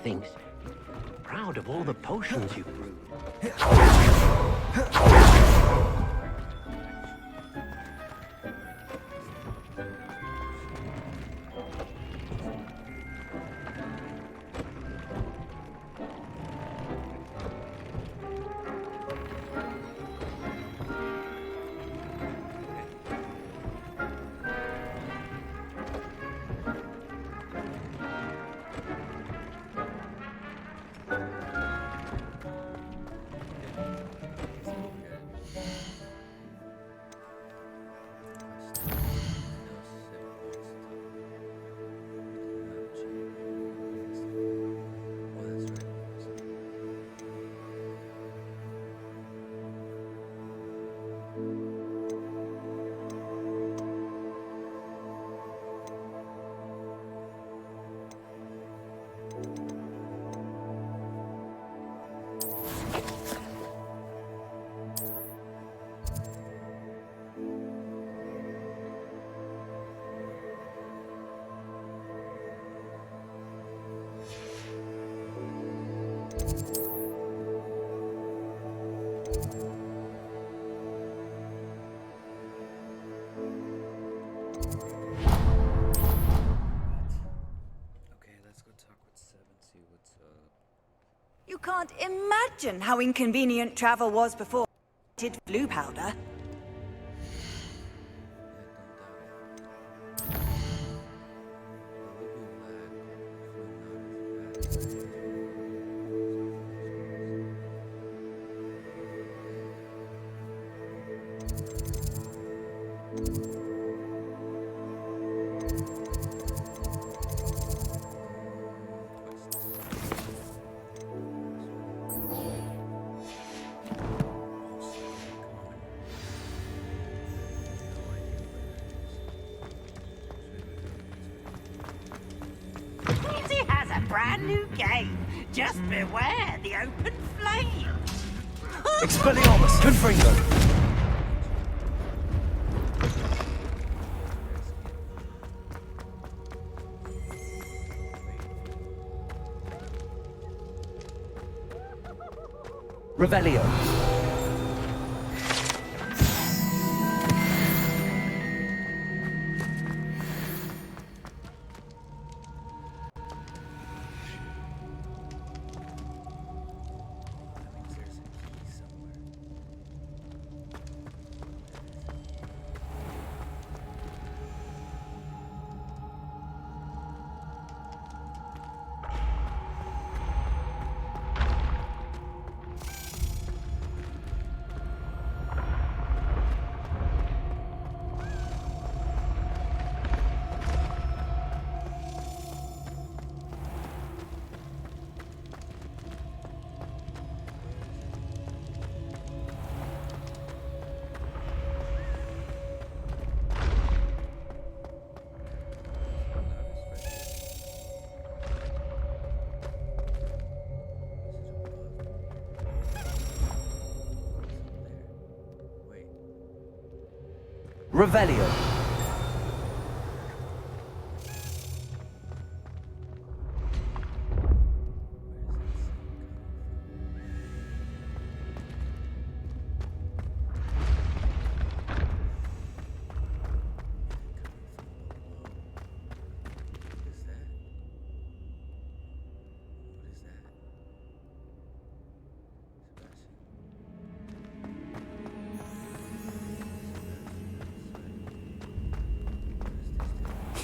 methinks. Proud of all the potions you brewed. You can't imagine how inconvenient travel was before did blue powder. Brand new game. Just beware the open flame. Expelliarmus, Confringo. Revelio. Revelio.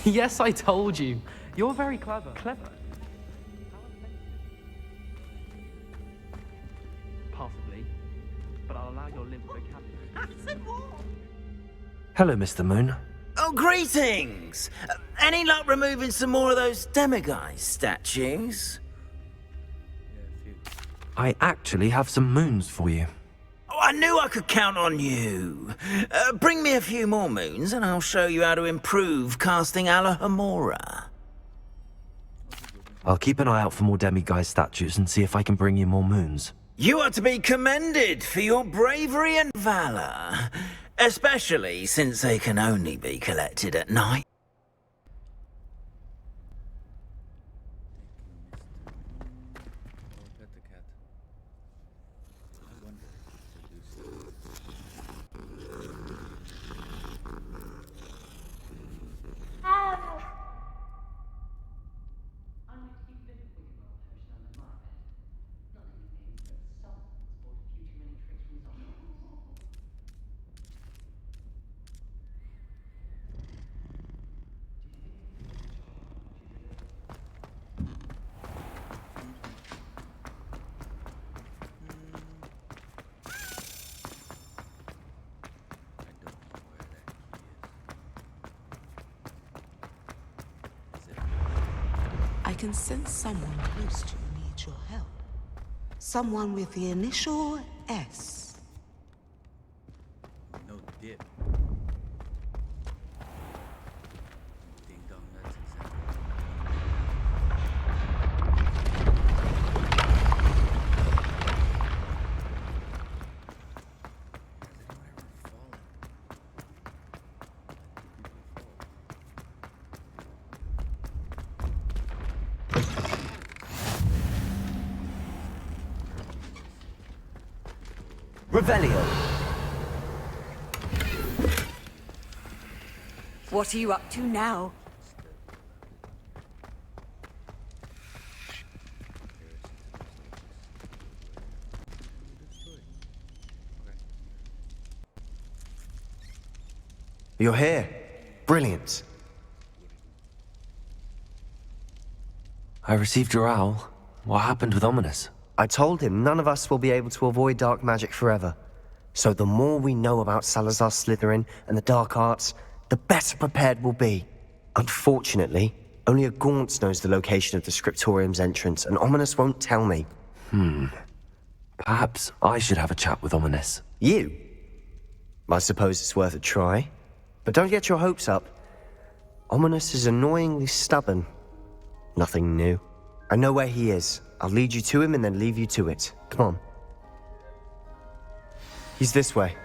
Yes, I told you. You're very clever. Clever? Possibly. But I'll allow your limited vocabulary. Hello, Mr. Moon. Oh, greetings! Any luck removing some more of those demiguise statues? I actually have some moons for you. Oh, I knew I could count on you. Bring me a few more moons and I'll show you how to improve casting Alohomora. I'll keep an eye out for more demiguise statues and see if I can bring you more moons. You are to be commended for your bravery and valor, especially since they can only be collected at night. can sense someone close to you needs your help. Someone with the initial S. No dip. Ding dong, that's Revelio. What are you up to now? You're here. Brilliant. I received your owl. What happened with Ominous? I told him none of us will be able to avoid dark magic forever. So the more we know about Salazar Slytherin and the dark arts, the better prepared we'll be. Unfortunately, only a Gaunt knows the location of the Scriptorium's entrance, and Ominous won't tell me. Perhaps I should have a chat with Ominous. You? I suppose it's worth a try. But don't get your hopes up. Ominous is annoyingly stubborn. Nothing new. I know where he is. I'll lead you to him and then leave you to it. Come on. He's this way.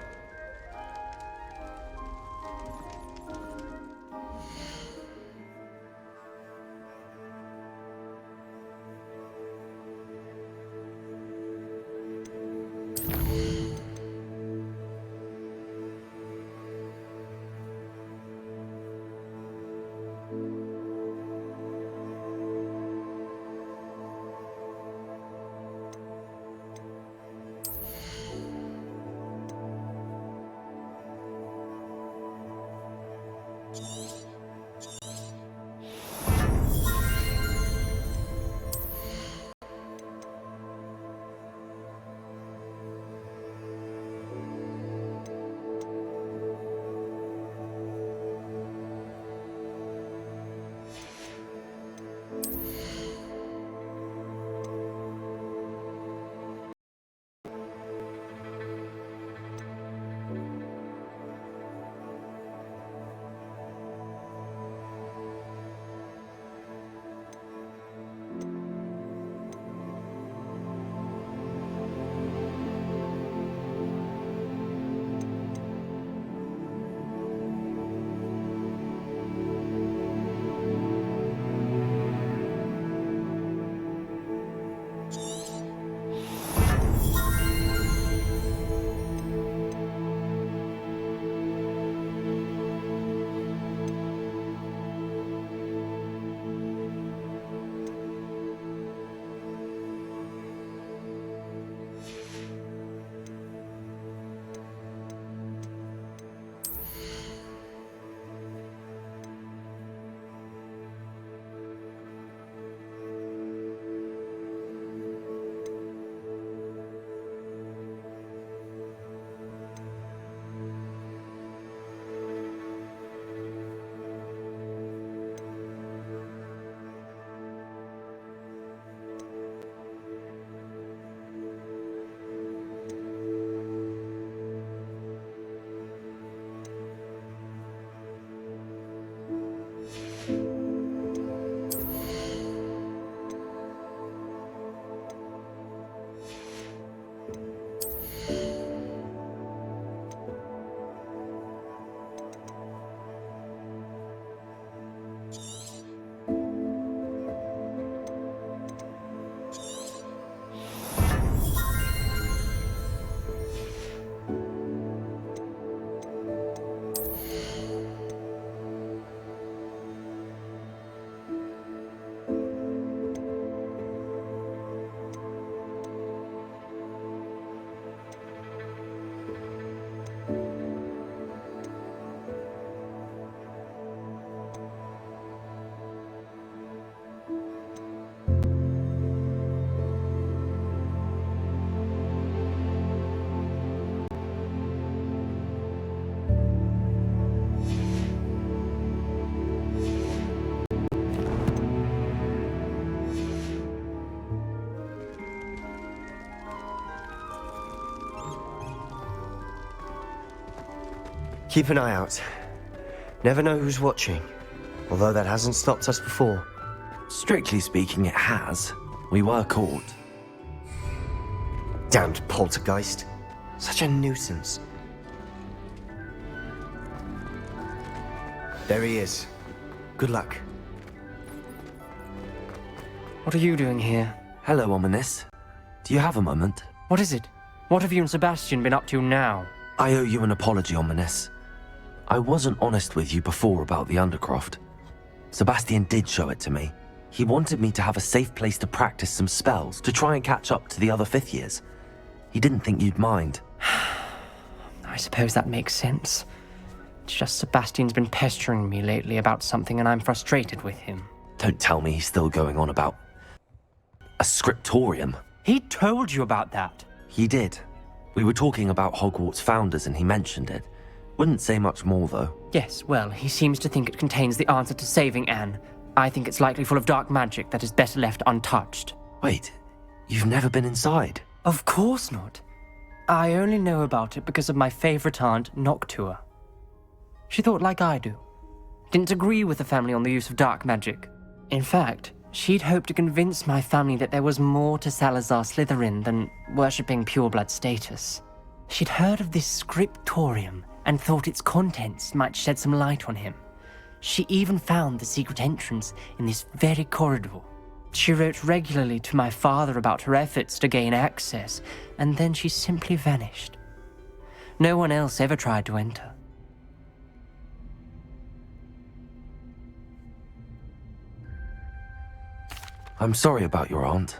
Keep an eye out. Never know who's watching, although that hasn't stopped us before. Strictly speaking, it has. We were caught. Damned poltergeist. Such a nuisance. There he is. Good luck. What are you doing here? Hello, Ominous. Do you have a moment? What is it? What have you and Sebastian been up to now? I owe you an apology, Ominous. I wasn't honest with you before about the Undercroft. Sebastian did show it to me. He wanted me to have a safe place to practice some spells to try and catch up to the other 5th years. He didn't think you'd mind. I suppose that makes sense. It's just Sebastian's been pestering me lately about something and I'm frustrated with him. Don't tell me he's still going on about a scriptorium. He told you about that. He did. We were talking about Hogwarts founders and he mentioned it. Wouldn't say much more, though. Yes, well, he seems to think it contains the answer to saving Anne. I think it's likely full of dark magic that is better left untouched. Wait, you've never been inside? Of course not. I only know about it because of my favorite aunt, Noctua. She thought like I do. Didn't agree with the family on the use of dark magic. In fact, she'd hoped to convince my family that there was more to Salazar Slytherin than worshipping pureblood status. She'd heard of this scriptorium and thought its contents might shed some light on him. She even found the secret entrance in this very corridor. She wrote regularly to my father about her efforts to gain access, and then she simply vanished. No one else ever tried to enter. I'm sorry about your aunt.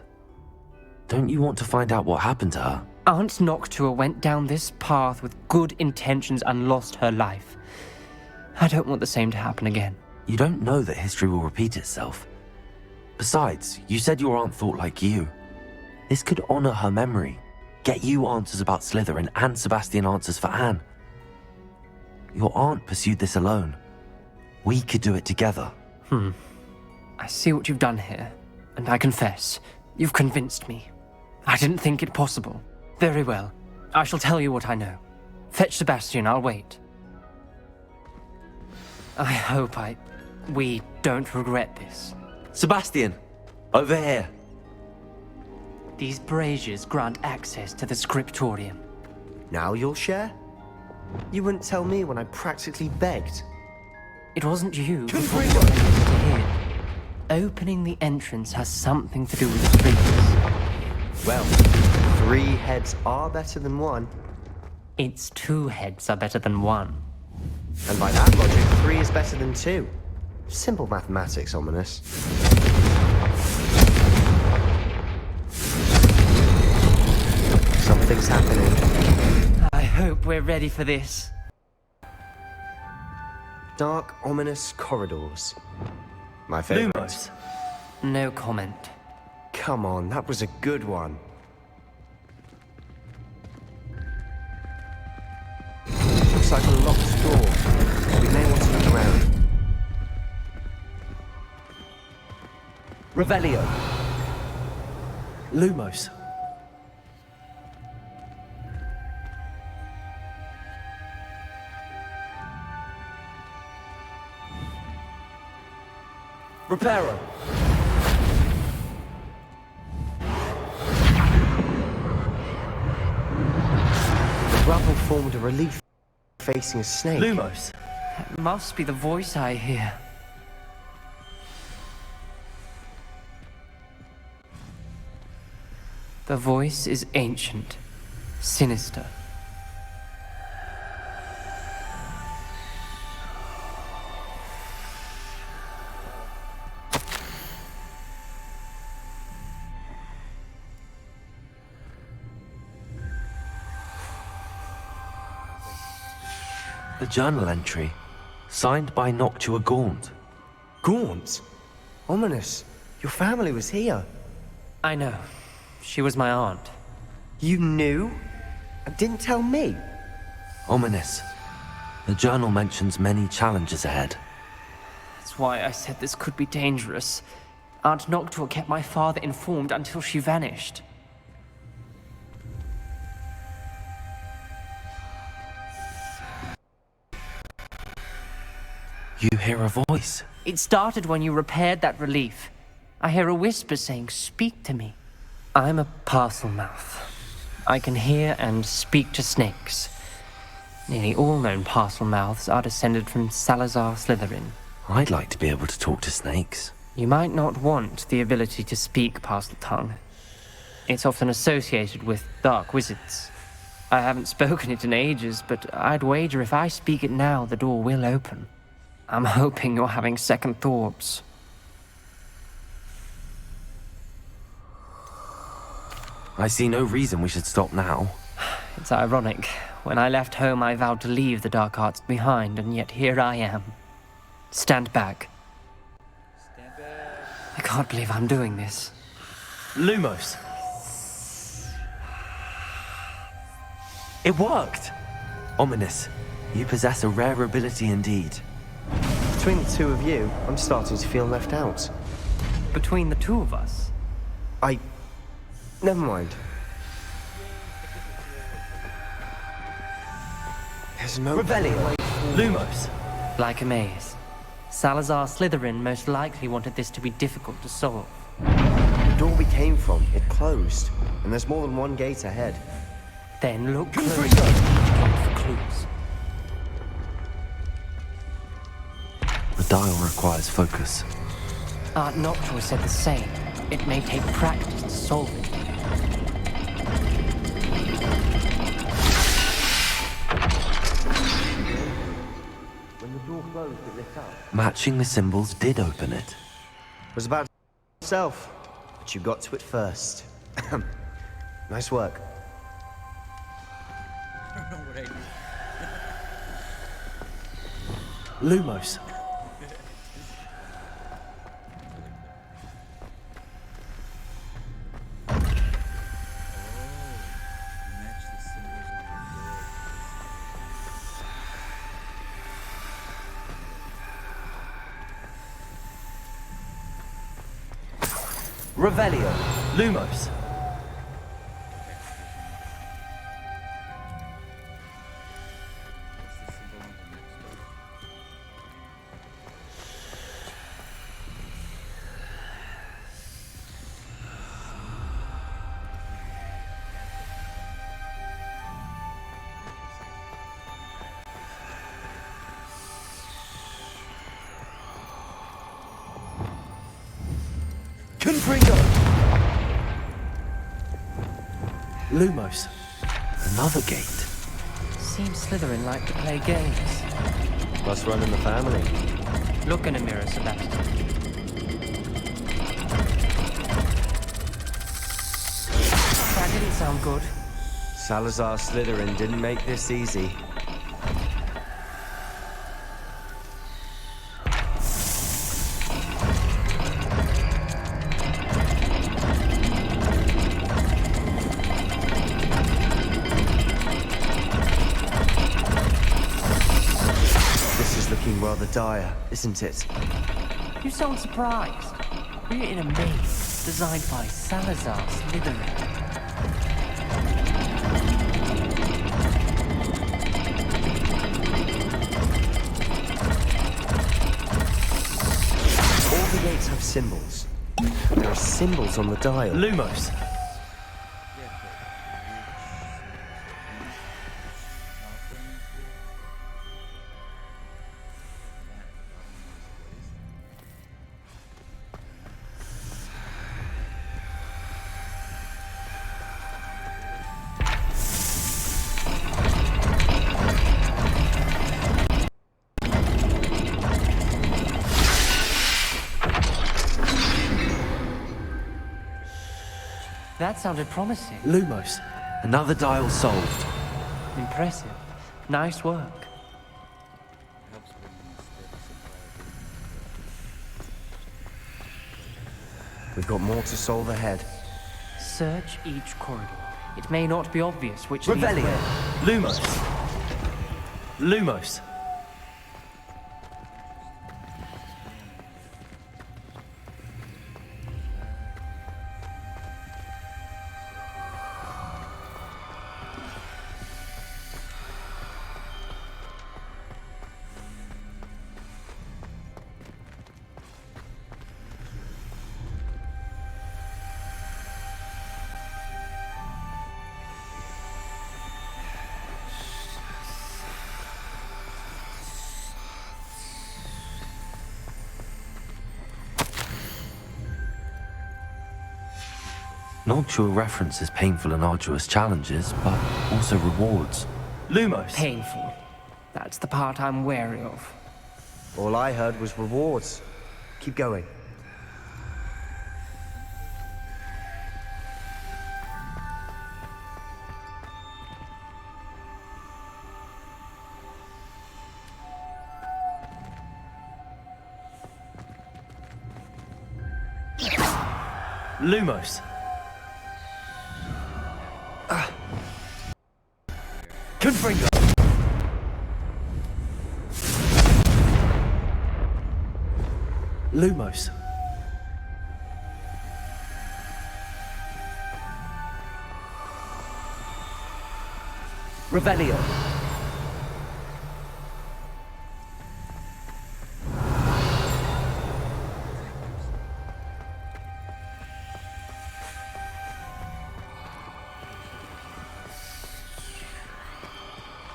Don't you want to find out what happened to her? Aunt Noctua went down this path with good intentions and lost her life. I don't want the same to happen again. You don't know that history will repeat itself. Besides, you said your aunt thought like you. This could honor her memory, get you answers about Slytherin and Sebastian answers for Anne. Your aunt pursued this alone. We could do it together. I see what you've done here, and I confess, you've convinced me. I didn't think it possible. Very well. I shall tell you what I know. Fetch Sebastian, I'll wait. I hope we don't regret this. Sebastian! Over here! These braziers grant access to the scriptorium. Now you'll share? You wouldn't tell me when I practically begged. It wasn't you who brought me here. Opening the entrance has something to do with the streets. Well, 3 heads are better than 1. It's 2 heads are better than 1. And by that logic, 3 is better than 2. Simple mathematics, Ominous. Something's happening. I hope we're ready for this. Dark, ominous corridors. My favorite. Lumos! No comment. Come on, that was a good one. Looks like a locked door. We may want to look around. Revelio! Lumos! Reparo! The rubble formed a relief facing a snake. Lumos! That must be the voice I hear. The voice is ancient, sinister. The journal entry, signed by Noctua Gaunt. Gaunt? Ominous. Your family was here. I know. She was my aunt. You knew? And didn't tell me? Ominous. The journal mentions many challenges ahead. That's why I said this could be dangerous. Aunt Noctua kept my father informed until she vanished. You hear a voice. It started when you repaired that relief. I hear a whisper saying, "Speak to me." I'm a parcel mouth. I can hear and speak to snakes. Nearly all known parcel mouths are descended from Salazar Slytherin. I'd like to be able to talk to snakes. You might not want the ability to speak parcel tongue. It's often associated with dark wizards. I haven't spoken it in ages, but I'd wager if I speak it now, the door will open. I'm hoping you're having second thoughts. I see no reason we should stop now. It's ironic. When I left home, I vowed to leave the dark arts behind, and yet here I am. Stand back. I can't believe I'm doing this. Lumos! It worked! Ominous. You possess a rare ability indeed. Between the two of you, I'm starting to feel left out. Between the two of us? Never mind. There's no Revelio! Lumos! Like a maze. Salazar Slytherin most likely wanted this to be difficult to solve. The door we came from, it closed. And there's more than one gate ahead. Then look closer for clues. The dial requires focus. Aunt Noctua said the same. It may take practice to solve it. When the door closed, it lit up. Matching the symbols did open it. Was about to itself, but you got to it first. Nice work. I don't know what I did. Lumos! Match the symbols on the door. Revelio! Lumos! Confringo! Lumos. Another gate. Seems Slytherin like to play games. Must run in the family. Look in a mirror, Sebastian. That didn't sound good. Salazar Slytherin didn't make this easy. Rather dire, isn't it? You sound surprised. We're in a maze designed by Salazar Slytherin. All the gates have symbols. There are symbols on the dial. Lumos! That sounded promising. Lumos. Another dial solved. Impressive. Nice work. Helps when you steady supply. We've got more to solve ahead. Search each corridor. It may not be obvious which Revelio! Lumos! Lumos! Noctua references painful and arduous challenges, but also rewards. Lumos! Painful. That's the part I'm wary of. All I heard was rewards. Keep going. Lumos! Confringo! Lumos. Revelio.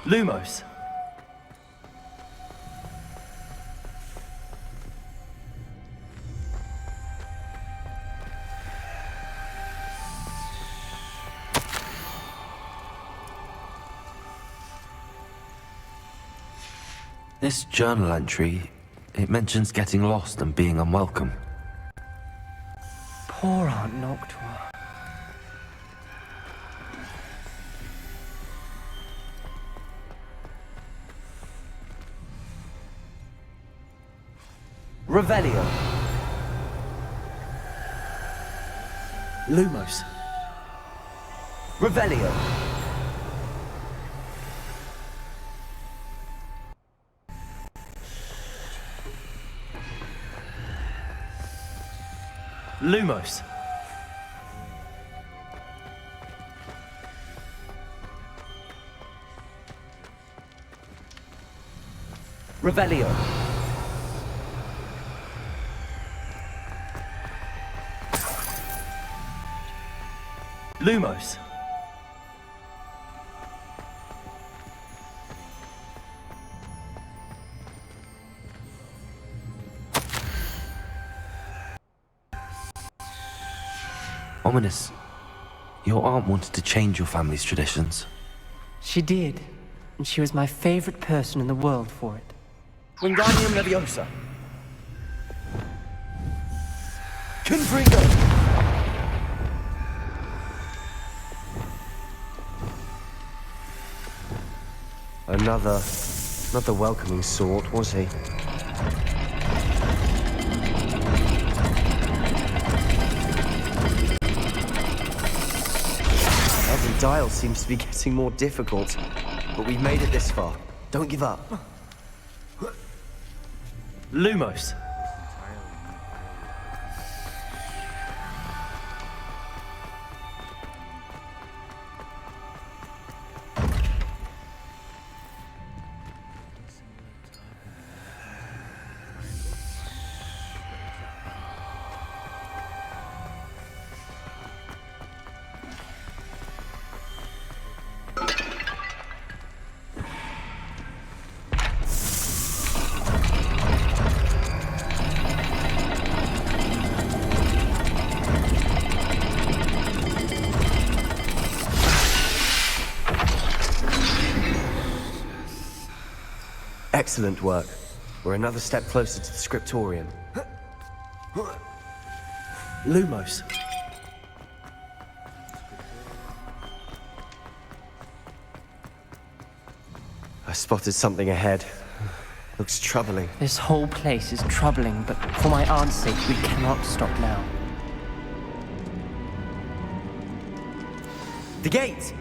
Lumos. This journal entry, it mentions getting lost and being unwelcome. Poor Aunt Noctua. Revelio. Lumos. Revelio. Lumos. Revelio. Lumos. Ominous. Your aunt wanted to change your family's traditions. She did, and she was my favorite person in the world for it. Wingardium Leviosa. Confringo. Another welcoming sort, was he? Every dial seems to be getting more difficult, but we've made it this far. Don't give up. Lumos. Excellent work. We're another step closer to the scriptorium. Lumos. I spotted something ahead. Looks troubling. This whole place is troubling, but for my aunt's sake, we cannot stop now. The gate!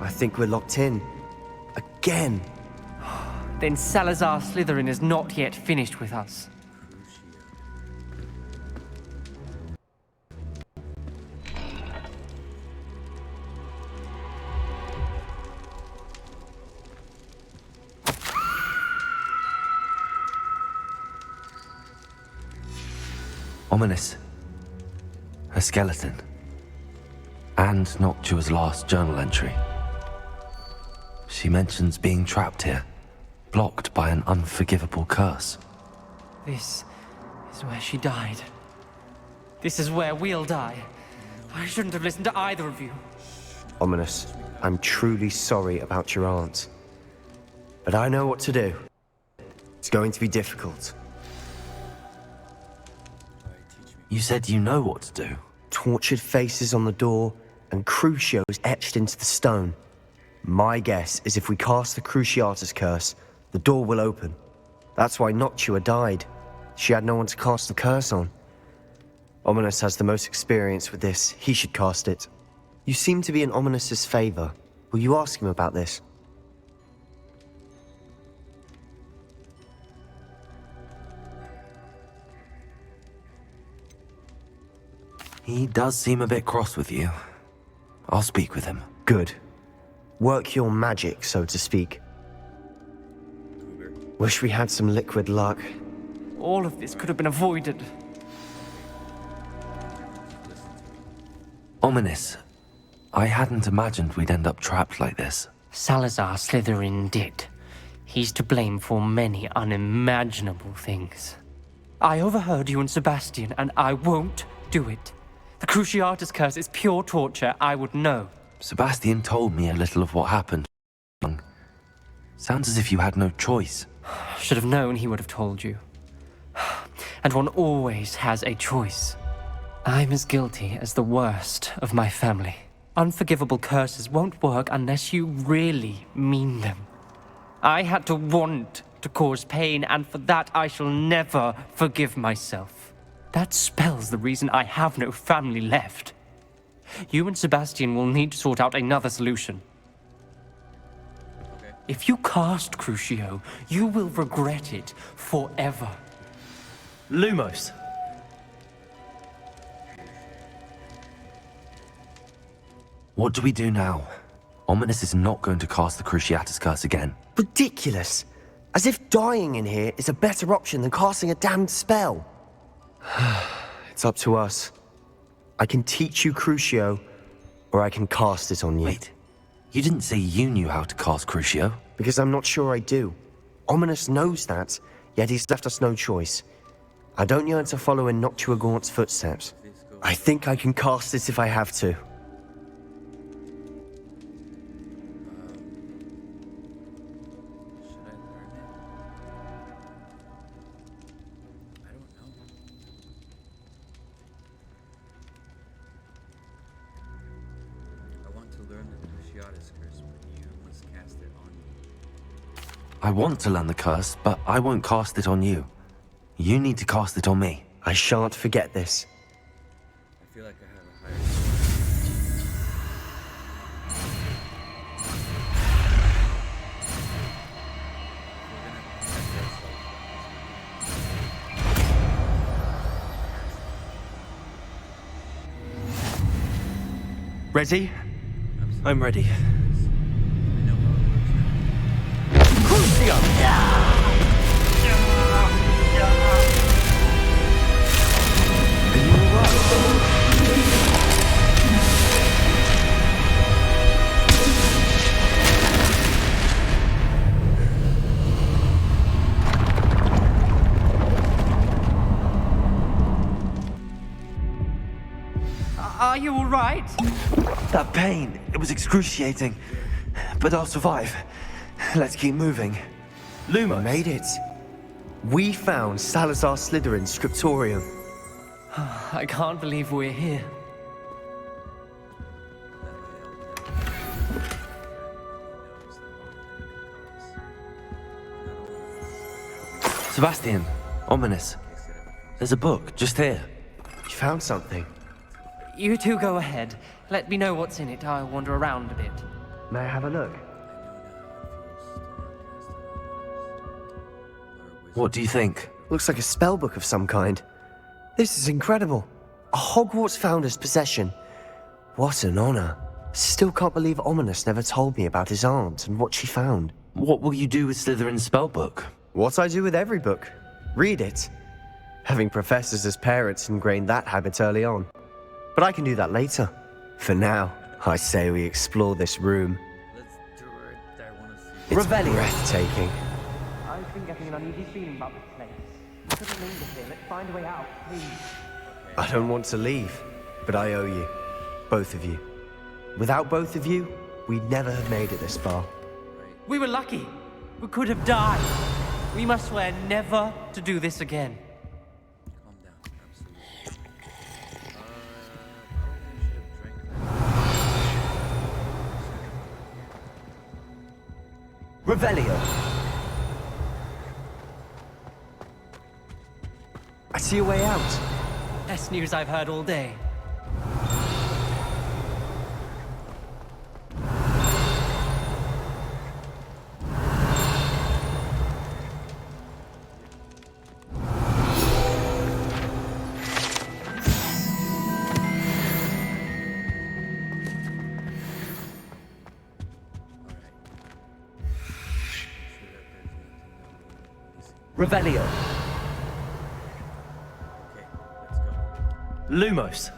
I think we're locked in. Again. Then Salazar Slytherin is not yet finished with us. Ominous. A skeleton. And Noctua's last journal entry. She mentions being trapped here, blocked by an unforgivable curse. This is where she died. This is where we'll die. I shouldn't have listened to either of you. Ominous, I'm truly sorry about your aunt. But I know what to do. It's going to be difficult. You said you know what to do. Tortured faces on the door and Crucios etched into the stone. My guess is if we cast the Cruciatus curse, the door will open. That's why Noctua died. She had no one to cast the curse on. Ominous has the most experience with this. He should cast it. You seem to be in Ominous's favor. Will you ask him about this? He does seem a bit cross with you. I'll speak with him. Good. Work your magic, so to speak. Wish we had some liquid luck. All of this could have been avoided. Ominous. I hadn't imagined we'd end up trapped like this. Salazar Slytherin did. He's to blame for many unimaginable things. I overheard you and Sebastian, and I won't do it. The Cruciatus curse is pure torture, I would know. Sebastian told me a little of what happened. Sounds as if you had no choice. Should have known he would have told you. And one always has a choice. I'm as guilty as the worst of my family. Unforgivable curses won't work unless you really mean them. I had to want to cause pain, and for that I shall never forgive myself. That spells the reason I have no family left. You and Sebastian will need to sort out another solution. Okay. If you cast Crucio, you will regret it forever. Lumos. What do we do now? Ominous is not going to cast the Cruciatus curse again. Ridiculous. As if dying in here is a better option than casting a damned spell. It's up to us. I can teach you Crucio, or I can cast it on you. Wait, you didn't say you knew how to cast Crucio? Because I'm not sure I do. Ominous knows that, yet he's left us no choice. I don't yearn to follow in Noctua Gaunt's footsteps. I think I can cast it if I have to. Should I learn it? I don't know. I want to learn the Cruciatus curse, but you must cast it on me. I want to learn the curse, but I won't cast it on you. You need to cast it on me. I shan't forget this. I feel like I have a higher. Ready? I'm ready. I know how it works now. Crucio! Are you all right? That pain, it was excruciating. But I'll survive. Let's keep moving. We made it. We found Salazar Slytherin's scriptorium. I can't believe we're here. Sebastian, Ominous. There's a book just here. You found something. You two go ahead. Let me know what's in it. I'll wander around a bit. May I have a look? What do you think? Looks like a spell book of some kind. This is incredible. A Hogwarts founder's possession. What an honor. Still can't believe Ominous never told me about his aunt and what she found. What will you do with Slytherin's spellbook? What I do with every book. Read it. Having professors as parents ingrained that habit early on. But I can do that later. For now, I say we explore this room. Let's do it. I want to see. It's breathtaking. I've been getting an uneasy feeling about this place. We couldn't linger here. Let's find a way out, please. I don't want to leave, but I owe you. both of you. Without both of you, we'd never have made it this far. We were lucky. We could have died. We must swear never to do this again. Calm down, absolutely. I should have drank that. Revelio. I see a way out. Best news I've heard all day. Revelio. Okay, let's go. Lumos.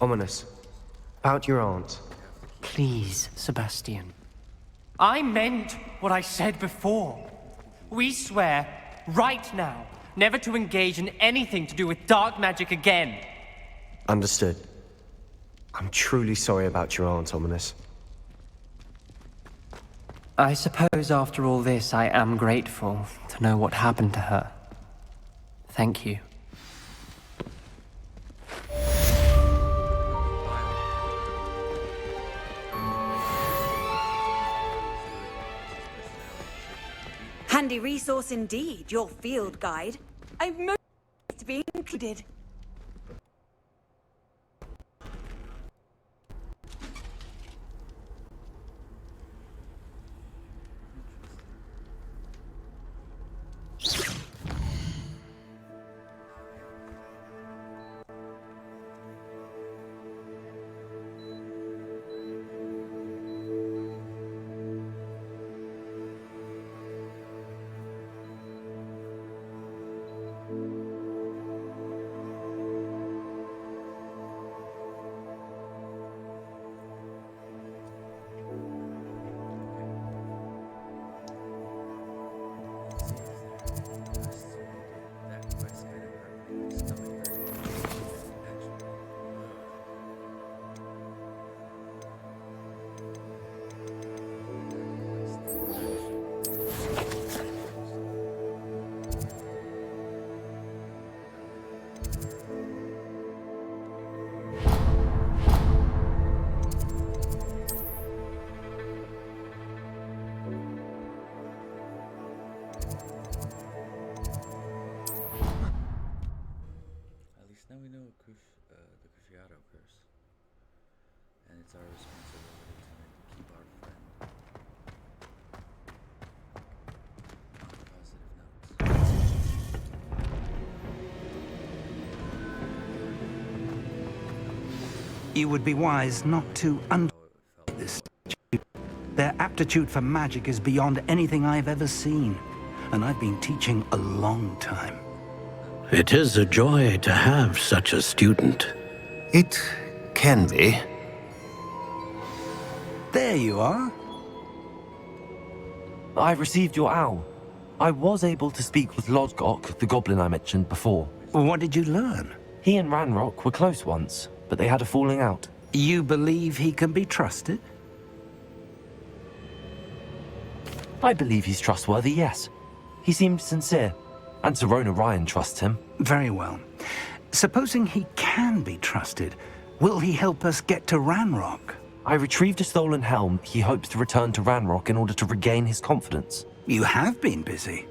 Ominous. About your aunt. Please, Sebastian. I meant what I said before. We swear, right now, never to engage in anything to do with dark magic again. Understood. I'm truly sorry about your aunt, Ominous. I suppose after all this, I am grateful to know what happened to her. Thank you. Handy resource indeed, your field guide. I'm most to be included. Now we know the Cruciato curse, and it's our responsibility tonight to keep our friend. On a positive note. You would be wise not to underestimate this. Their aptitude for magic is beyond anything I've ever seen, and I've been teaching a long time. It is a joy to have such a student. It can be. There you are. I received your owl. I was able to speak with Lodgok, the goblin I mentioned before. What did you learn? He and Ranrock were close once, but they had a falling out. You believe he can be trusted? I believe he's trustworthy, yes. He seemed sincere, and Serona Ryan trusts him. Very well. Supposing he can be trusted, will he help us get to Ranrock? I retrieved a stolen helm. He hopes to return to Ranrock in order to regain his confidence. You have been busy.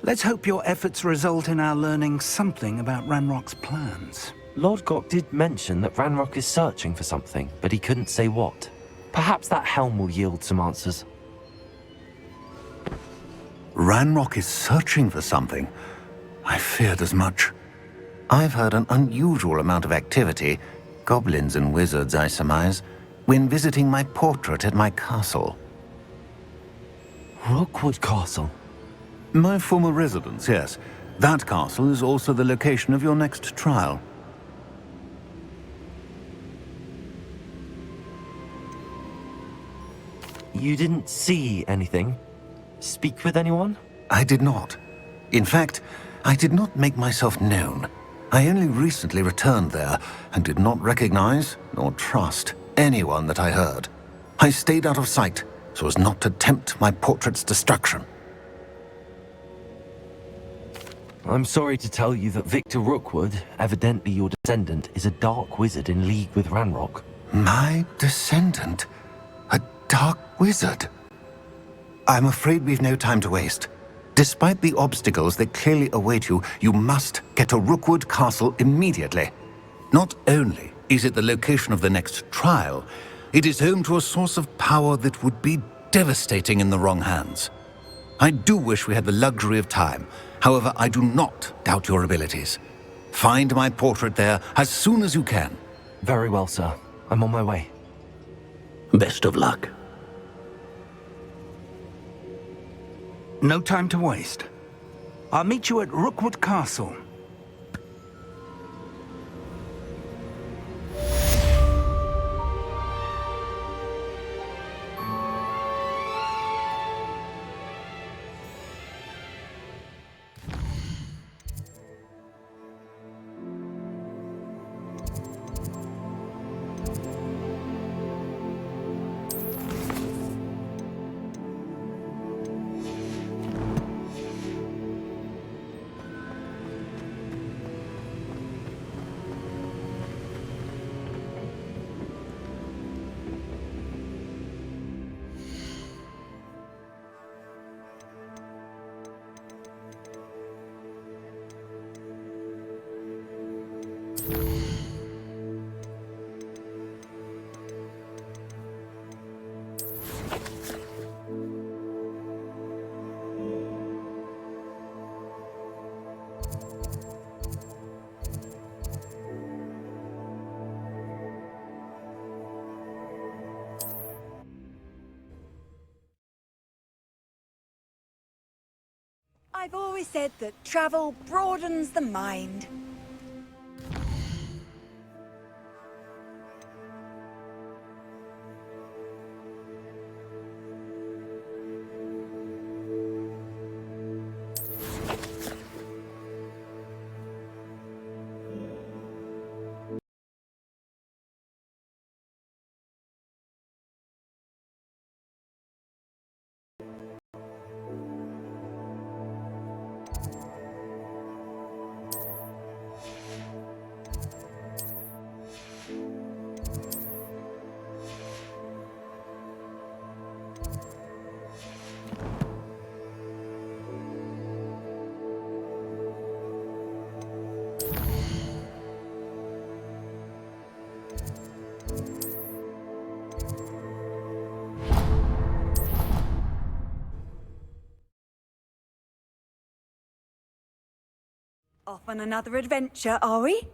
Let's hope your efforts result in our learning something about Ranrock's plans. Lodgok did mention that Ranrock is searching for something, but he couldn't say what. Perhaps that helm will yield some answers. Ranrock is searching for something. I feared as much. I've heard an unusual amount of activity, goblins and wizards, I surmise, when visiting my portrait at my castle. Rookwood Castle? My former residence, yes. That castle is also the location of your next trial. You didn't see anything? Speak with anyone? I did not. In fact, I did not make myself known. I only recently returned there and did not recognize nor trust anyone that I heard. I stayed out of sight so as not to tempt my portrait's destruction. I'm sorry to tell you that Victor Rookwood, evidently your descendant, is a dark wizard in league with Ranrock. My descendant? A dark wizard? I'm afraid we've no time to waste. Despite the obstacles that clearly await you, you must get to Rookwood Castle immediately. Not only is it the location of the next trial, it is home to a source of power that would be devastating in the wrong hands. I do wish we had the luxury of time. However, I do not doubt your abilities. Find my portrait there as soon as you can. Very well, sir. I'm on my way. Best of luck. No time to waste. I'll meet you at Rookwood Castle. I've always said that travel broadens the mind. Off on another adventure, are we?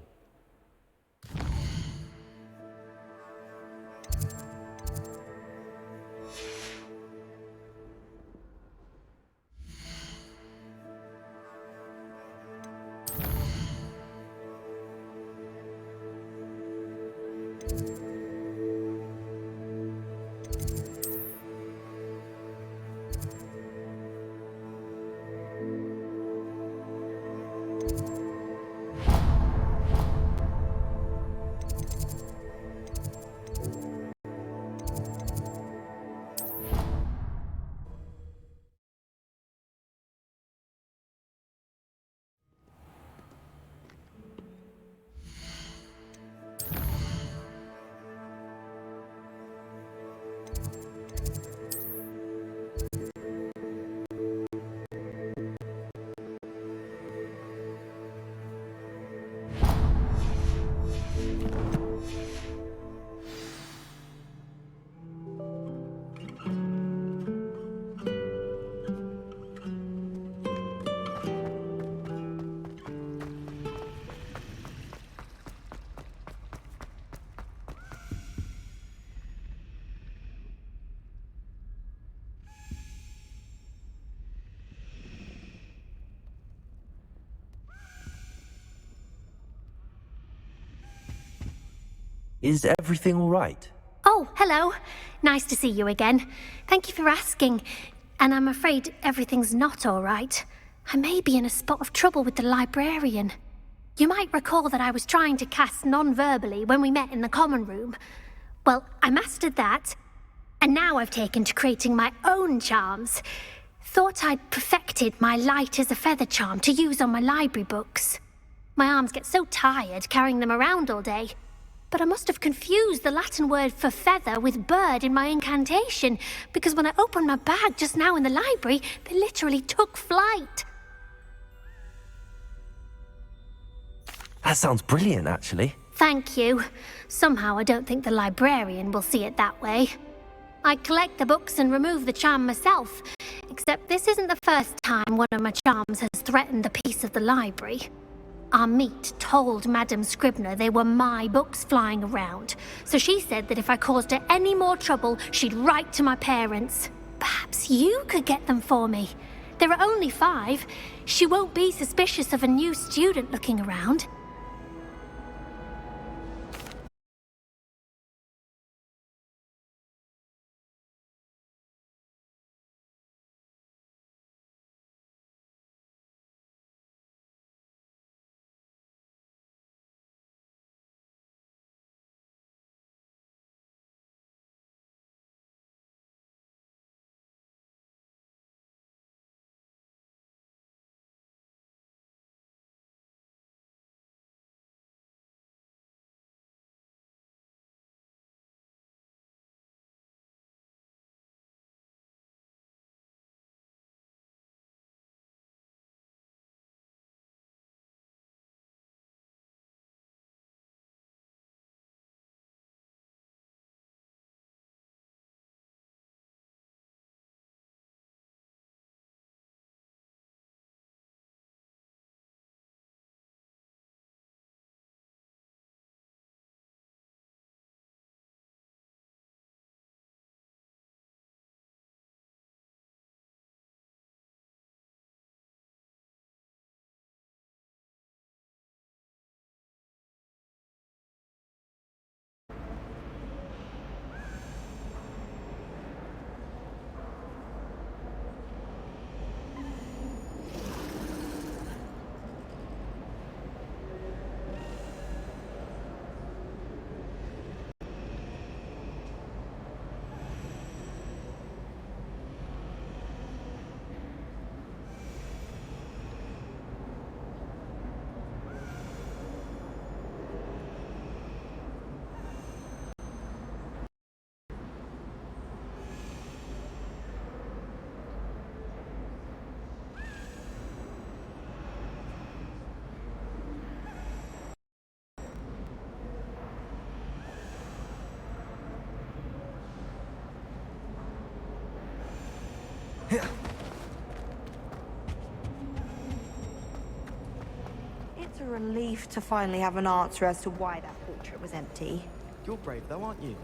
Is everything all right? Oh, hello. Nice to see you again. Thank you for asking. And I'm afraid everything's not all right. I may be in a spot of trouble with the librarian. You might recall that I was trying to cast non-verbally when we met in the common room. Well, I mastered that, and now I've taken to creating my own charms. Thought I'd perfected my light as a feather charm to use on my library books. My arms get so tired carrying them around all day. But I must have confused the Latin word for feather with bird in my incantation, because when I opened my bag just now in the library, they literally took flight. That sounds brilliant, actually. Thank you. Somehow I don't think the librarian will see it that way. I collect the books and remove the charm myself, except this isn't the first time one of my charms has threatened the peace of the library. Our meet told Madame Scribner they were my books flying around, so she said that if I caused her any more trouble, she'd write to my parents. Perhaps you could get them for me. There are only 5. She won't be suspicious of a new student looking around. It's a relief to finally have an answer as to why that portrait was empty. You're brave though, aren't you?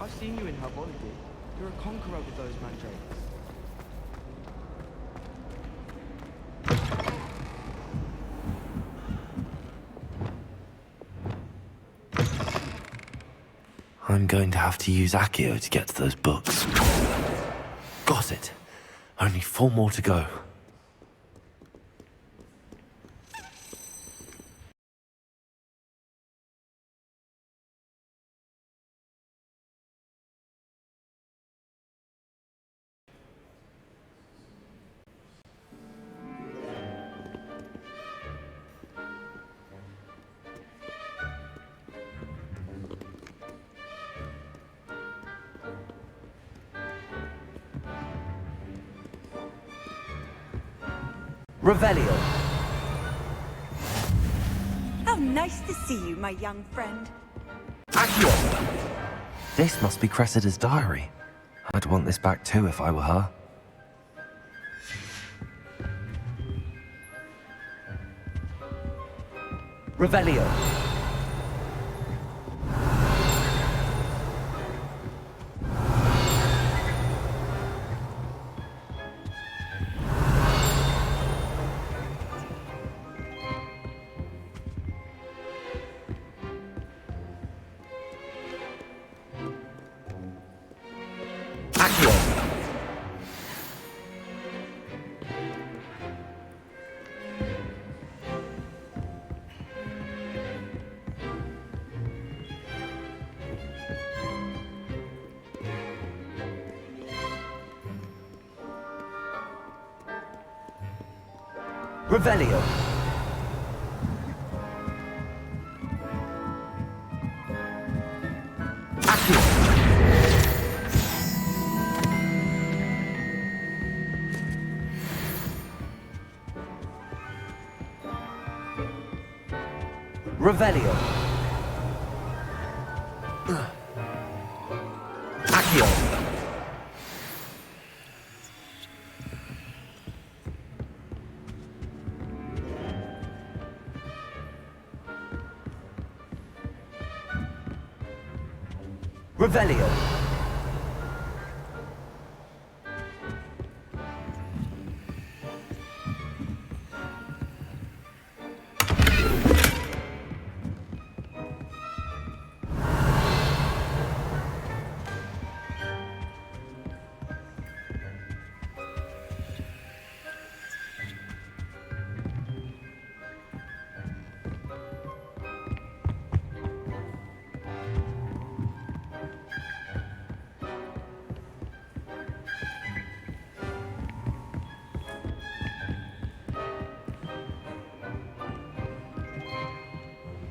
I've seen you in Herbology. You're a conqueror with those mandrakes. I'm going to have to use Accio to get to those books. Got it. Only 4 more to go. Revelio. How nice to see you, my young friend. Accio! This must be Cressida's diary. I'd want this back too if I were her. Revelio. Revelio. Accio. Revelio. Accio. Revelio.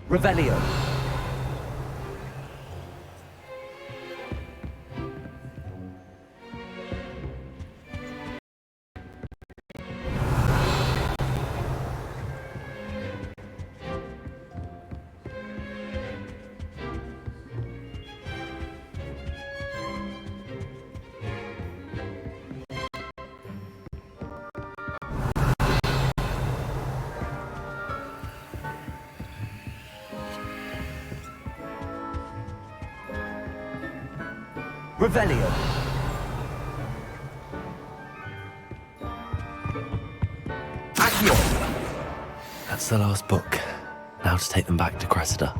Revelio. Revelio. Accio. That's the last book. Now to take them back to Cressida.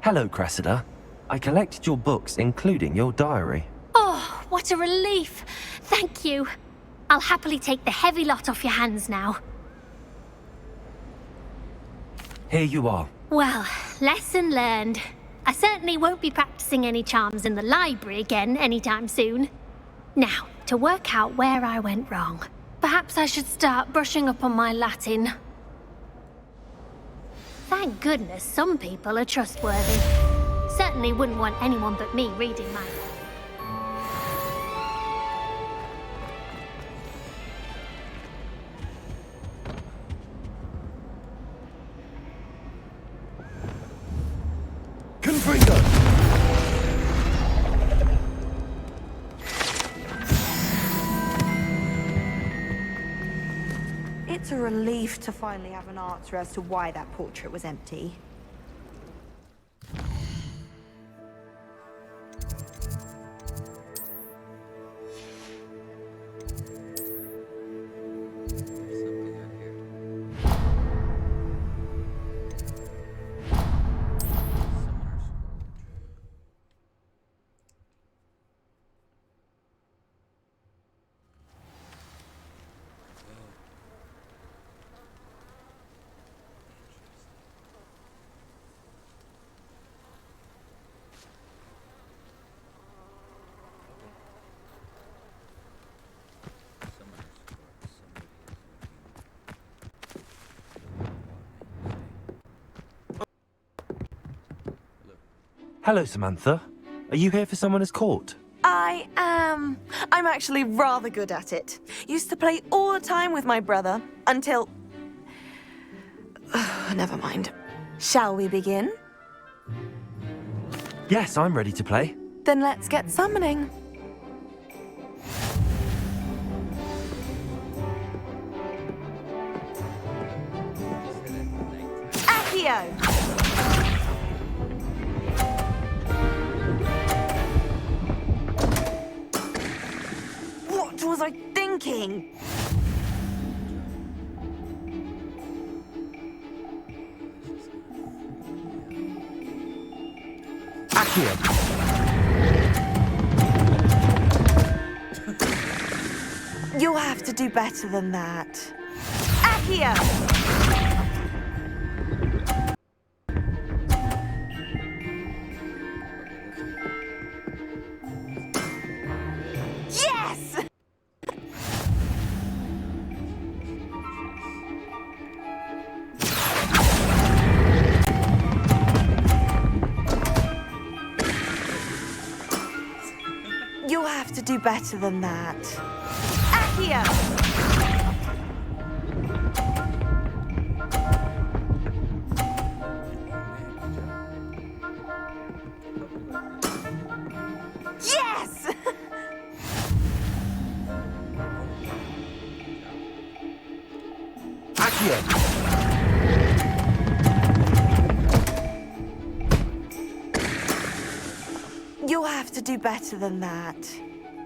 Hello, Cressida. I collected your books, including your diary. Oh, what a relief. Thank you. I'll happily take the heavy lot off your hands now. Here you are. Well, lesson learned. I certainly won't be practicing any charms in the library again anytime soon. Now, to work out where I went wrong. Perhaps I should start brushing up on my Latin. Thank goodness some people are trustworthy. Certainly wouldn't want anyone but me reading mine. Confringo. It's a relief to finally have an answer as to why that portrait was empty. Hello, Samantha. Are you here for Summoner's Court? I am. I'm actually rather good at it. Used to play all the time with my brother, until... Never mind. Shall we begin? Yes, I'm ready to play. Then let's get summoning. Accio! What was I thinking? Accio! You'll have to do better than that. Accio! Yes! You'll have to do better than that. Accio! Yes! Accio! You'll have to do better than that.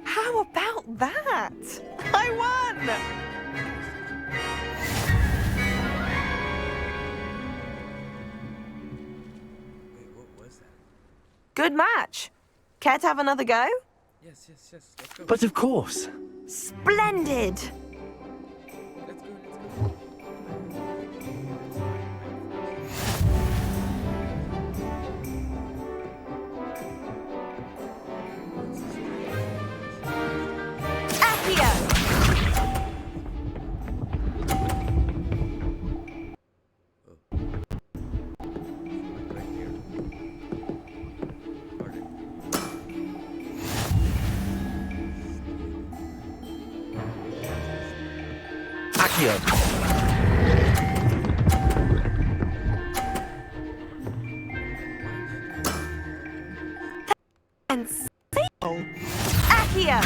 How about that? I won! Wait, what was that? Good match. Care to have another go? Yes, yes, yes. Let's go. But of course. Splendid! Let's go. Accio! Right here. Pardon. Accio! And sail! Accio!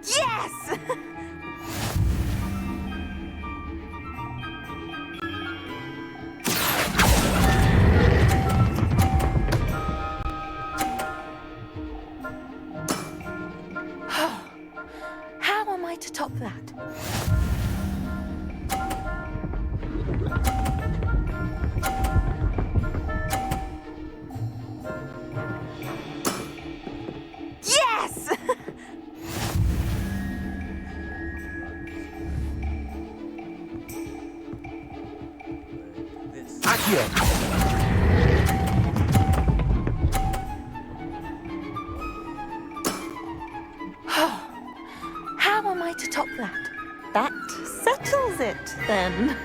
Yes! How am I to top that? Yes! This. Accio! How am I to top that? That settles it, then.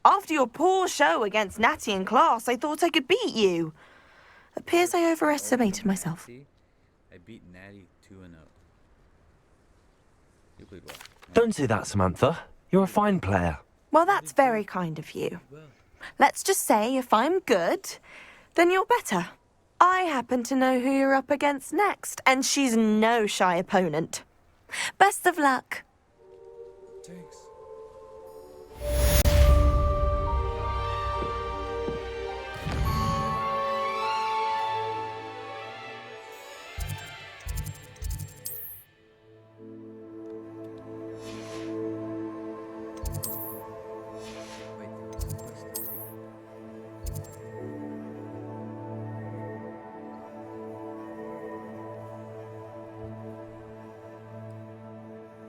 After your poor show against Natty in class, I thought I could beat you. Appears I overestimated myself. See? I beat Natty 2-0. You played well. Don't say that, Samantha. You're a fine player. Well, that's very kind of you. Let's just say if I'm good, then you're better. I happen to know who you're up against next, and she's no shy opponent. Best of luck. Thanks.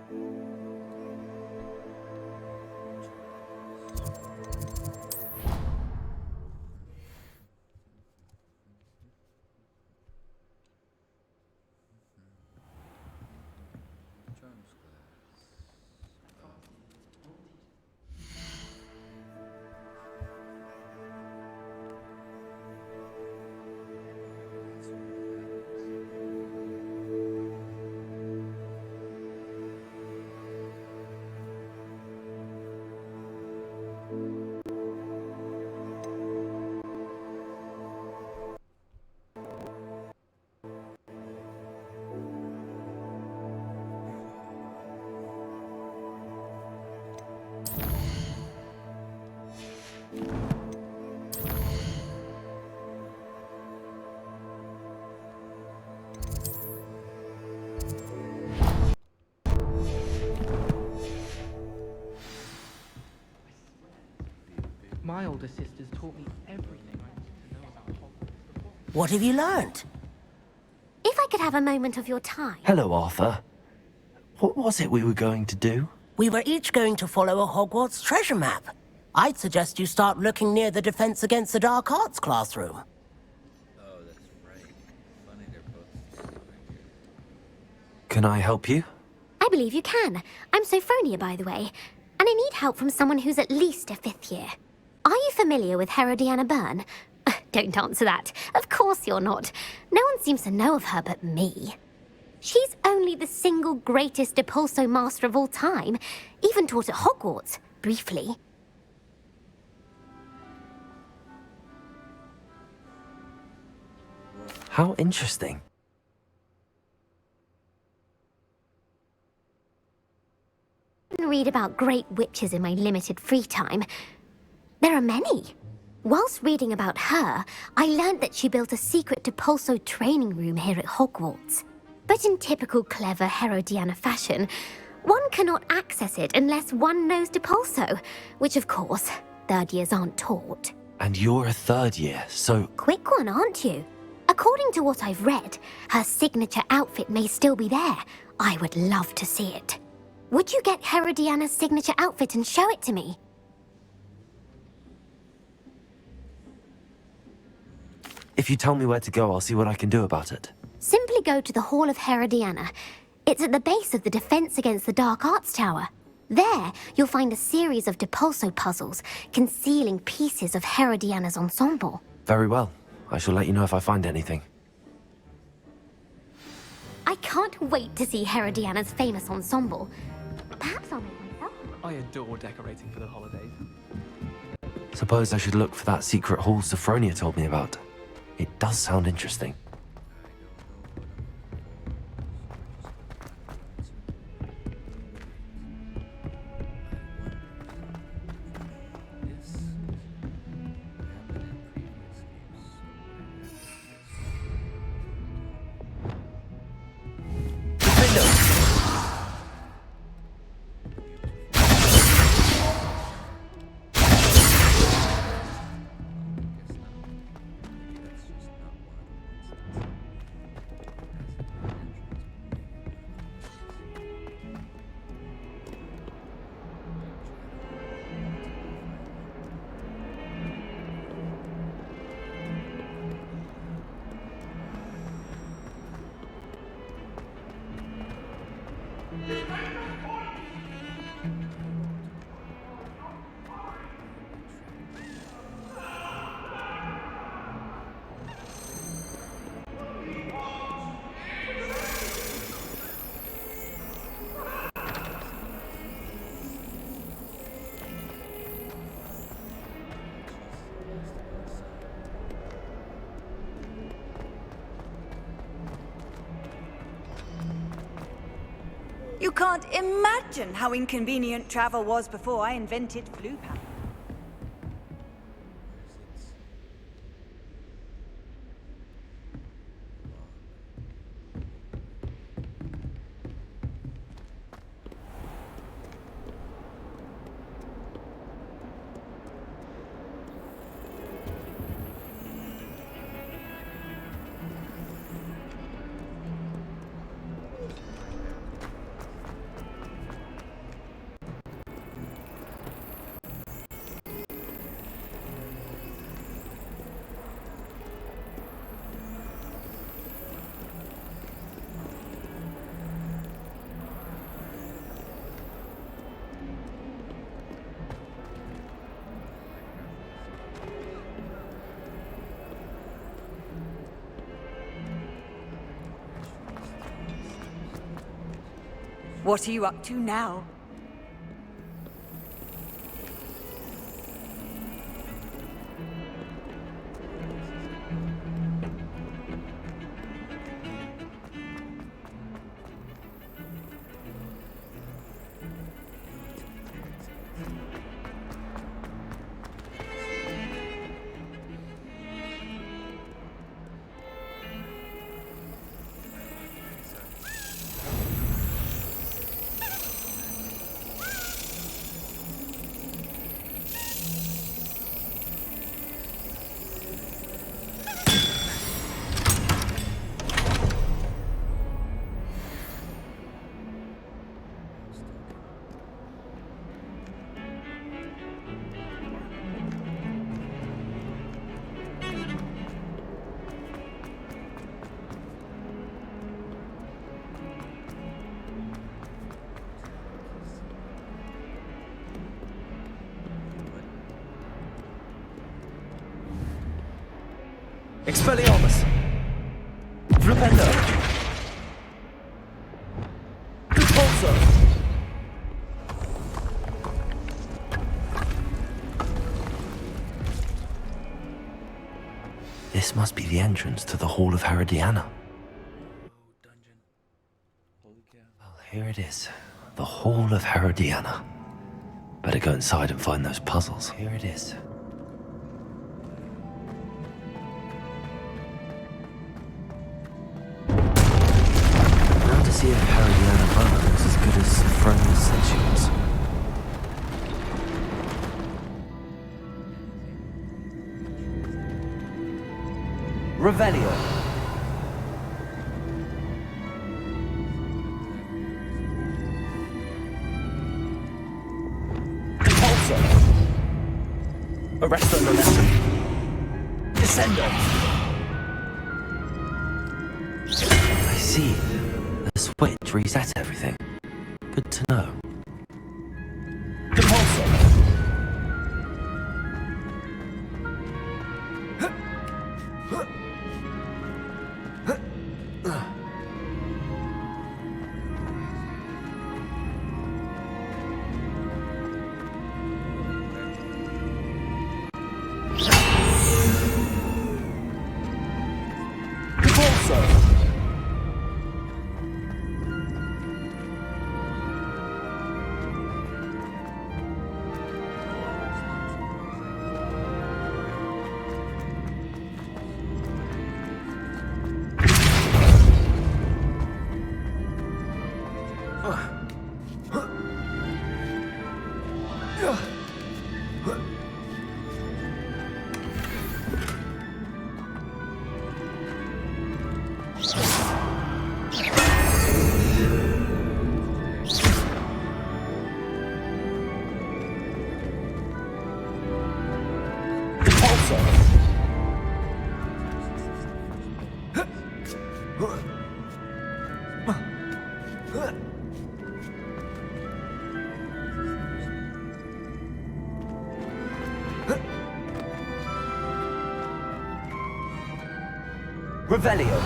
Wait, My older sisters taught me everything I needed to know about Hogwarts. What have you learned? If I could have a moment of your time. Hello, Arthur. What was it we were going to do? We were each going to follow a Hogwarts treasure map. I'd suggest you start looking near the Defense Against the Dark Arts classroom. Oh, that's right. Funny they're both. Can I help you? I believe you can. I'm Sophronia, by the way. And I need help from someone who's at least a 5th year. Are you familiar with Herodiana Byrne? Don't answer that. Of course you're not. No one seems to know of her but me. She's only the single greatest Depulso master of all time. Even taught at Hogwarts, briefly. How interesting. I read about great witches in my limited free time. There are many. Whilst reading about her, I learned that she built a secret Depulso training room here at Hogwarts. But in typical clever Herodiana fashion, one cannot access it unless one knows Depulso, which of course, 3rd years aren't taught. And you're a 3rd year, so... Quick one, aren't you? According to what I've read, her signature outfit may still be there. I would love to see it. Would you get Herodiana's signature outfit and show it to me? If you tell me where to go, I'll see what I can do about it. Simply go to the Hall of Herodiana. It's at the base of the Defense Against the Dark Arts Tower. There, you'll find a series of Depulso puzzles concealing pieces of Herodiana's ensemble. Very well. I shall let you know if I find anything. I can't wait to see Herodiana's famous ensemble. Perhaps I'll make myself. I adore decorating for the holidays. Suppose I should look for that secret hall Sophronia told me about. It does sound interesting. You can't imagine how inconvenient travel was before I invented flu powder. What are you up to now? Expelliarmus! Flipendo! Repulsor! This must be the entrance to the Hall of Herodiana. Well, here it is. The Hall of Herodiana. Better go inside and find those puzzles. Here it is. Now to see if Herodiana Burma was as good as Frona said she was. Revelio. Repulsor. Arresto momentum. Descendo. I see. The switch resets everything. Good to know. Repulsor. Revelio.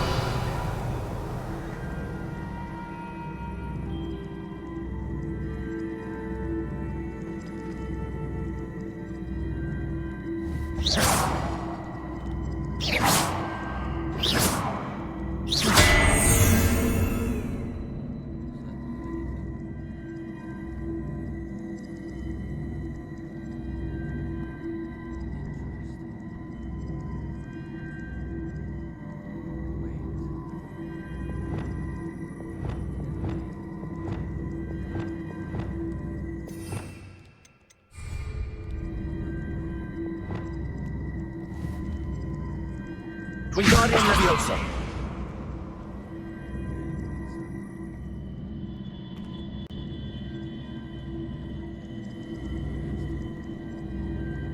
Wingardium Leviosa.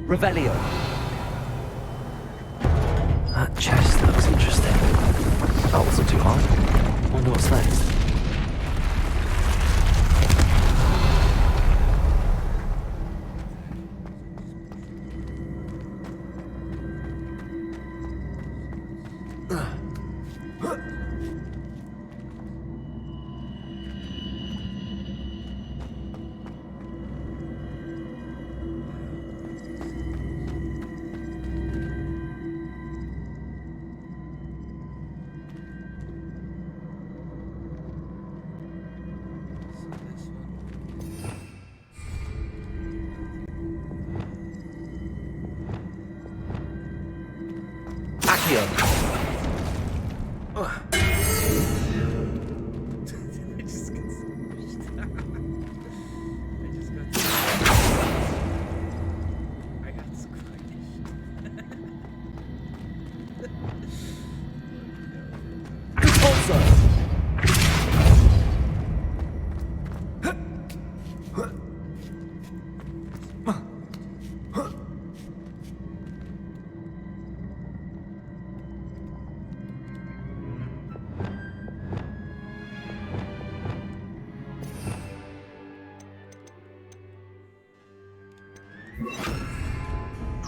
Revelio. That chest looks interesting. That wasn't too hard. Wonder what's next.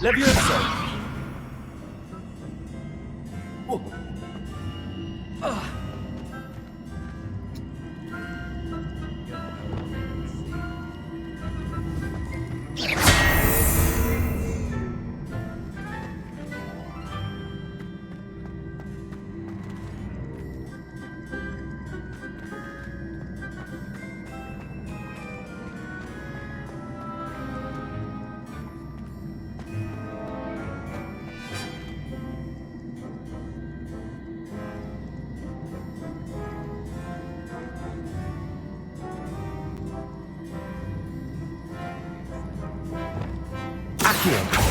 Leviosa. Accio.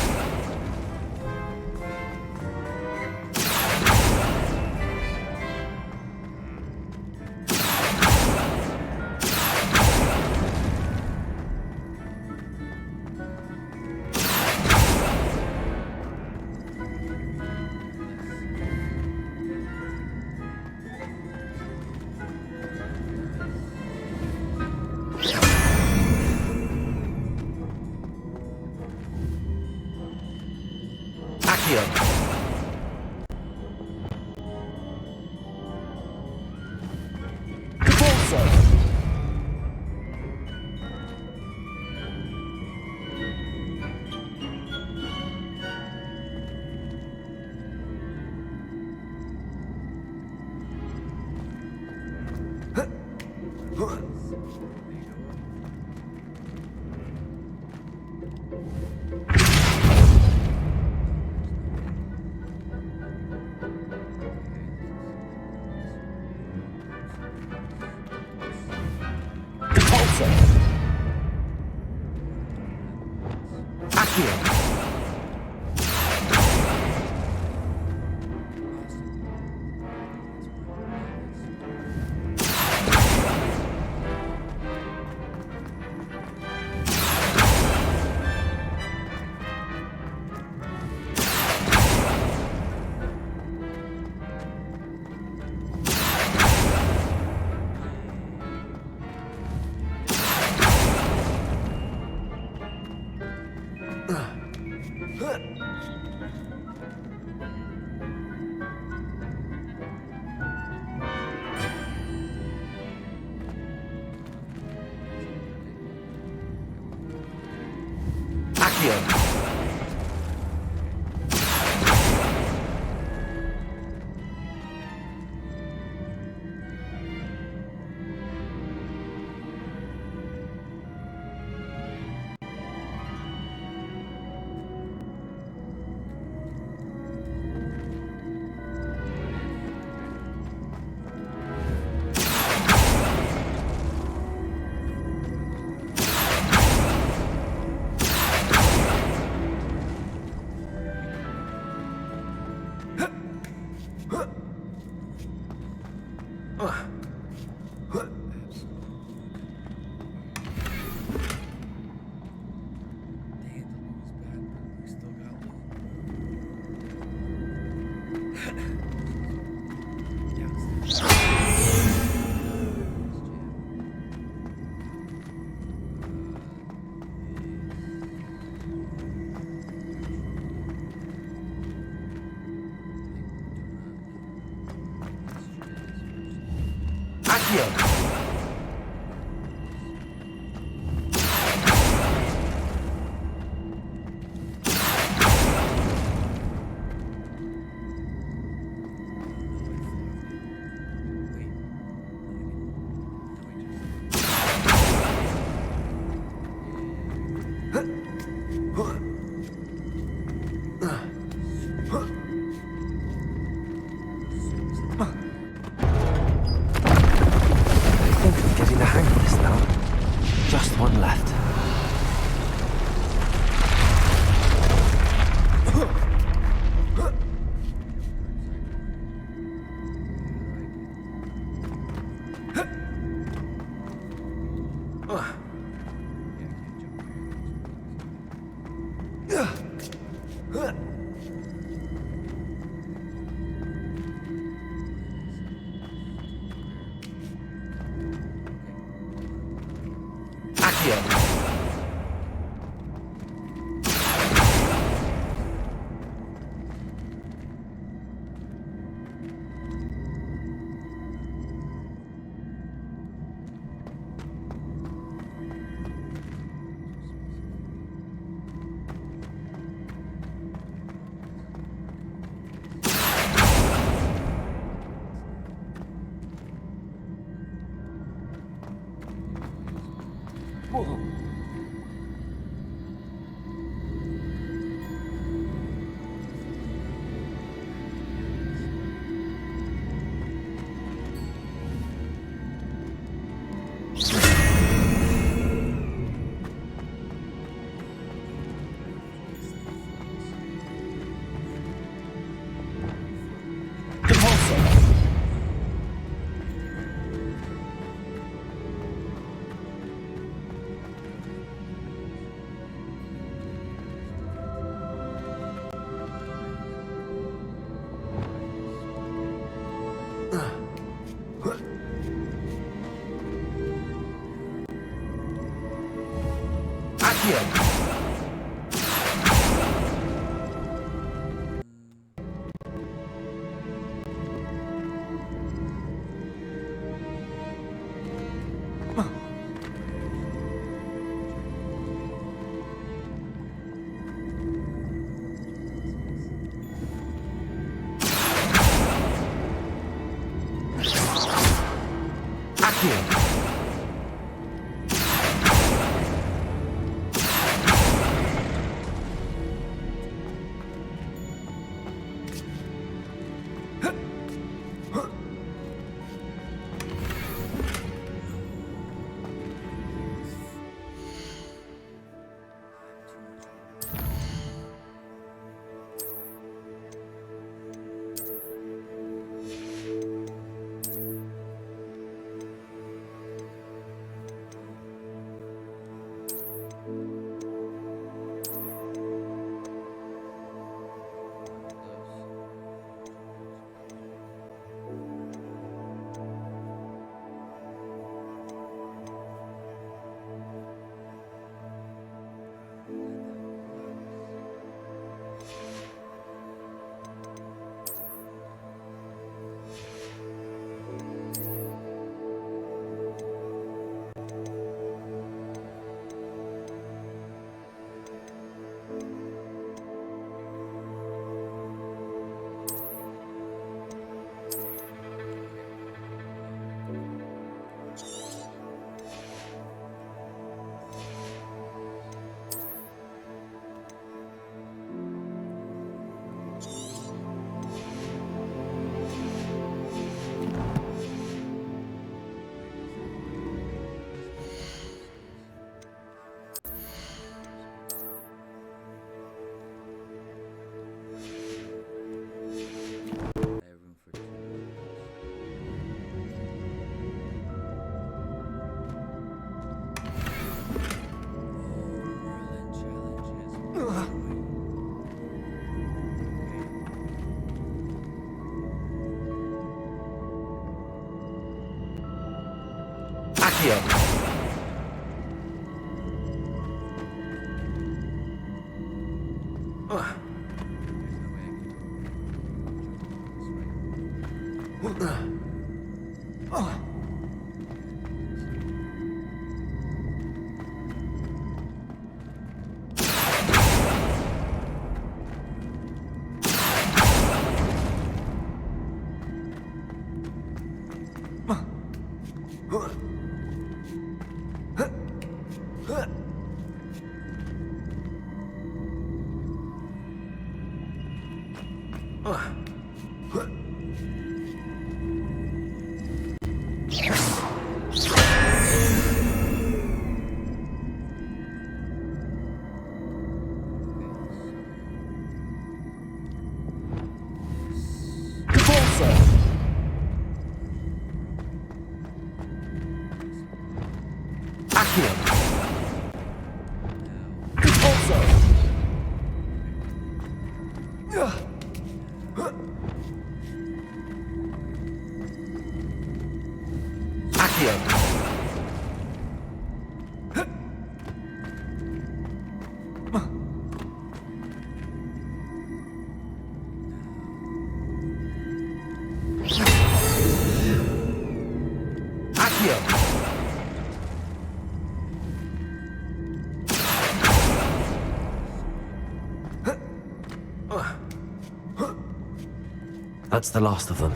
That's the last of them.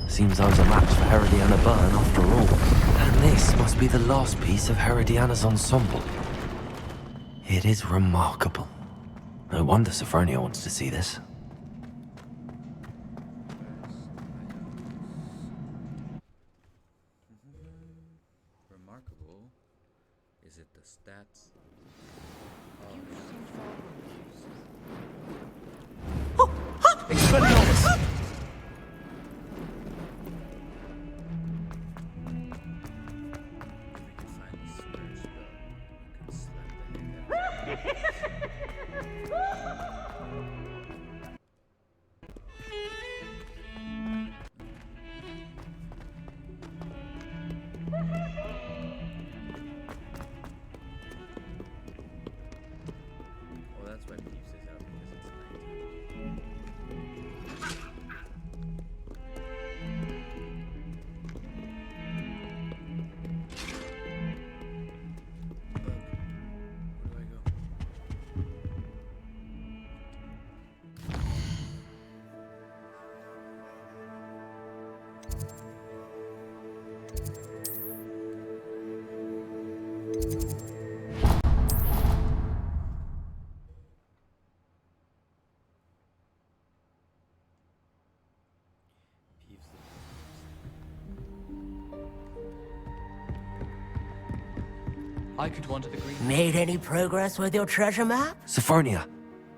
Seems I was a match for Herodiana Byrne after all. And this must be the last piece of Herodiana's ensemble. It is remarkable. No wonder Sophronia wants to see this. Remarkable? Is it the stats? Expelliarmus! I could wander the green. Made any progress with your treasure map? Sophronia,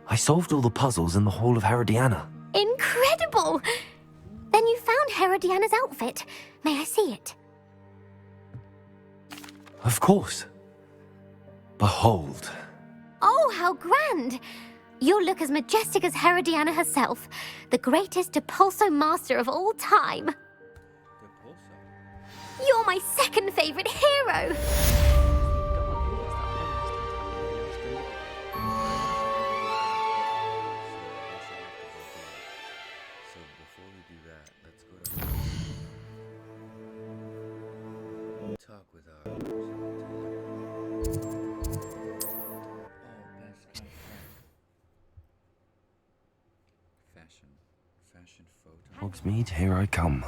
I solved all the puzzles in the Hall of Herodiana. Incredible! Then you found Herodiana's outfit. May I see it? Of course. Behold. Oh, how grand! You'll look as majestic as Herodiana herself, the greatest Depulso master of all time. You're my second favorite hero! So before we do that, let's go to talk with our fashion photo. Hogsmeade, here I come.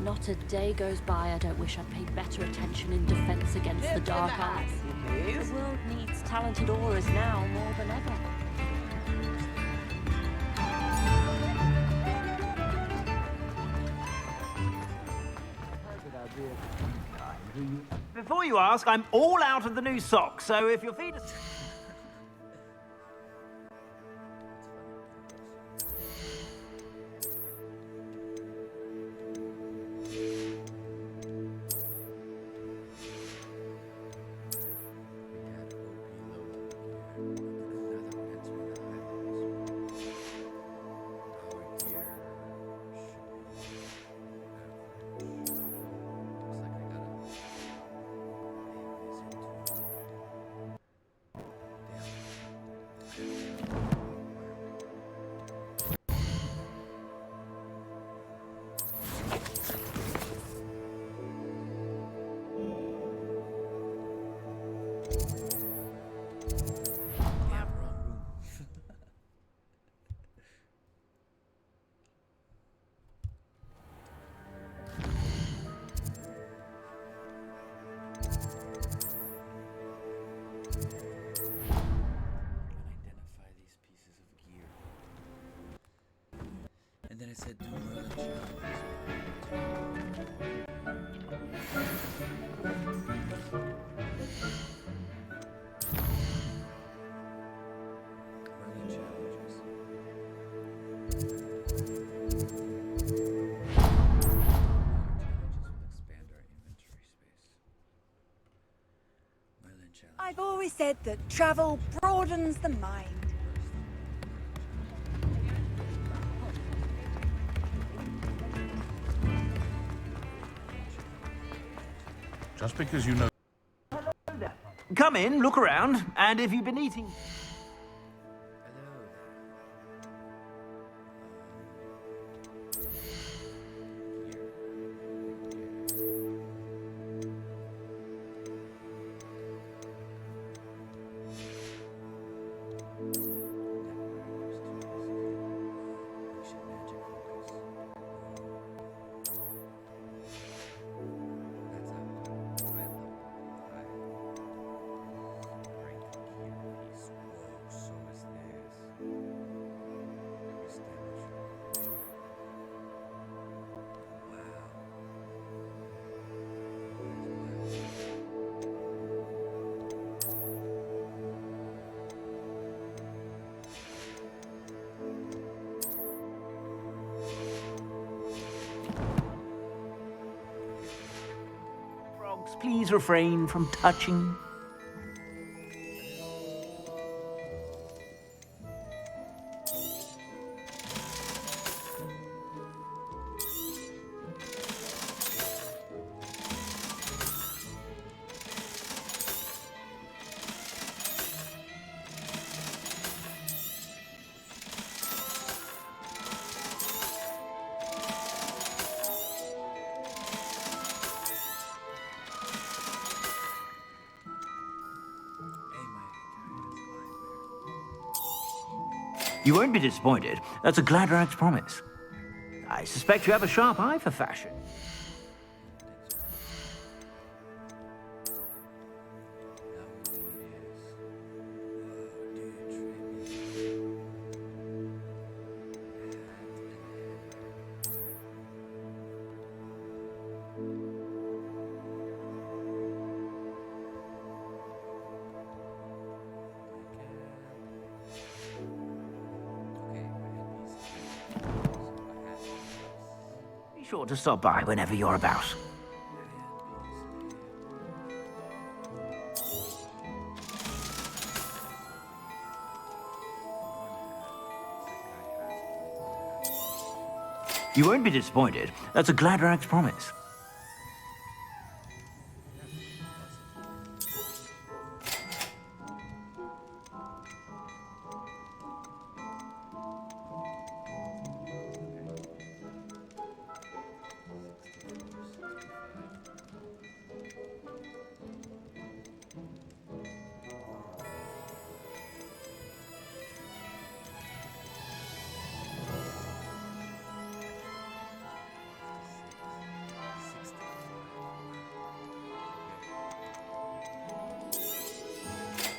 Not a day goes by I don't wish I'd paid better attention in defense against the dark arts. The world needs talented aurors now more than ever. Before you ask, I'm all out of the new socks, so if your feet are... And then it said, do Merlin challenges. Merlin challenges. Expand our inventory space. Merlin challenge. I've always said that travel broadens the mind. Just because you know... Come in, look around, and if you've been eating... Please refrain from touching. You won't be disappointed. That's a Gladrag's promise. I suspect you have a sharp eye for fashion. Be sure to stop by whenever you're about. You won't be disappointed. That's a Gladrax promise.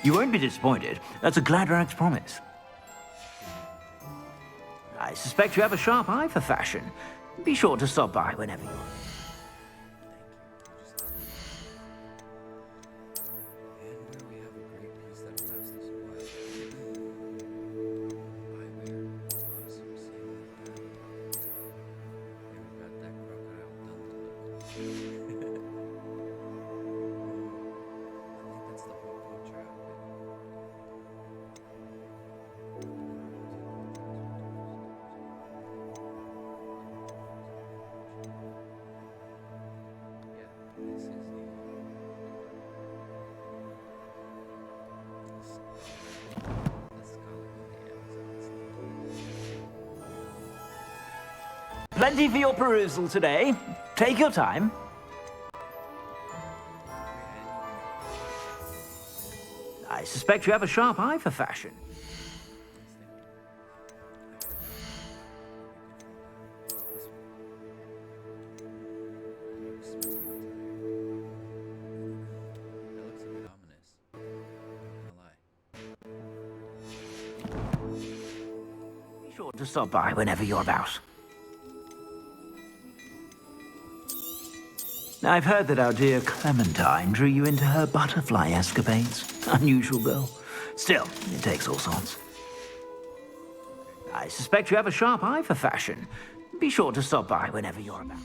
You won't be disappointed. That's a Gladrax promise. I suspect you have a sharp eye for fashion. Be sure to stop by whenever you're... Plenty for your perusal today. Take your time. I suspect you have a sharp eye for fashion. Be sure to stop by whenever you're about. Now, I've heard that our dear Clementine drew you into her butterfly escapades. Unusual girl. Still, it takes all sorts. I suspect you have a sharp eye for fashion. Be sure to stop by whenever you're about.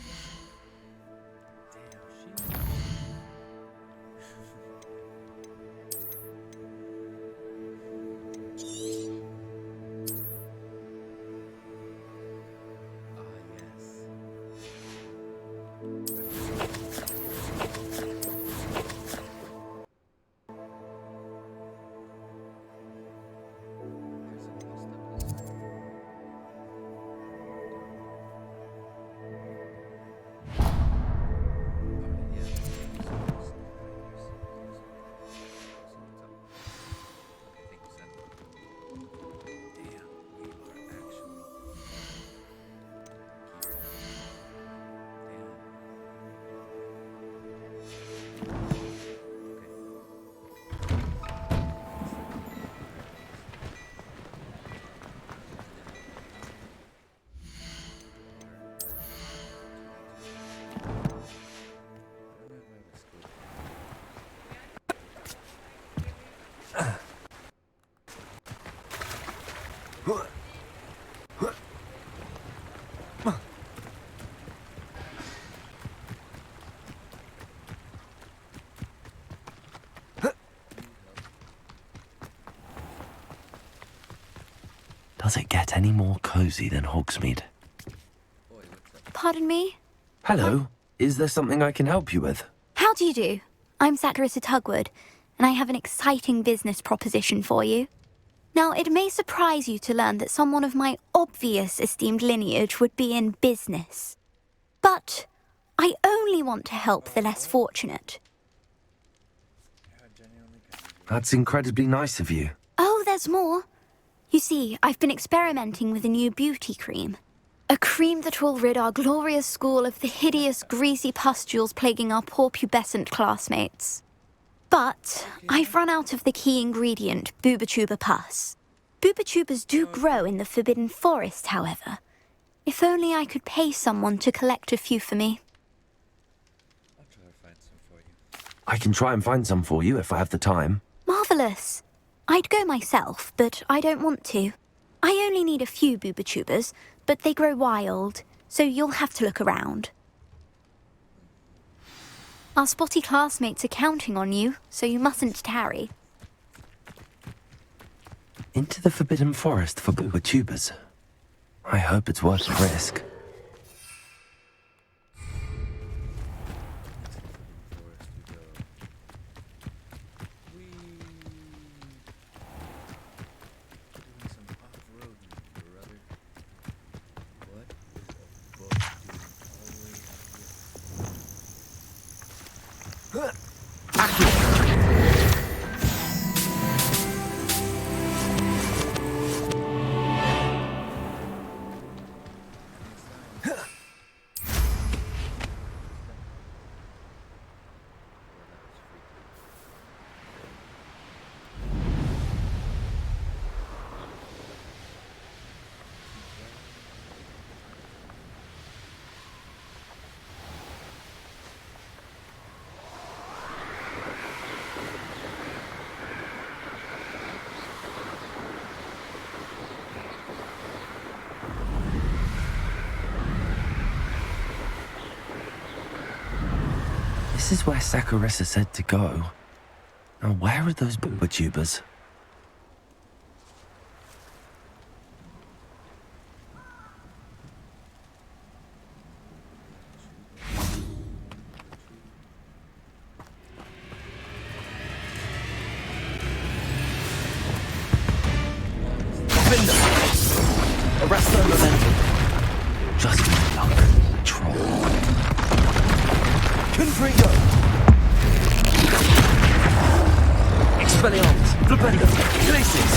Does it get any more cozy than Hogsmeade? Pardon me? Hello. Is there something I can help you with? How do you do? I'm Satirissa Tugwood, and I have an exciting business proposition for you. Now, it may surprise you to learn that someone of my obvious esteemed lineage would be in business. But I only want to help the less fortunate. That's incredibly nice of you. Oh, there's more. You see, I've been experimenting with a new beauty cream. A cream that will rid our glorious school of the hideous, greasy pustules plaguing our poor pubescent classmates. But I've run out of the key ingredient, Booba-tuber pus. Booba-tubers do grow in the Forbidden Forest, however. If only I could pay someone to collect a few for me. I can try and find some for you if I have the time. Marvellous. I'd go myself, but I don't want to. I only need a few Booba-tubers, but they grow wild, so you'll have to look around. Our spotty classmates are counting on you, so you mustn't tarry. Into the Forbidden Forest for booktubers. I hope it's worth the risk. This is where Saccharissa said to go. Now where are those booktubers? Gryffindor! Arrest their momentum. Just my luck, troll. Gryffindor! Expelliarmus! Flipendo! Glacis!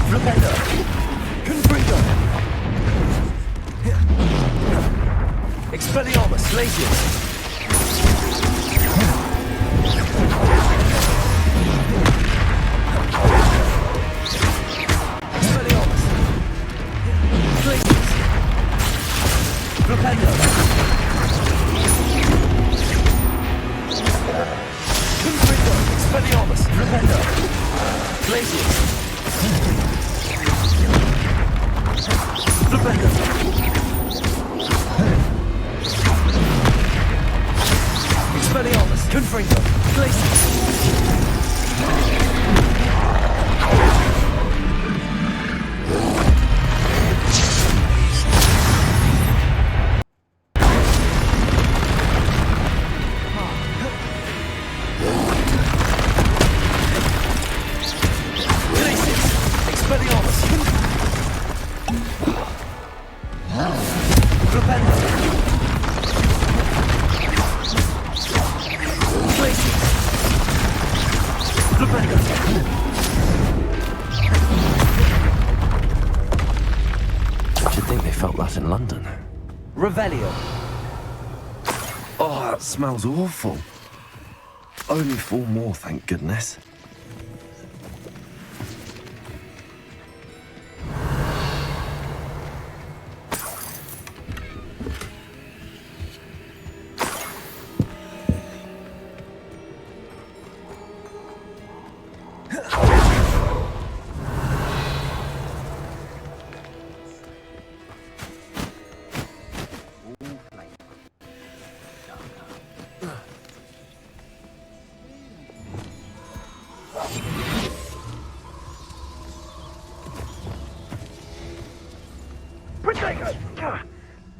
Flipendo! Gryffindor! Expelliarmus! Glacis! In London. Revelio. Oh, that smells awful. Only 4 more, thank goodness.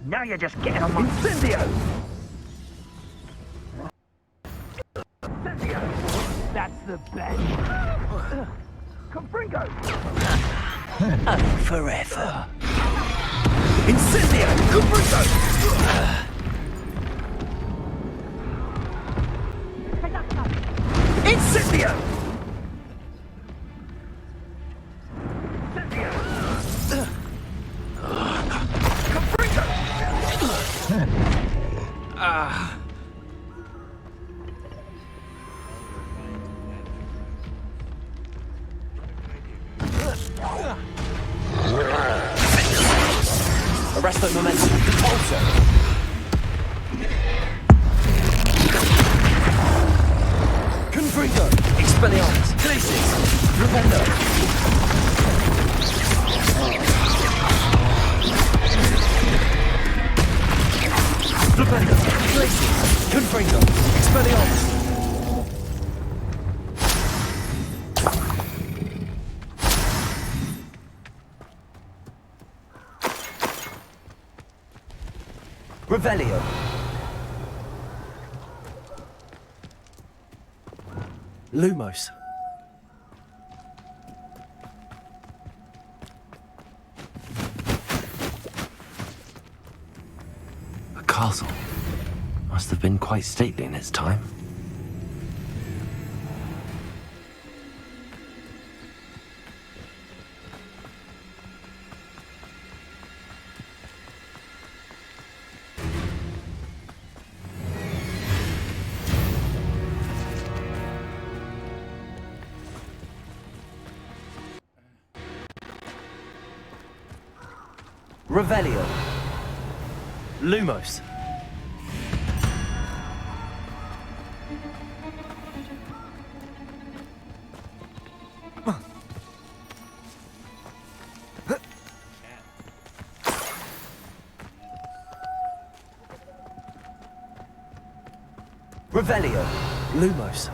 Now you're just getting on my... Incendio! Incendio! That's the best! Confringo! Forever! Incendio! Confringo! Incendio! Arrest the momentum. Repulsor. Confringo. Expelliarmus. Places! Rependo! Rependo! Places! Confringo! Expelliarmus! Revelio! Lumos! A castle. Must have been quite stately in its time. Revelio. Lumos. Revelio. Lumos.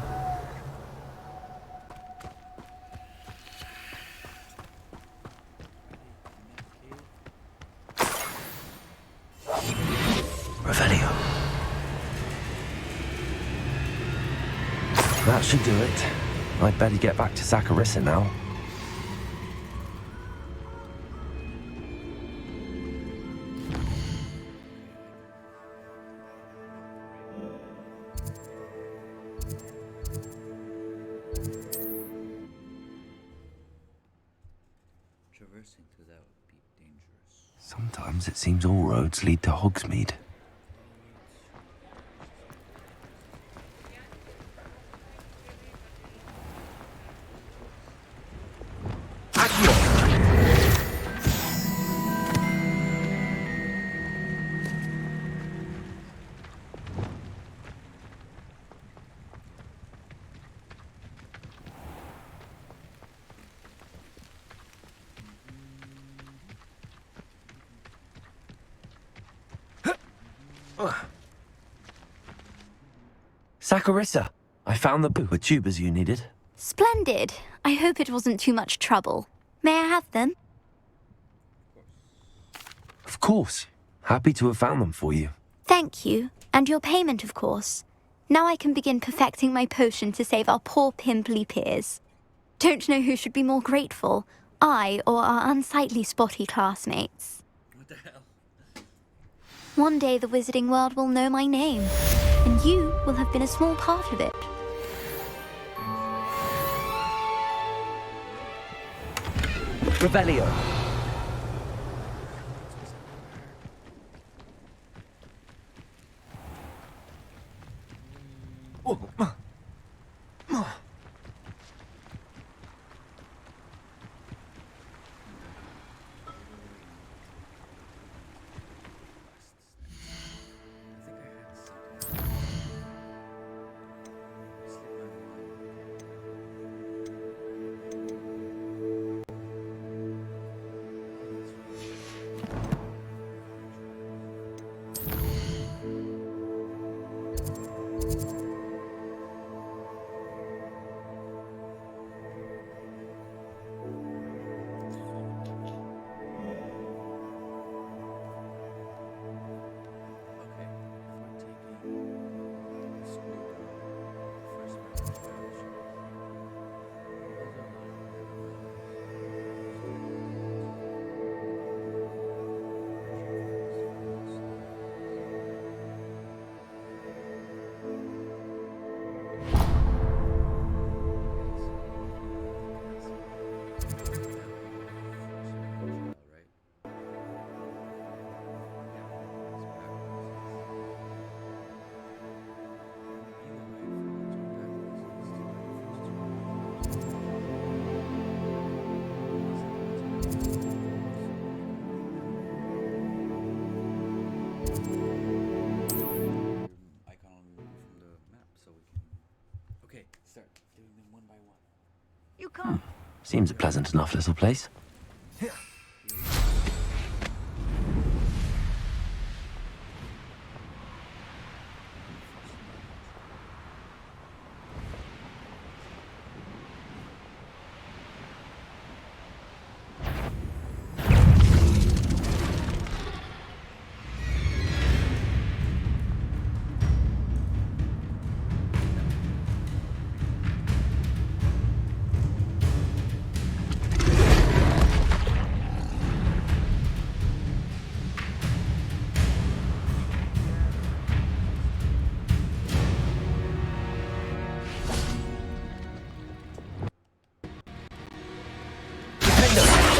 Revelio. That should do it. I'd better get back to Zacharissa now. Traversing through that would be dangerous. Sometimes it seems all roads lead to Hogsmeade. Zacharissa, I found the book with tubers you needed. Splendid. I hope it wasn't too much trouble. May I have them? Of course. Happy to have found them for you. Thank you. And your payment, of course. Now I can begin perfecting my potion to save our poor pimply peers. Don't know who should be more grateful, I or our unsightly spotty classmates. What the hell? One day the wizarding world will know my name, and you will have been a small part of it. Revelio. Seems a pleasant enough little place.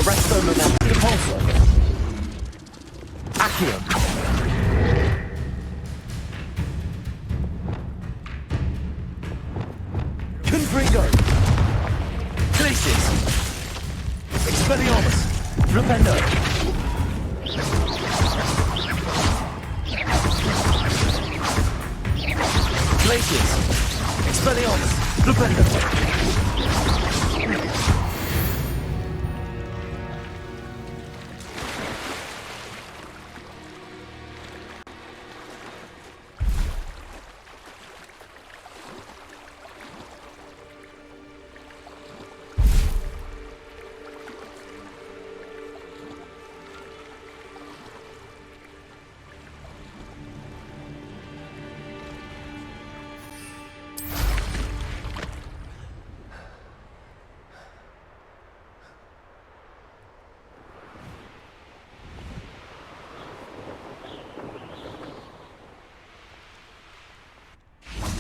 Arresto momentum repulsor. Accio. Confrigo. Glacius. Expelliarmus. Flipendo. Glacius. Expelliarmus. Flipendo.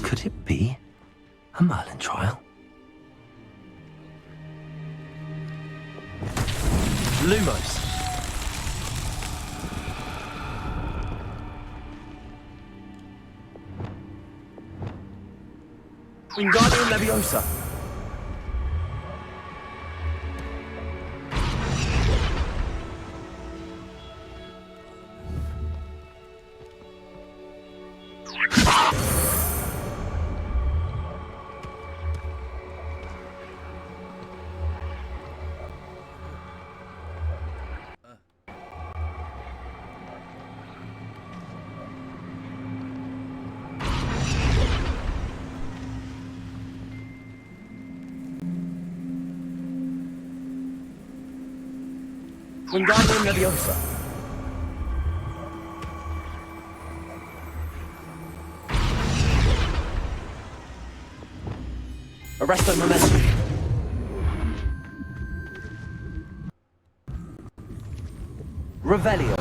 Could it be a Merlin trial? Lumos. Wingardium Leviosa. Wingardium Leviosa. Arresto momentum. Revelio.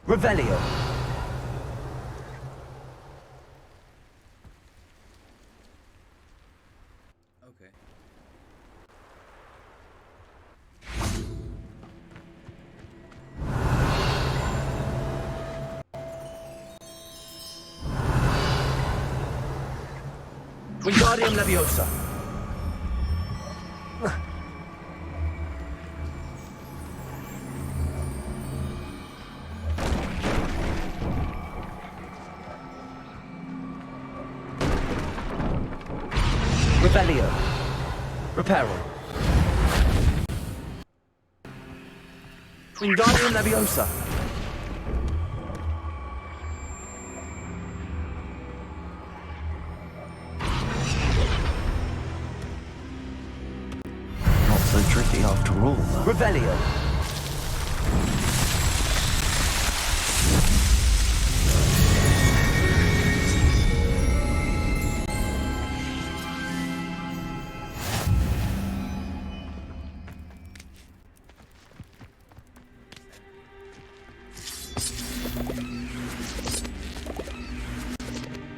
Revelio. Okay. Wingardium Leviosa. Revelio. Reparo. Wingardium Leviosa. Not so tricky after all, though. Revelio.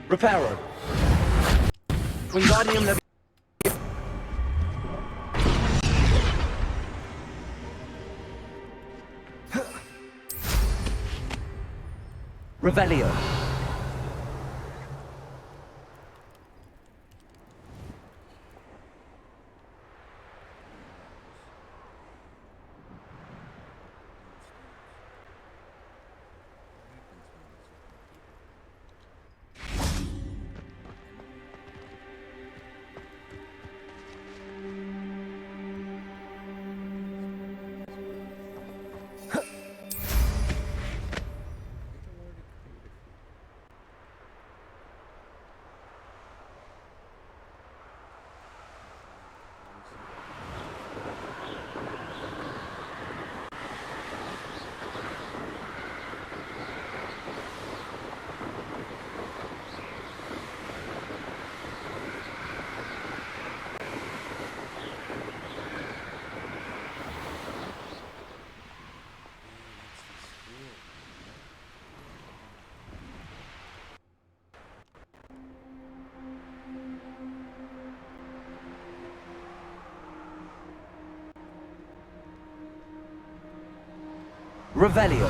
Reparo. Wingardium Leviosa. Revelio. Revelio.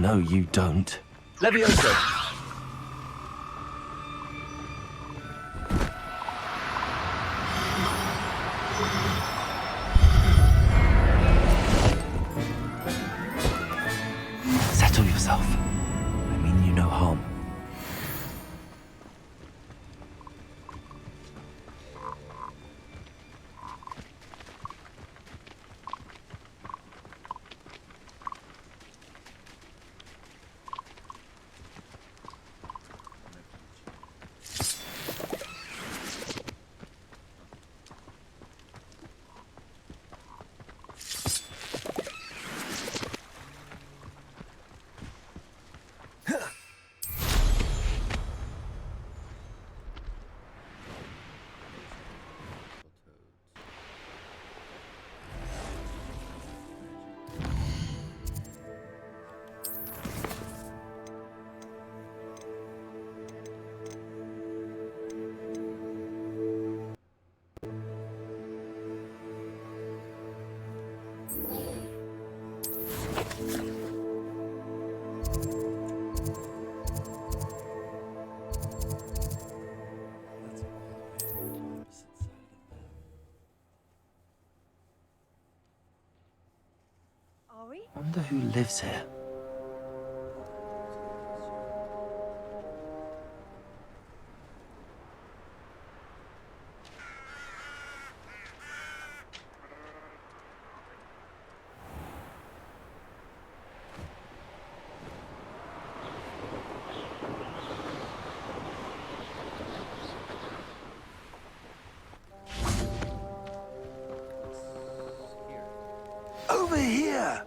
No, you don't. Leviosa. Settle yourself. I mean you no harm. Wonder who lives here. Over here!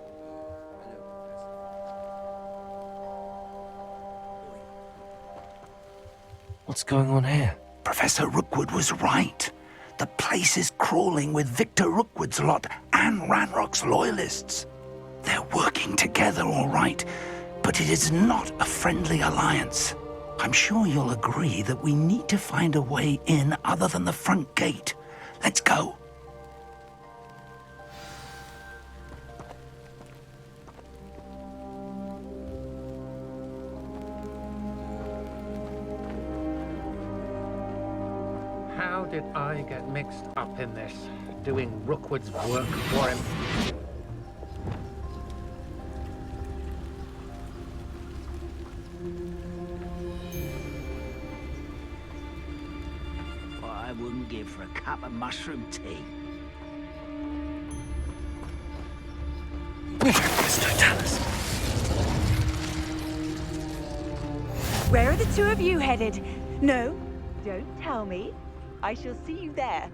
What's going on here? Professor Rookwood was right. The place is crawling with Victor Rookwood's lot and Ranrock's loyalists. They're working together, all right, but it is not a friendly alliance. I'm sure you'll agree that we need to find a way in other than the front gate. Let's go. How did I get mixed up in this, doing Rookwood's work for him? What I wouldn't give for a cup of mushroom tea. Where are the two of you headed? No, don't tell me. I shall see you there.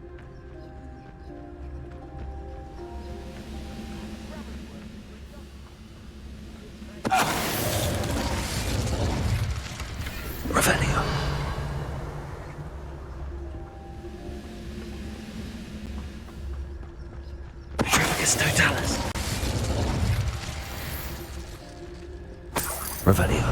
Revelio. Petrificus totalis. Revelio.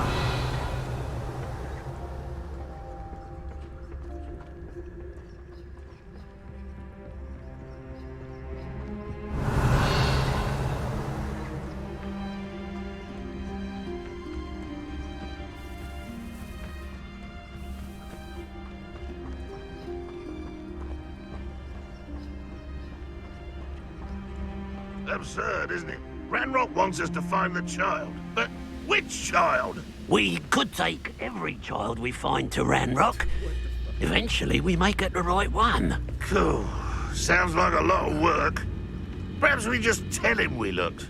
Absurd, isn't it? Ranrock wants us to find the child. But which child? We could take every child we find to Ranrock. Eventually, we may get the right one. Cool. Sounds like a lot of work. Perhaps we just tell him we looked.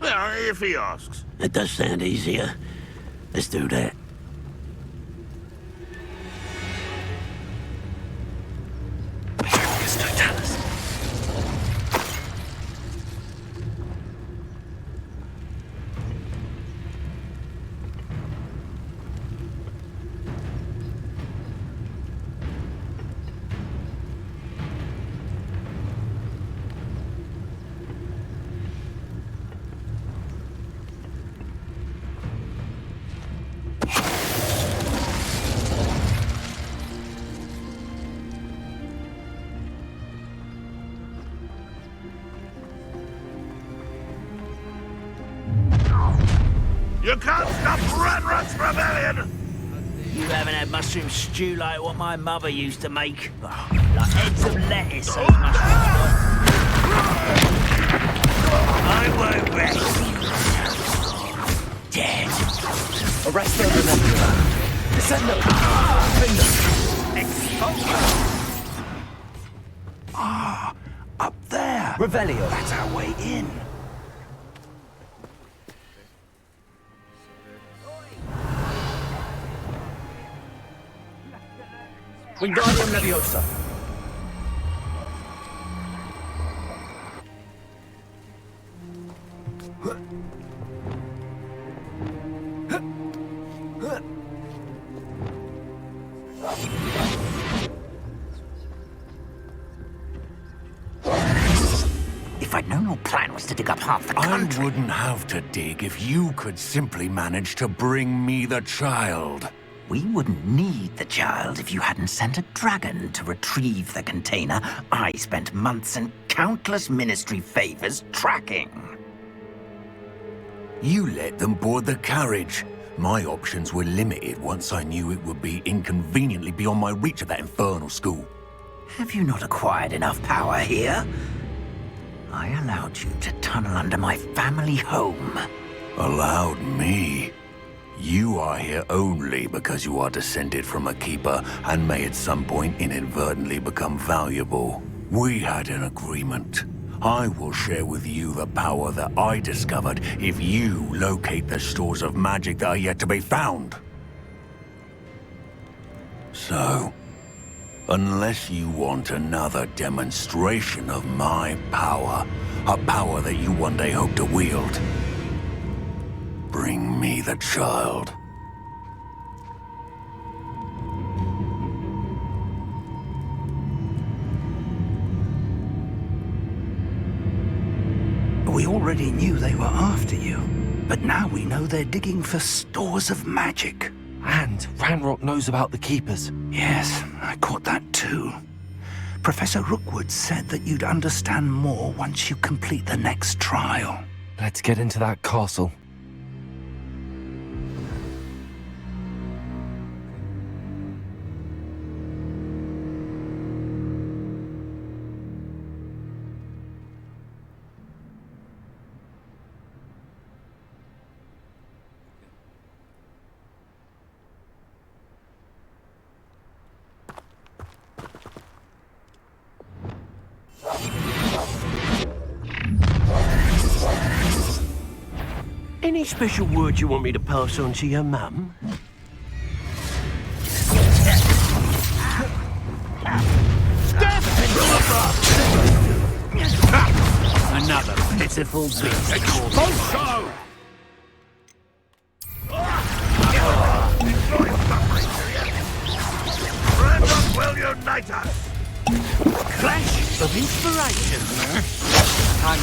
Well, if he asks. It does sound easier. Let's do that. Petrificus totalis. You can't stop Ranrock's rebellion! You haven't had mushroom stew like what my mother used to make. Oh, like heads of lettuce, those mushrooms got. I won't rest. Dead. Arrest them and then send them. Ah, up there. Revelio. That's our way in. Wingardium Leviosa. If I'd known your plan was to dig up half the country... I wouldn't have to dig if you could simply manage to bring me the child. We wouldn't need the child if you hadn't sent a dragon to retrieve the container I spent months and countless ministry favors tracking. You let them board the carriage. My options were limited once I knew it would be inconveniently beyond my reach at that infernal school. Have you not acquired enough power here? I allowed you to tunnel under my family home. Allowed me? You are here only because you are descended from a keeper and may at some point inadvertently become valuable. We had an agreement. I will share with you the power that I discovered if you locate the stores of magic that are yet to be found. So, unless you want another demonstration of my power, a power that you one day hope to wield, bring me the child. We already knew they were after you, but now we know they're digging for stores of magic. And Ranrock knows about the Keepers. Yes, I caught that too. Professor Rookwood said that you'd understand more once you complete the next trial. Let's get into that castle. Any special word you want me to pass on to your mum? Another pitiful beast. Also! Ranrock will unite us! Clash of inspiration. And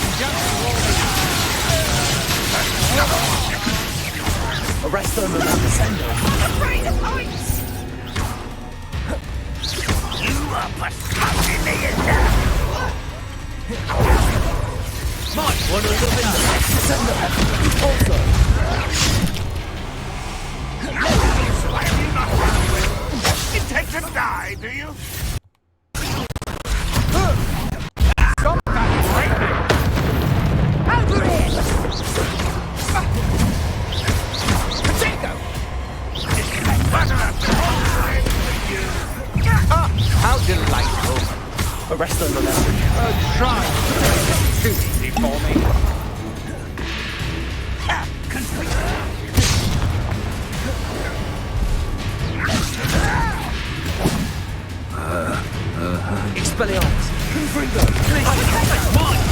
Arrest them and descendo. Afraid of heights! You are persuading me enough! Might want a little bit of Descendo! Also! Intend to die, do you? stop that raping! Over here! Potato! How delightful! Arrest them and Try! Too easy for me. Expelliarmus! Gryffindor! That's mine!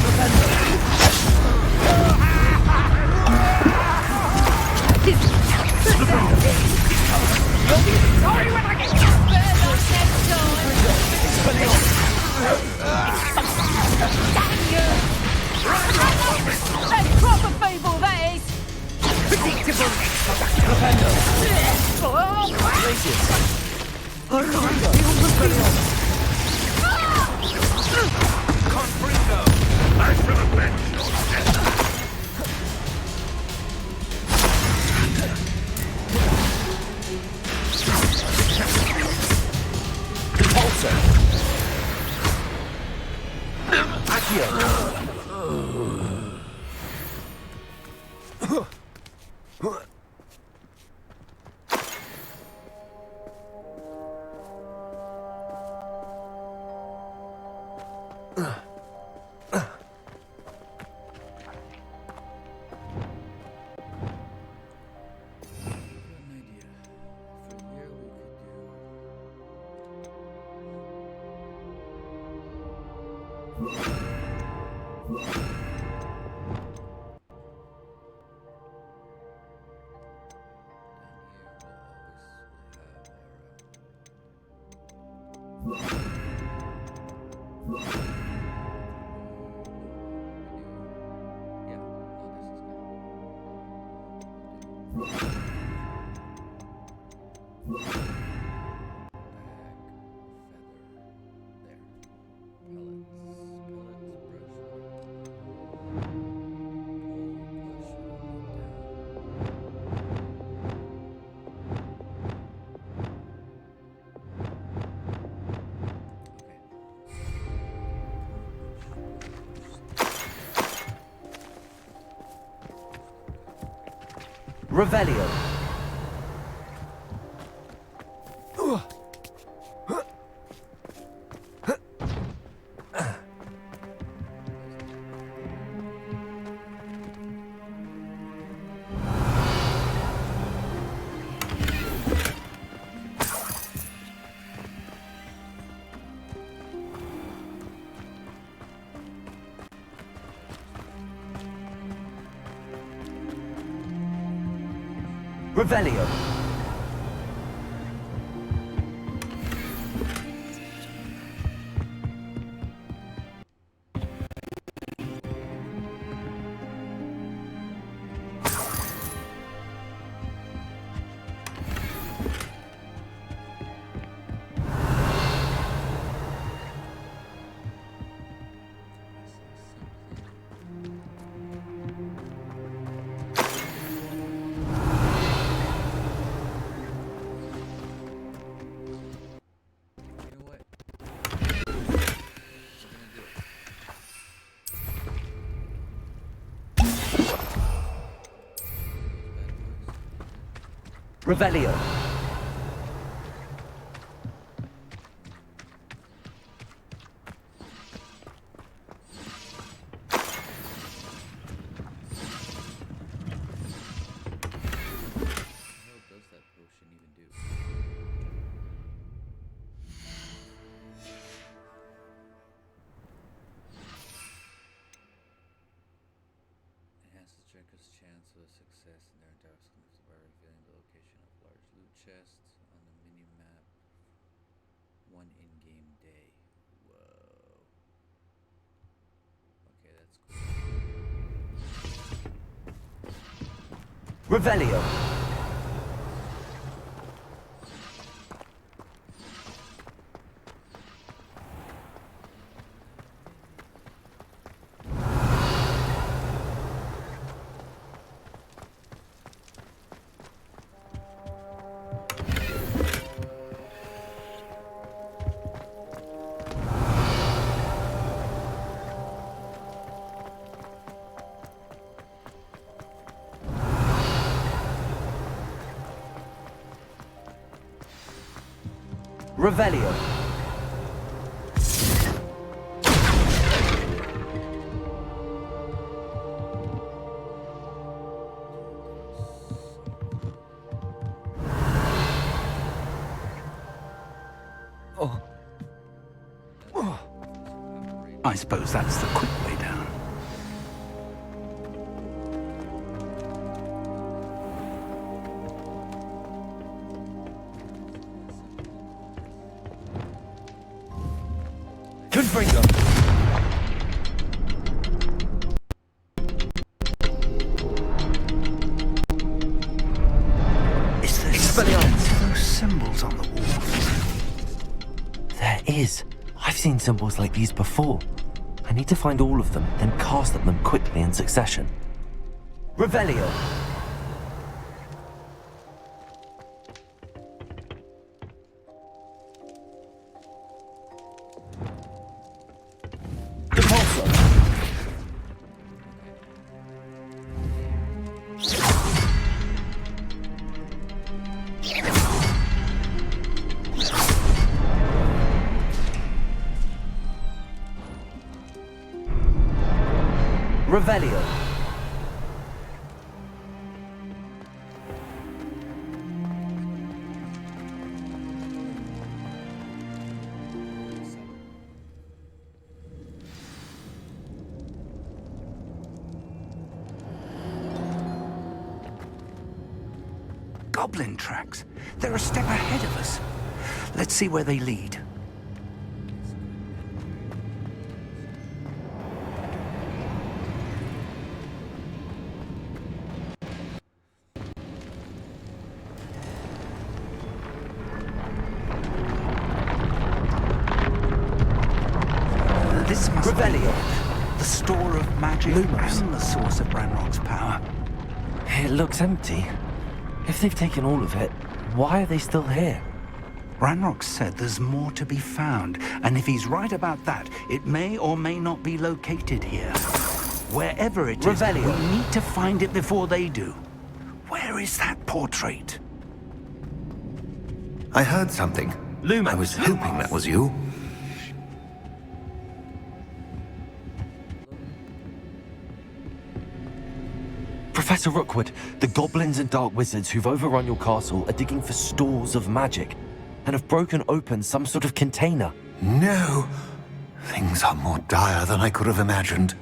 Sorry when I get you burned on next time. Damn you! That's proper people, that is. Predictable. Confringo! I shall avenge your death! Revelio. Revelio. Revelio. Enhances Drinker's chance of success in their entire skills by revealing the location of large loot chests on the mini-map one in-game day. Whoa. Okay, that's cool. Revelio. Revelio. I suppose that's the quick way down. Gryffindor. Is there those symbols on the walls? There is. I've seen symbols like these before. I need to find all of them, then cast at them quickly in succession. Revelio. Revelio. Goblin tracks. They're a step ahead of us. Let's see where they lead. This must be the store of magic and the source of Ranrock's power. It looks empty. If they've taken all of it, why are they still here? Ranrock said there's more to be found, and if he's right about that, it may or may not be located here. Wherever it is, we need to find it before they do. where is that portrait? I heard something. Lumos. I was hoping that was you. Professor Rookwood, the goblins and dark wizards who've overrun your castle are digging for stores of magic and have broken open some sort of container. No! Things are more dire than I could have imagined.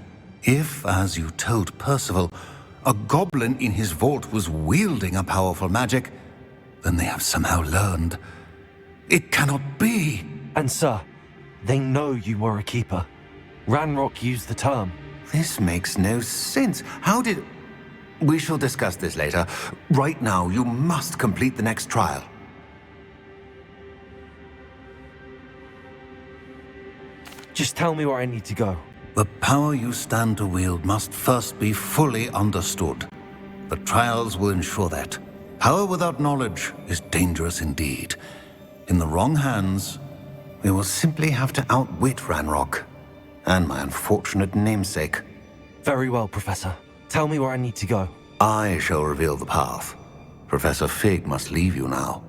If, as you told Percival, a goblin in his vault was wielding a powerful magic, then they have somehow learned. It cannot be! And sir, they know you were a keeper. Ranrock used the term. This makes no sense. How did... We shall discuss this later. Right now, you must complete the next trial. Just tell me where I need to go. The power you stand to wield must first be fully understood. The trials will ensure that. Power without knowledge is dangerous indeed. In the wrong hands, we will simply have to outwit Ranrock and my unfortunate namesake. Very well, Professor. Tell me where I need to go. I shall reveal the path. Professor Fig must leave you now.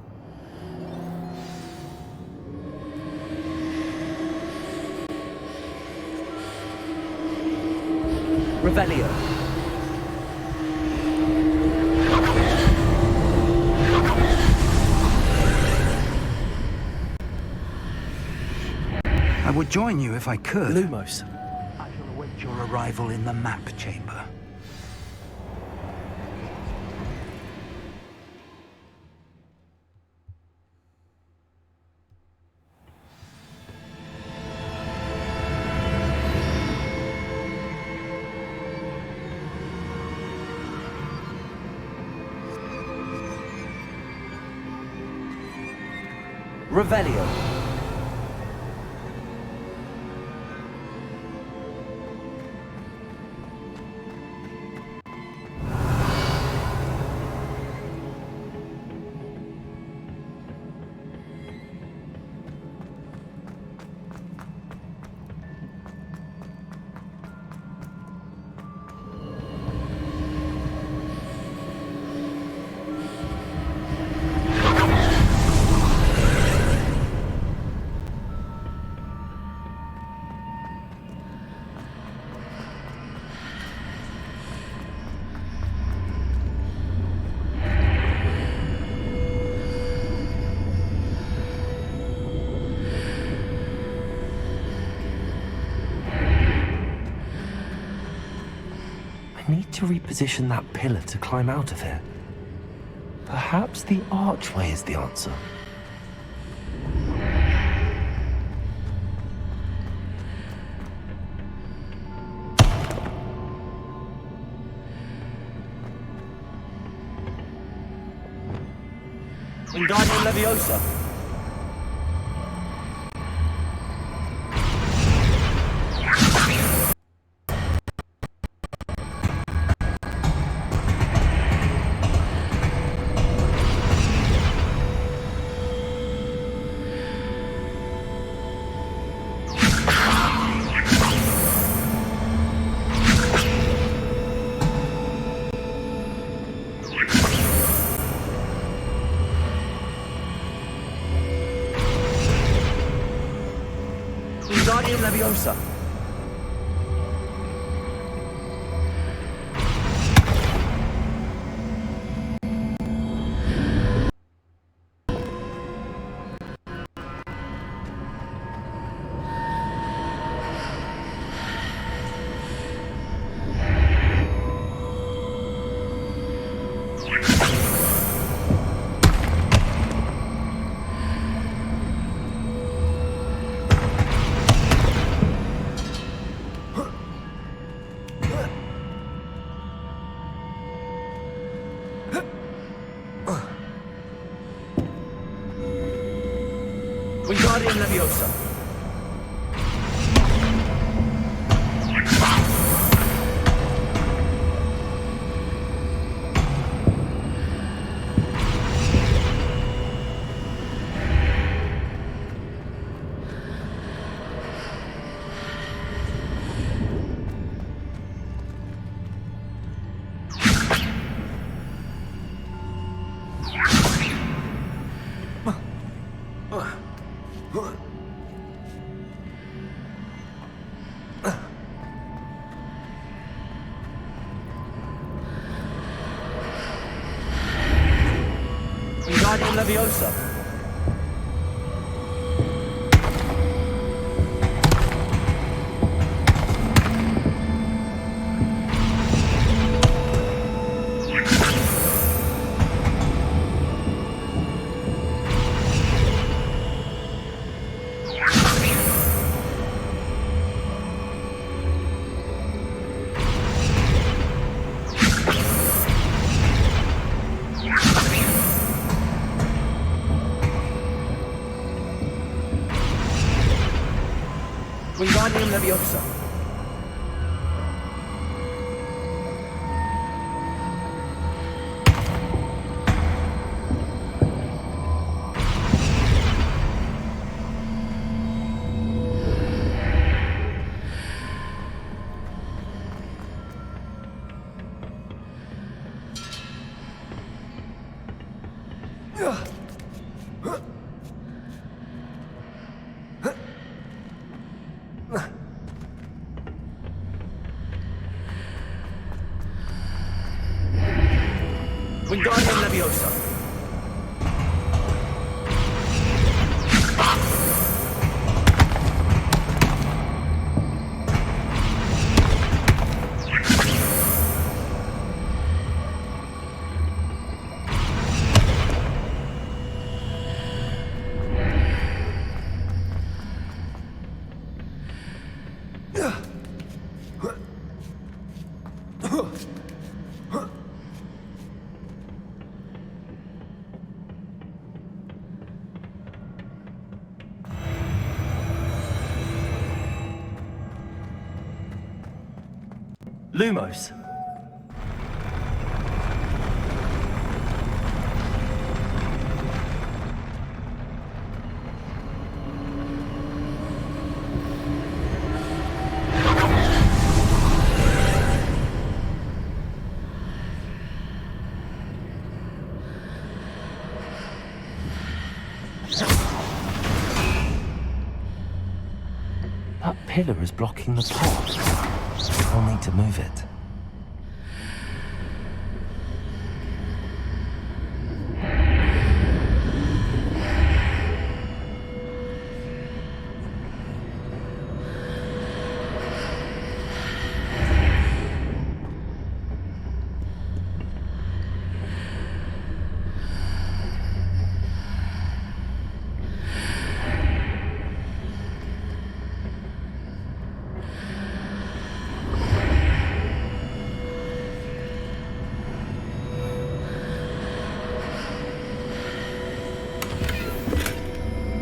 Revelio. I would join you if I could. Lumos. I shall await your arrival in the map chamber. Revelio. I need to reposition that pillar to climb out of here. Perhaps the archway is the answer. Wingardium Leviosa. Wingardium Leviosa. Leviosa! Wingardium Leviosa. Wingardium Leviosa. Lumos. That pillar is blocking the path. I'll need to move it.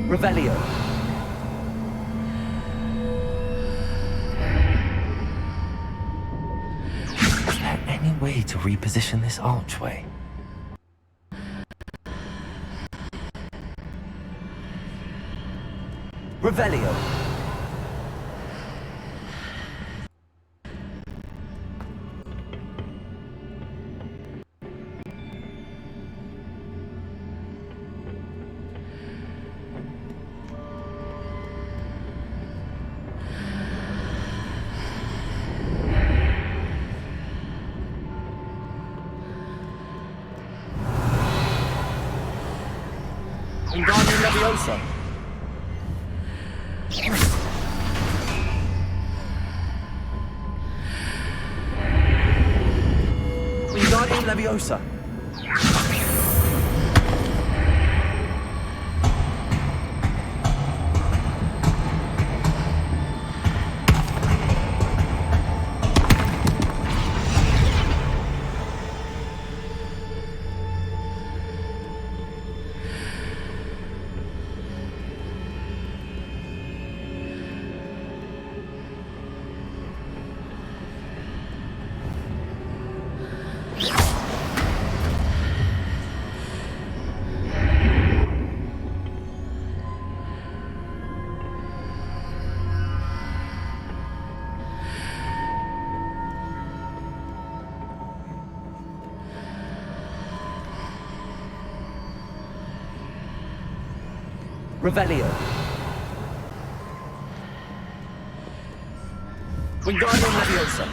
Revelio. Is there any way to reposition this archway? Revelio. Wingardium Leviosa. Wingardium Leviosa. Revelio. Wingardium Leviosa.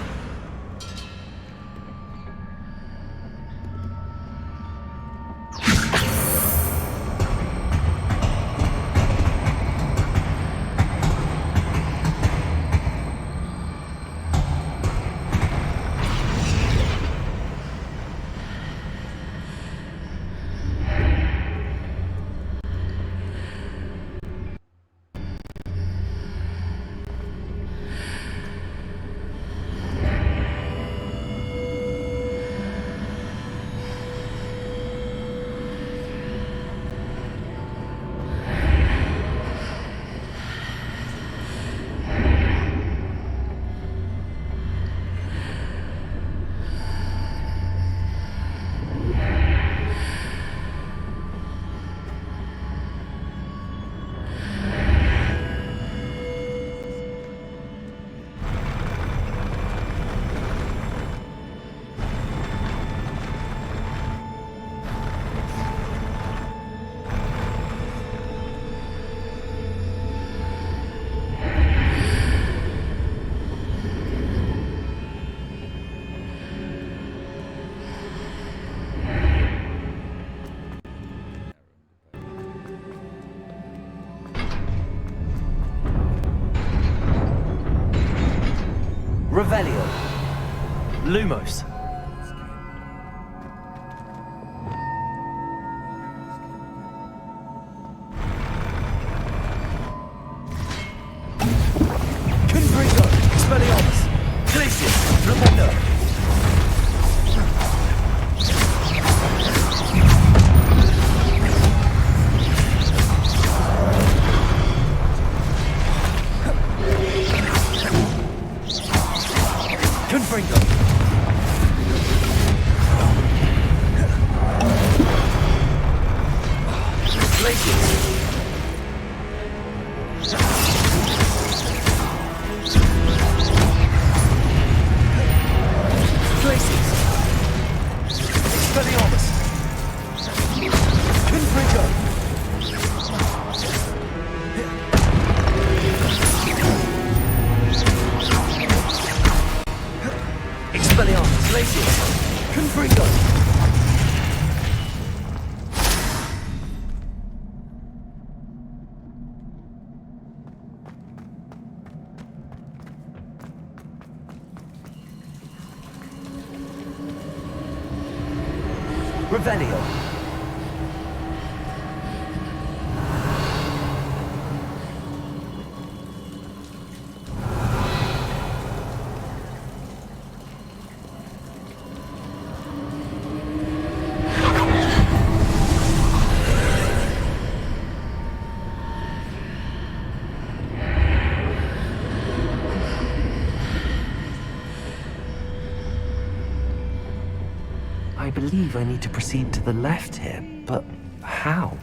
Revelio. Lumos. Confringo. Expelliarmus. Glacius. Flipendo. Confringo. Glacius. Glacius. Expelliarmus. Confringo. Expelliarmus. Glacius. Confringo. Revelio. I believe I need to proceed to the left here, but how?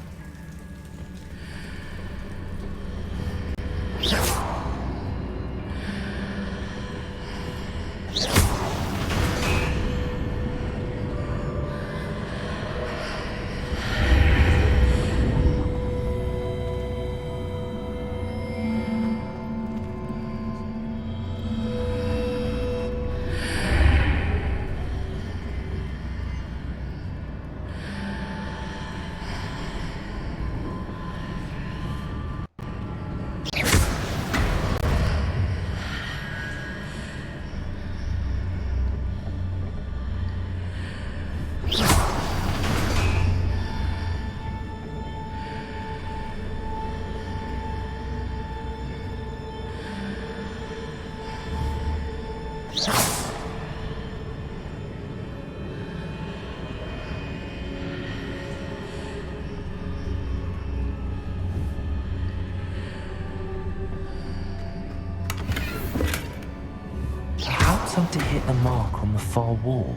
To hit the mark on the far wall.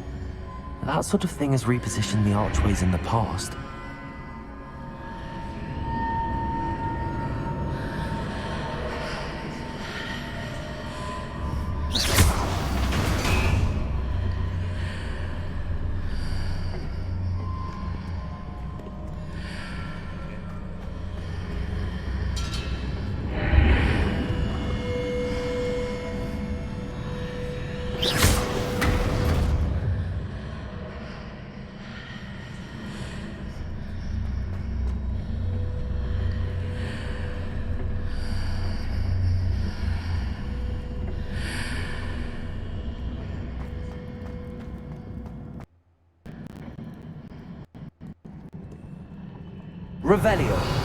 That sort of thing has repositioned the archways in the past. Revelio.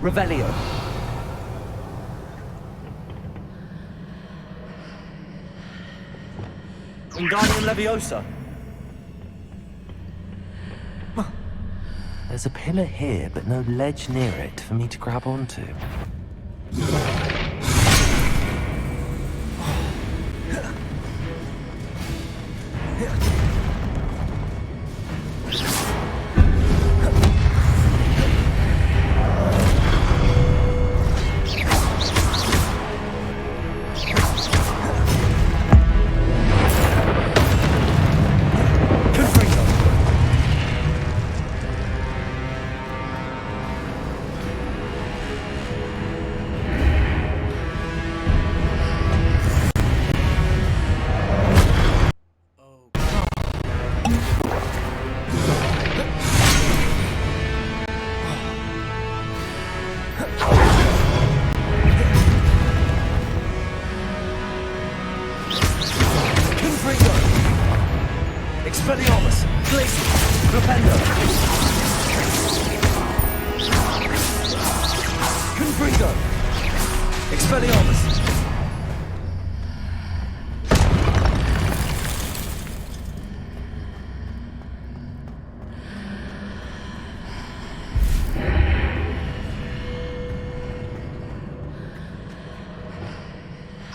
Revelio. Wingardium Leviosa. There's a pillar here, but no ledge near it for me to grab onto.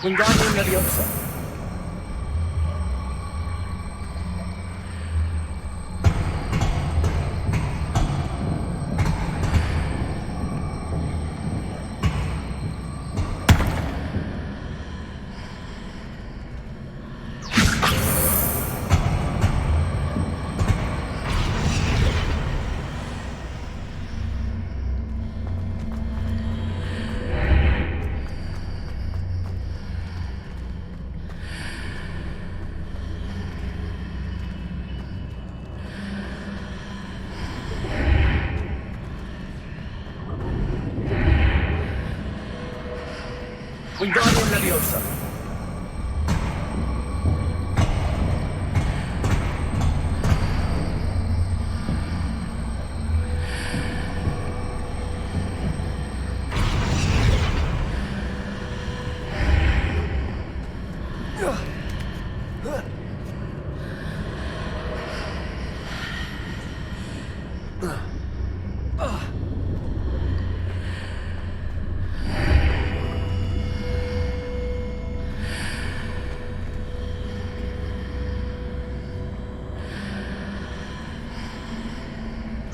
Wingardium Leviosa. Wingardium Leviosa.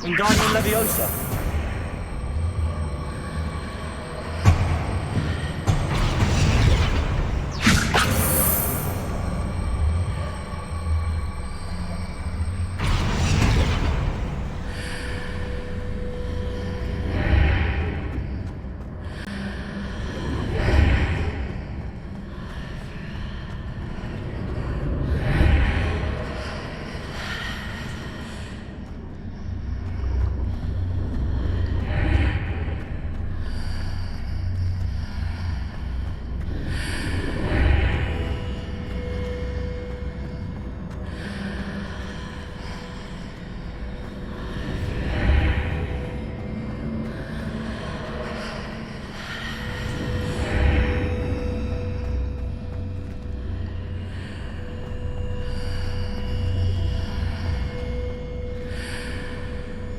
Wingardium Leviosa.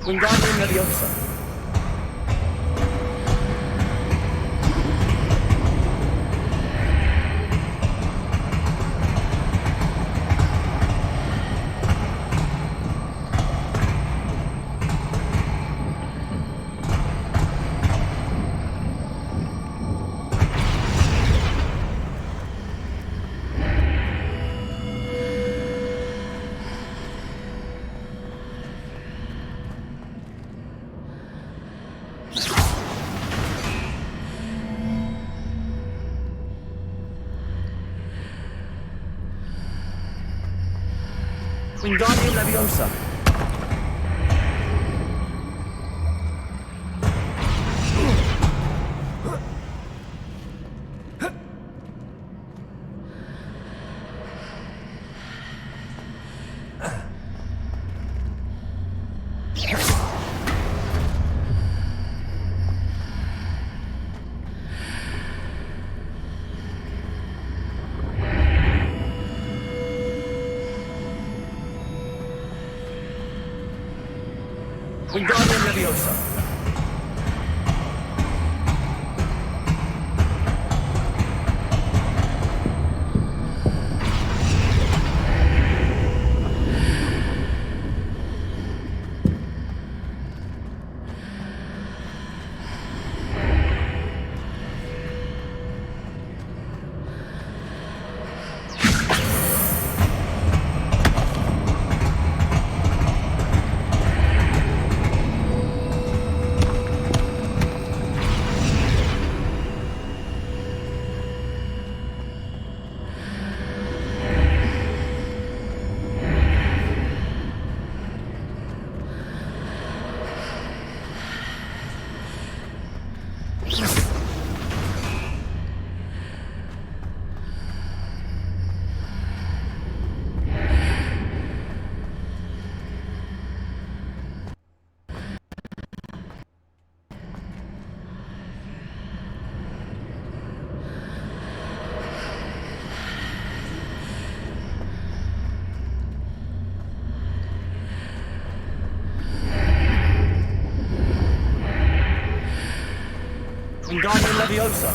Wingardium Leviosa. Wingardium Leviosa. Wingardium Leviosa. Wingardium Leviosa.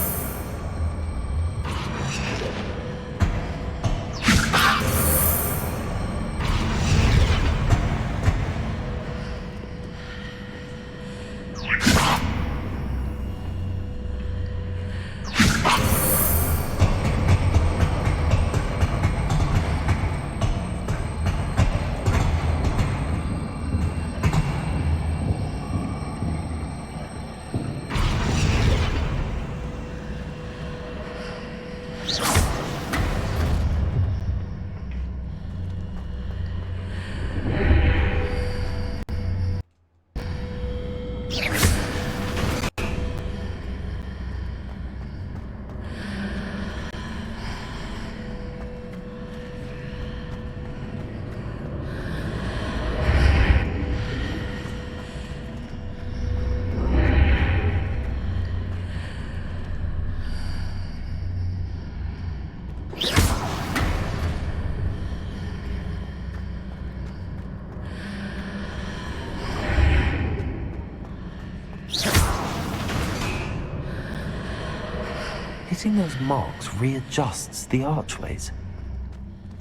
Hitting those marks readjusts the archways.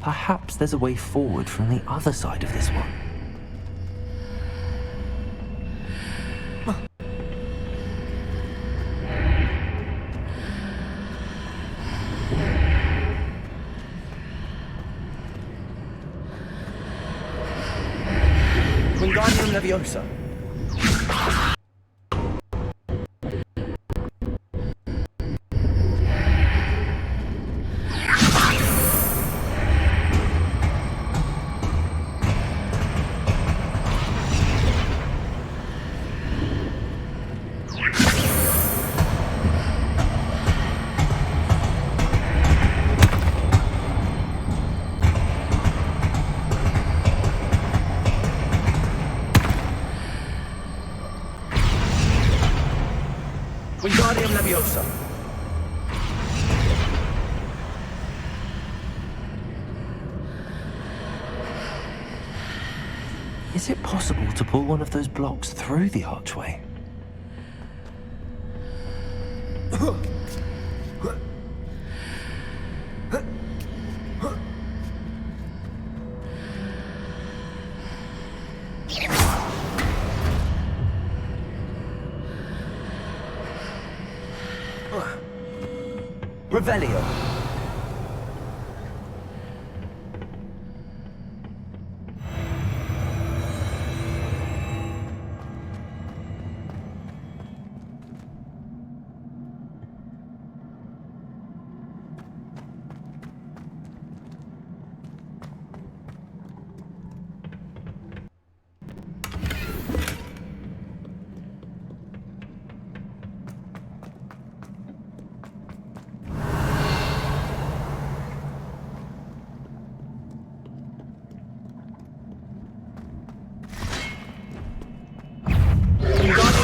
Perhaps there's a way forward from the other side of this one. Wingardium Leviosa. Wingardium Leviosa. Is it possible to pull one of those blocks through the archway? Revelio.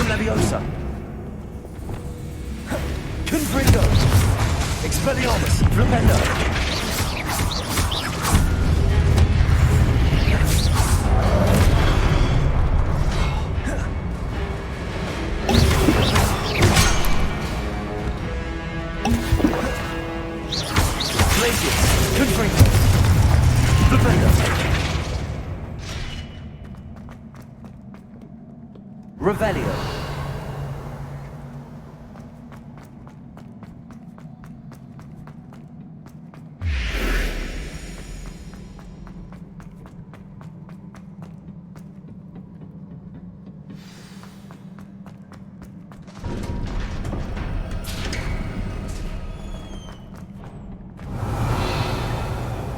Leviosa. Confringo. Expelliarmus. Flipendo. Revelio.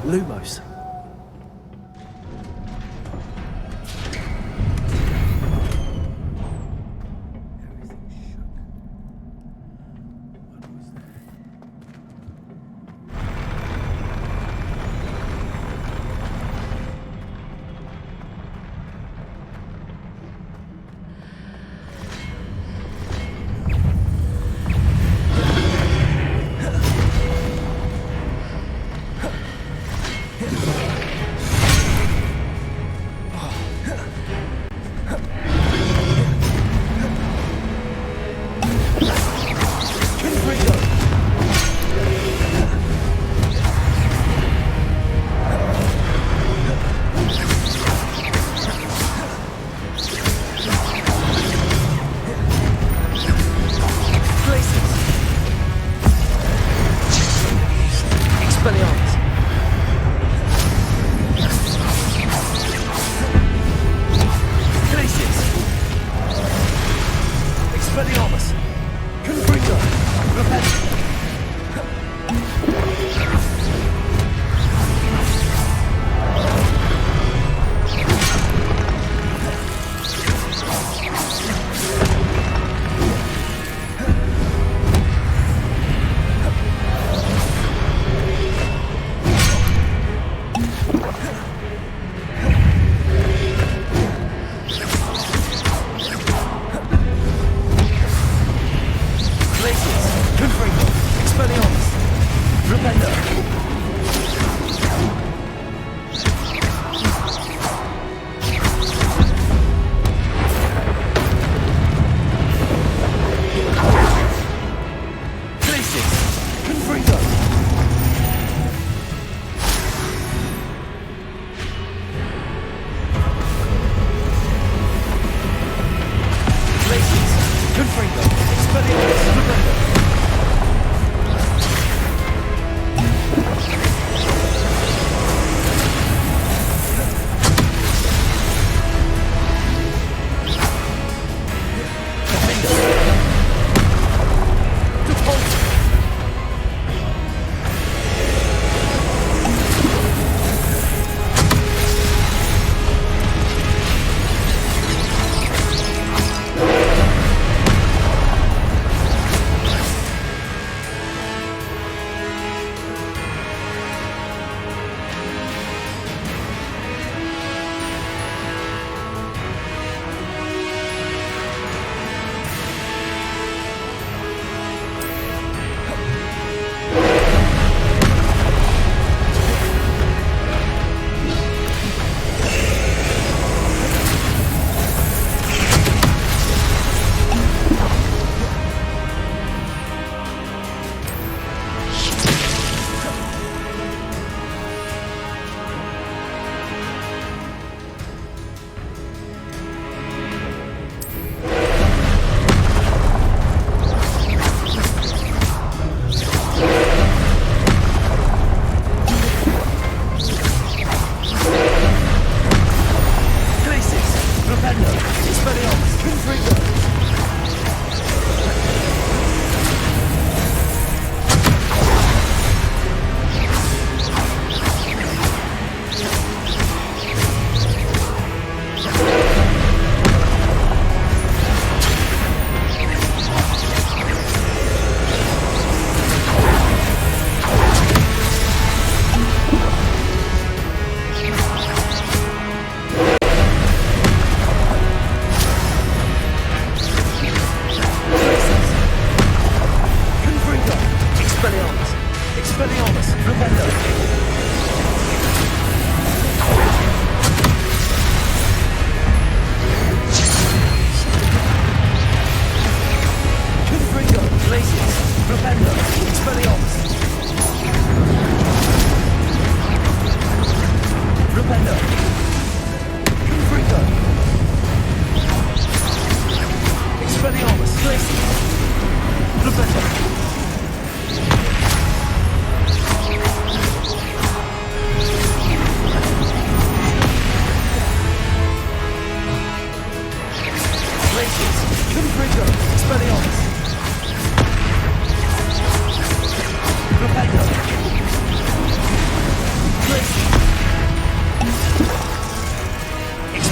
Lumos.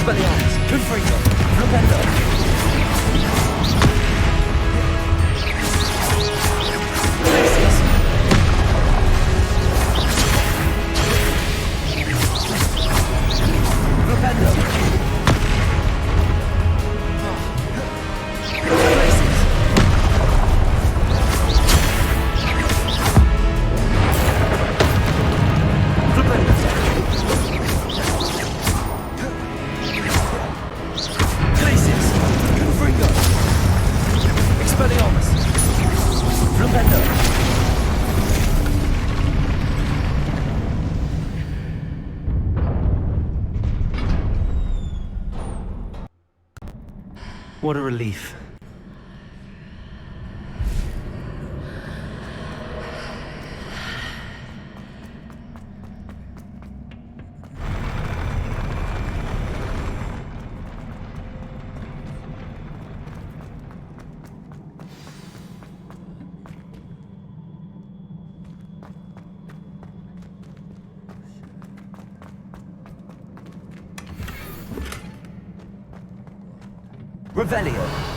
Expelliarmus, Confringo, Flipendo. What a relief. Revelio.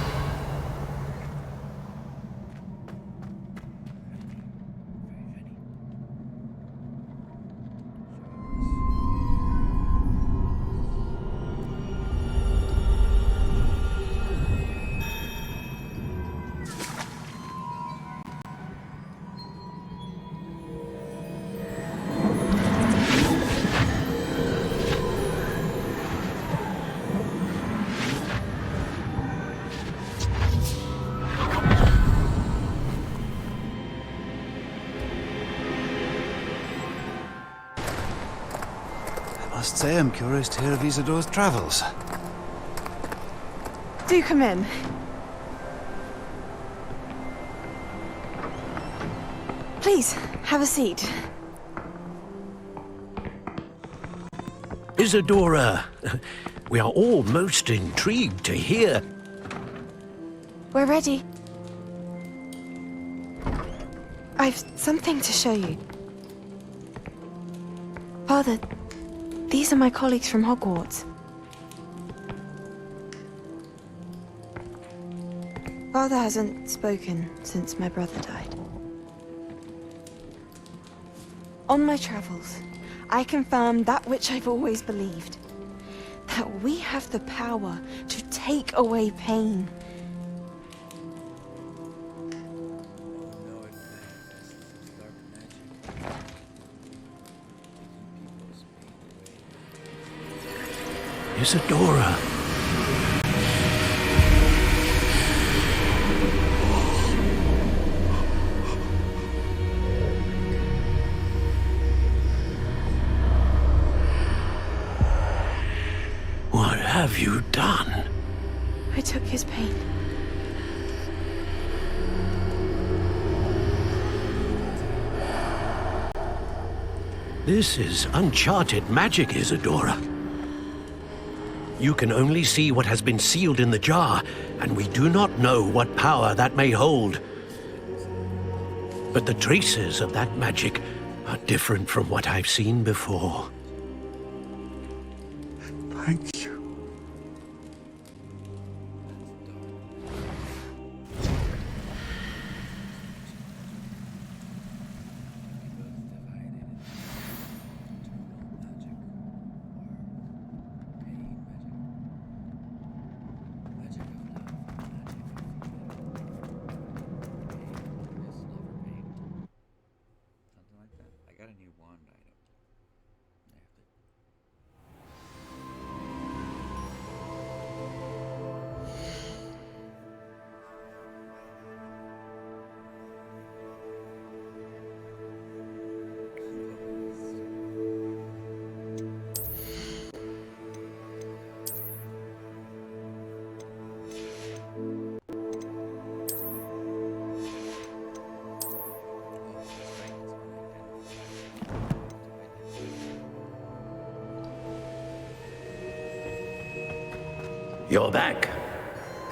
I must say I'm curious to hear of Isidore's travels. Do come in. Please, have a seat. Isadora, we are all most intrigued to hear. We're ready. I've something to show you. Father, these are my colleagues from Hogwarts. Father hasn't spoken since my brother died. On my travels, I confirmed that which I've always believed. That we have the power to take away pain. Isadora. What have you done? I took his pain. This is uncharted magic, Isadora. You can only see what has been sealed in the jar, and we do not know what power that may hold. But the traces of that magic are different from what I've seen before. Thank you. You're back.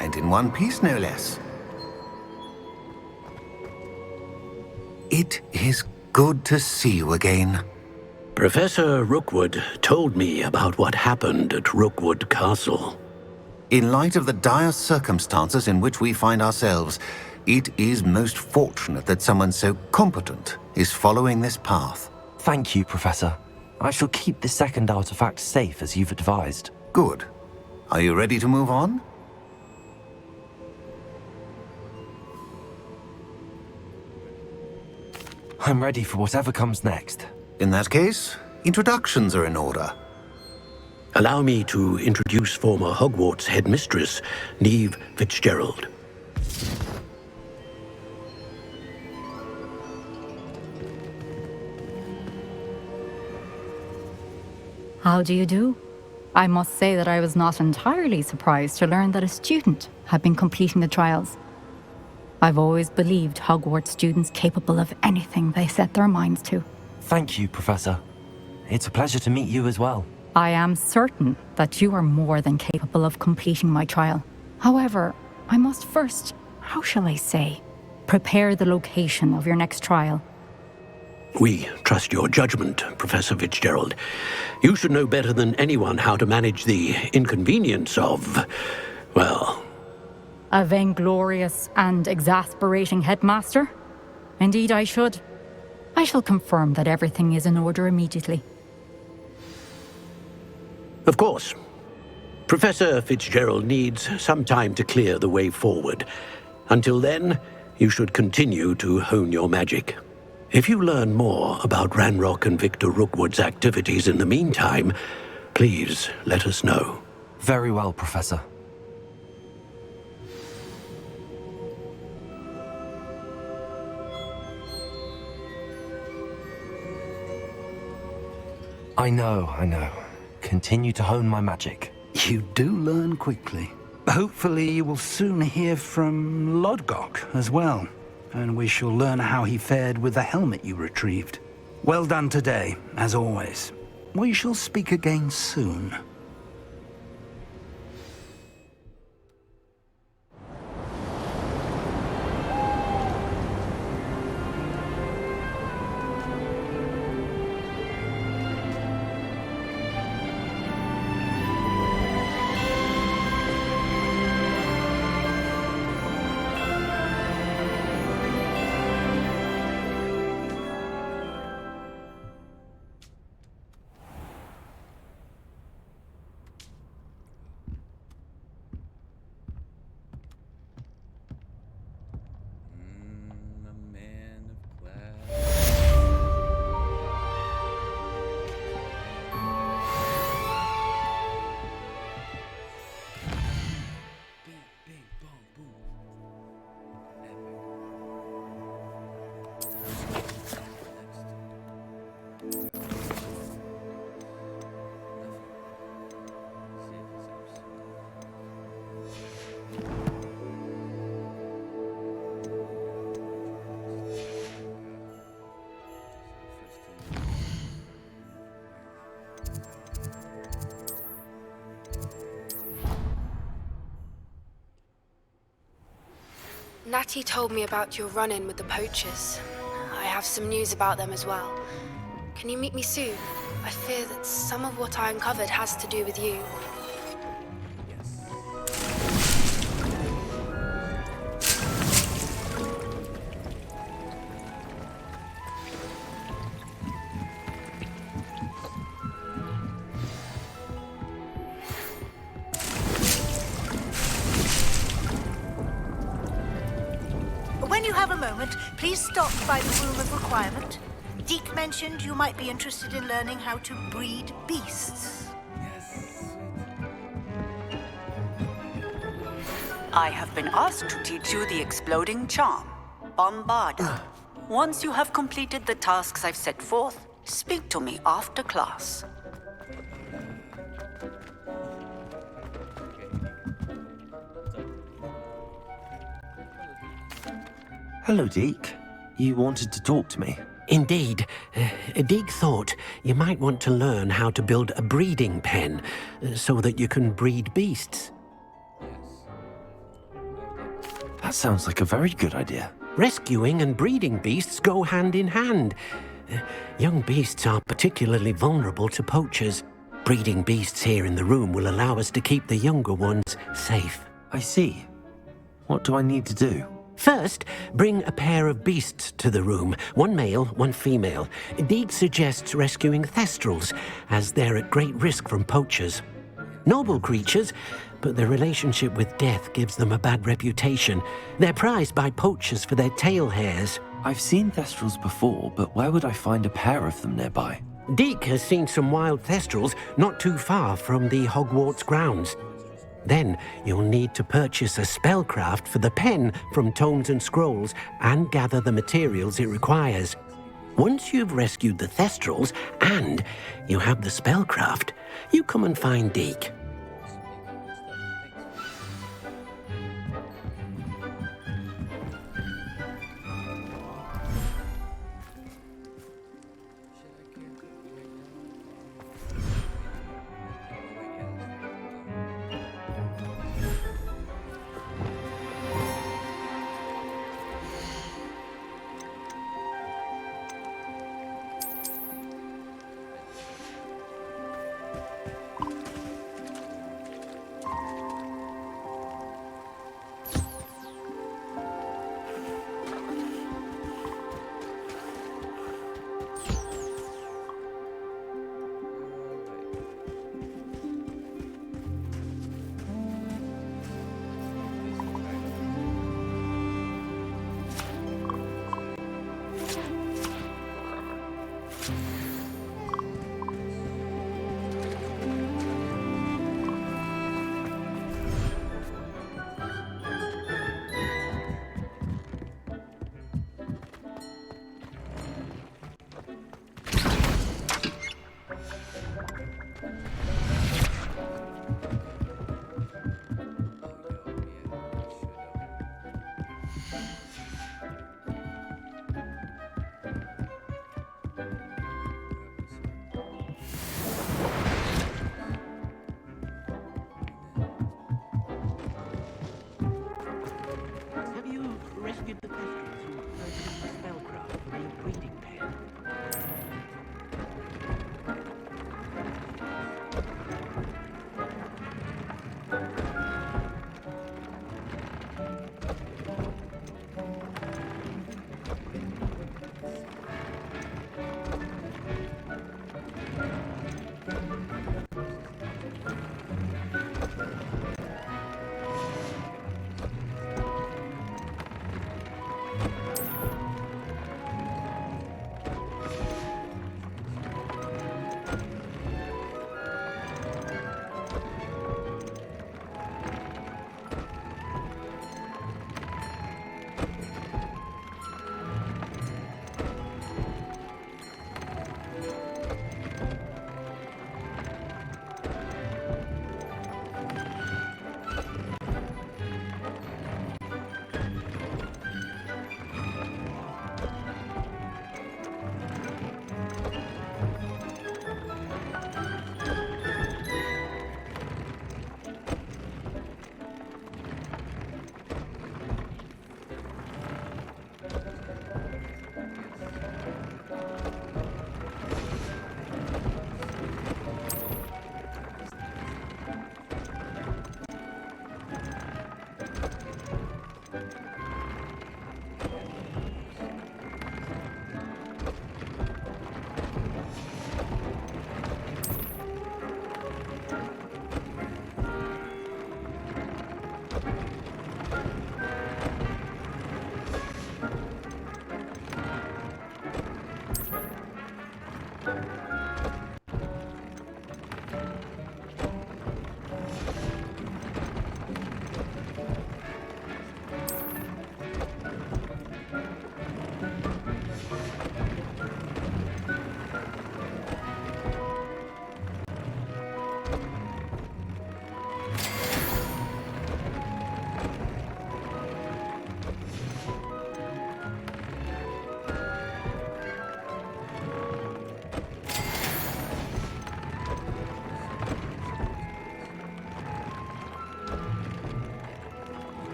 And in one piece, no less. It is good to see you again. Professor Rookwood told me about what happened at Rookwood Castle. In light of the dire circumstances in which we find ourselves, it is most fortunate that someone so competent is following this path. Thank you, Professor. I shall keep the second artifact safe as you've advised. Good. Are you ready to move on? I'm ready for whatever comes next. In that case, introductions are in order. Allow me to introduce former Hogwarts headmistress, Neve Fitzgerald. How do you do? I must say that I was not entirely surprised to learn that a student had been completing the trials. I've always believed Hogwarts students capable of anything they set their minds to. Thank you, Professor. It's a pleasure to meet you as well. I am certain that you are more than capable of completing my trial. However, I must first, how shall I say, prepare the location of your next trial. We trust your judgment, Professor Fitzgerald. You should know better than anyone how to manage the inconvenience of, well... A vainglorious and exasperating headmaster? Indeed I should. I shall confirm that everything is in order immediately. Of course. Professor Fitzgerald needs some time to clear the way forward. Until then, you should continue to hone your magic. If you learn more about Ranrock and Victor Rookwood's activities in the meantime, please let us know. Very well, Professor. I know. Continue to hone my magic. You do learn quickly. Hopefully you will soon hear from Lodgok as well, and we shall learn how he fared with the helmet you retrieved. Well done today, as always. We shall speak again soon. Natty told me about your run-in with the poachers. I have some news about them as well. Can you meet me soon? I fear that some of what I uncovered has to do with you. When you have a moment, please stop by the Room of Requirement. Deke mentioned you might be interested in learning how to breed beasts. I have been asked to teach you the exploding charm, Bombarda. Once you have completed the tasks I've set forth, speak to me after class. Hello, Deke. You wanted to talk to me? Indeed. Deke thought you might want to learn how to build a breeding pen so that you can breed beasts. That sounds like a very good idea. Rescuing and breeding beasts go hand in hand. Young beasts are particularly vulnerable to poachers. Breeding beasts here in the room will allow us to keep the younger ones safe. I see. What do I need to do? First, bring a pair of beasts to the room. One male, one female. Deek suggests rescuing thestrals, as they're at great risk from poachers. Noble creatures, but their relationship with death gives them a bad reputation. They're prized by poachers for their tail hairs. I've seen thestrals before, but where would I find a pair of them nearby? Deek has seen some wild thestrals not too far from the Hogwarts grounds. Then you'll need to purchase a spellcraft for the pen from Tomes and Scrolls and gather the materials it requires. Once you've rescued the thestrals and you have the spellcraft, you come and find Deek.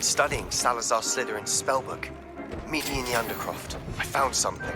studying Salazar Slytherin's spellbook. Meet me in the Undercroft. I found something.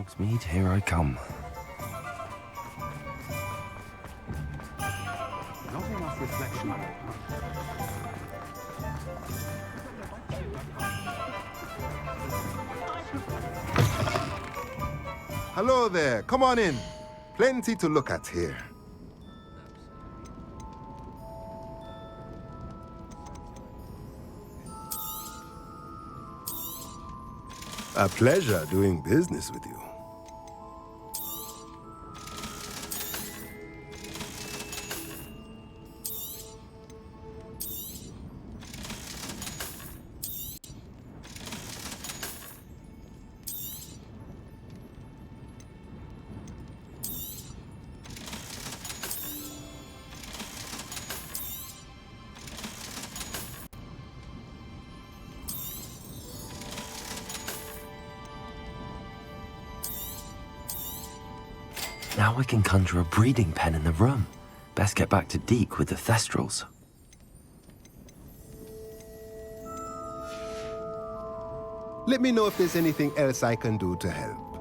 Hogsmeade, here I come. Not enough reflection. Hello there. Come on in. Plenty to look at here. A pleasure doing business with you. Now I can conjure a breeding pen in the room. Best get back to Deke with the Thestrals. Let me know if there's anything else I can do to help.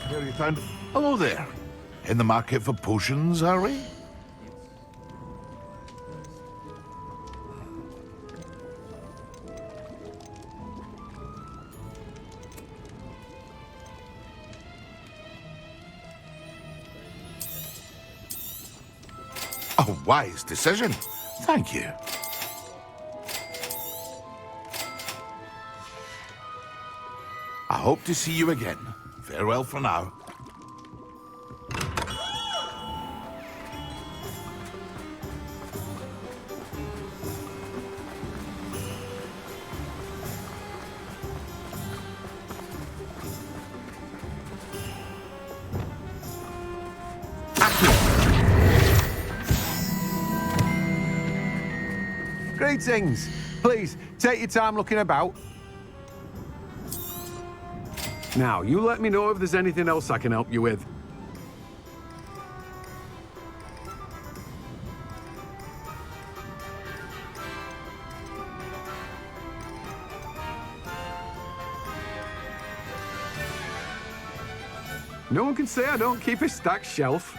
Here you found... Hello there. In the market for potions, are we? A wise decision. Thank you. I hope to see you again. Farewell for now. Greetings. Please, take your time looking about. Now, you let me know if there's anything else I can help you with. No one can say I don't keep a stacked shelf.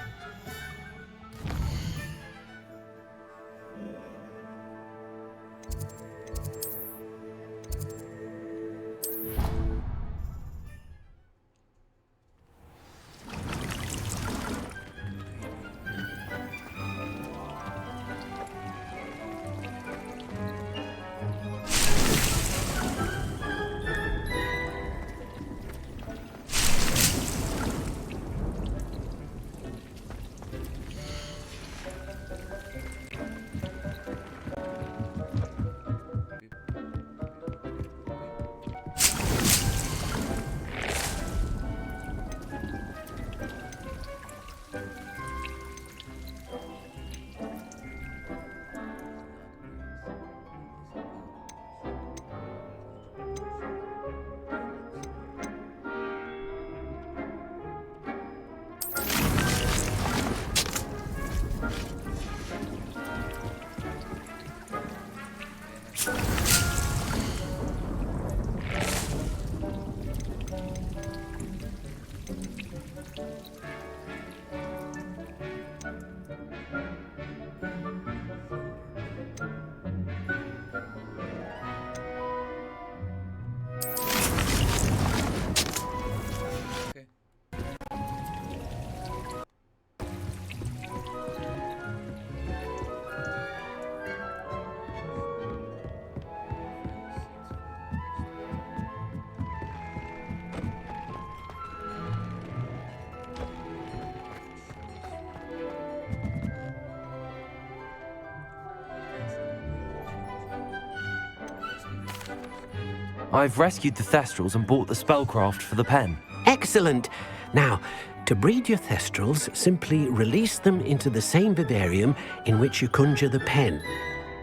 I've rescued the Thestrals and bought the spellcraft for the pen. Excellent. Now, to breed your Thestrals, simply release them into the same vivarium in which you conjure the pen.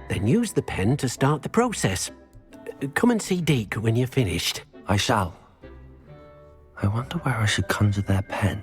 Then use the pen to start the process. Come and see Deke when you're finished. I shall. I wonder where I should conjure their pen.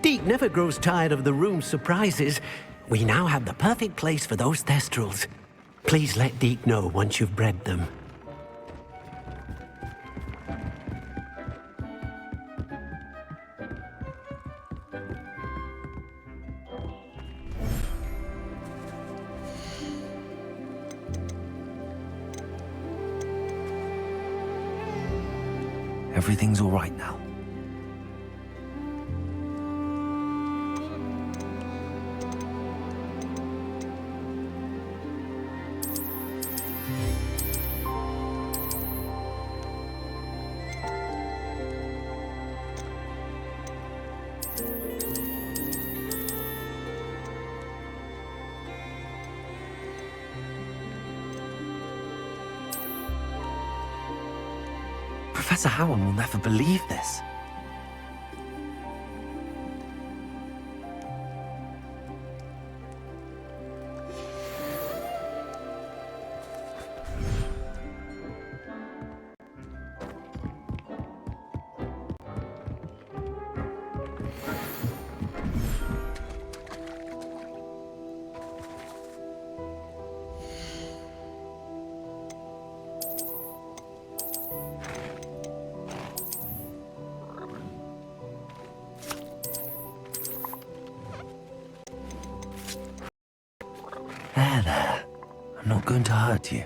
Deke never grows tired of the room's surprises. We now have the perfect place for those Thestrals. Please let Deke know once you've bred them. Everything's all right now. Professor Howard will never believe this. There. I'm not going to hurt you.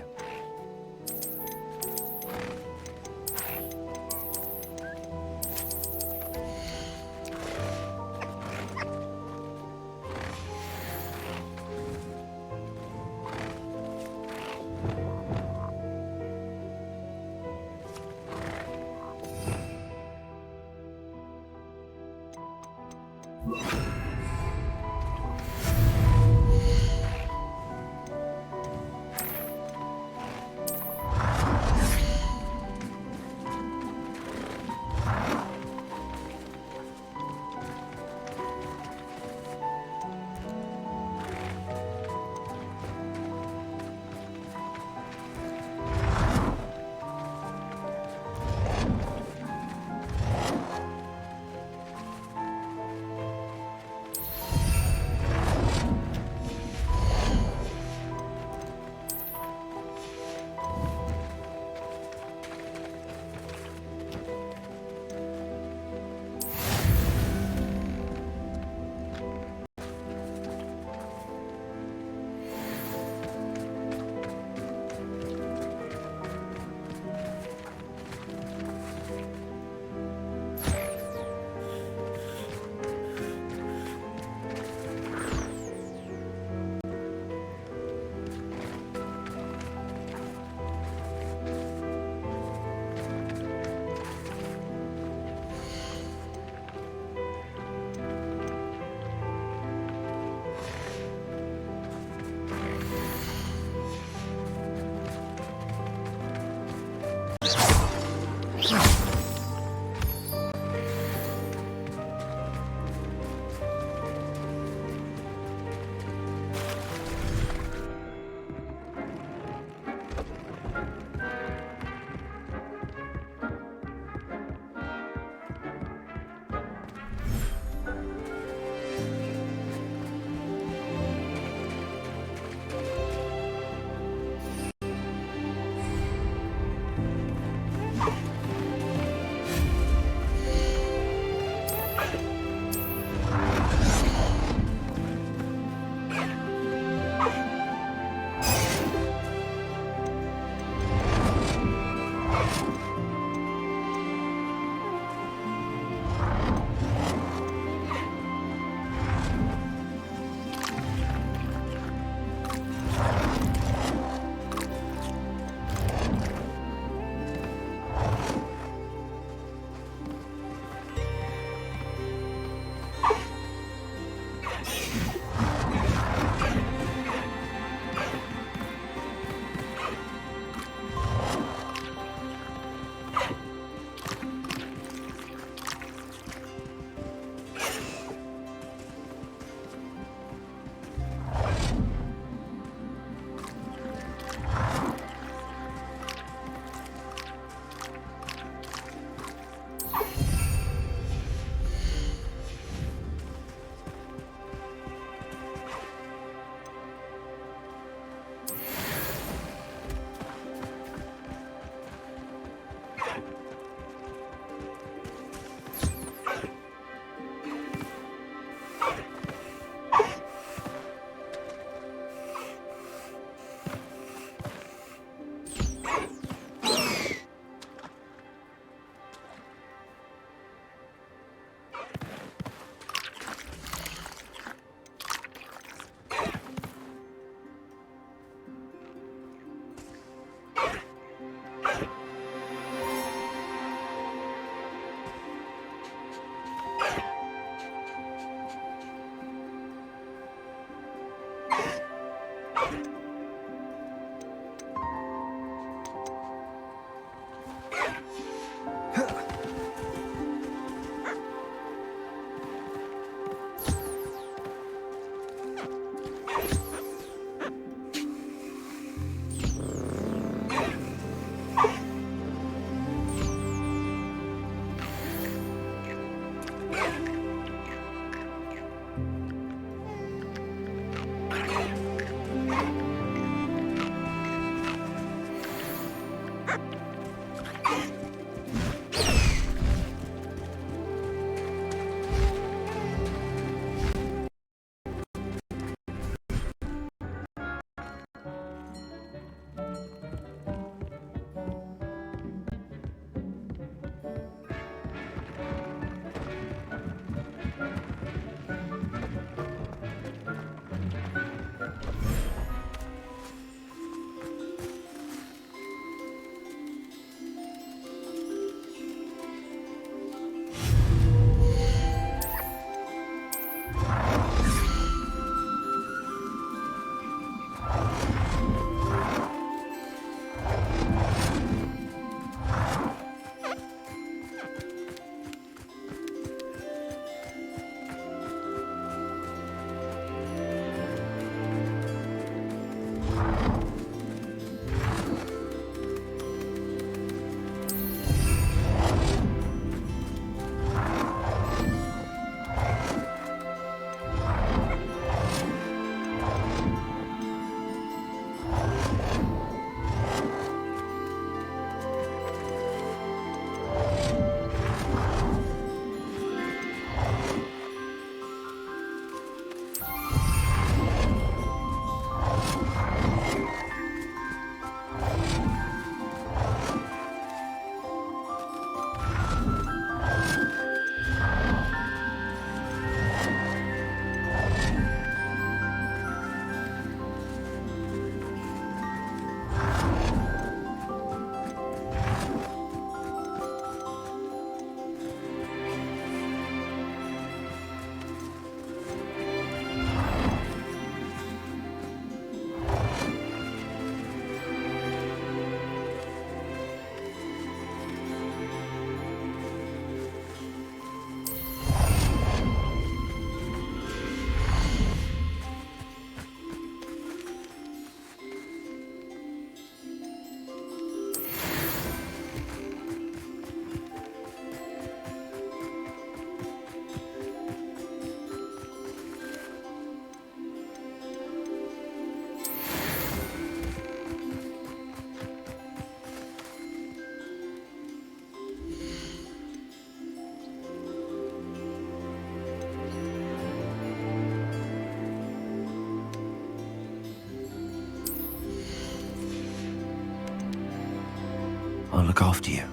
I'll look after you.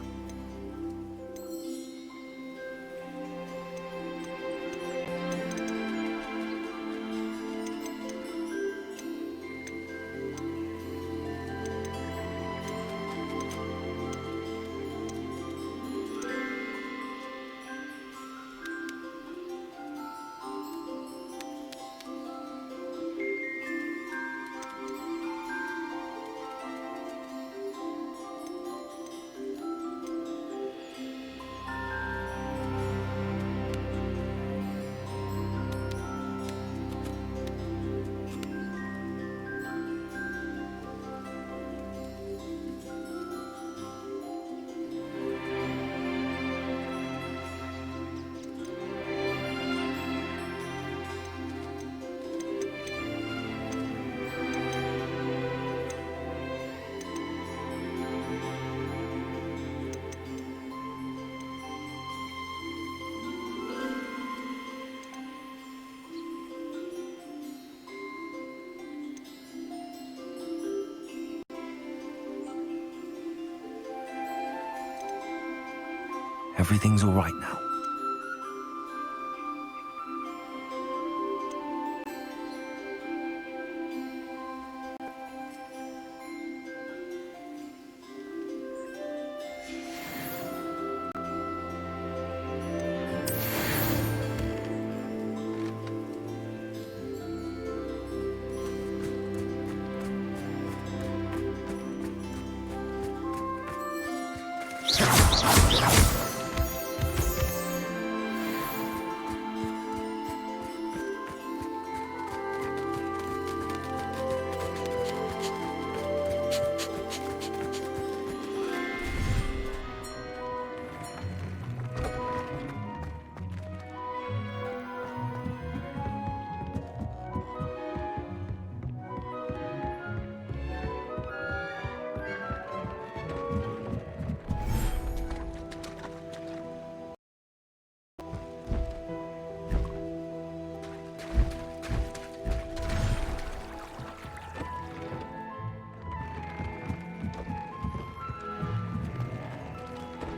Everything's all right now.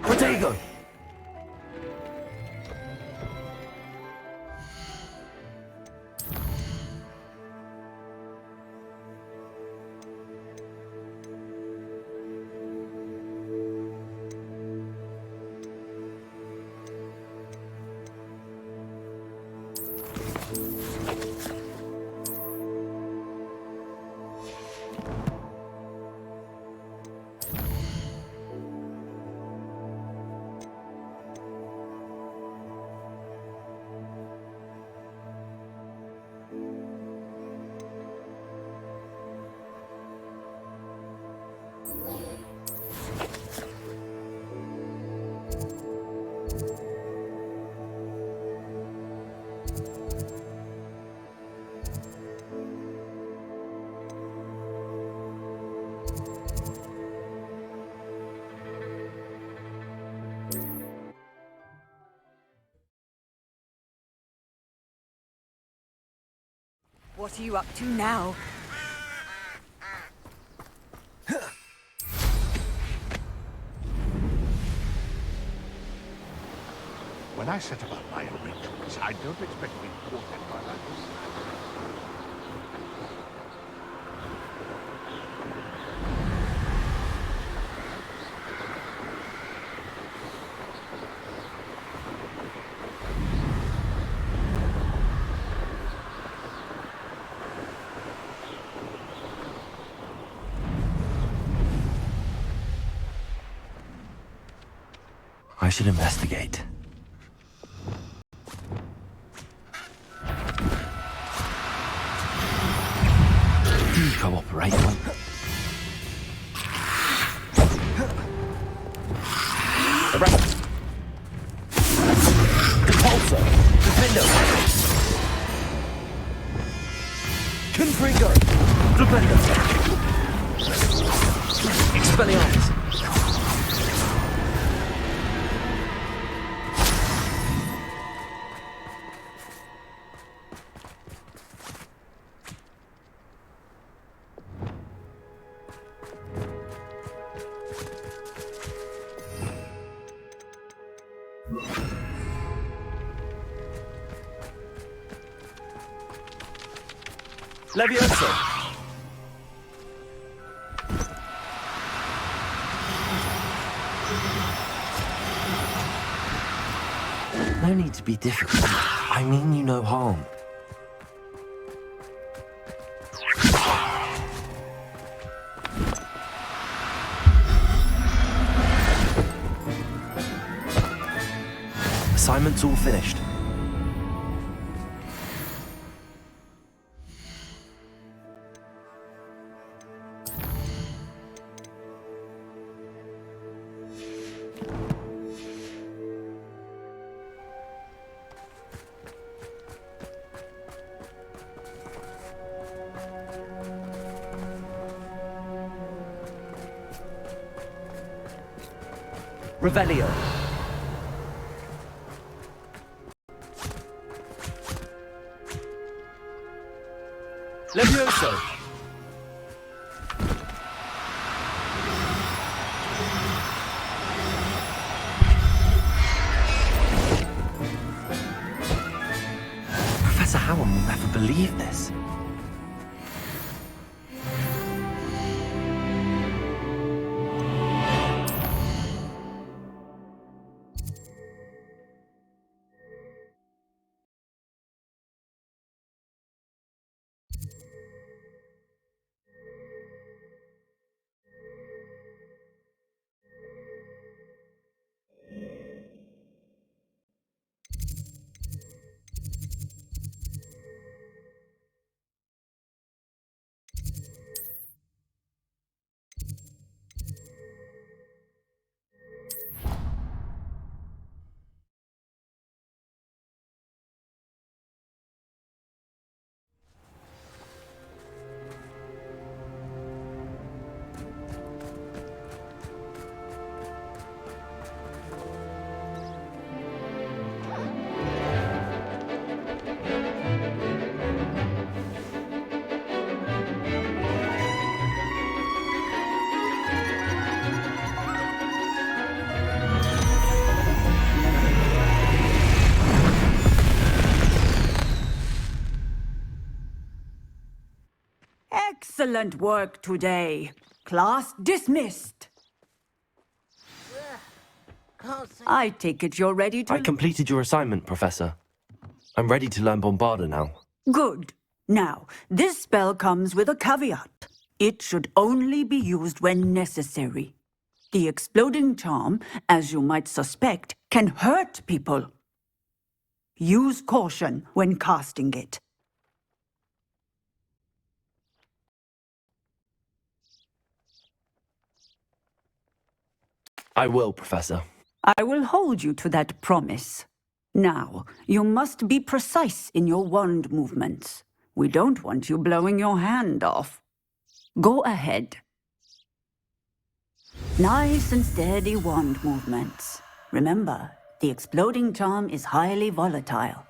Potato! What are you up to now? When I set about my arrangements, I don't expect to be thwarted by my business. I should investigate. You cooperate, mate. Arrest! Compulsor! Defender! Confringo! Defender! Expelliarmus! Levioso! No need to be difficult. I mean you no harm. Assignment's all finished. Revelio. Levioso. Professor Howard will never believe this. Excellent work today. Class dismissed. I take it you're ready to... I completed your assignment, Professor. I'm ready to learn Bombarda now. Good. Now, this spell comes with a caveat. It should only be used when necessary. The exploding charm, as you might suspect, can hurt people. Use caution when casting it. I will, Professor. I will hold you to that promise. Now, you must be precise in your wand movements. We don't want you blowing your hand off. Go ahead. Nice and steady wand movements. Remember, the exploding charm is highly volatile.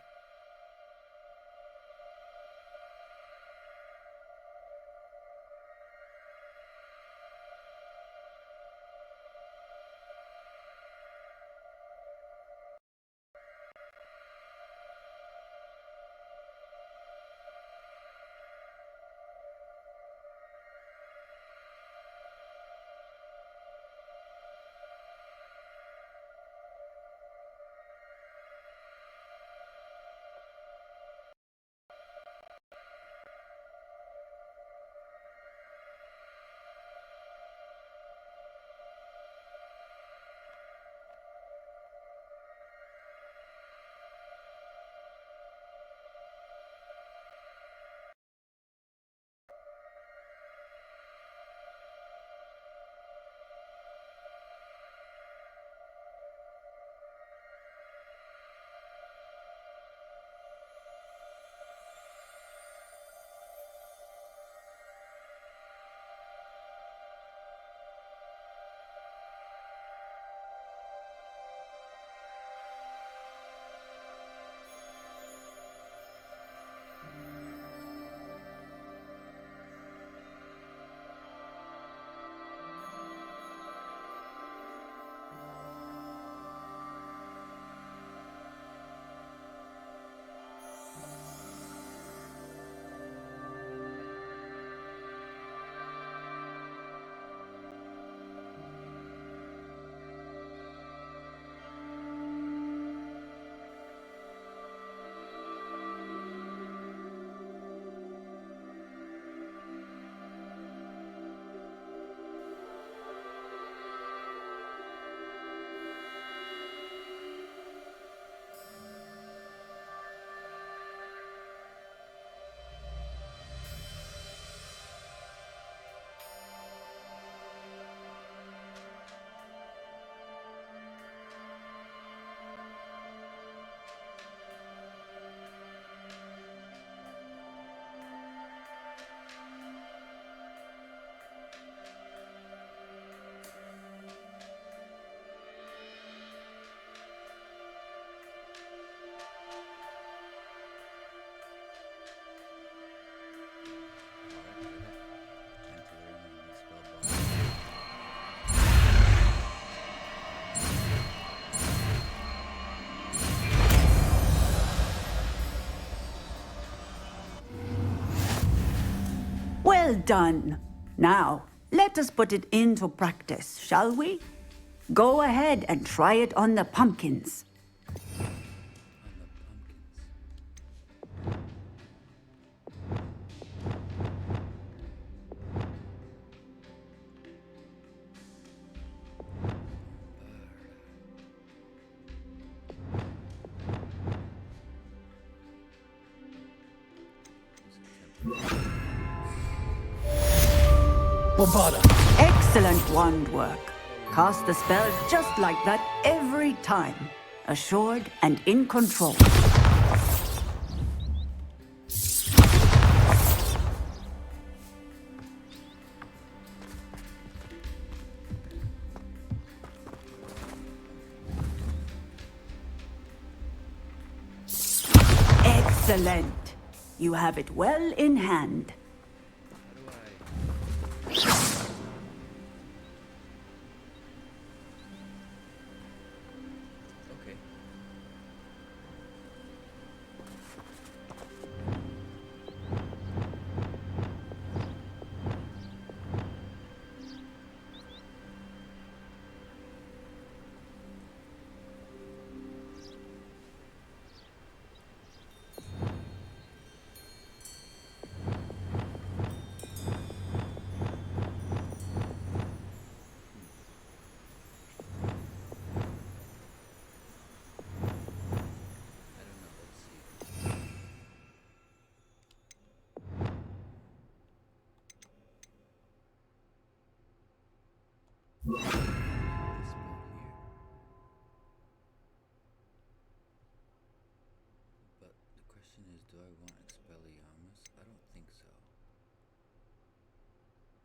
Well done. Now, let us put it into practice, shall we? Go ahead and try it on the pumpkins. Bombarda. Excellent wand work. Cast the spell just like that every time. Assured and in control. Excellent. You have it well in hand. But the question is, do I want Expelliarmus? I don't think so.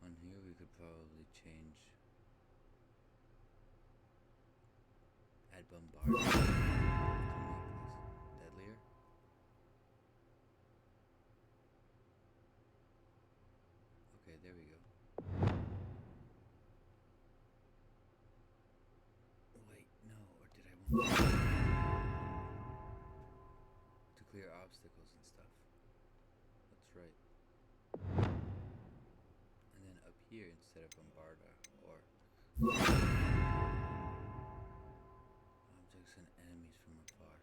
On here we could probably change add bombard to make this deadlier. Okay, there we go. Wait, no, or did I want to clear obstacles and stuff? That's right. And then up here instead of Bombarda or objects and enemies from afar.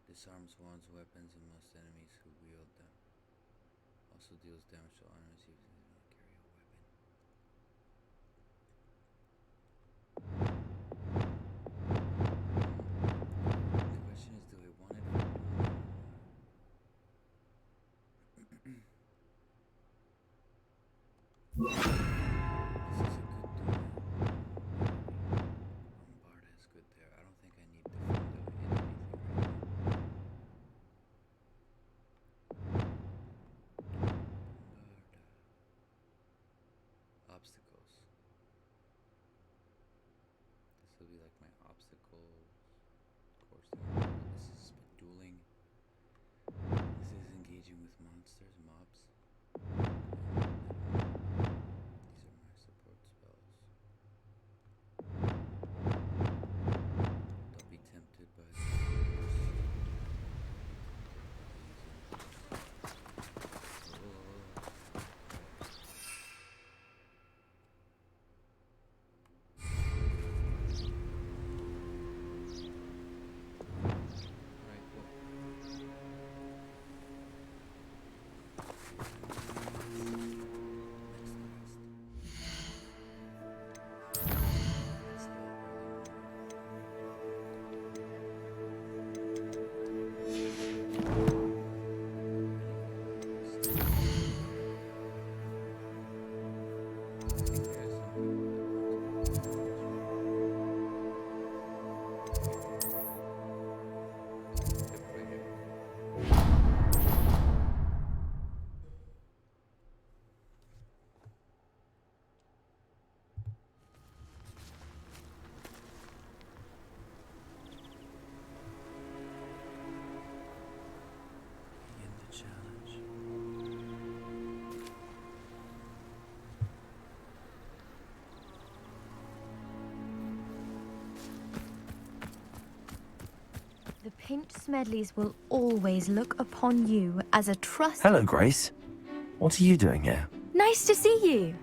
Disarms wands, weapons, and most enemies who wield them. Also deals damage to enemies if they do not carry a weapon. The question is, do I want it or not? This is a good tool. Bombarda is good there. I don't think I need Defendo in anything right now. Bombarda. Obstacles. This will be like my obstacles. Of course, this is dueling. This is engaging with monsters, mobs. These are my support spells. Don't be tempted by the The Pinch Smedleys will always look upon you as a trusted... Hello, Grace. What are you doing here? Nice to see you.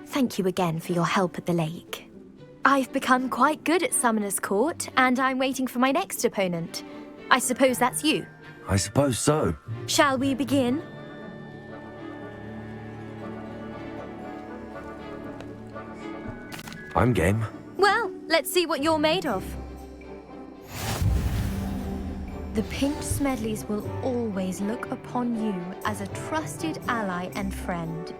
Thank you again for your help at the lake. I've become quite good at Summoner's Court, and I'm waiting for my next opponent. I suppose that's you. I suppose so. Shall we begin? I'm game. Well, let's see what you're made of. The Pink Smedleys will always look upon you as a trusted ally and friend.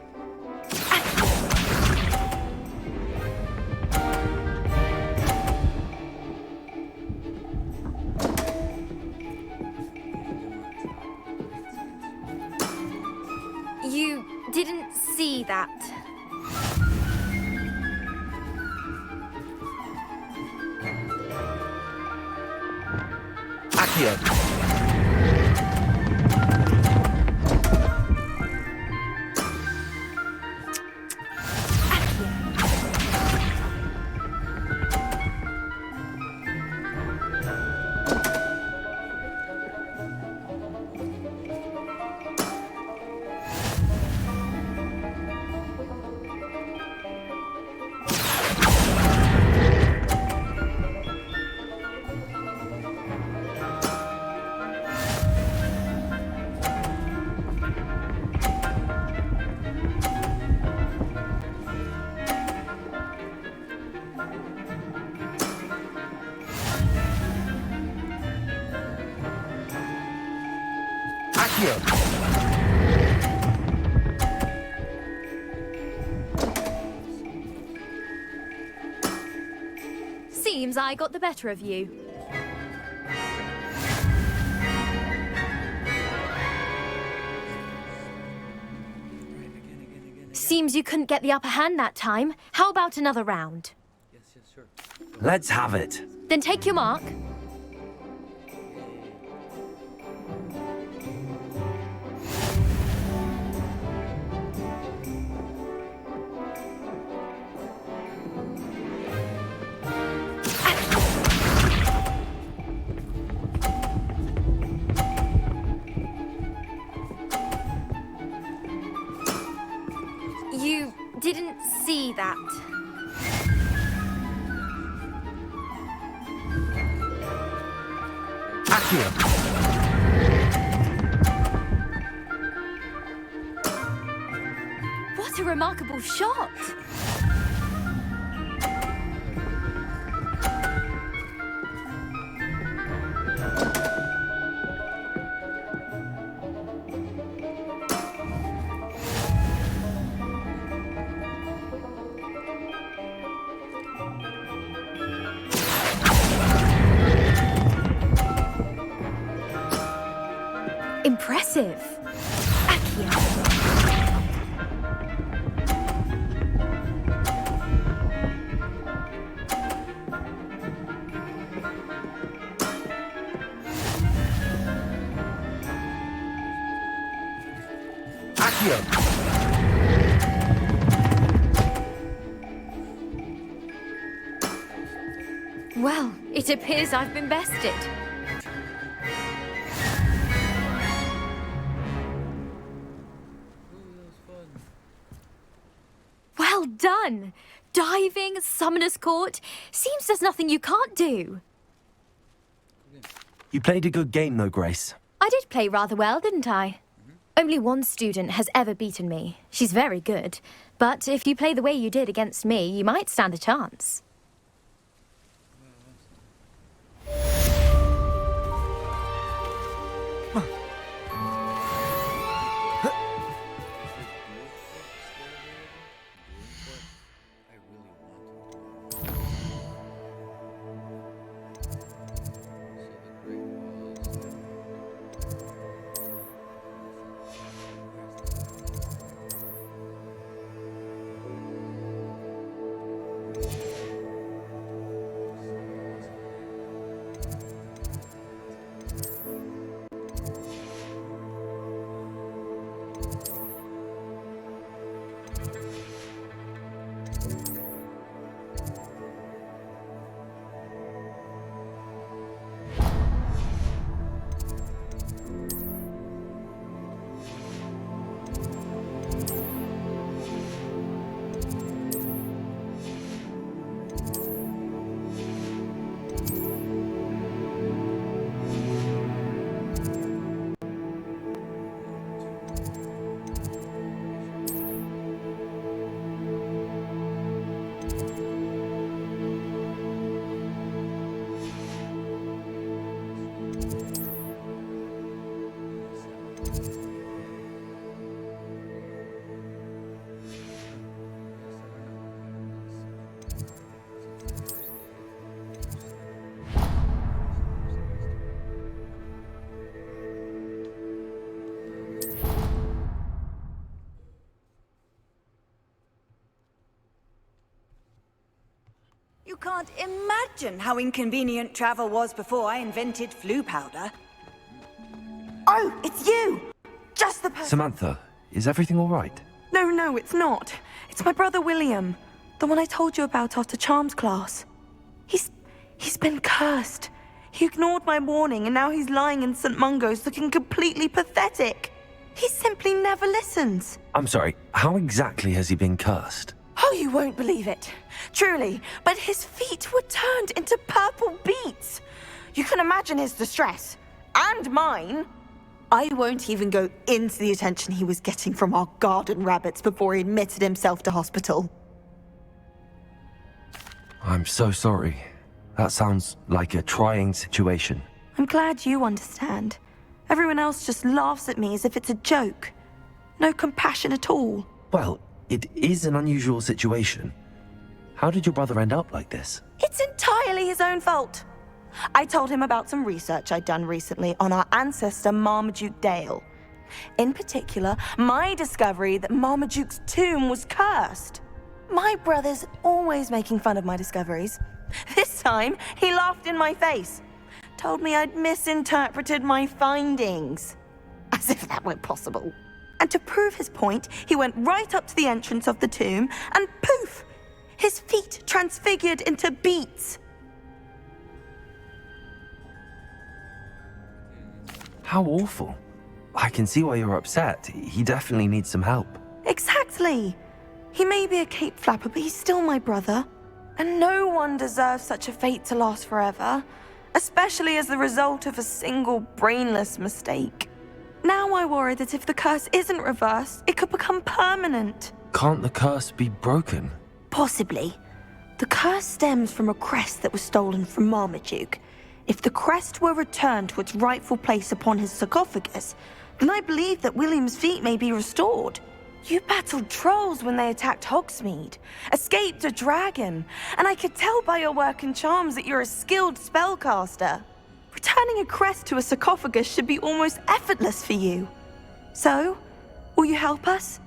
You didn't see that. Accio. Seems I got the better of you. Seems you couldn't get the upper hand that time. How about another round? Yes, sure. Let's have it. Then take your mark. You didn't see that. Accio. What a remarkable shot! Impressive. Accio. Accio. Well, it appears I've been bested. Well done! Diving, Summoner's Court. Seems there's nothing you can't do. You played a good game though, Grace. I did play rather well, didn't I? Only one student has ever beaten me. She's very good. But if you play the way you did against me, you might stand a chance. You can't imagine how inconvenient travel was before I invented flu powder. Oh, it's you! Just the person. Samantha, is everything all right? No, it's not. It's my brother William. The one I told you about after Charms class. He's been cursed. He ignored my warning and now he's lying in St. Mungo's looking completely pathetic. He simply never listens. I'm sorry, how exactly has he been cursed? Oh, you won't believe it. Truly, but his feet were turned into purple beets. You can imagine his distress. And mine. I won't even go into the attention he was getting from our garden rabbits before he admitted himself to hospital. I'm so sorry. That sounds like a trying situation. I'm glad you understand. Everyone else just laughs at me as if it's a joke. No compassion at all. Well, it is an unusual situation. How did your brother end up like this? It's entirely his own fault. I told him about some research I'd done recently on our ancestor Marmaduke Dale. In particular, my discovery that Marmaduke's tomb was cursed. My brother's always making fun of my discoveries. This time, he laughed in my face. Told me I'd misinterpreted my findings. As if that were possible. And to prove his point, he went right up to the entrance of the tomb and poof! His feet transfigured into beets. How awful. I can see why you're upset. He definitely needs some help. Exactly. He may be a cape flapper, but he's still my brother. And no one deserves such a fate to last forever, especially as the result of a single brainless mistake. Now I worry that if the curse isn't reversed, it could become permanent. Can't the curse be broken? Possibly. The curse stems from a crest that was stolen from Marmaduke. If the crest were returned to its rightful place upon his sarcophagus, then I believe that William's feet may be restored. You battled trolls when they attacked Hogsmeade, escaped a dragon, and I could tell by your work and charms that you're a skilled spellcaster. Returning a crest to a sarcophagus should be almost effortless for you. So, will you help us?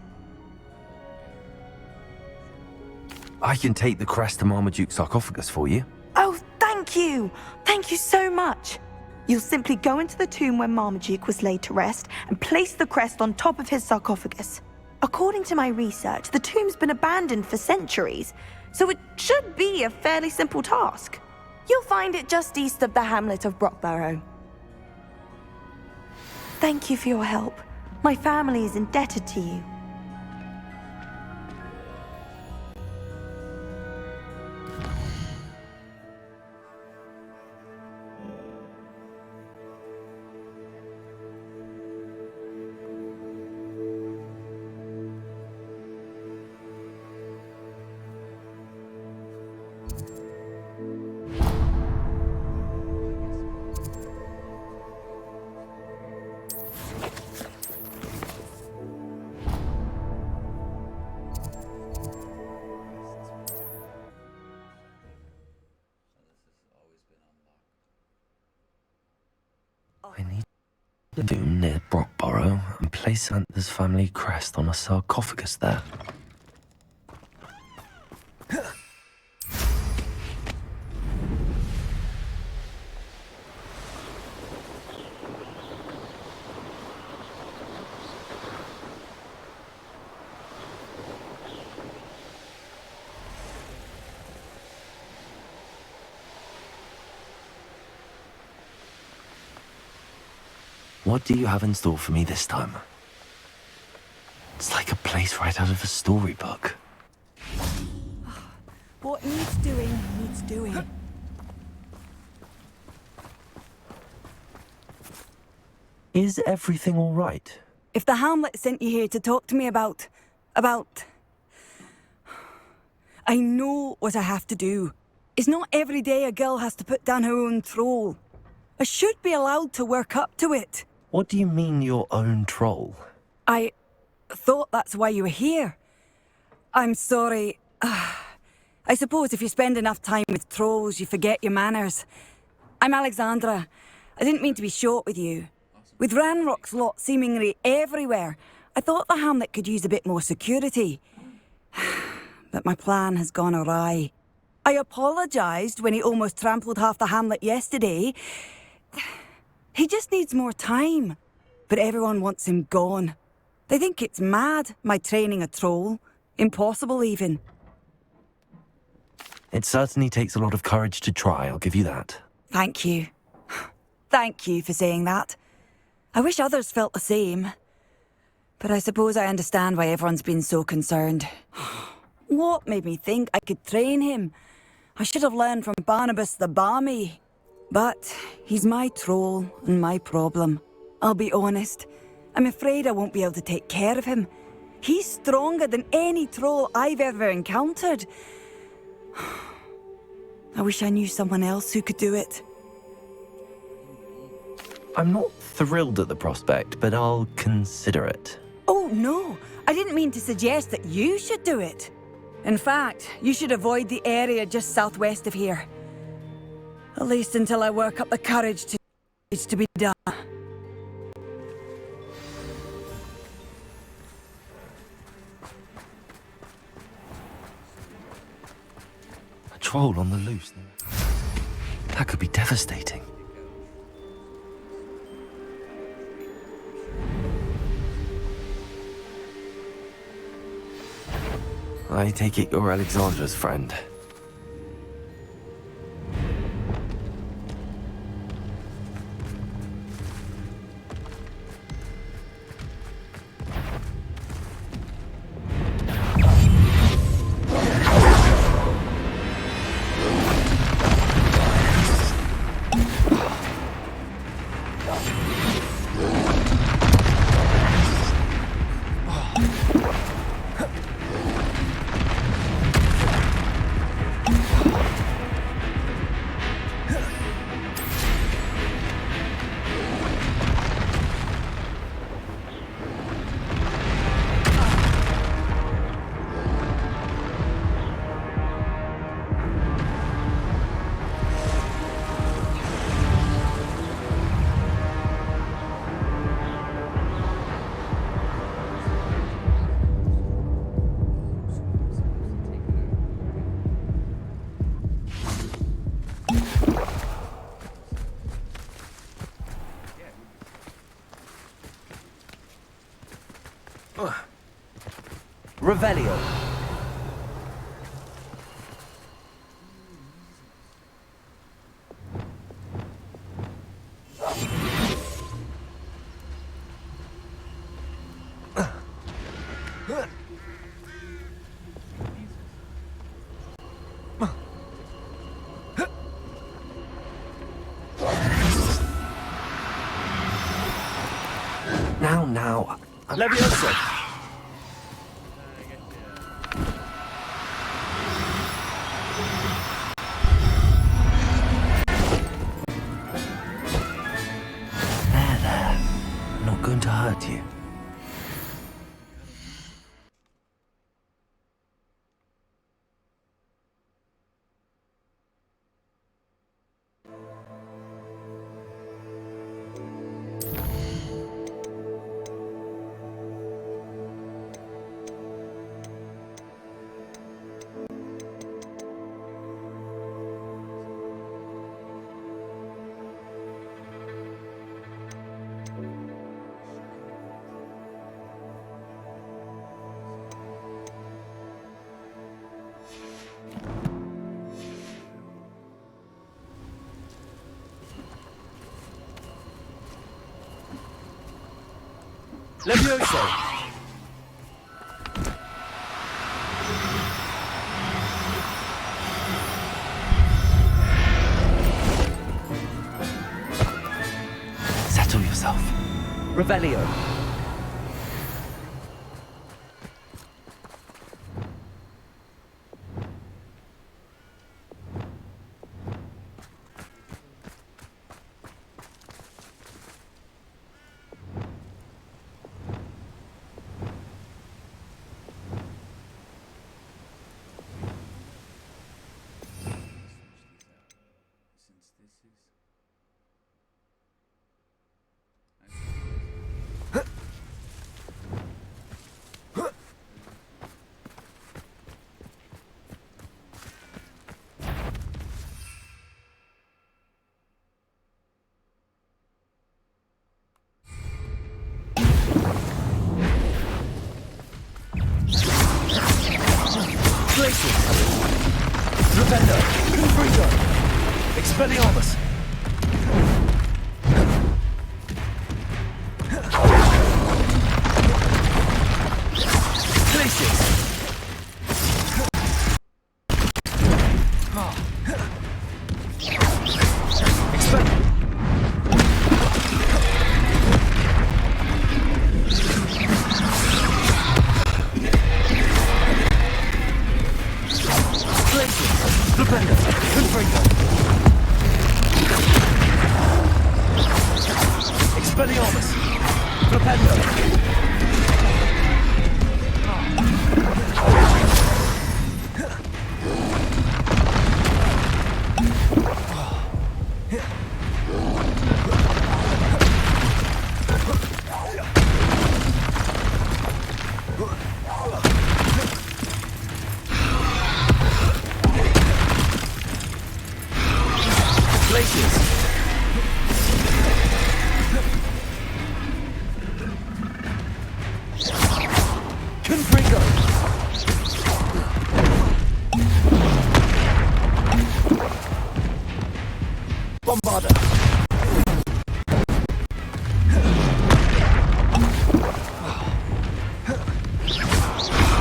I can take the crest to Marmaduke's sarcophagus for you. Oh, thank you! Thank you so much! You'll simply go into the tomb where Marmaduke was laid to rest and place the crest on top of his sarcophagus. According to my research, the tomb's been abandoned for centuries, so it should be a fairly simple task. You'll find it just east of the hamlet of Brockborough. Thank you for your help. My family is indebted to you. I need to do near Brockborough and place Santa's family crest on a sarcophagus there. What do you have in store for me this time? It's like a place right out of a storybook. What needs doing, needs doing. Is everything all right? If the Hamlet sent you here to talk to me about... I know what I have to do. It's not every day a girl has to put down her own troll. I should be allowed to work up to it. What do you mean, your own troll? I thought that's why you were here. I'm sorry. I suppose if you spend enough time with trolls, you forget your manners. I'm Alexandra. I didn't mean to be short with you. With Ranrock's lot seemingly everywhere, I thought the hamlet could use a bit more security. But my plan has gone awry. I apologised when he almost trampled half the hamlet yesterday. He just needs more time. But everyone wants him gone. They think it's mad, my training a troll. Impossible, even. It certainly takes a lot of courage to try, I'll give you that. Thank you. Thank you for saying that. I wish others felt the same. But I suppose I understand why everyone's been so concerned. What made me think I could train him? I should have learned from Barnabas the Barmy. But he's my troll and my problem. I'll be honest. I'm afraid I won't be able to take care of him. He's stronger than any troll I've ever encountered. I wish I knew someone else who could do it. I'm not thrilled at the prospect, but I'll consider it. Oh, no. I didn't mean to suggest that you should do it. In fact, you should avoid the area just southwest of here. At least until I work up the courage to be done. A troll on the loose. That could be devastating. I take it you're Alexandra's friend. Revelio. Now. Leviosa. There. I'm not going to hurt you. Leviosa. Settle yourself. Revelio. Places. Gryffindor. Gryffindor. Expelliarmus. Places. Expelliarmus! Flipendo! Bombarder!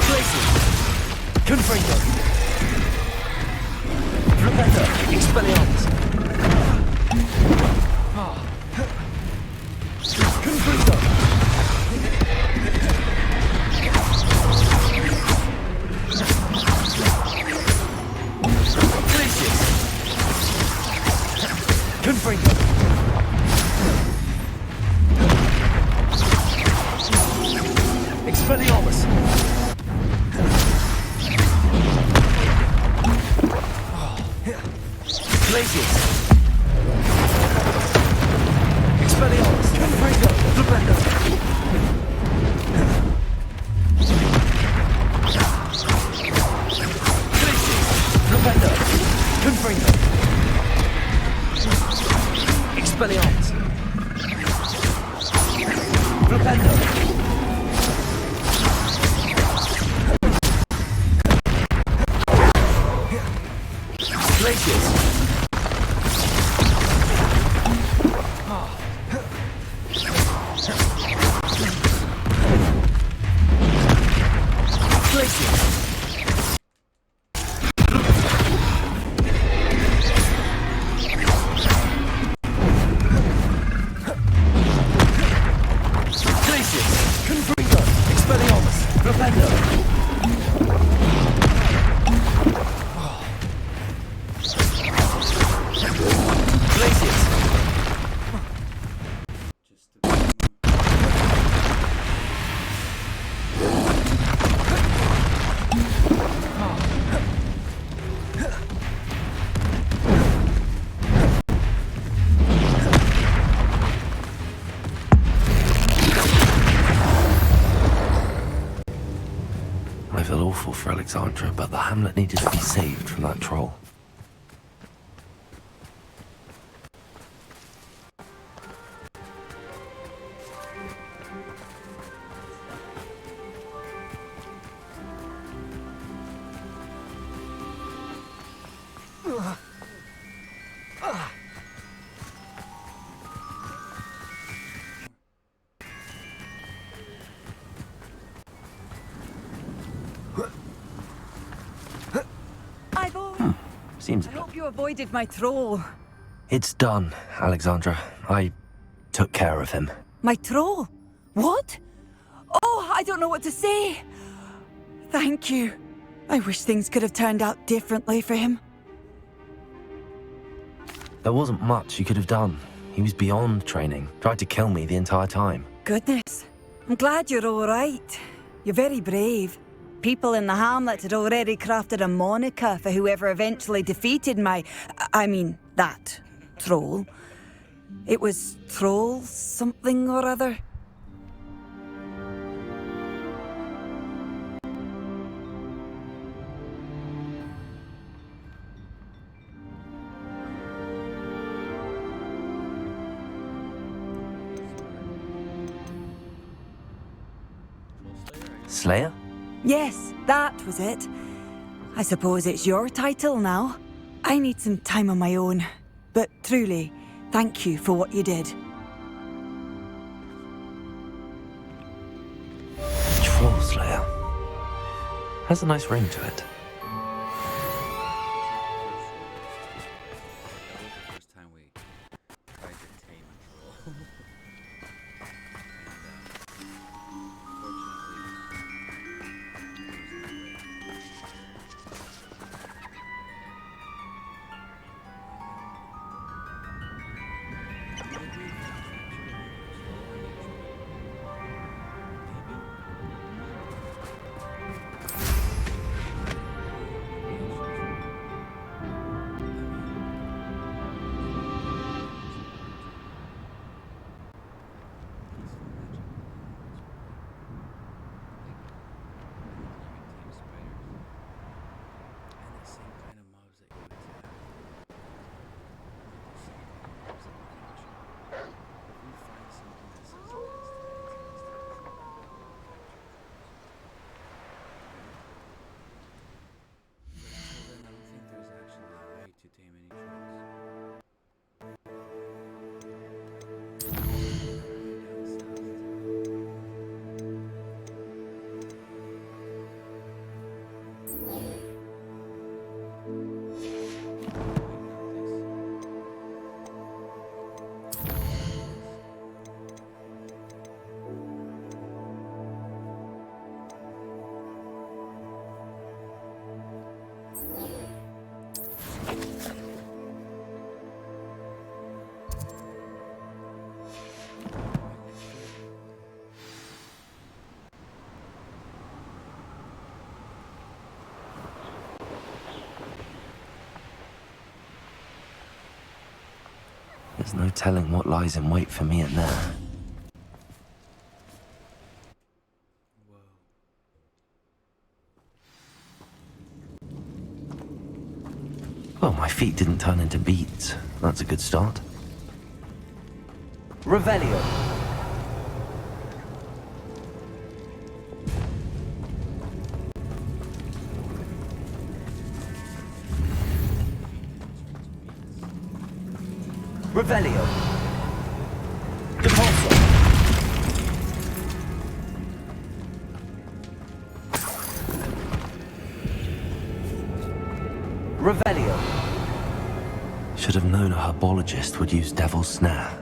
Places! Confringo! Flipendo! Expelliarmus! Confringo! Places! Confringo! Expelliarmus! Places! Expelliarmus! Confringo! Flipendo! Places! Flipendo! Confringo! Expelliarmus! Flipendo! Places! I feel awful for Alexandra, but the hamlet needed to be saved from that troll. Seems I hope you avoided my troll. It's done, Alexandra. I took care of him. My troll? What? Oh, I don't know what to say. Thank you. I wish things could have turned out differently for him. There wasn't much you could have done. He was beyond training, tried to kill me the entire time. Goodness. I'm glad you're all right. You're very brave. People in the hamlet had already crafted a moniker for whoever eventually defeated that troll. It was Troll something or other. Slayer? Yes, that was it. I suppose it's your title now. I need some time on my own. But truly, thank you for what you did. Troll Slayer. Has a nice ring to it. First time we tried to tame a troll. There's no telling what lies in wait for me in there. Well, my feet didn't turn into beads. That's a good start. Revelio. Revelio. Depulso. Revelio. Should have known a herbologist would use Devil's Snare.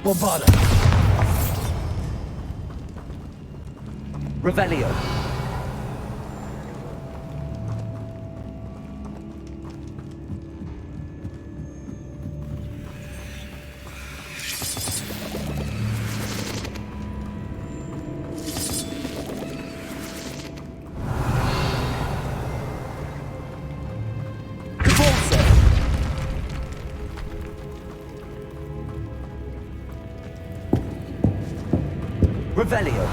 Bombarda. Revelio. Revelio.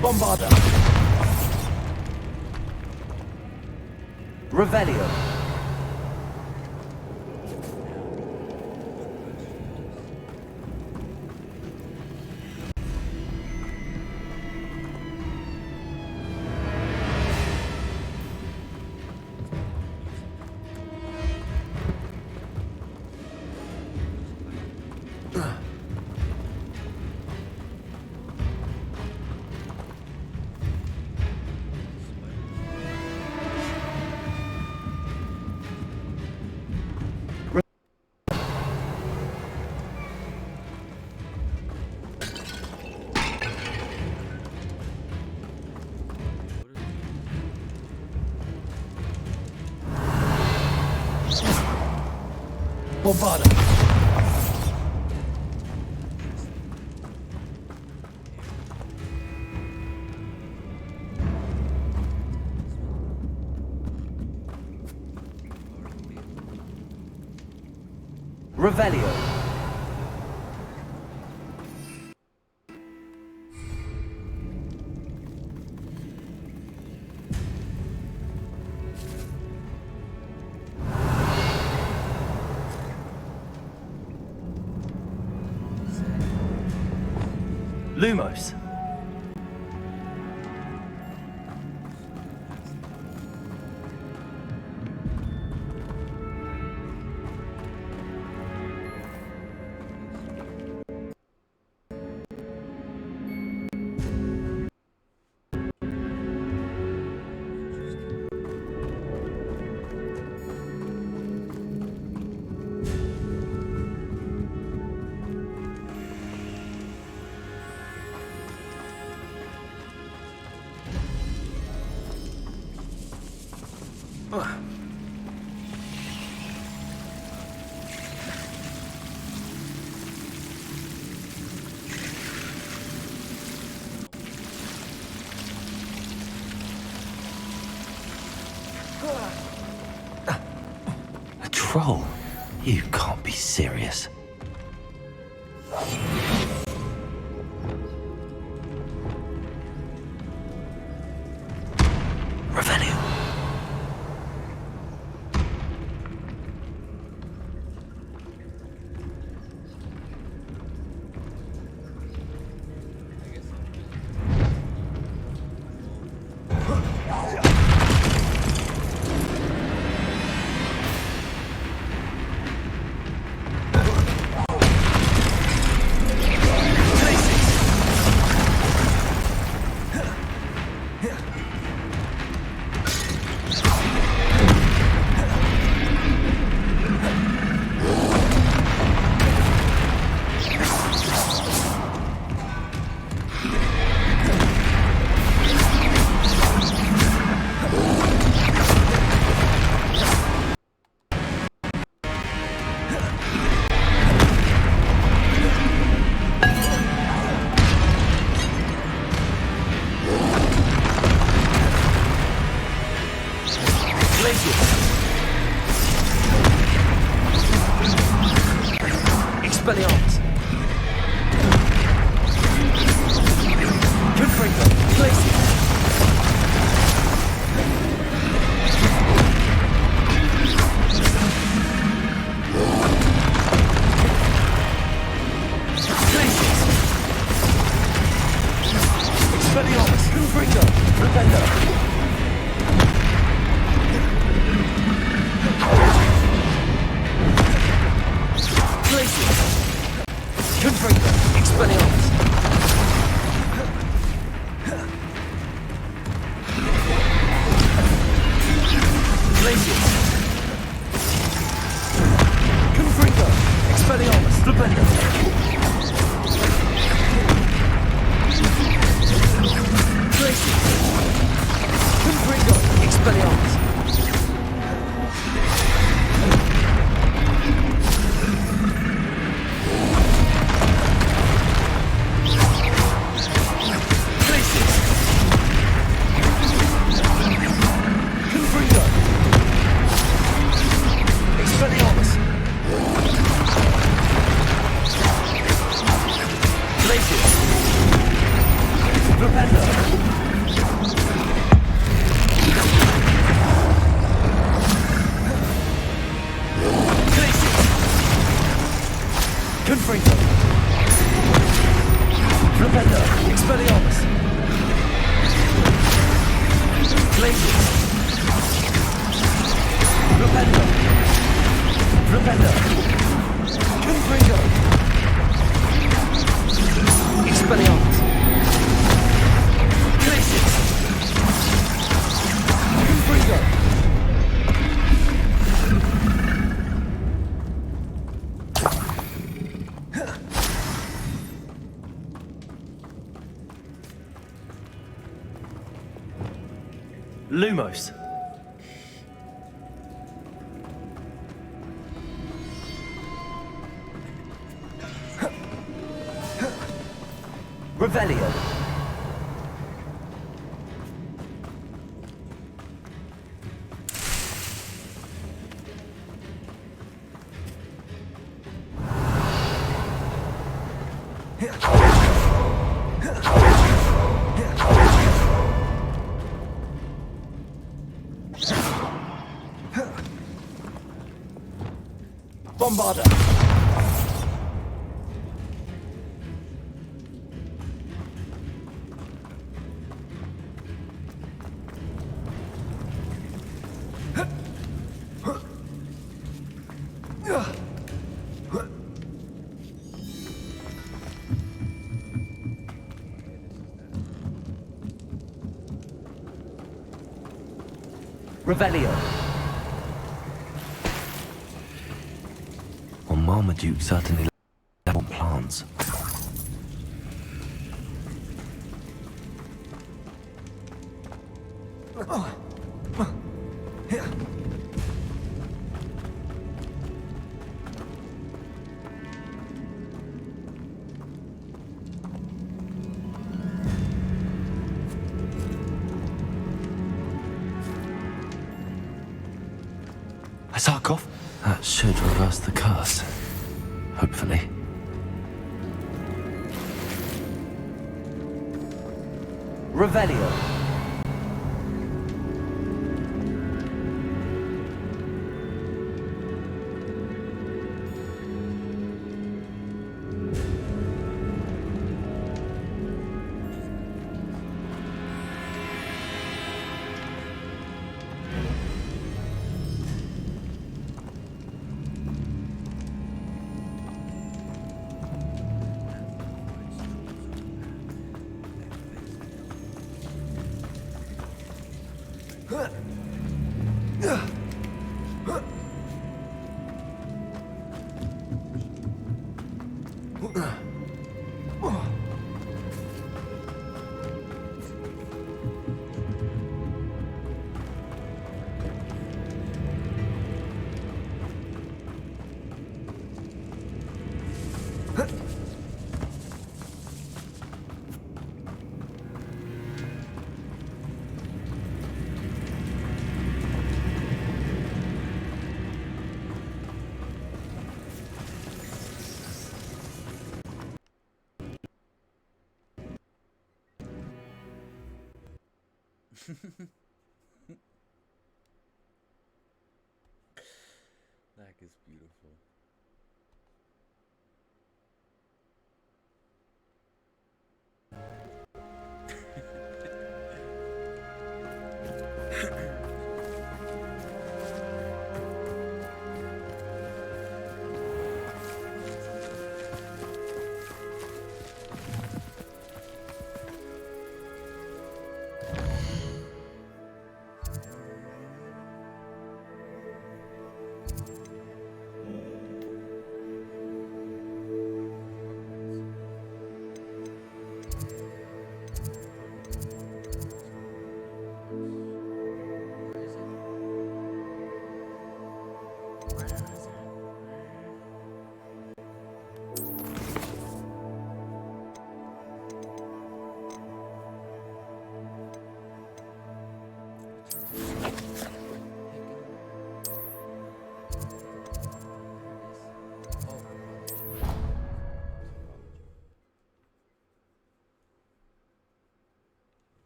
Bombarda. Revelio. Bombarda. Revelio. Lumos. A troll? You can't be serious. Revelio. Expelliarmus. Gryffindor. Glacier. Expelliarmus. Gryffindor. Gryffindor. Gryffindor. Expelliarmus. Glaciers. Gryffindor. Expelliarmus. Gryffindor. Glaciers. Gryffindor. Expelliarmus. Gryffindor. Gryffindor. Expelliarmus. Glaciers. Gryffindor. Gryffindor. Gryffindor. Expelliarmus. Glaciers. Gryffindor. Lumos. Revelio. Bombarda. Revelio. Well, Marmaduke certainly level plants. A sarcoph? That should reverse the curse. Hopefully. Revelio. That is beautiful.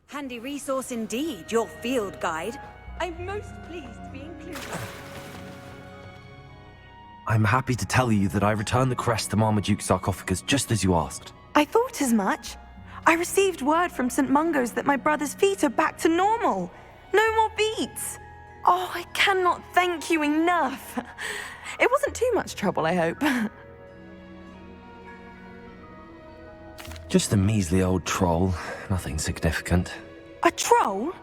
Handy resource indeed, your field guide. I'm most pleased to be included. I'm happy to tell you that I returned the crest to Marmaduke's sarcophagus just as you asked. I thought as much. I received word from St. Mungo's that my brother's feet are back to normal. No more beats. Oh, I cannot thank you enough. It wasn't too much trouble, I hope. Just a measly old troll, nothing significant. A troll?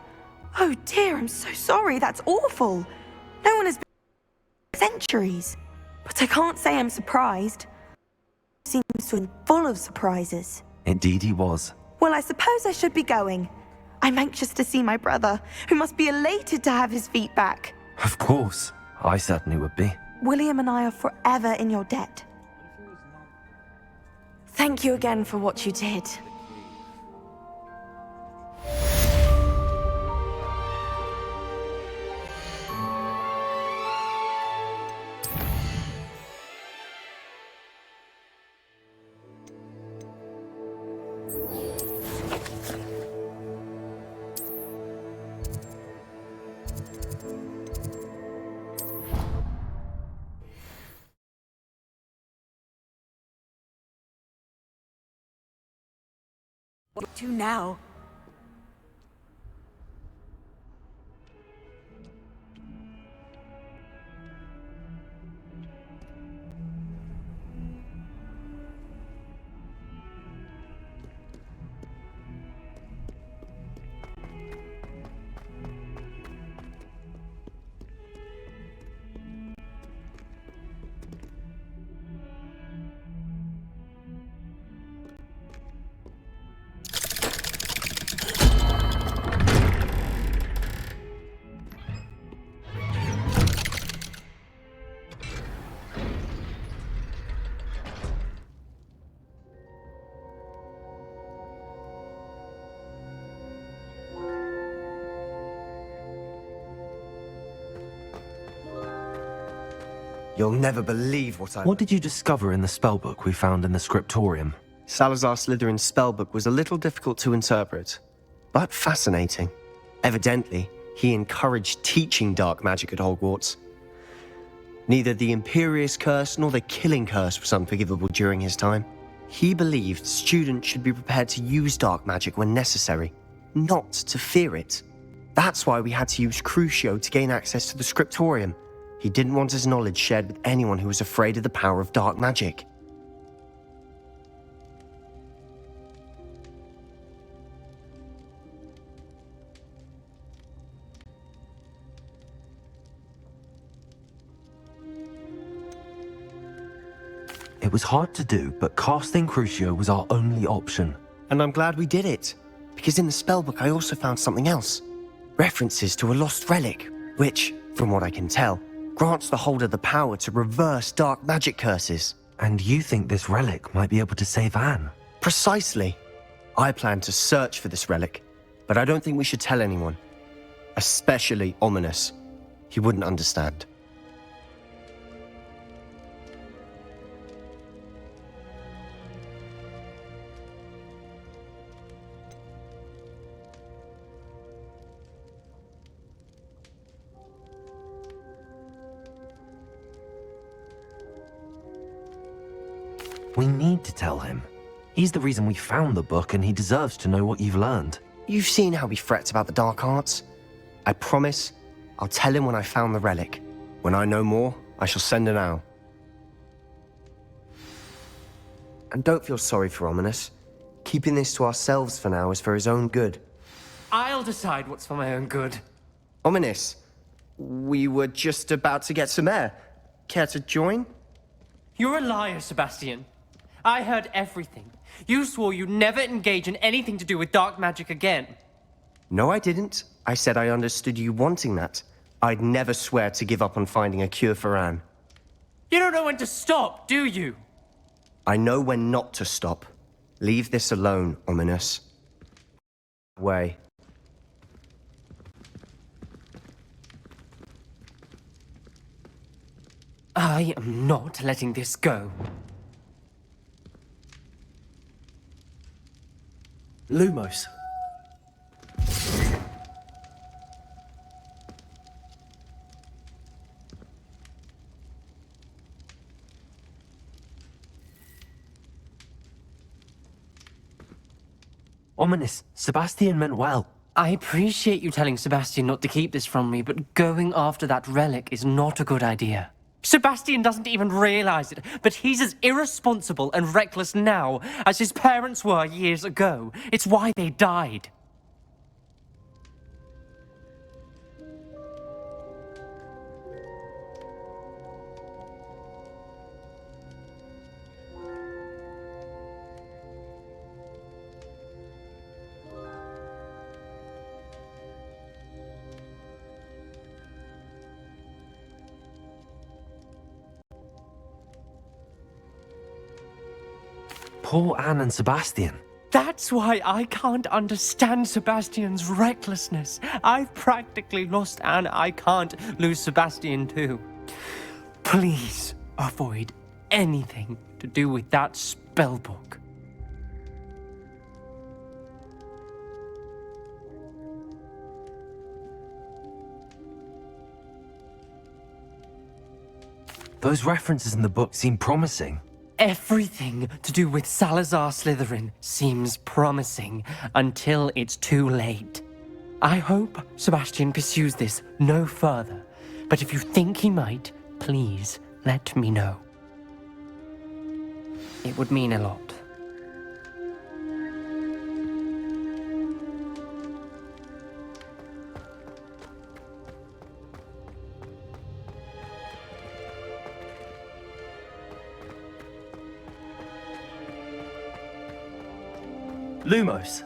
Oh dear, I'm so sorry. That's awful. No one has been for centuries. But I can't say I'm surprised. Seems to be full of surprises. Indeed he was. Well, I suppose I should be going. I'm anxious to see my brother, who must be elated to have his feet back. Of course. I certainly would be. William and I are forever in your debt. Thank you again for what you did. up to now? You'll never believe what I... What did you discover in the spellbook we found in the scriptorium? Salazar Slytherin's spellbook was a little difficult to interpret, but fascinating. Evidently, he encouraged teaching dark magic at Hogwarts. Neither the Imperious Curse nor the Killing Curse was unforgivable during his time. He believed students should be prepared to use dark magic when necessary, not to fear it. That's why we had to use Crucio to gain access to the scriptorium. He didn't want his knowledge shared with anyone who was afraid of the power of dark magic. It was hard to do, but casting Crucio was our only option. And I'm glad we did it, because in the spellbook I also found something else. References to a lost relic, which, from what I can tell, grants the holder the power to reverse dark magic curses. And you think this relic might be able to save Anne? Precisely. I plan to search for this relic, but I don't think we should tell anyone. Especially Ominous. He wouldn't understand. We need to tell him. He's the reason we found the book, and he deserves to know what you've learned. You've seen how he frets about the dark arts. I promise I'll tell him when I found the relic. When I know more, I shall send an owl. And don't feel sorry for Ominous. Keeping this to ourselves for now is for his own good. I'll decide what's for my own good. Ominous, we were just about to get some air. Care to join? You're a liar, Sebastian. I heard everything. You swore you'd never engage in anything to do with dark magic again. No, I didn't. I said I understood you wanting that. I'd never swear to give up on finding a cure for Anne. You don't know when to stop, do you? I know when not to stop. Leave this alone, Ominous. Way. I am not letting this go. Lumos. Ominous, Sebastian meant well. I appreciate you telling Sebastian not to keep this from me, but going after that relic is not a good idea. Sebastian doesn't even realize it, but he's as irresponsible and reckless now as his parents were years ago. It's why they died. Poor Anne and Sebastian. That's why I can't understand Sebastian's recklessness. I've practically lost Anne. I can't lose Sebastian too. Please avoid anything to do with that spellbook. Those references in the book seem promising. Everything to do with Salazar Slytherin seems promising until it's too late. I hope Sebastian pursues this no further, but if you think he might, please let me know. It would mean a lot. Lumos.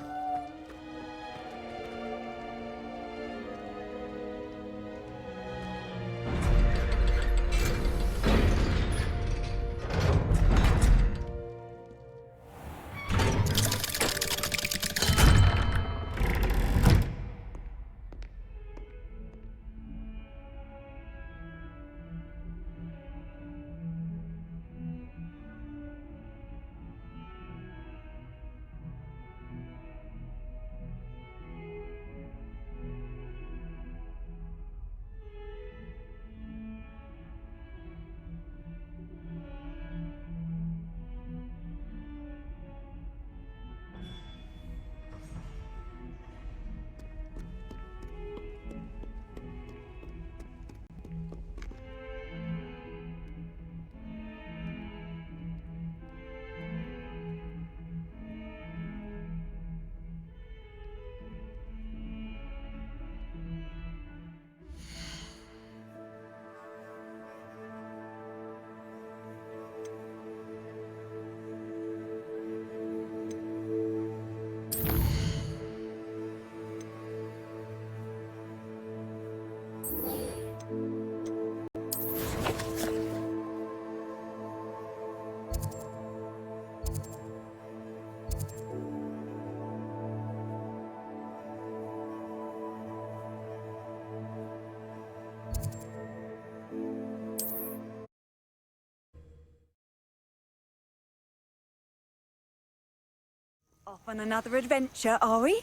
Off on another adventure, are we?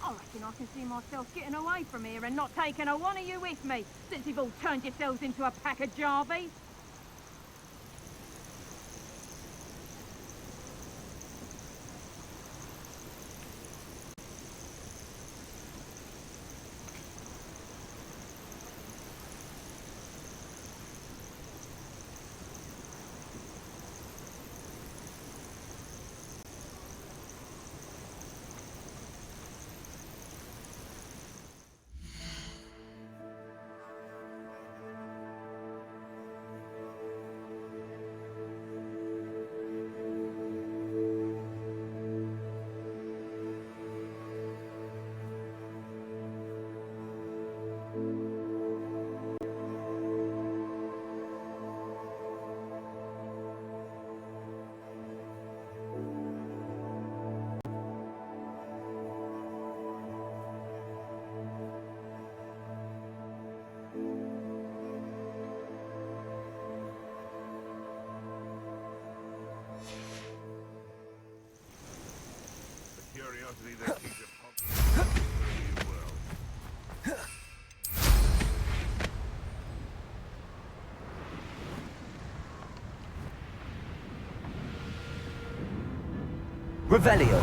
I reckon I can see myself getting away from here and not taking a one of you with me, since you've all turned yourselves into a pack of Jarvies. Curiosity that keeps it popular in the world. Revelio.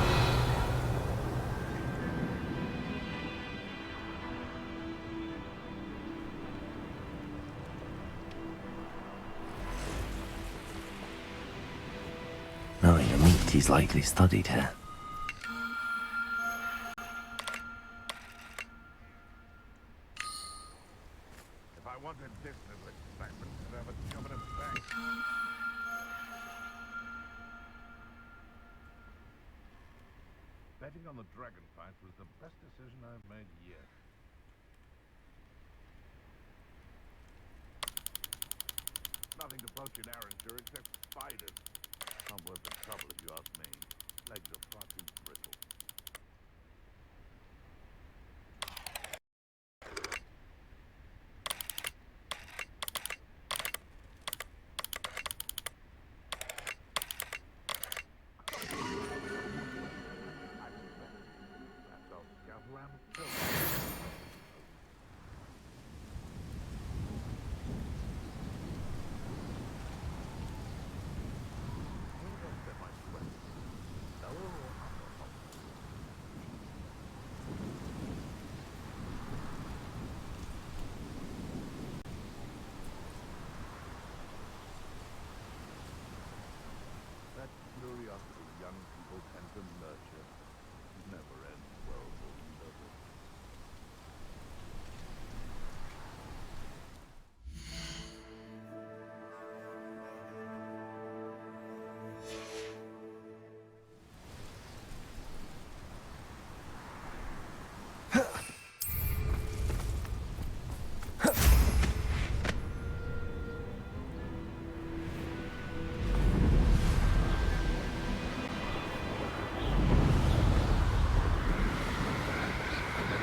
Knowing a meat, he's likely studied here. If I wanted business excitement, I'd have a job in a bank. Betting on the dragon fight was the best decision I've made yet. Nothing to poach in Arranger except spiders. Not worth the trouble if you ask me. Legs are far too brittle.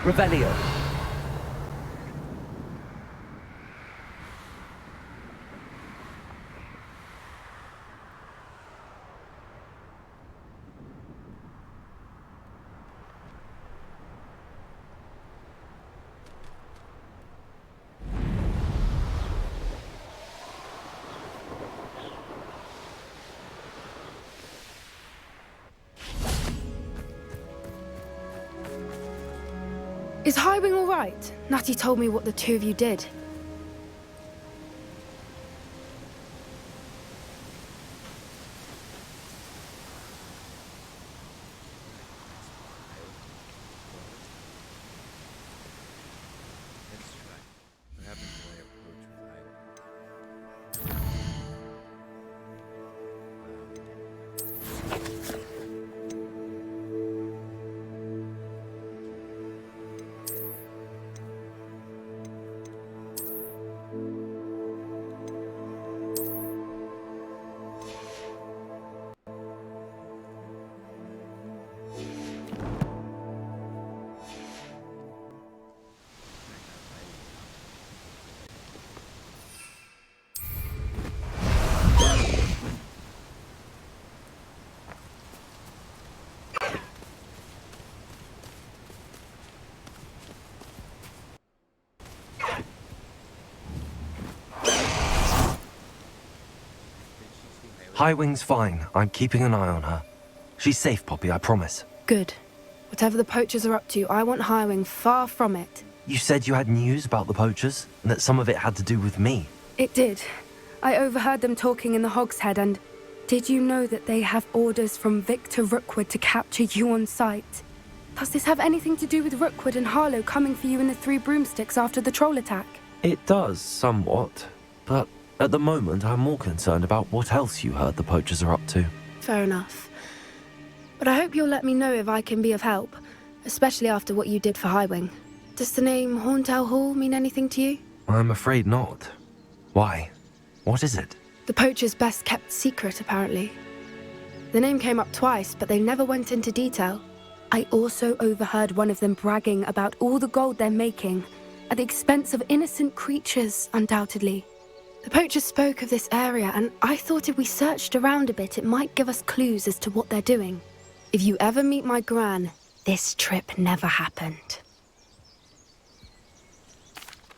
Revelio. Is Highwing all right? Natty told me what the two of you did. Highwing's fine. I'm keeping an eye on her. She's safe, Poppy, I promise. Good. Whatever the poachers are up to, I want Highwing far from it. You said you had news about the poachers, and that some of it had to do with me. It did. I overheard them talking in the Hogshead, and did you know that they have orders from Victor Rookwood to capture you on sight? Does this have anything to do with Rookwood and Harlow coming for you in the Three Broomsticks after the troll attack? It does, somewhat. But at the moment, I'm more concerned about what else you heard the poachers are up to. Fair enough. But I hope you'll let me know if I can be of help, especially after what you did for Highwing. Does the name Horntail Hall mean anything to you? I'm afraid not. Why? What is it? The poachers' best kept secret, apparently. The name came up twice, but they never went into detail. I also overheard one of them bragging about all the gold they're making, at the expense of innocent creatures, undoubtedly. The poachers spoke of this area, and I thought if we searched around a bit, it might give us clues as to what they're doing. If you ever meet my gran, this trip never happened.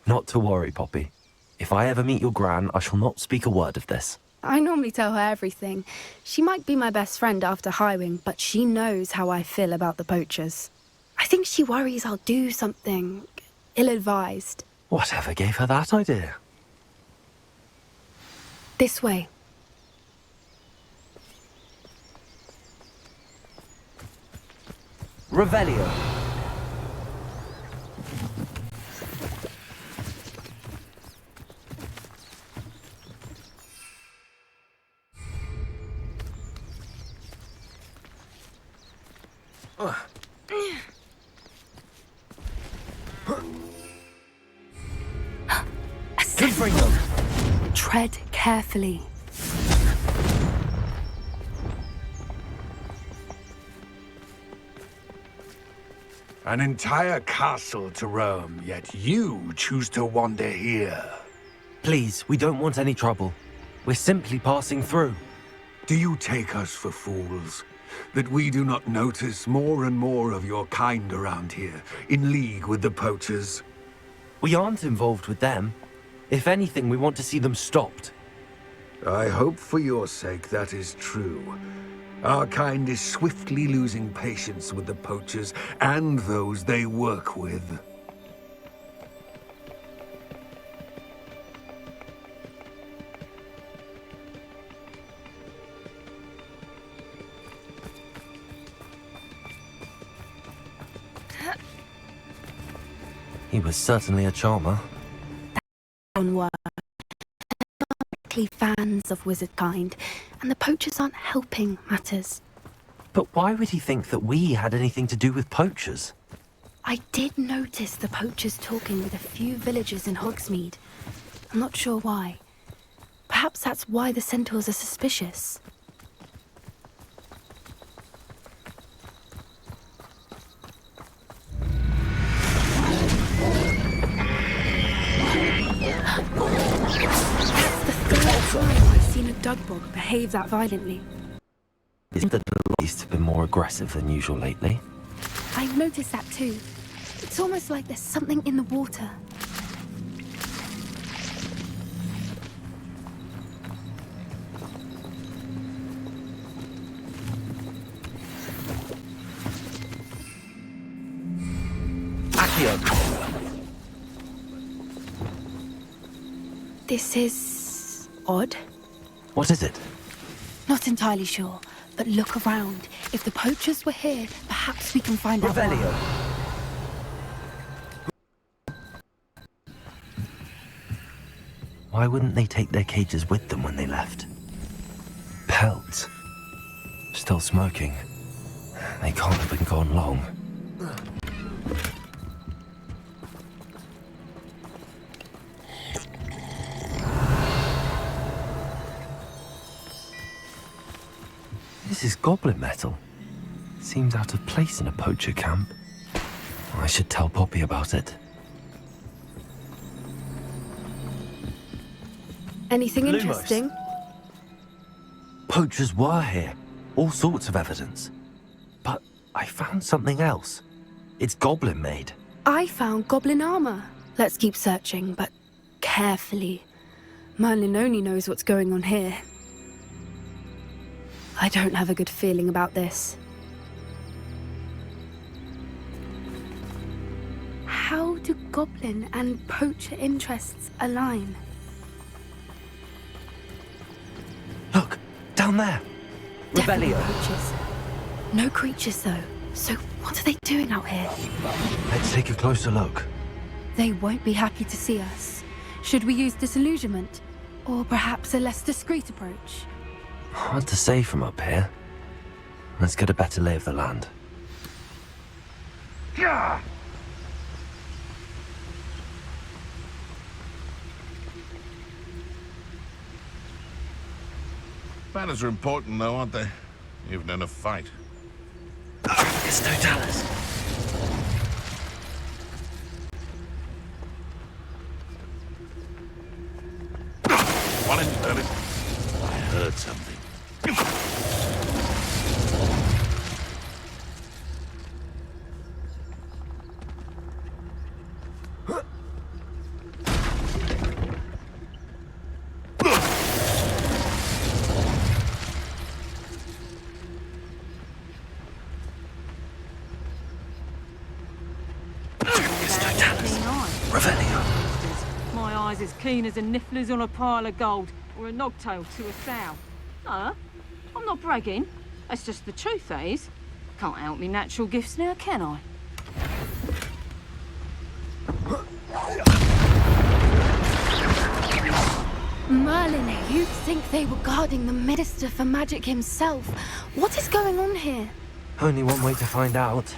Not to worry, Poppy. If I ever meet your gran, I shall not speak a word of this. I normally tell her everything. She might be my best friend after Highwing, but she knows how I feel about the poachers. I think she worries I'll do something ill-advised. Whatever gave her that idea? This way. Revelio. Tread carefully. An entire castle to roam, yet you choose to wander here. Please, we don't want any trouble. We're simply passing through. Do you take us for fools? That we do not notice more and more of your kind around here, in league with the poachers? We aren't involved with them. If anything, we want to see them stopped. I hope for your sake that is true. Our kind is swiftly losing patience with the poachers and those they work with. He was certainly a charmer. On work. Fans of wizard kind, and the poachers aren't helping matters. But why would he think that we had anything to do with poachers? I did notice the poachers talking with a few villagers in Hogsmeade. I'm not sure why. Perhaps that's why the centaurs are suspicious. Jugbog behave that violently. Isn't the Deloitte been more aggressive than usual lately? I've noticed that too. It's almost like there's something in the water. This is odd. What is it? Not entirely sure, but look around. If the poachers were here, perhaps we can find out Revelio. Why wouldn't they take their cages with them when they left? Pelts. Still smoking. They can't have been gone long. This is goblin metal. Seems out of place in a poacher camp. I should tell Poppy about it. Anything Lumos. interesting? Poachers were here. All sorts of evidence. But I found something else. It's goblin made. I found goblin armor. Let's keep searching, but carefully. Merlin only knows what's going on here. I don't have a good feeling about this. How do goblin and poacher interests align? Look, down there. Definitely Revelio. poachers. No creatures though. So what are they doing out here? Let's take a closer look. They won't be happy to see us. Should we use disillusionment? Or perhaps a less discreet approach? Hard to say from up here. Let's get a better lay of the land. Yeah! Manners are important, though, aren't they? Even in a fight. It's Totalis. One in early. I heard something. My eyes as keen as a niffler's on a pile of gold, or a nogtail to a sow. No, I'm not bragging. That's just the truth, that is. Can't help me natural gifts now, can I? Merlin, you'd think they were guarding the Minister for Magic himself. What is going on here? Only one way to find out.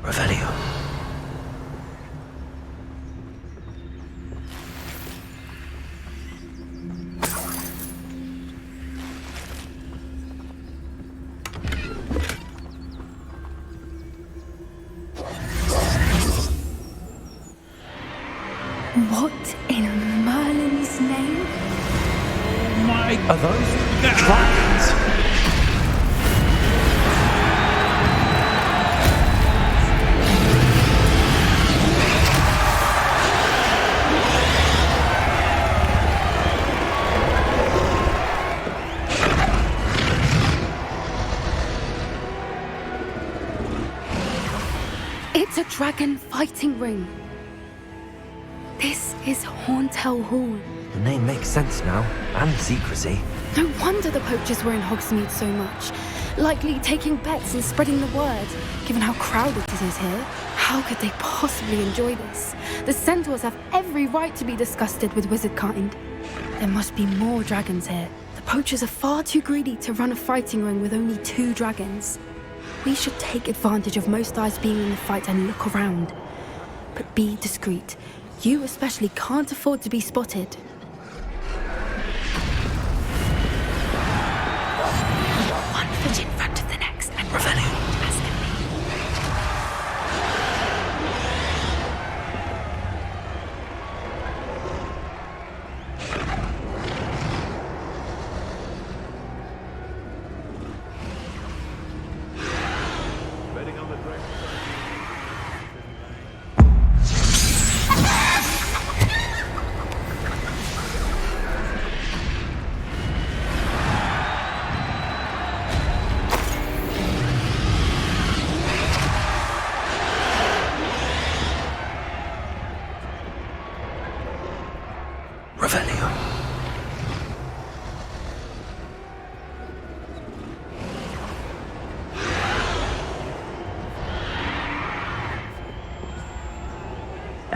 Revelio. What in Merlin's name? Are those dragons? It's a dragon fighting ring. This is Horntail Hall. The name makes sense now, and the secrecy. No wonder the poachers were in Hogsmeade so much. Likely taking bets and spreading the word, given how crowded it is here. How could they possibly enjoy this? The centaurs have every right to be disgusted with wizard kind. There must be more dragons here. The poachers are far too greedy to run a fighting ring with only 2 dragons. We should take advantage of most eyes being in the fight and look around. But be discreet. You especially can't afford to be spotted.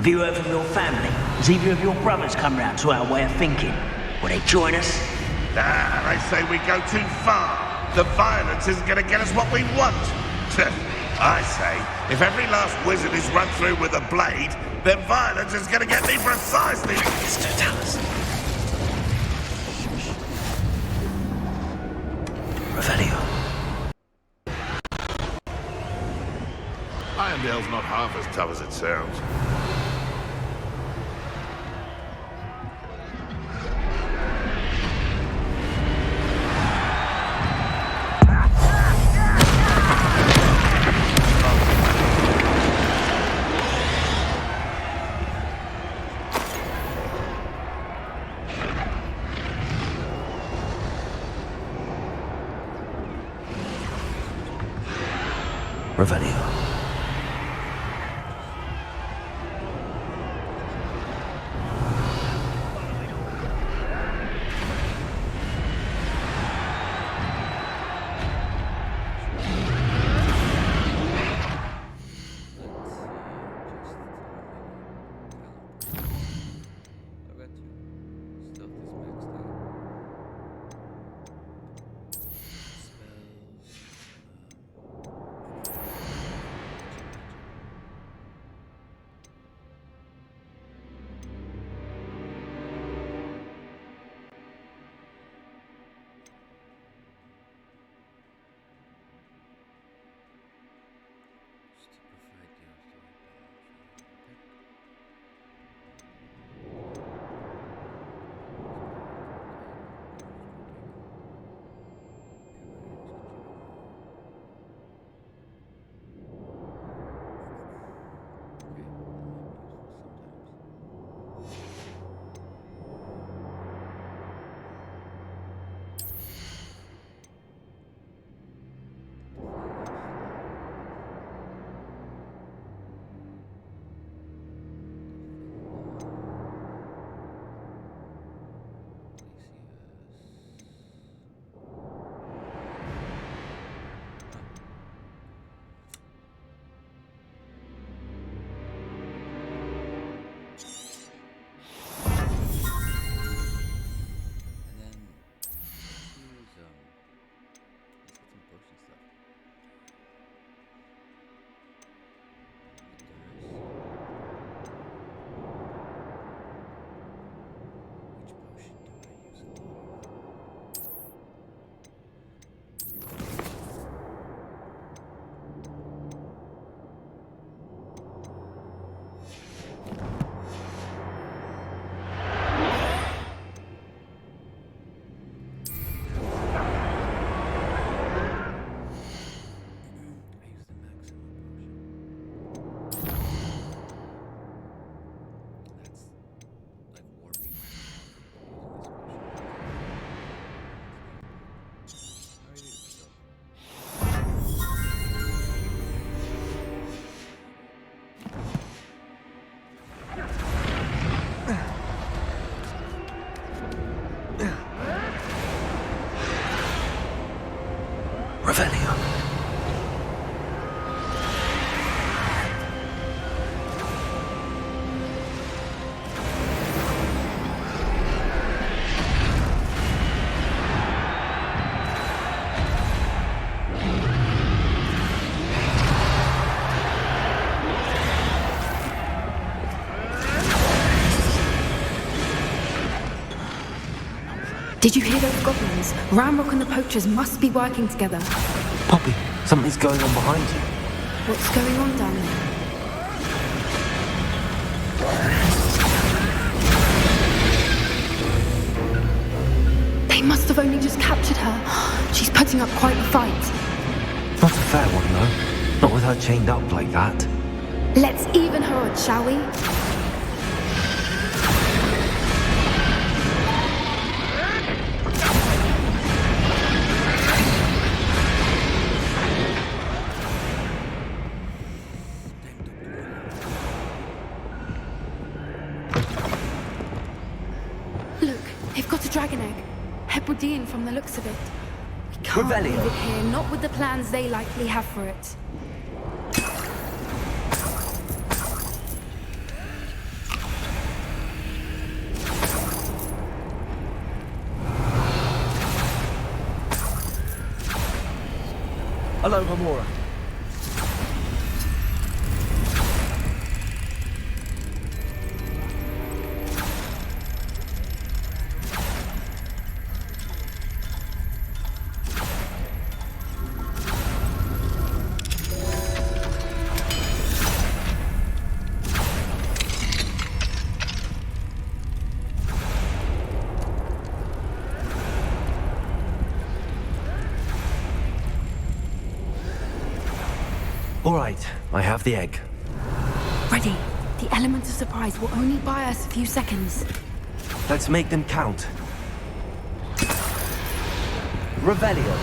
Have you heard from your family? Has either of your brothers come round to our way of thinking? Will they join us? Nah, they say we go too far. The violence isn't going to get us what we want. I say, if every last wizard is run through with a blade, then violence is going to get me precisely... Totalis. Revelio. Irondale's not half as tough as it sounds. Revelio. Revelio. Did you hear those goblins? Ranrock and the poachers must be working together. Poppy, something's going on behind you. What's going on down there? They must have only just captured her. She's putting up quite a fight. Not a fair one, though. Not with her chained up like that. Let's even her odds, shall we? Dragon egg. Hebridean from the looks of it. We can't leave it here, not with the plans they likely have for it. Alohomora. All right, I have the egg. Ready. The element of surprise will only buy us a few seconds. Let's make them count. Revelio.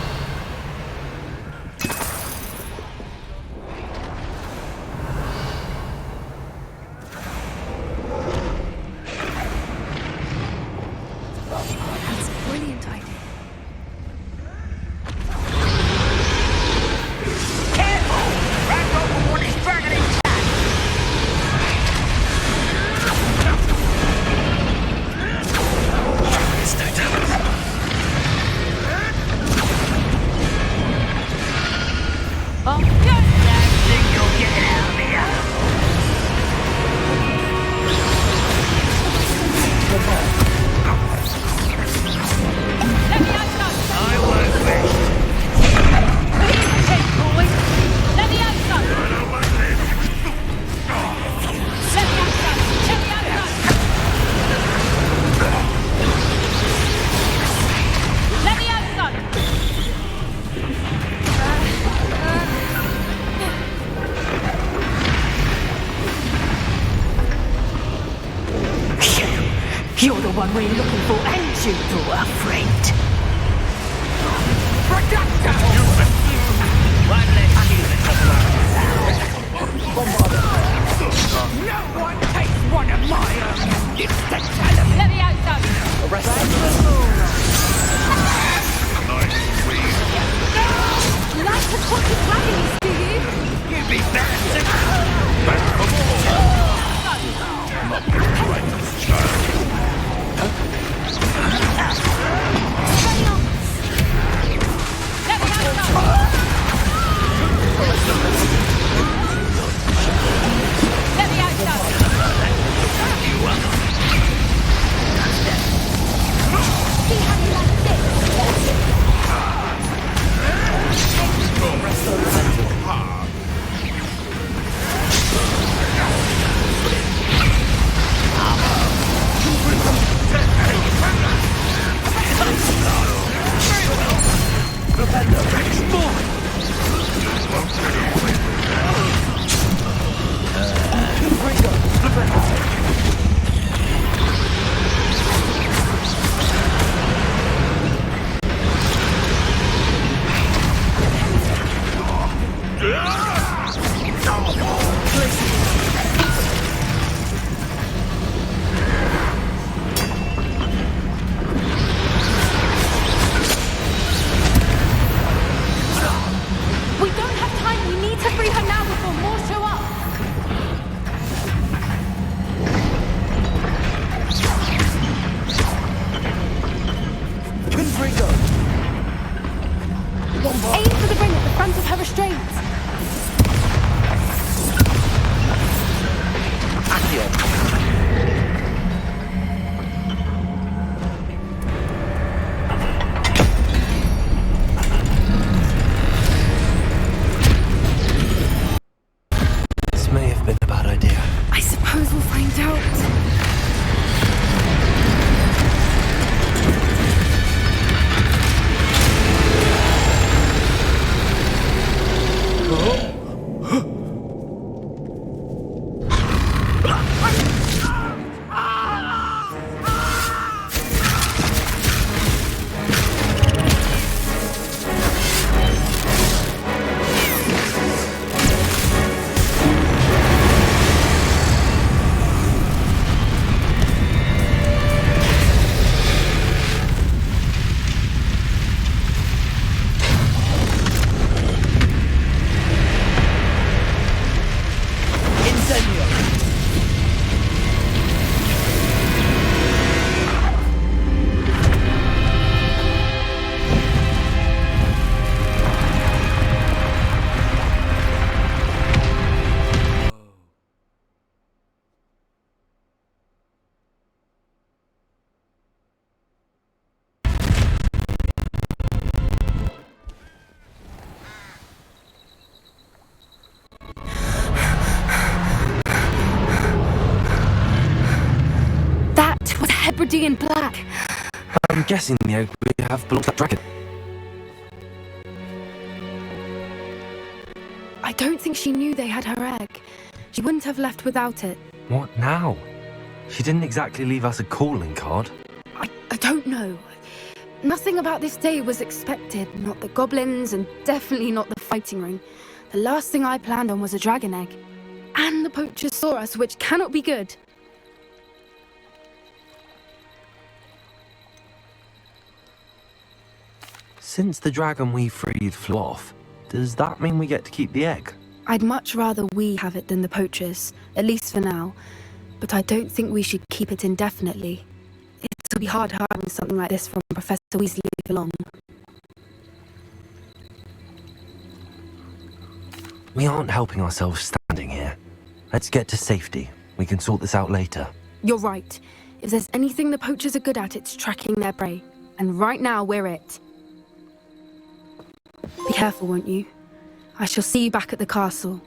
That's a brilliant idea. You're the one we're looking for, ain't you, little friend? No one takes one of my own. Let me out, son. Arrest You like to talk to dragons, do you? You'd be better to back for more. Not the right child. Let me out, son. You up. See how you like this. We don't have time. We need to free her now before more show up. Aim for the ring at the front of her restraints. This may have been a bad idea. I suppose we'll find out. pretty in black. I'm guessing the egg we have belongs to that dragon. I don't think she knew they had her egg. She wouldn't have left without it. What now? She didn't exactly leave us a calling card. I don't know. Nothing about this day was expected. Not the goblins, and definitely not the fighting ring. The last thing I planned on was a dragon egg. And the poachers saw us, which cannot be good. Since the dragon we freed flew off, does that mean we get to keep the egg? I'd much rather we have it than the poachers, at least for now. But I don't think we should keep it indefinitely. It'll be hard hiding something like this from Professor Weasley for long. We aren't helping ourselves standing here. Let's get to safety. We can sort this out later. You're right. If there's anything the poachers are good at, it's tracking their prey. And right now, we're it. Be careful, won't you? I shall see you back at the castle.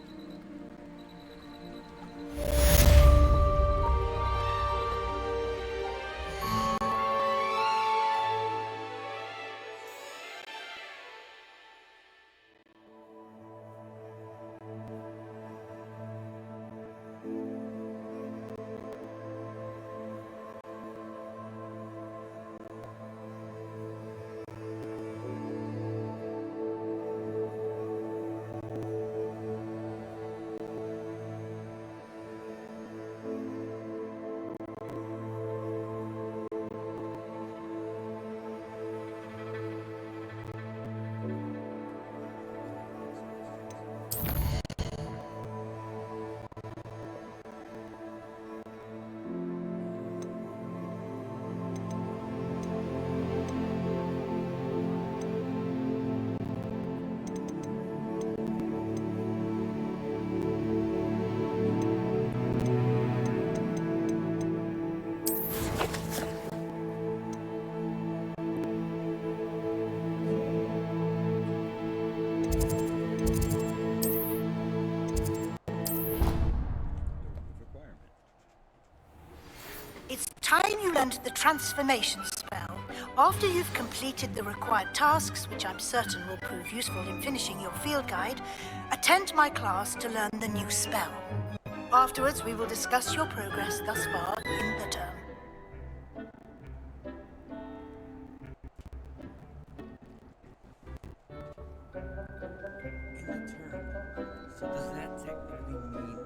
It's time you learned the transformation spell. After you've completed the required tasks, which I'm certain will prove useful in finishing your field guide, attend my class to learn the new spell. Afterwards, we will discuss your progress thus far in the term. So does that technically mean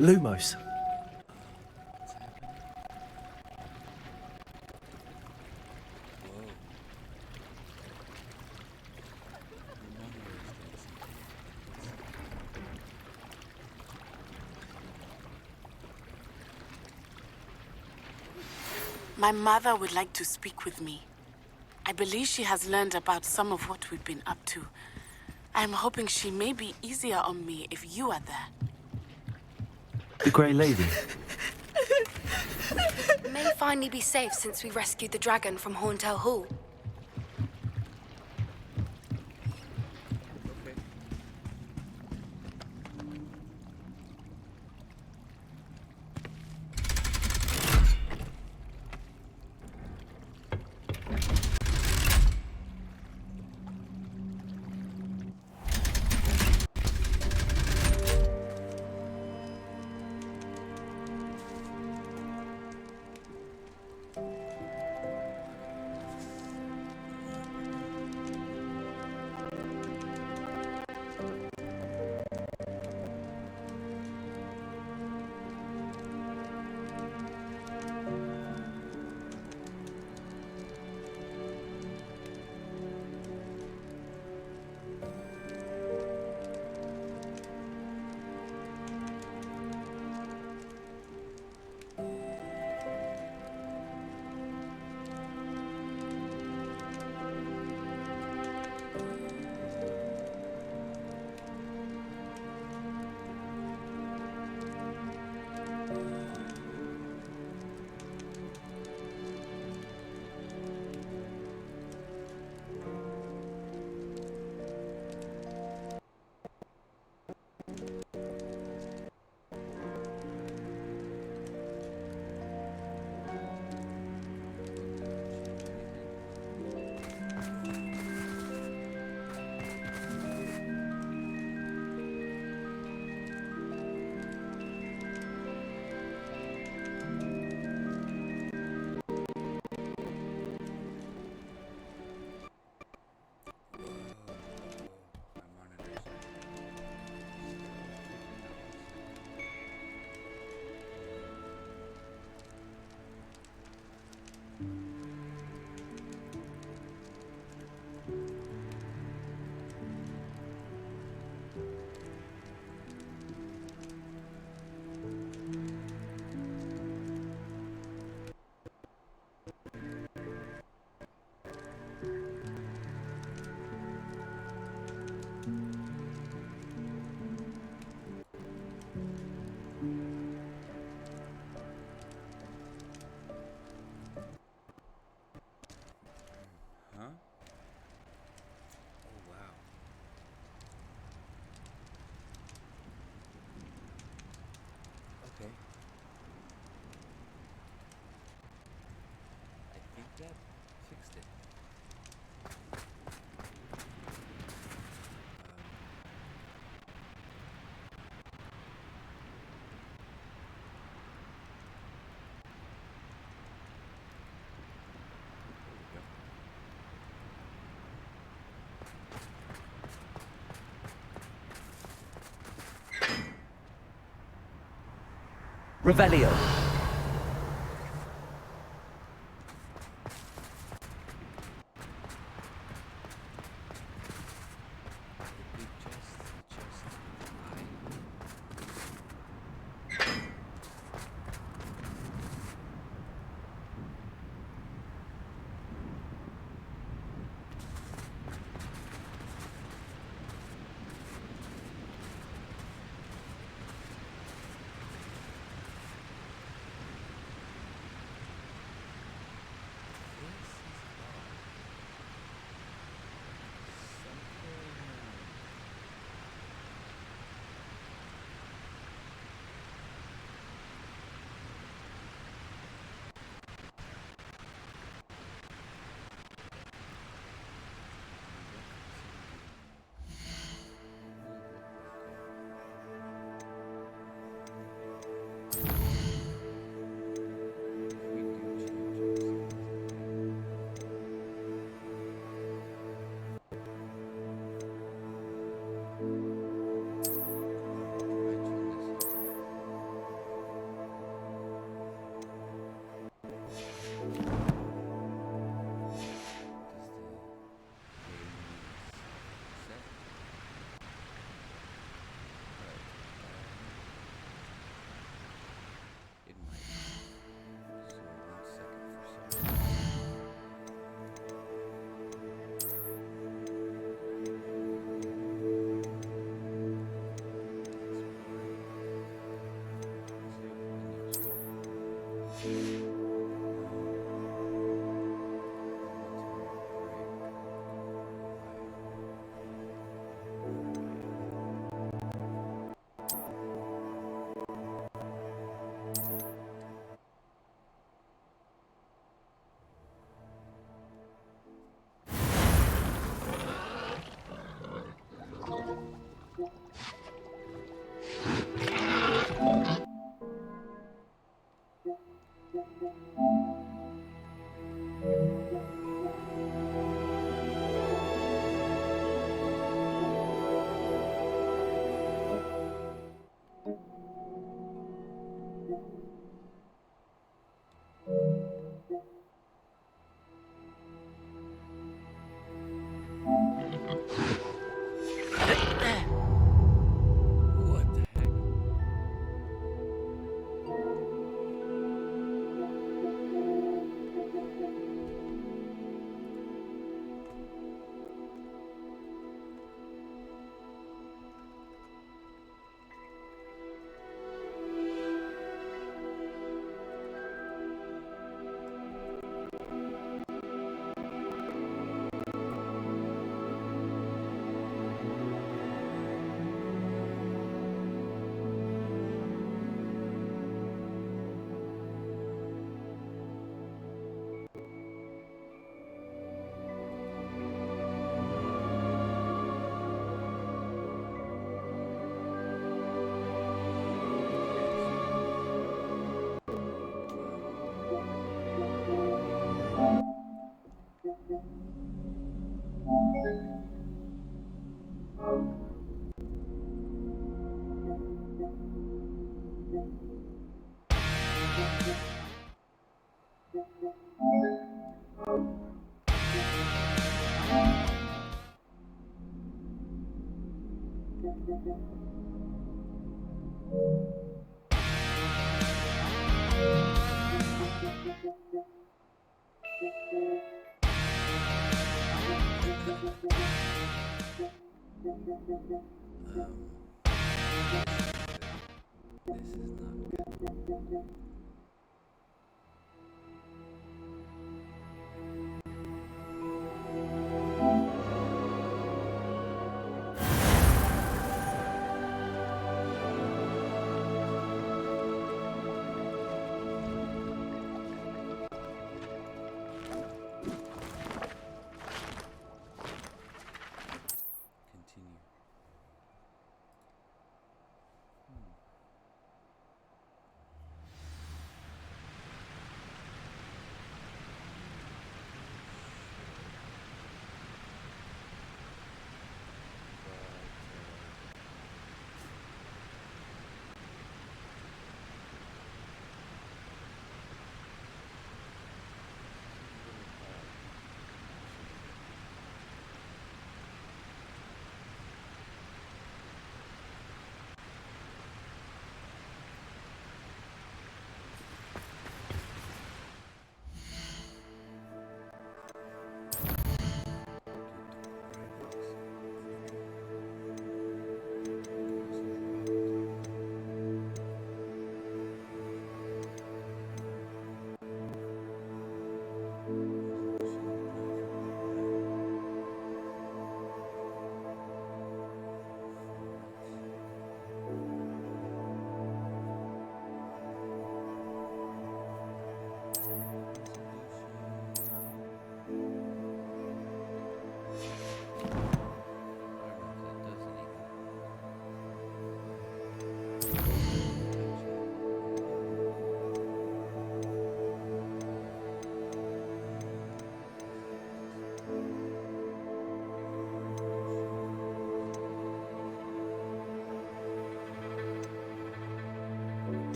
Lumos. My mother would like to speak with me. I believe she has learned about some of what we've been up to. I'm hoping she may be easier on me if you are there. The Grey Lady. May finally be safe since we rescued the dragon from Horntail Hall. That fixed it. Revelio.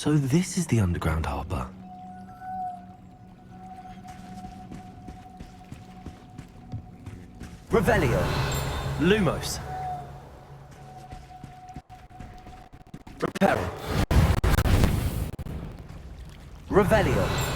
So this is the underground harbour. Revelio. Lumos. Reparo. Revelio.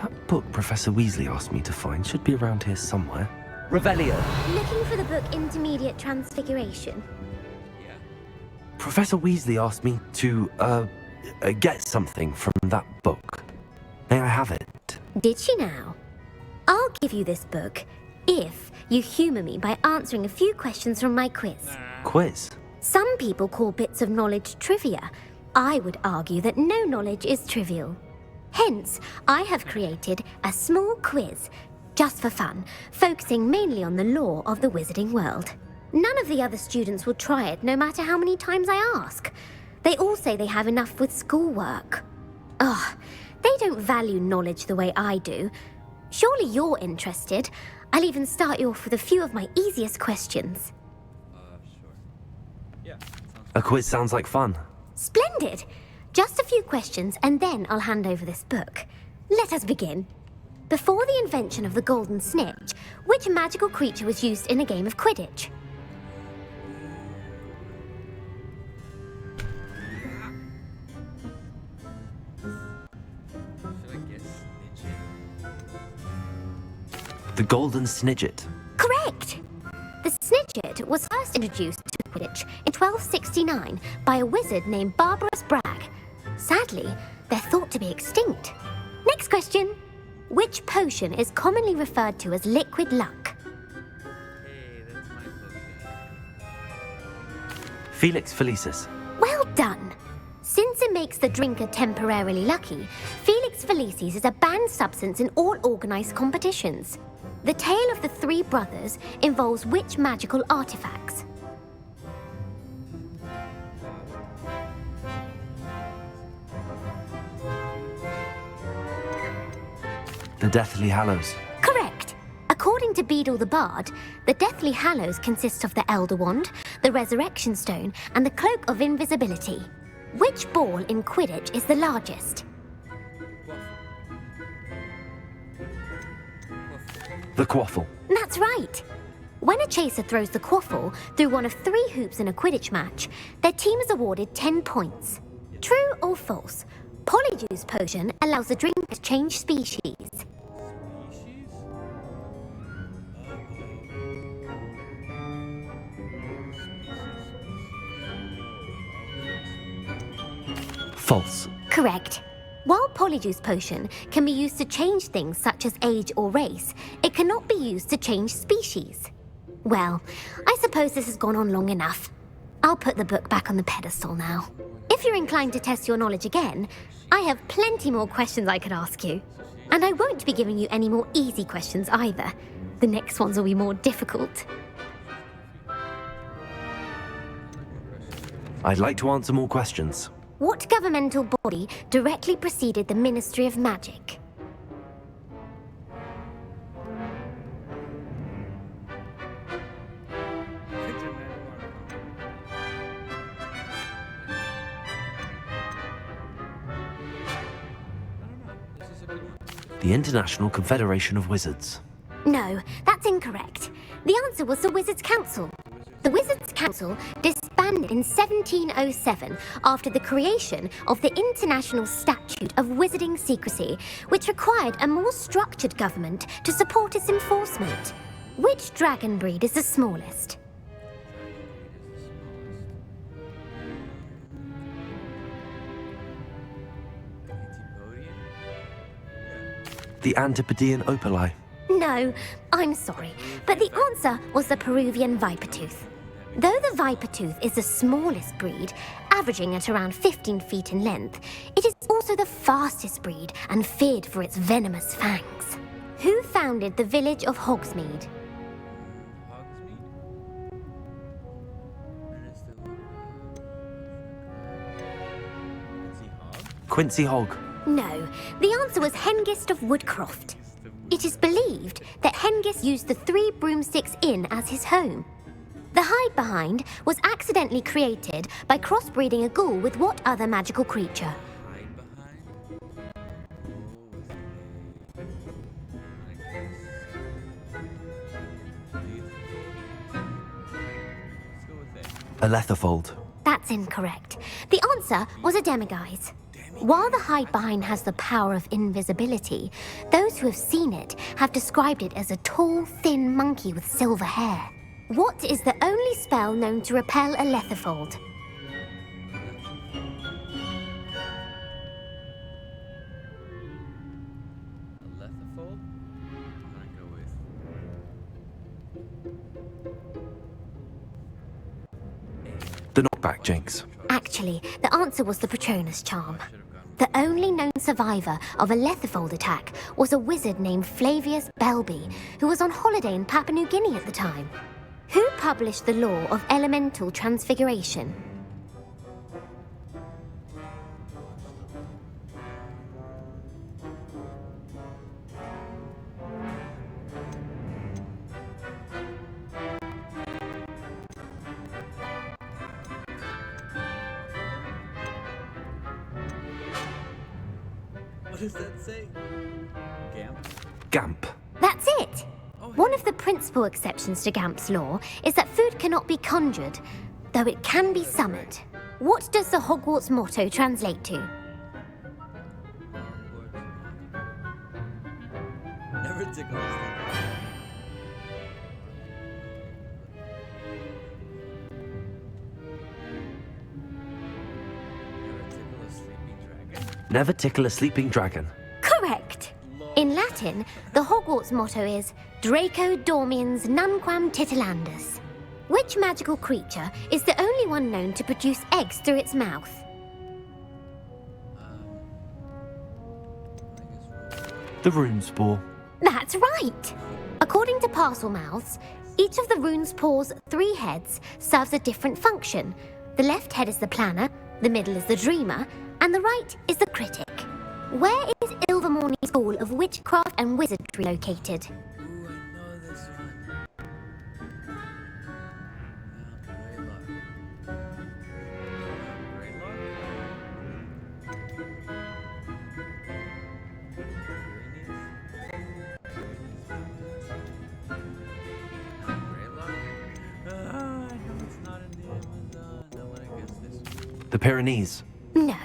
That book Professor Weasley asked me to find should be around here somewhere. Revelio. Looking for the book Intermediate Transfiguration? Professor Weasley asked me to, get something from that book. May I have it? Did she now? I'll give you this book if you humour me by answering a few questions from my quiz. Quiz? Some people call bits of knowledge trivia. I would argue that no knowledge is trivial. Hence, I have created a small quiz, just for fun, focusing mainly on the lore of the wizarding world. None of the other students will try it, no matter how many times I ask. They all say they have enough with schoolwork. Ugh, they don't value knowledge the way I do. Surely you're interested. I'll even start you off with a few of my easiest questions. Sure. Yeah. A quiz sounds like fun. Splendid! Just a few questions, and then I'll hand over this book. Let us begin. Before the invention of the golden snitch, which magical creature was used in a game of Quidditch? The Golden Snidget. Correct! The Snidget was first introduced to Quidditch in 1269 by a wizard named Barbarous Bragg. Sadly, they're thought to be extinct. Next question. Which potion is commonly referred to as liquid luck? Hey, that's my potion. Felix Felicis. Well done! Since it makes the drinker temporarily lucky, Felix Felicis is a banned substance in all organised competitions. The tale of the three brothers involves which magical artifacts? The Deathly Hallows. Correct! According to Beadle the Bard, the Deathly Hallows consists of the Elder Wand, the Resurrection Stone, and the Cloak of Invisibility. Which ball in Quidditch is the largest? The Quaffle. That's right! When a chaser throws the quaffle through one of 3 hoops in a Quidditch match, their team is awarded 10 points. True or false? Polyjuice potion allows the drink to change species. False. Correct. While Polyjuice Potion can be used to change things such as age or race, it cannot be used to change species. Well, I suppose this has gone on long enough. I'll put the book back on the pedestal now. If you're inclined to test your knowledge again, I have plenty more questions I could ask you. And I won't be giving you any more easy questions either. The next ones will be more difficult. I'd like to answer more questions. What governmental body directly preceded the Ministry of Magic? The International Confederation of Wizards. No, that's incorrect. The answer was the Wizards' Council. The Wizards' Council disbanded in 1707 after the creation of the International Statute of Wizarding Secrecy, which required a more structured government to support its enforcement. Which dragon breed is the smallest? The Antipodean Opali. No, I'm sorry, but the answer was the Peruvian Vipertooth. Though the Vipertooth is the smallest breed, averaging at around 15 feet in length, it is also the fastest breed and feared for its venomous fangs. Who founded the village of Hogsmeade? Quincy Hogg. No, the answer was Hengist of Woodcroft. It is believed that Hengist used the 3 Broomsticks Inn as his home. The Hide Behind was accidentally created by crossbreeding a ghoul with what other magical creature? A Letherfold. That's incorrect. The answer was a Demiguise. While the Hide Behind has the power of invisibility, those who have seen it have described it as a tall, thin monkey with silver hair. What is the only spell known to repel a Letherfold? The Knockback Jinx. Actually, the answer was the Patronus Charm. The only known survivor of a Letherfold attack was a wizard named Flavius Belby, who was on holiday in Papua New Guinea at the time. Who published the law of elemental transfiguration? What does that say? Gamp? Gamp. That's it! One of the principal exceptions to Gamp's law is that food cannot be conjured, though it can be summoned. What does the Hogwarts motto translate to? Never tickle us. Never tickle a sleeping dragon. Correct! In Latin, the Hogwarts motto is Draco Dormiens Nunquam Titilandus. Which magical creature is the only one known to produce eggs through its mouth? The Runespore. That's right! According to Parselmouths, each of the Runespore's 3 heads serves a different function. The left head is the planner, the middle is the dreamer, and the right is the critic. Where is Ilvermorny School of Witchcraft and Wizardry located? Ooh, I know this one. The Pyrenees. No,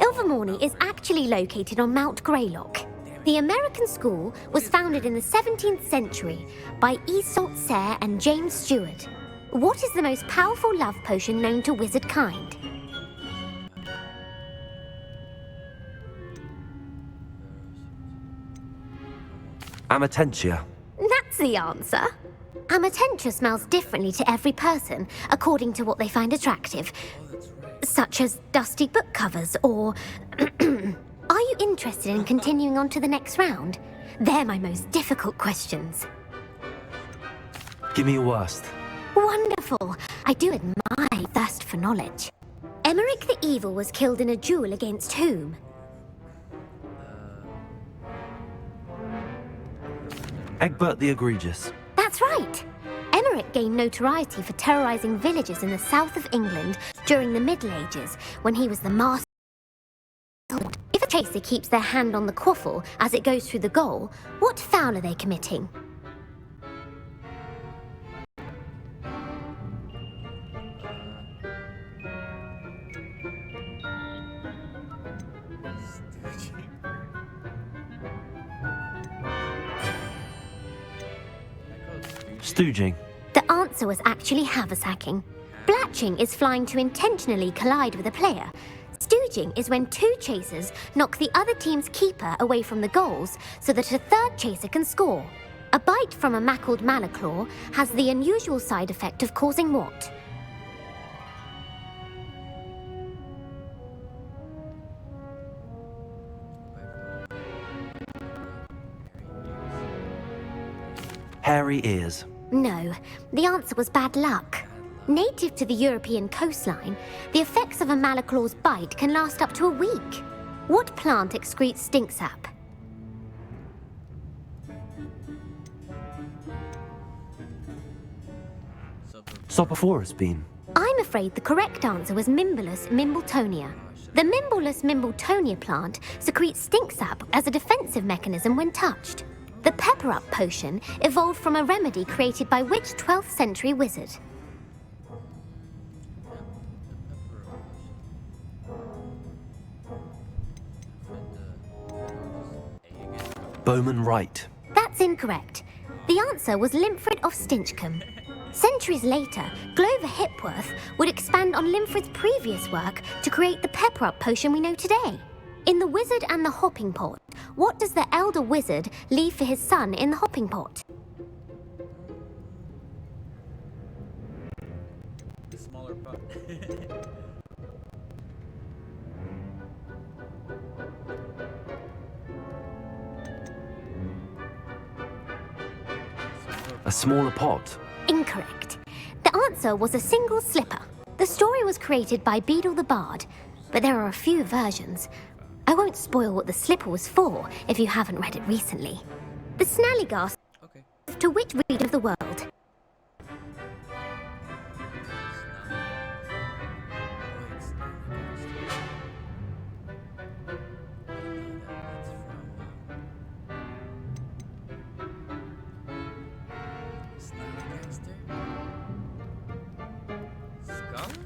Ilvermorny is actually located on Mount Greylock. The American school was founded in the 17th century by Iseult Sayre and James Stewart. What is the most powerful love potion known to wizard kind? Amatentia. That's the answer. Amatentia smells differently to every person, according to what they find attractive. Such as dusty book covers, or... Are you interested in continuing on to the next round? They're my most difficult questions. Give me your worst. Wonderful. I do admire your thirst for knowledge. Emmerich the Evil was killed in a duel against whom? Egbert the Egregious. That's right. Emmerich gained notoriety for terrorizing villages in the south of England during the Middle Ages, when he was the master. If a chaser keeps their hand on the quaffle as it goes through the goal, what foul are they committing? Stooging. The answer was actually haversacking. Blatching is flying to intentionally collide with a player. Stooging is when two chasers knock the other team's keeper away from the goals so that a third chaser can score. A bite from a mackled malaclaw has the unusual side effect of causing what? Hairy ears. No, the answer was bad luck. Native to the European coastline, the effects of a malaclaw's bite can last up to a week. What plant excretes stink sap? Sopophorus bean. I'm afraid the correct answer was Mimbulus mimbletonia. The Mimbulus mimbletonia plant secretes stink sap as a defensive mechanism when touched. The pepper-up potion evolved from a remedy created by which 12th century wizard? Bowman Wright. That's incorrect. The answer was Limfrid of Stinchcombe. Centuries later, Glover Hipworth would expand on Limfrid's previous work to create the pepper-up potion we know today. In The Wizard and the Hopping Pot, what does the elder wizard leave for his son in the hopping pot? The smaller pot. A smaller pot. Incorrect. The answer was a single slipper. The story was created by Beadle the Bard, but there are a few versions. I won't spoil what the slipper was for if you haven't read it recently. The Snallygas to which region of the world?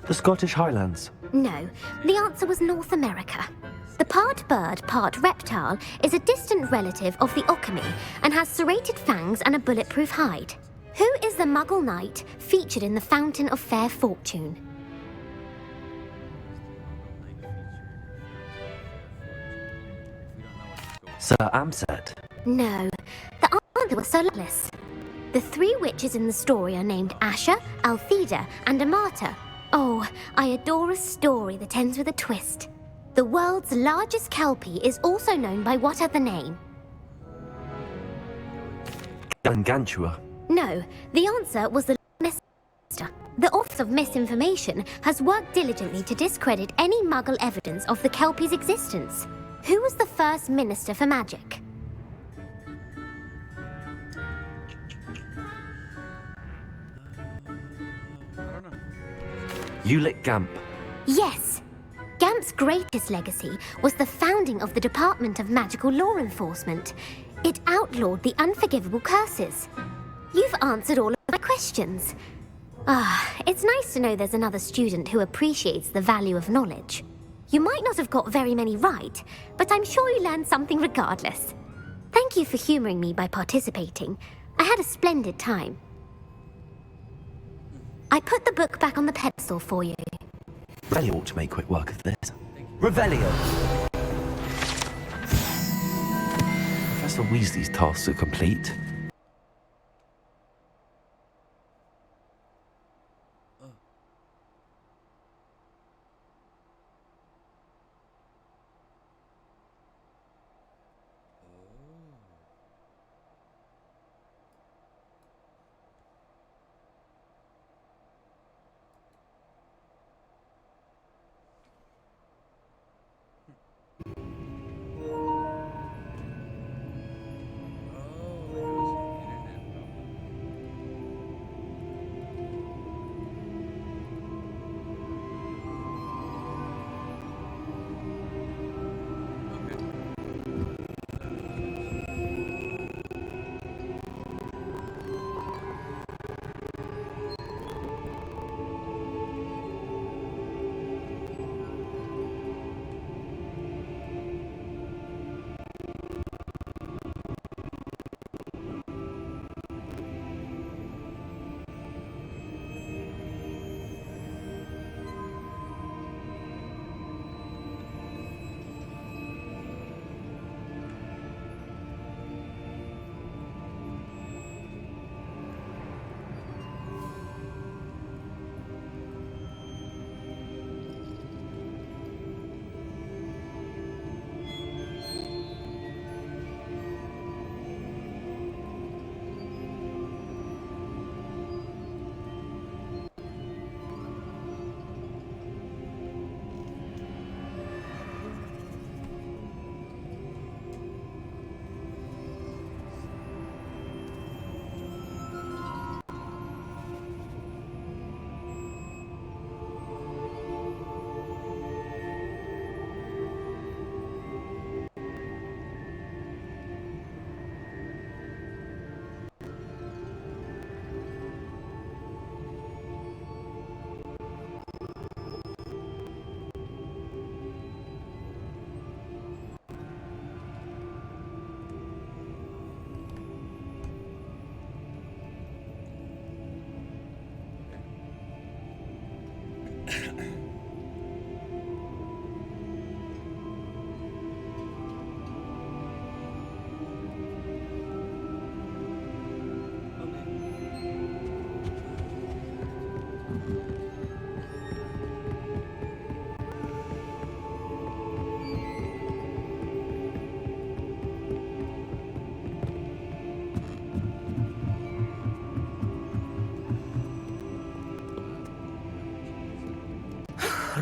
The Scottish Highlands. No, the answer was North America. The part bird, part reptile is a distant relative of the Occamy and has serrated fangs and a bulletproof hide. Who is the Muggle knight featured in the Fountain of Fair Fortune? Sir Amset. No, the answer was Solaris. The three witches in the story are named Asha, Altheda, and Amata. Oh, I adore a story that ends with a twist. The world's largest kelpie is also known by what other name? Jay1nca. No, the answer was the Minister. The Office of Misinformation has worked diligently to discredit any Muggle evidence of the kelpie's existence. Who was the first Minister for Magic? Ulick Gamp. Yes. Gamp's greatest legacy was the founding of the Department of Magical Law Enforcement. It outlawed the unforgivable curses. You've answered all of my questions. It's nice to know there's another student who appreciates the value of knowledge. You might not have got very many right, but I'm sure you learned something regardless. Thank you for humoring me by participating. I had a splendid time. I put the book back on the pedestal for you. Revelio ought to make quick work of this. Revelio! Professor Professor Weasley's task to complete.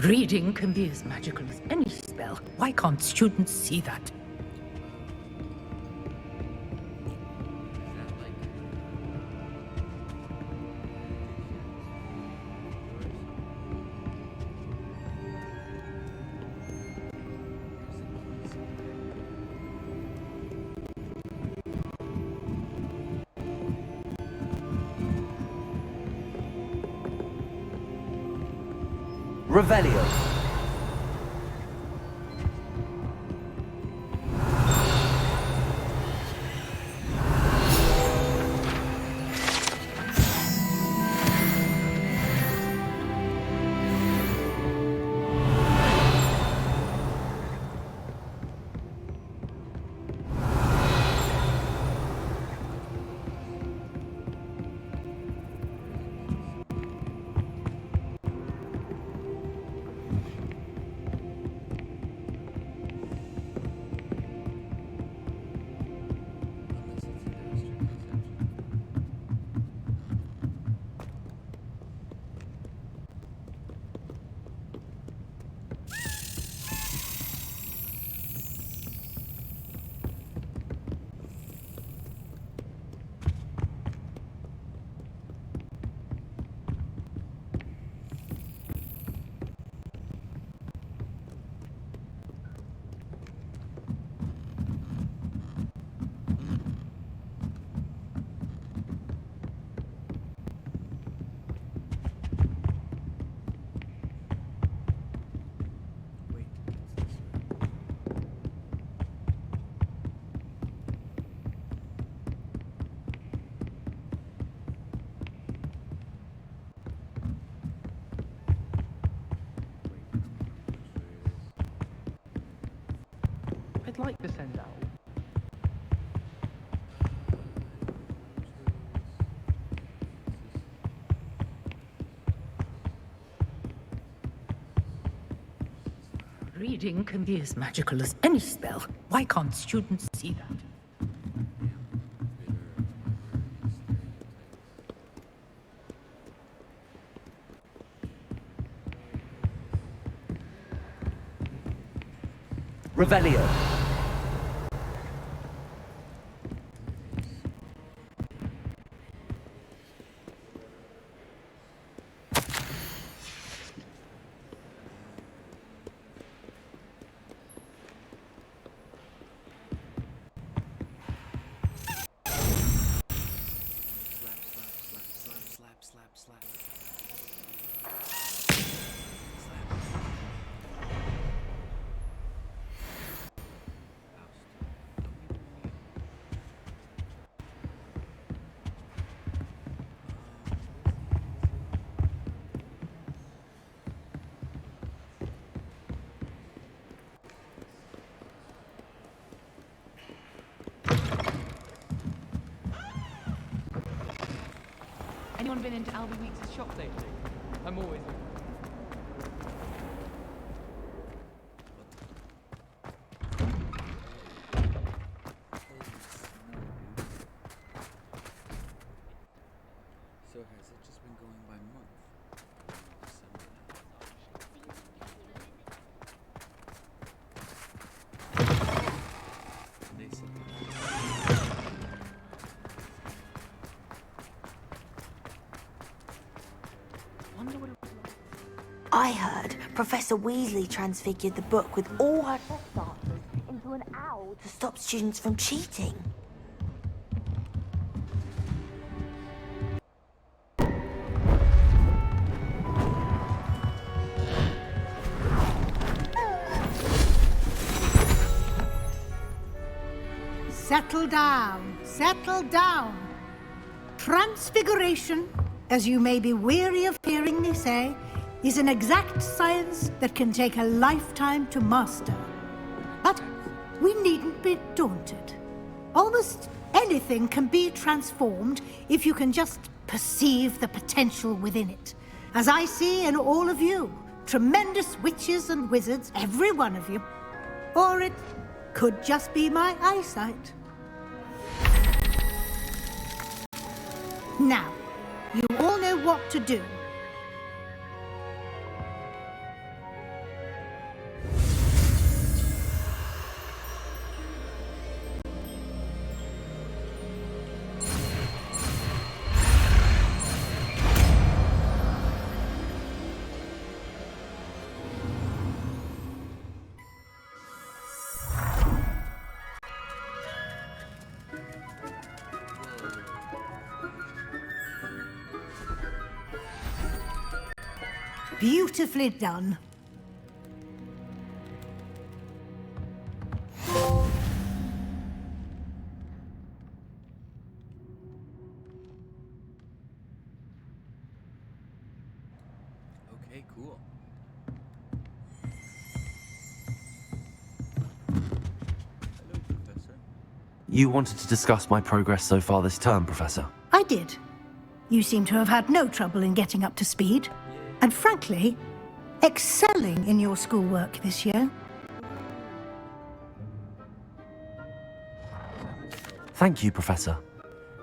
Reading can be as magical as any spell. Why can't students see that? Revelio. I'd like to send out reading can be as magical as any spell. Why can't students see that? Revelio. Anyone been into Albie Weeks' shop lately? I'm always... So has it just been going by month? I heard Professor Weasley transfigured the book with all her test answers into an owl to stop students from cheating. Settle down, settle down. Transfiguration, as you may be weary of hearing me say, is an exact science that can take a lifetime to master. But we needn't be daunted. Almost anything can be transformed if you can just perceive the potential within it. As I see in all of you, tremendous witches and wizards, every one of you. Or it could just be my eyesight. Now, you all know what to do. Beautifully done. Okay, cool. Hello, Professor. You wanted to discuss my progress so far this term, Professor? I did. You seem to have had no trouble in getting up to speed. And frankly, excelling in your schoolwork this year. Thank you, Professor.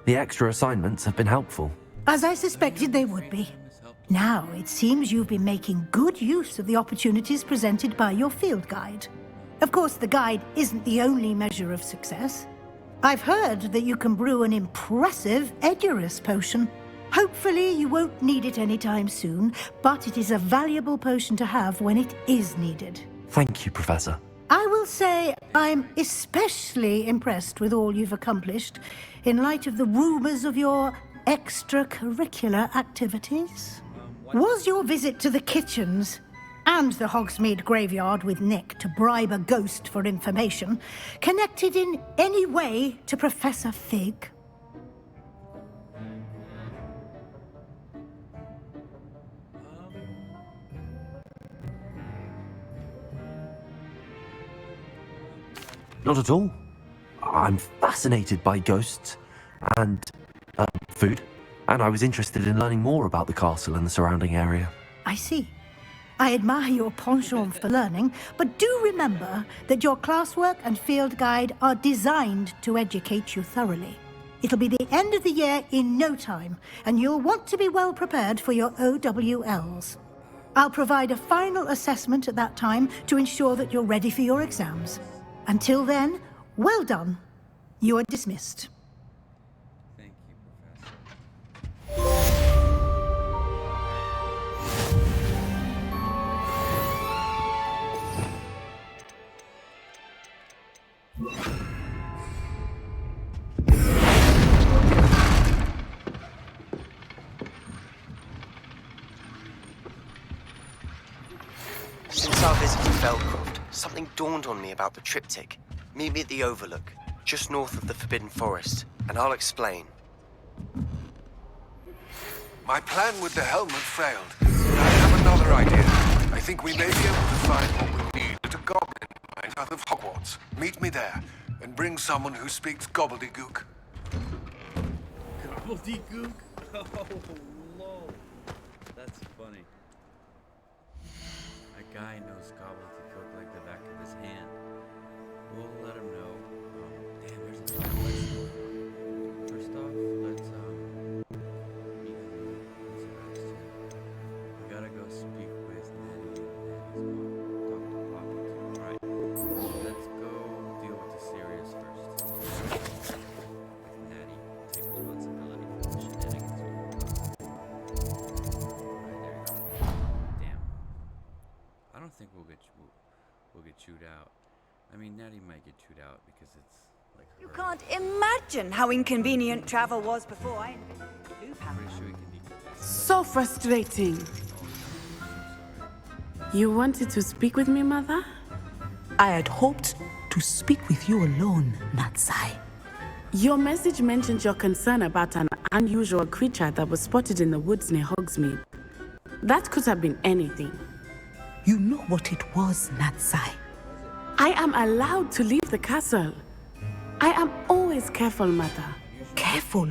The extra assignments have been helpful. As I suspected they would be. Now, it seems you've been making good use of the opportunities presented by your field guide. Of course, the guide isn't the only measure of success. I've heard that you can brew an impressive Edurus potion. Hopefully, you won't need it anytime soon, but it is a valuable potion to have when it is needed. Thank you, Professor. I will say I'm especially impressed with all you've accomplished in light of the rumors of your extracurricular activities. Was your visit to the kitchens and the Hogsmeade graveyard with Nick to bribe a ghost for information connected in any way to Professor Fig? Not at all. I'm fascinated by ghosts and food, and I was interested in learning more about the castle and the surrounding area. I see. I admire your penchant for learning, but do remember that your classwork and field guide are designed to educate you thoroughly. It'll be the end of the year in no time, and you'll want to be well prepared for your OWLs. I'll provide a final assessment at that time to ensure that you're ready for your exams. Until then, well done. You are dismissed. Thank you, Professor. Since our visit to Feldcroft, something dawned on me about the triptych. Meet me at the Overlook, just north of the Forbidden Forest, and I'll explain. My plan with the helmet failed. I have another idea. I think we may be able to find what we need at a goblin mine south of Hogwarts. Meet me there, and bring someone who speaks gobbledygook. Gobbledygook? Oh, lol. That's funny. A guy knows gobbledygook like the back of his hand. We'll let him know. Damn, there's a lot of questions. First off, let's meet Sebastian. We gotta go speak with Nettie and Nettie's mom. Talk to Poppy. Alright. Let's go deal with the serious first. With Nettie. Take responsibility for the shenanigans. Alright, there you go. Damn. I don't think we'll get chewed out. I mean, Natty might get chewed out because it's like her. You can't imagine how inconvenient travel was before I invented the blue power. Pretty sure we can So frustrating. You wanted to speak with me, Mother? I had hoped to speak with you alone, Natsai. Your message mentioned your concern about an unusual creature that was spotted in the woods near Hogsmeade. That could have been anything. You know what it was, Natsai. I am allowed to leave the castle. I am always careful, Mother. Careful.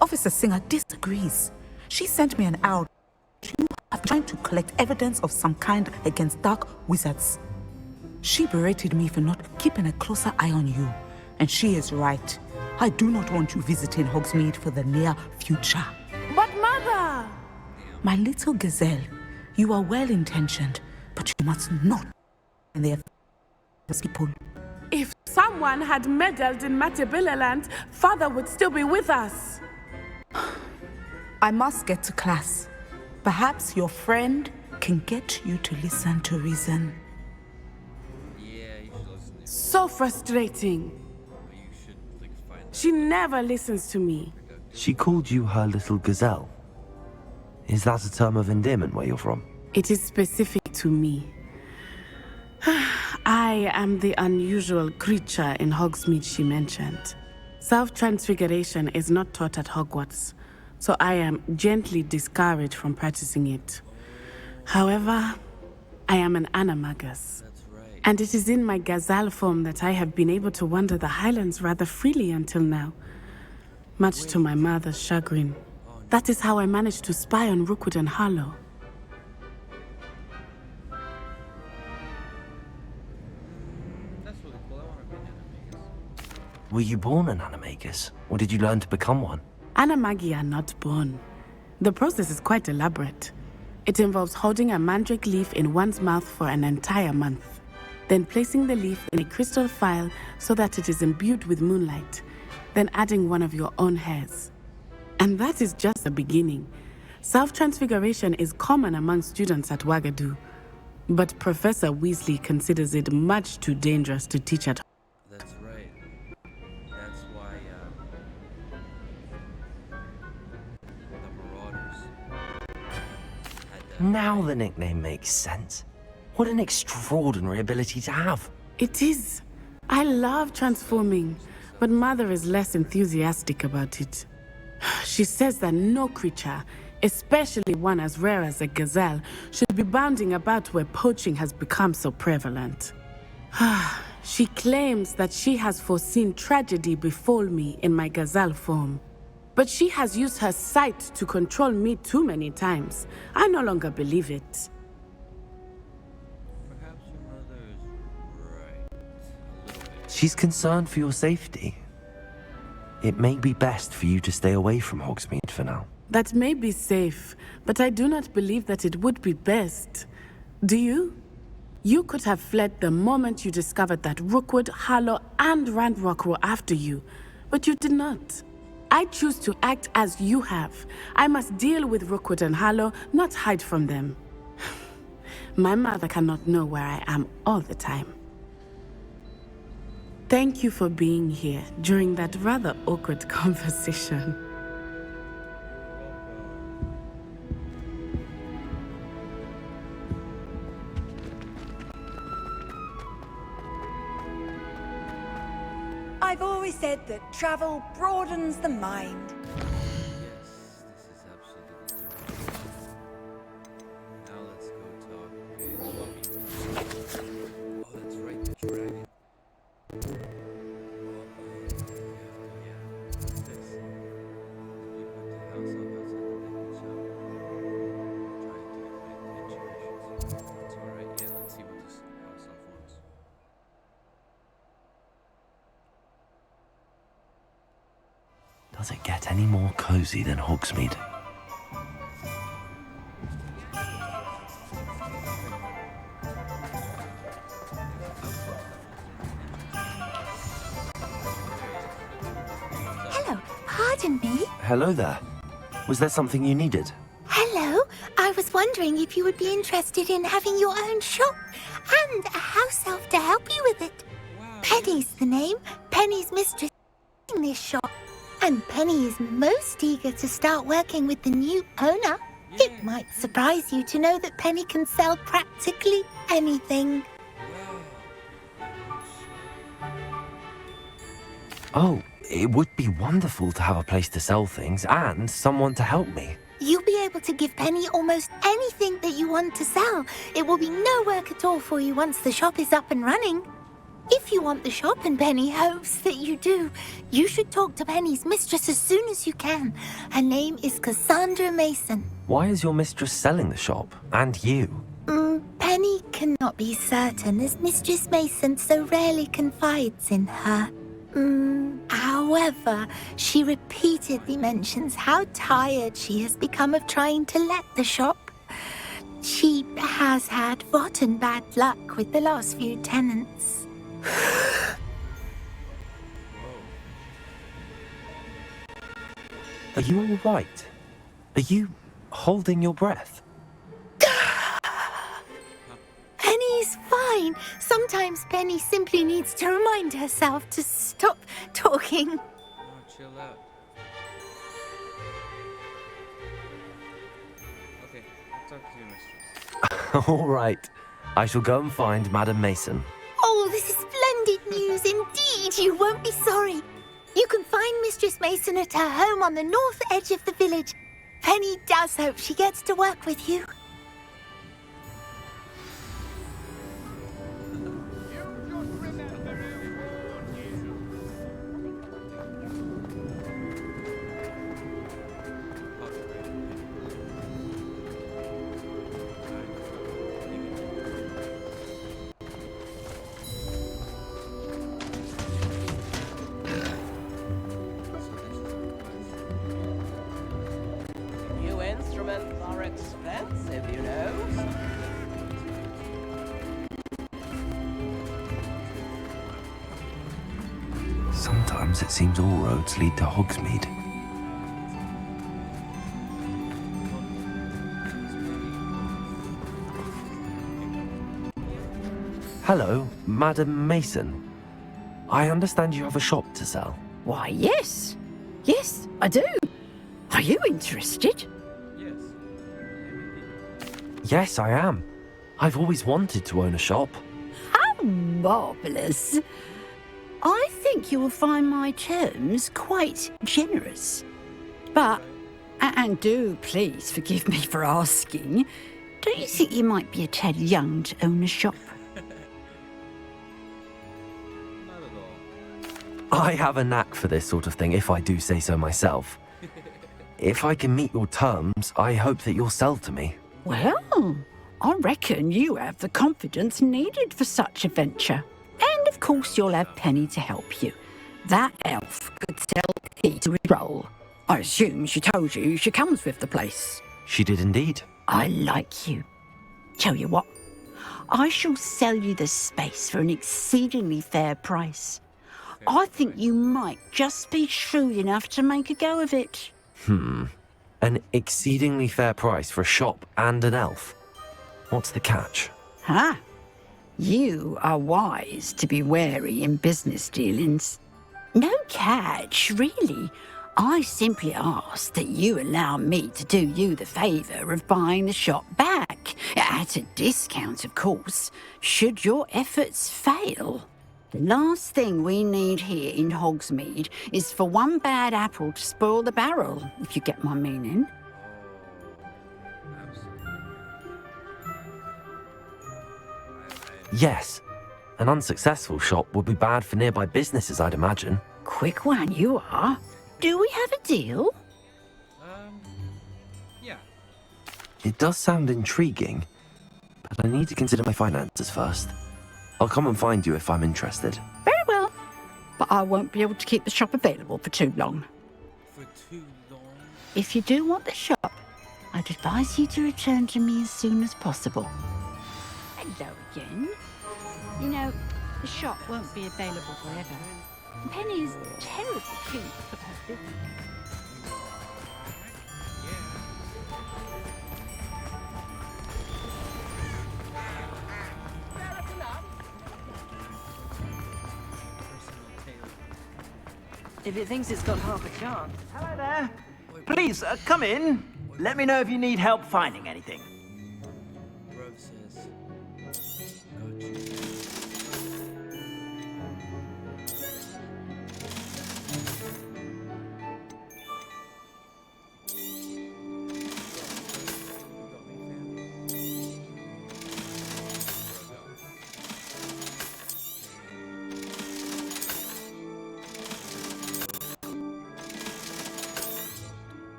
Officer Singer disagrees. She sent me an owl. You have trying to collect evidence of some kind against dark wizards. She berated me for not keeping a closer eye on you. And she is right. I do not want you visiting Hogsmeade for the near future. But Mother! My little gazelle, you are well-intentioned, but you must not in their people. If someone had meddled in Matabeleland, Father would still be with us. I must get to class. Perhaps your friend can get you to listen to reason. Yeah, you should listen to So frustrating. She never listens to me. She called you her little gazelle. Is that a term of endearment where you're from? It is specific to me. I am the unusual creature in Hogsmeade she mentioned. Self-transfiguration is not taught at Hogwarts, so I am gently discouraged from practicing it. However, I am an animagus. And it is in my gazelle form that I have been able to wander the Highlands rather freely until now. Much to my mother's chagrin. That is how I managed to spy on Rookwood and Harlow. Were you born an animagus, or did you learn to become one? Animagi are not born. The process is quite elaborate. It involves holding a mandrake leaf in one's mouth for an entire month, then placing the leaf in a crystal phial so that it is imbued with moonlight, then adding one of your own hairs. And that is just the beginning. Self-transfiguration is common among students at Wagadu, but Professor Weasley considers it much too dangerous to teach at home. That's right. That's why, the Marauders had Now the nickname makes sense. What an extraordinary ability to have. It is. I love transforming, but Mother is less enthusiastic about it. She says that no creature, especially one as rare as a gazelle, should be bounding about where poaching has become so prevalent. She claims that she has foreseen tragedy befall me in my gazelle form. But she has used her sight to control me too many times. I no longer believe it. She's concerned for your safety. It may be best for you to stay away from Hogsmeade for now. That may be safe, but I do not believe that it would be best. Do you? You could have fled the moment you discovered that Rookwood, Harlow, and Ranrock were after you, but you did not. I choose to act as you have. I must deal with Rookwood and Harlow, not hide from them. My mother cannot know where I am all the time. Thank you for being here during that rather awkward conversation. I've always said that travel broadens the mind. Now let's go talk with Bobby. Oh, that's right, the dragon. What's this? We put the house up outside the liquor shop. Trying to get my attention, I should say. That's alright, yeah, let's see what this house off wants. Does it get any more cozy than Hogsmeade? Hello, pardon me. Hello there. Was there something you needed? Hello, I was wondering if you would be interested in having your own shop and a house elf to help you with it. Penny's the name. Penny's mistress in this shop. And Penny is most eager to start working with the new owner. It might surprise you to know that Penny can sell practically anything. Oh, it would be wonderful to have a place to sell things and someone to help me. You'll be able to give Penny almost anything that you want to sell. It will be no work at all for you once the shop is up and running. If you want the shop and Penny hopes that you do, you should talk to Penny's mistress as soon as you can. Her name is Cassandra Mason. Why is your mistress selling the shop? And you? Penny cannot be certain as Mistress Mason so rarely confides in her. However, she repeatedly mentions how tired she has become of trying to let the shop. She has had rotten bad luck with the last few tenants. Are you all right? Are you holding your breath? Penny's fine. Sometimes Penny simply needs to remind herself to stop talking. Oh, chill out. Okay, I'll talk to your mistress. All right. I shall go and find Madam Mason. Oh, this is splendid news indeed. You won't be sorry. You can find Mistress Mason at her home on the north edge of the village. Penny does hope she gets to work with you. New instruments are expensive, you know. Sometimes it seems all roads lead to Hogsmeade. Hello, Madam Mason. I understand you have a shop to sell. Why, yes. Yes, I do. Are you interested? Yes, I am. I've always wanted to own a shop. How marvellous. I think you will find my terms quite generous. But, and do please forgive me for asking, do you think you might be a tad young to own a shop? I have a knack for this sort of thing, if I do say so myself. If I can meet your terms, I hope that you'll sell to me. Well, I reckon you have the confidence needed for such a venture. And of course you'll have Penny to help you. That elf could tell key to his role. I assume she told you she comes with the place. She did indeed. I like you. Tell you what, I shall sell you the space for an exceedingly fair price. I think you might just be shrewd enough to make a go of it. An exceedingly fair price for a shop and an elf. What's the catch? Huh? You are wise to be wary in business dealings. No catch, really. I simply ask that you allow me to do you the favour of buying the shop back, at a discount, of course, should your efforts fail. The last thing we need here in Hogsmeade is for one bad apple to spoil the barrel, if you get my meaning. Yes. An unsuccessful shop would be bad for nearby businesses, I'd imagine. Quick one you are. Do we have a deal? Yeah. It does sound intriguing, but I need to consider my finances first. I'll come and find you if I'm interested. Very well. But I won't be able to keep the shop available for too long. For too long? If you do want the shop, I'd advise you to return to me as soon as possible. Hello again. You know, the shop won't be available forever. Penny is terribly keen to put her business. If it thinks it's got half a chance. Hello there. Please, come in. Let me know if you need help finding anything.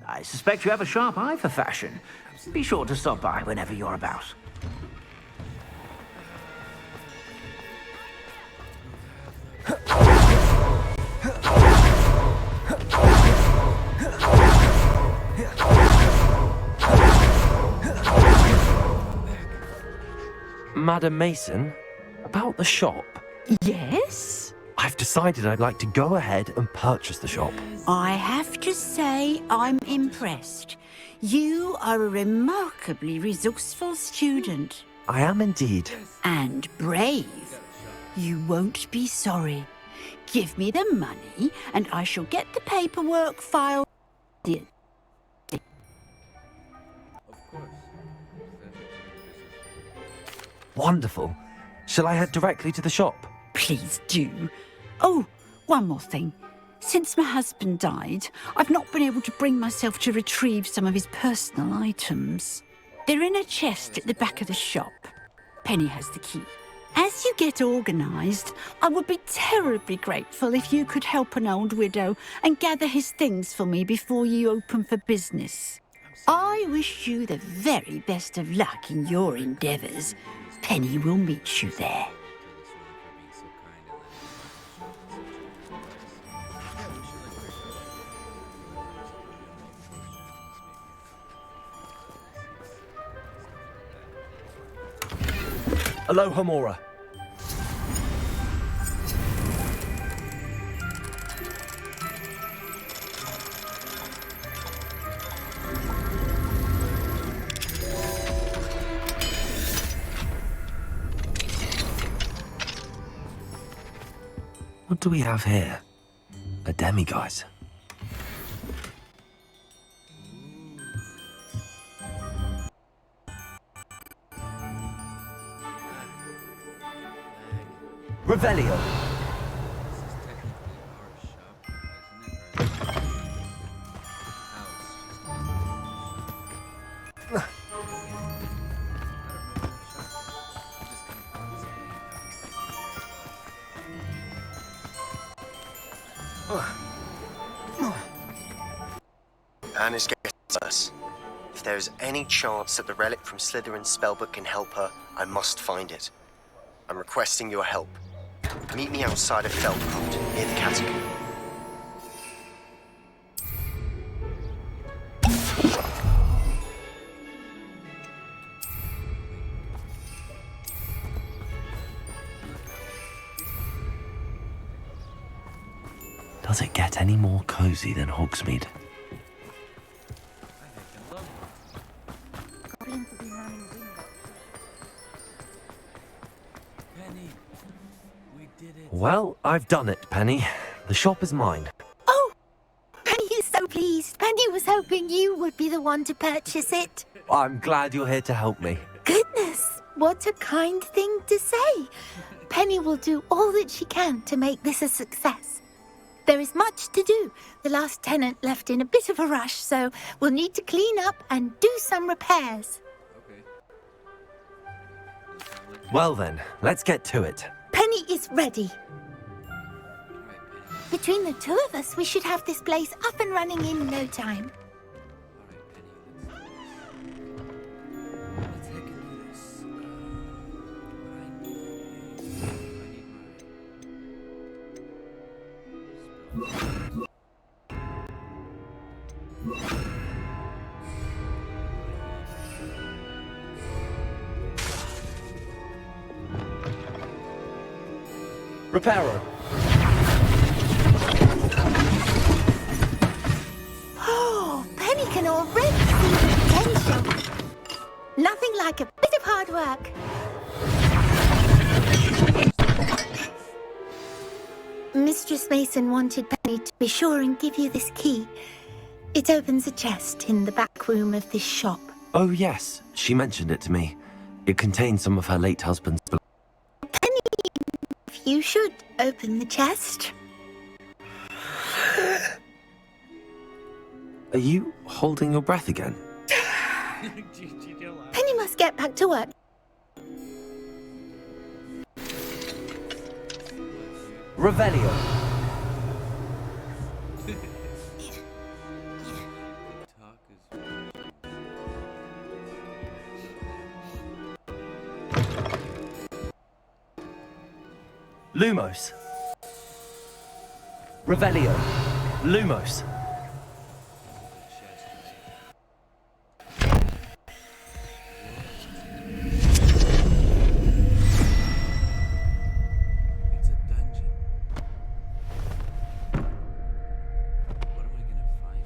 I suspect you have a sharp eye for fashion. Be sure to stop by whenever you're about. Madam Mason, about the shop. Yes? I've decided I'd like to go ahead and purchase the shop. I have to say I'm impressed. You are a remarkably resourceful student. I am indeed. And brave. You won't be sorry. Give me the money, and I shall get the paperwork filed. Wonderful. Shall I head directly to the shop? Please do. Oh, one more thing. Since my husband died, I've not been able to bring myself to retrieve some of his personal items. They're in a chest at the back of the shop. Penny has the key. As you get organised, I would be terribly grateful if you could help an old widow and gather his things for me before you open for business. I wish you the very best of luck in your endeavours. Penny will meet you there. Aloha Mora. What do we have here? A demiguise. Revelio. Anne is getting us. If there is any chance that the relic from Slytherin's spellbook can help her, I must find it. I'm requesting your help. Meet me outside of Feldpoint, near the catacomb. Does it get any more cozy than Hogsmeade? Penny, we did it. Well, I've done it, Penny. The shop is mine. Oh, Penny is so pleased. Penny was hoping you would be the one to purchase it. I'm glad you're here to help me. Goodness, what a kind thing to say. Penny will do all that she can to make this a success. There is much to do. The last tenant left in a bit of a rush, so we'll need to clean up and do some repairs. Well then, let's get to it. Penny is ready. Between the two of us, we should have this place up and running in no time. Let's heck and do this. Reparo. Oh, Penny can already see the potential. Nothing like a bit of hard work. Mistress Mason wanted Penny to be sure and give you this key. It opens a chest in the back room of this shop. Oh yes, she mentioned it to me. It contains some of her late husband's blood. Penny, if you should open the chest. Are you holding your breath again? Penny must get back to work. Revelio. Lumos. Revelio. Lumos. It's a dungeon. What am I gonna find?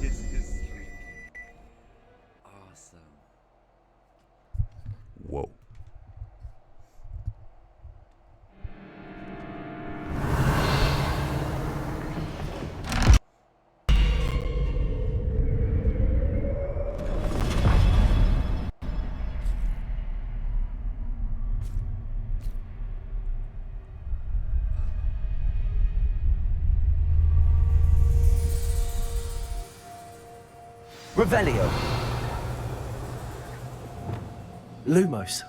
This is freaking awesome. Whoa. Revelio. Lumos.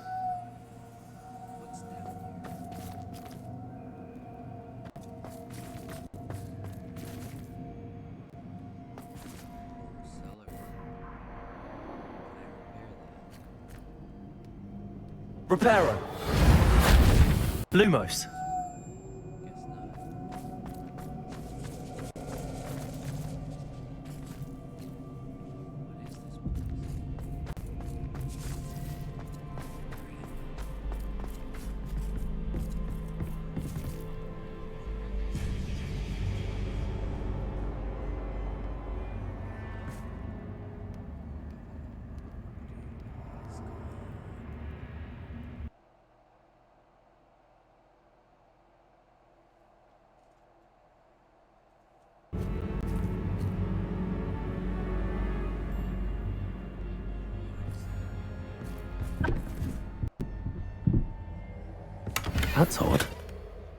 Reparo. Lumos. That's odd.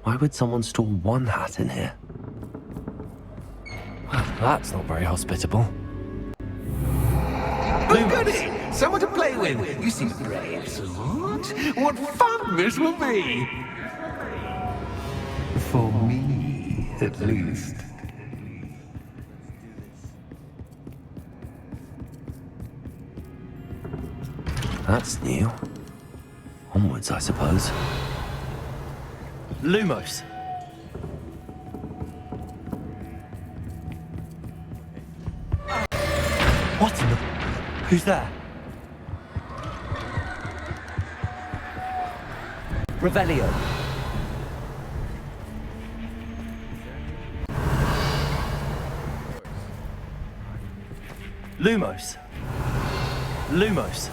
Why would someone store one hat in here? Well, that's not very hospitable. Oh, goody! Someone to play with. You seem brave, Salute. What fun this will be! For me, at least. That's new. Onwards, I suppose. Lumos. What in the... Who's there? Revelio. Lumos. Lumos.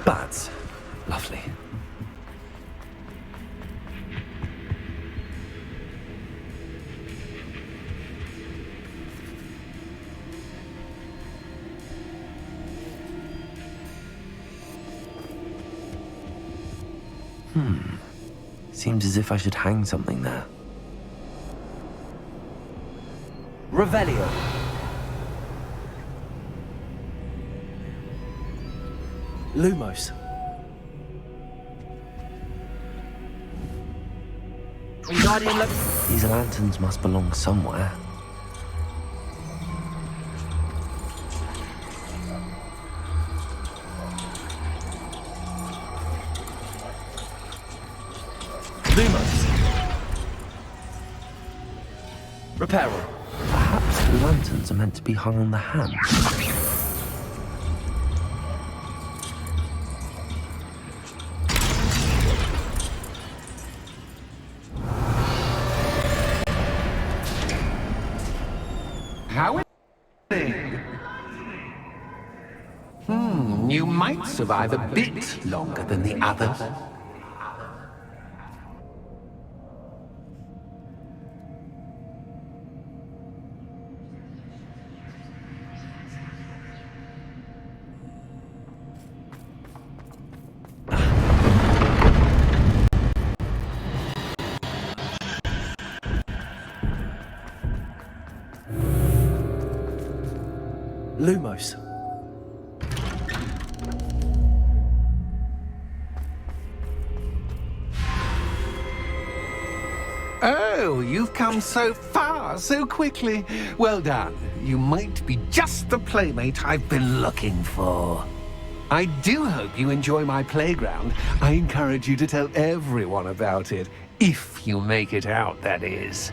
Bats. Lovely. Seems as if I should hang something there. Revelio. Lumos. These lanterns must belong somewhere. Lumos. Reparo. Perhaps the lanterns are meant to be hung on the hand. How is it? You might survive a bit longer than the others. Lumos. Oh, you've come so far, so quickly. Well done. You might be just the playmate I've been looking for. I do hope you enjoy my playground. I encourage you to tell everyone about it. If you make it out, that is.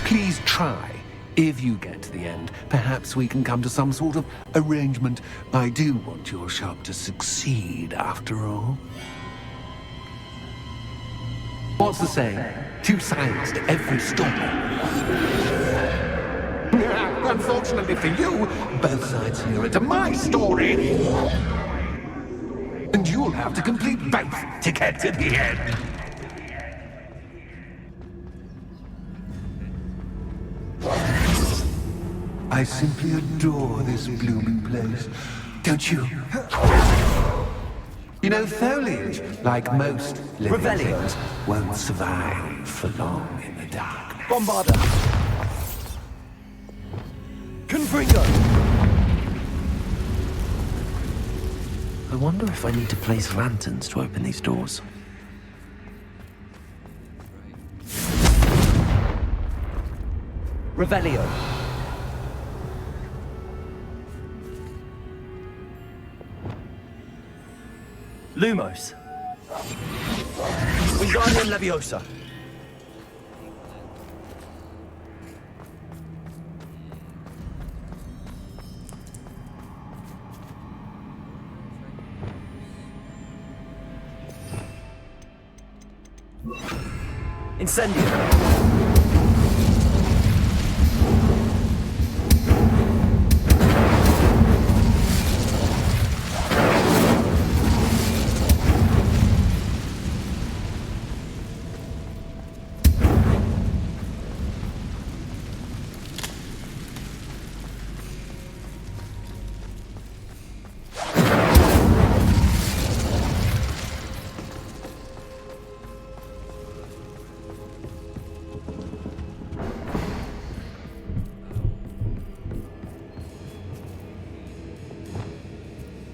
Please try. If you get to the end, perhaps we can come to some sort of arrangement. I do want your shop to succeed, after all. What's the saying? Two sides to every story. Unfortunately for you, both sides here are to my story. And you'll have to complete both to get to the end. I simply adore this blooming place. Don't you? You know, foliage, like most living things, won't survive for long in the dark. Bombarda. Confringo. I wonder if I need to place lanterns to open these doors. Revelio. Lumos. Wingardium Leviosa. Incendio.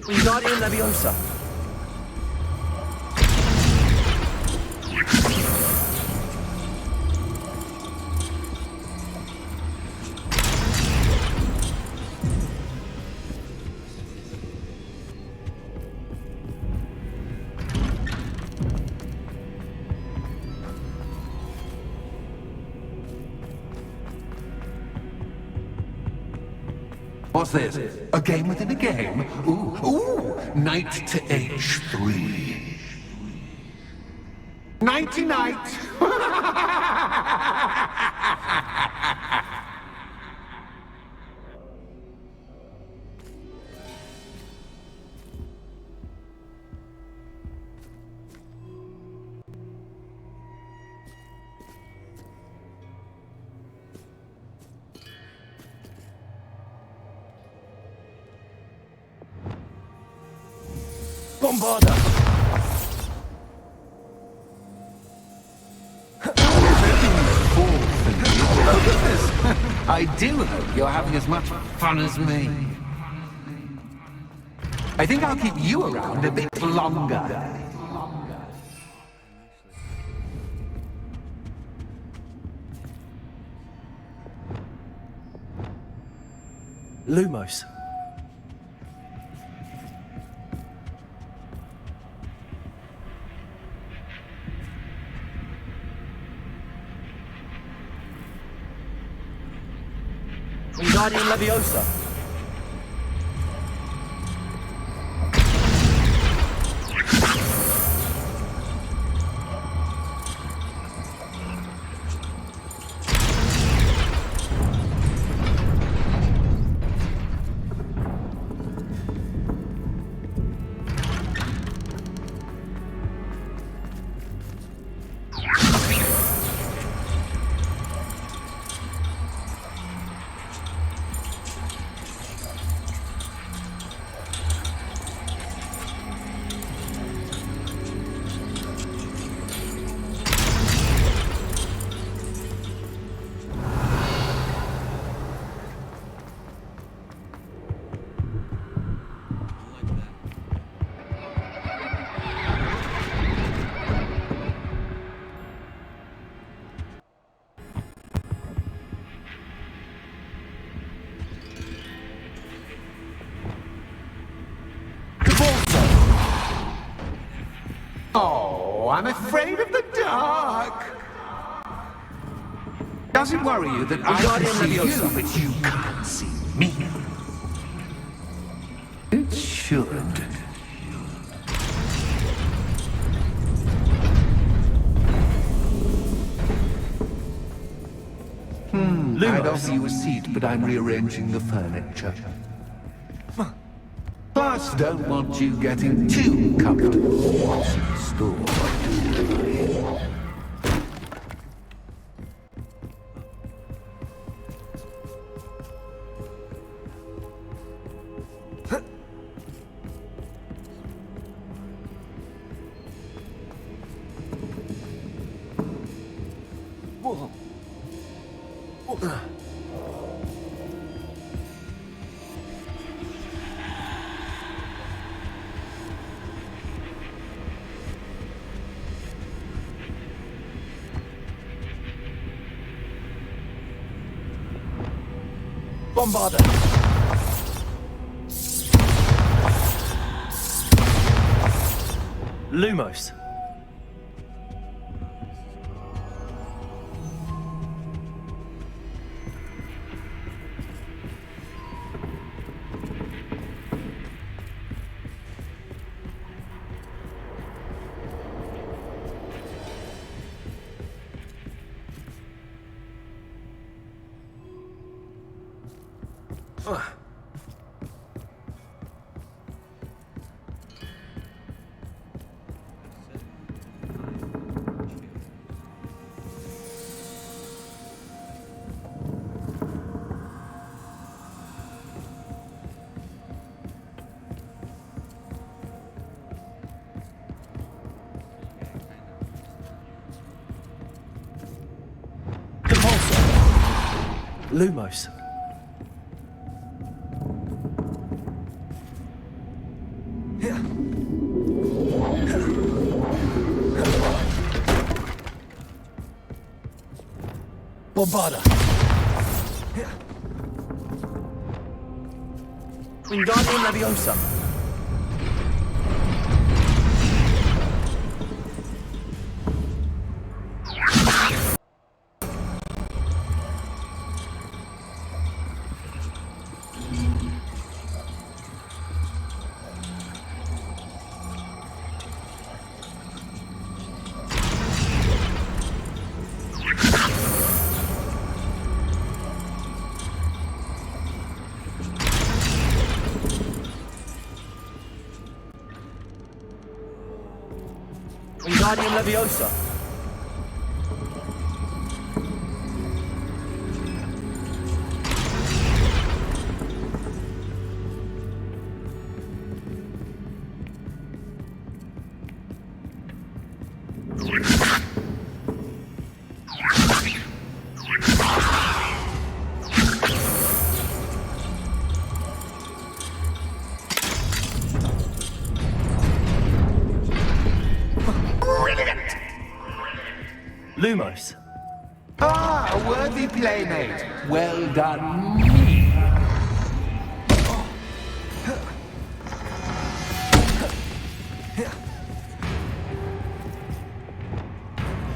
Wingardium Leviosa. What's this? A game within a game? Ooh, knight to h3. Nighty-night! Bombarda. I do hope you're having as much fun as me. I think I'll keep you around a bit longer. Lumos. Wingardium Leviosa. Oh, I'm afraid of the dark. Does it worry you that I can see you, but you can't see me? It should. I'd offer you a seat, but I'm rearranging the furniture. Plus, don't want you getting too comfortable. What's in store? Bombarda. Lumos. Lumos. Bombarda. Wingardium Leviosa. Wingardium Leviosa. Lumos. Ah, a worthy playmate. Well done, me.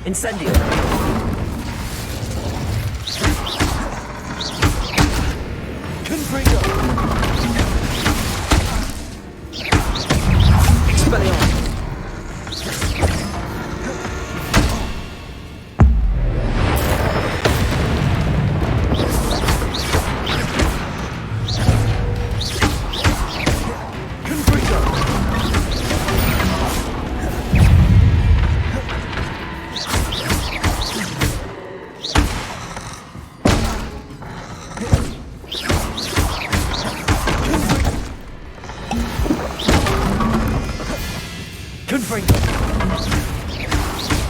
Incendio. Confringo. Expelliarmus.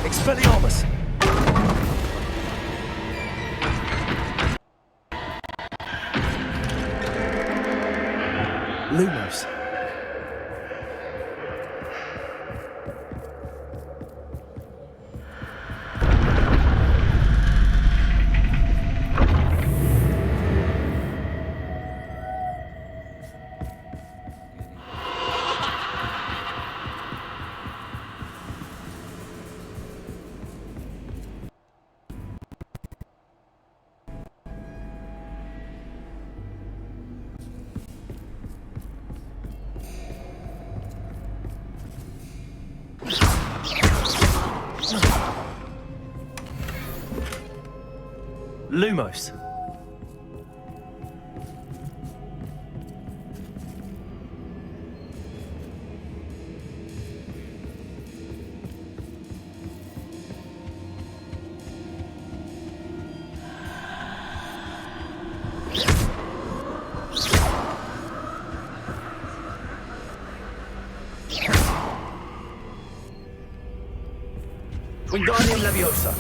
Expelliarmus. Lumos. Lumos. Wingardium Leviosa.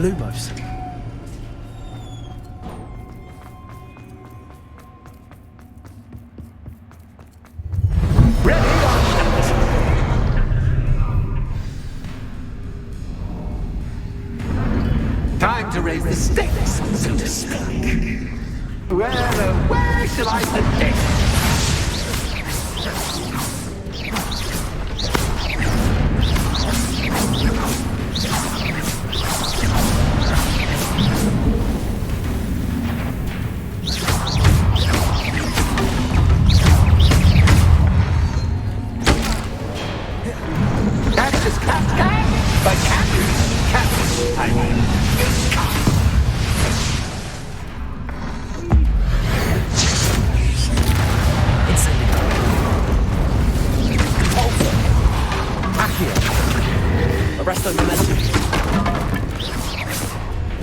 Lumos. Ready or not? Time to raise the stakes, so to speak. Where shall I begin?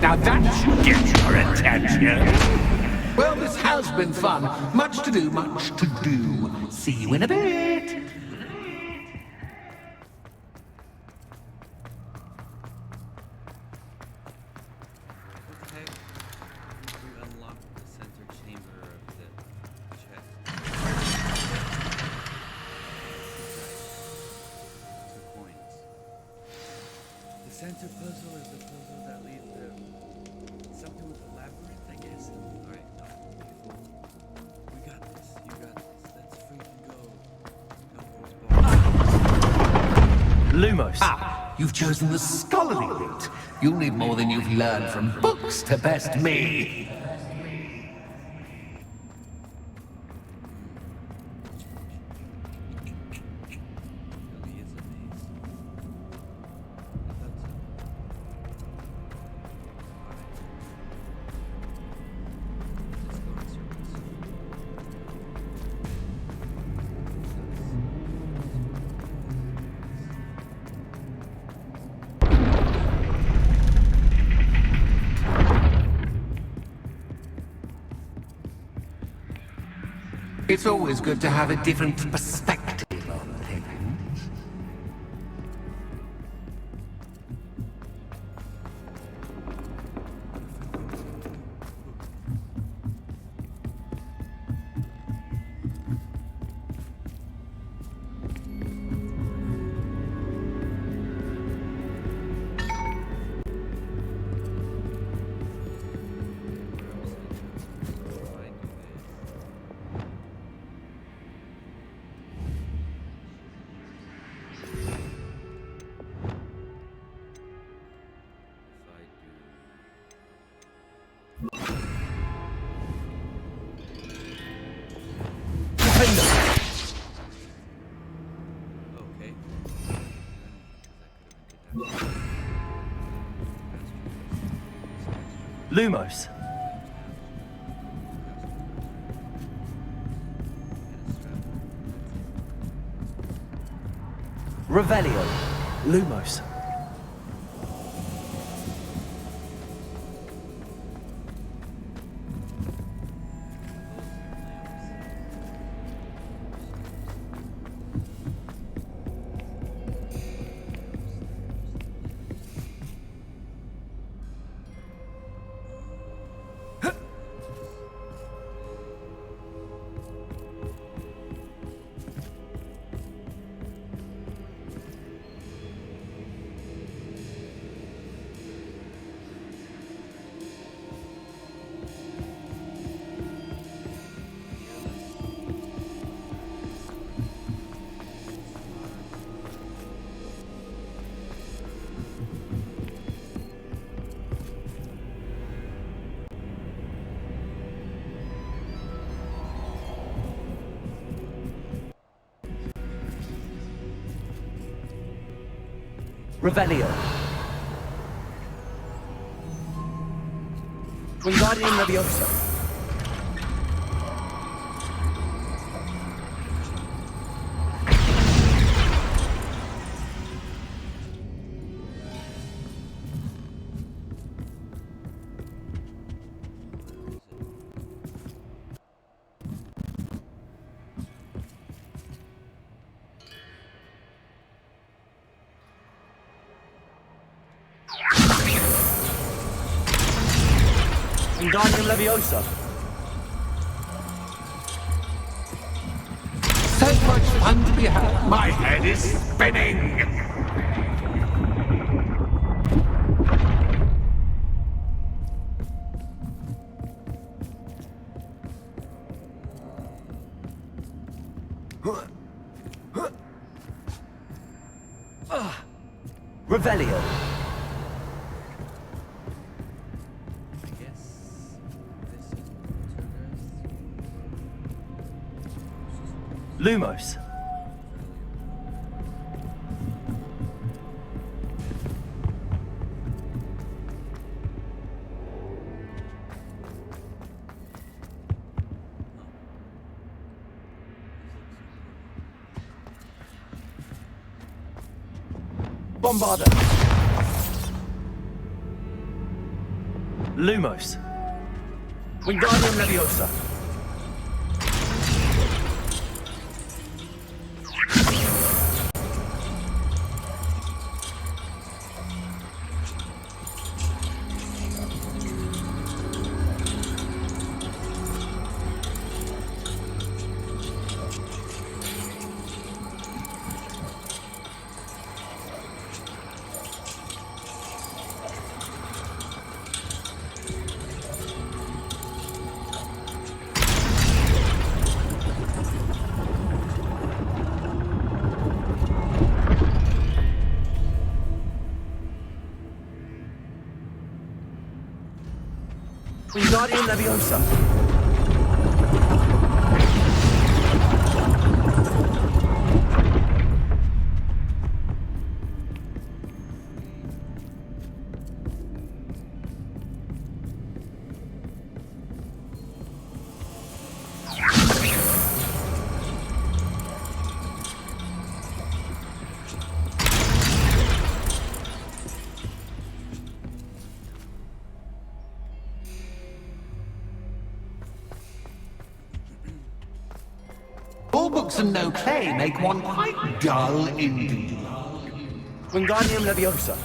Now that should get your attention. Well, this has been fun. Much to do, much to do. See you in a bit. Lumos. Ah, you've chosen the scholarly route. You'll need more than you've learned from books to best me. It's always good to have a different perspective on things. Lumos. Revelio. Lumos. Revelio. Wingardium Leviosa. Wingardium Leviosa. So much fun to be had. My head is spinning. Revelio. Lumos. Bombarda. Lumos. Wingardium Leviosa. Wingardium Leviosa. All books and no play make one quite dull indeed. Wingardium Leviosa.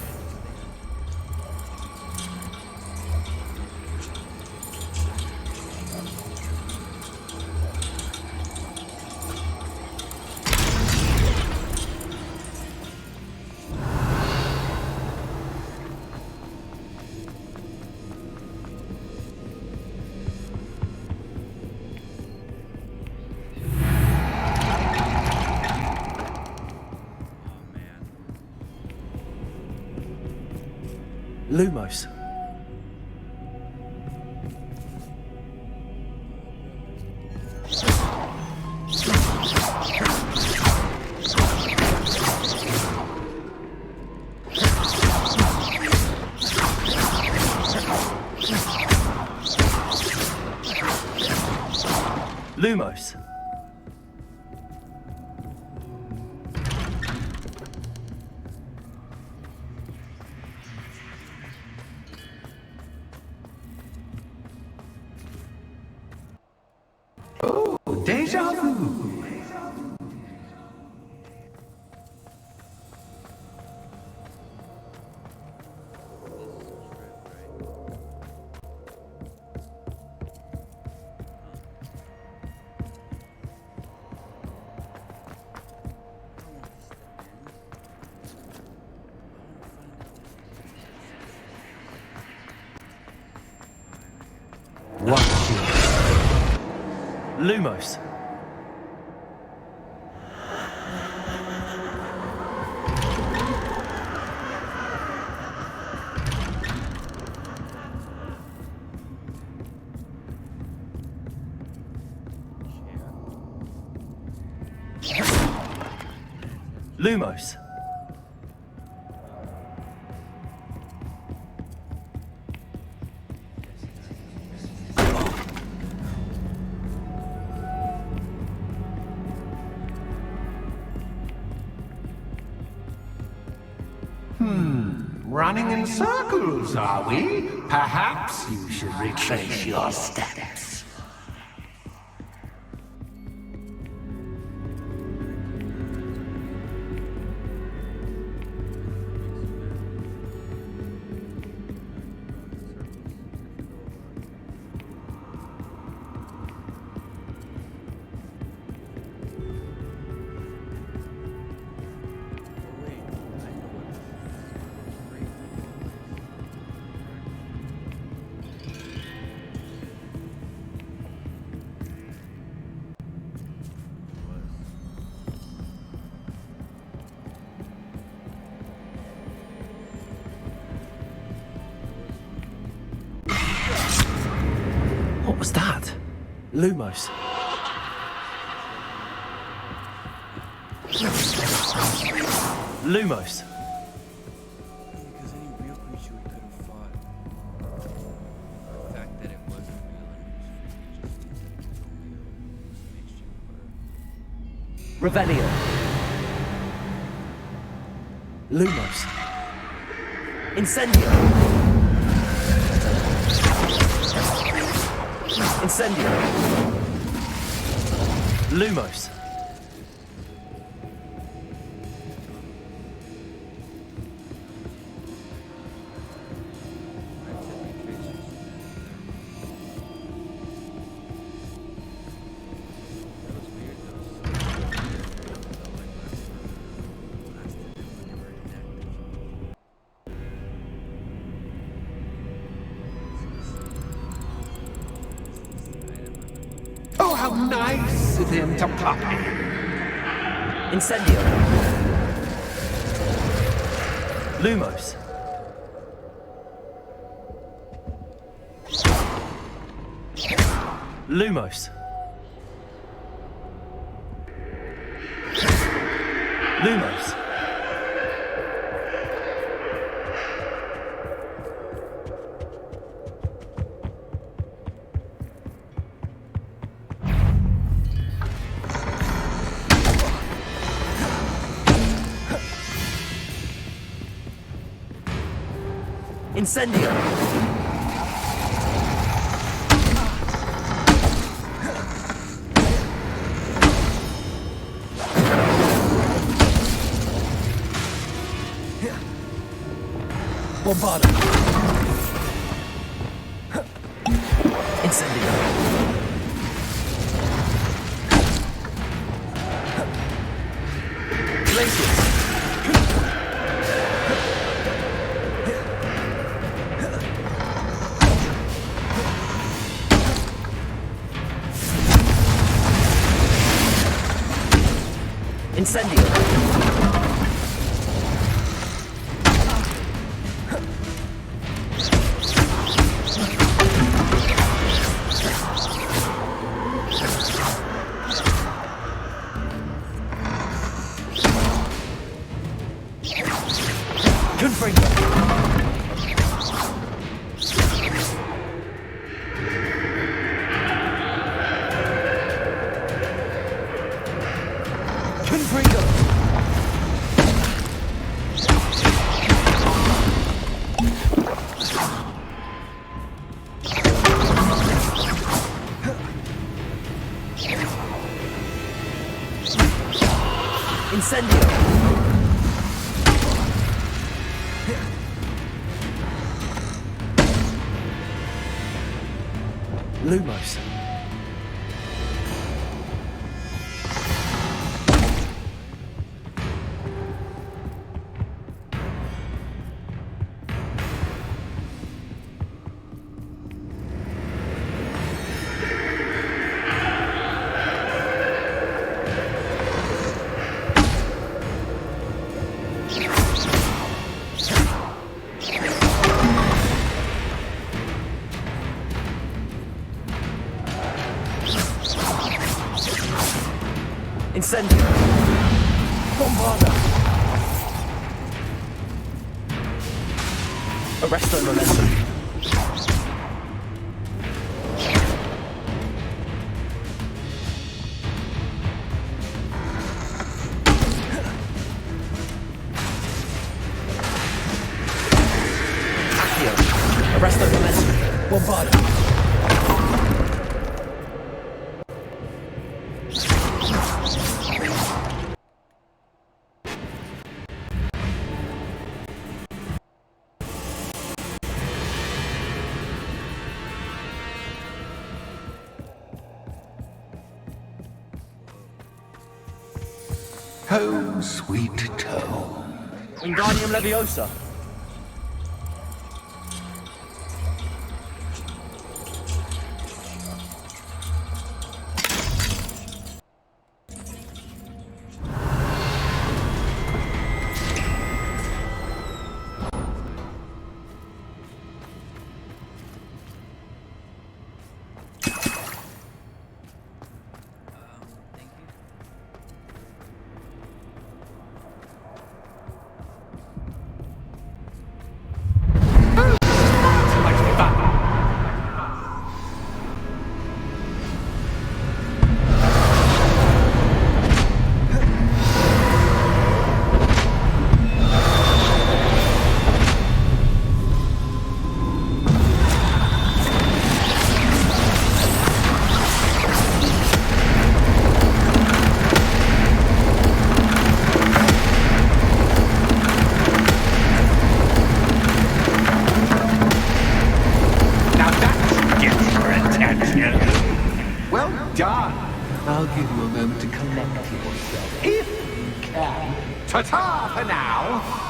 Lumos. Lumos. Oh, deja vu. Lumos. Lumos. Running in circles, are we? Perhaps you should retrace your steps. What was that? Lumos. Lumos. Because any real creature we could have fought. The fact that it wasn't real and it was only a Revelio. Lumos. Incendio. Incendio. Lumos. Oh, how nice of him to pop in. Incendio. Lumos. Lumos. Lumos. Incendio. Bombarda. Incendio. Glacius. Incendio. Incendio. Lumos. Incendio. Bombarda. Arresto momentum. Accio. Arresto momentum. Bombarda. Home, sweet home. Wingardium Leviosa. I'll give you a moment to collect yourself, if you can. Ta-ta for now!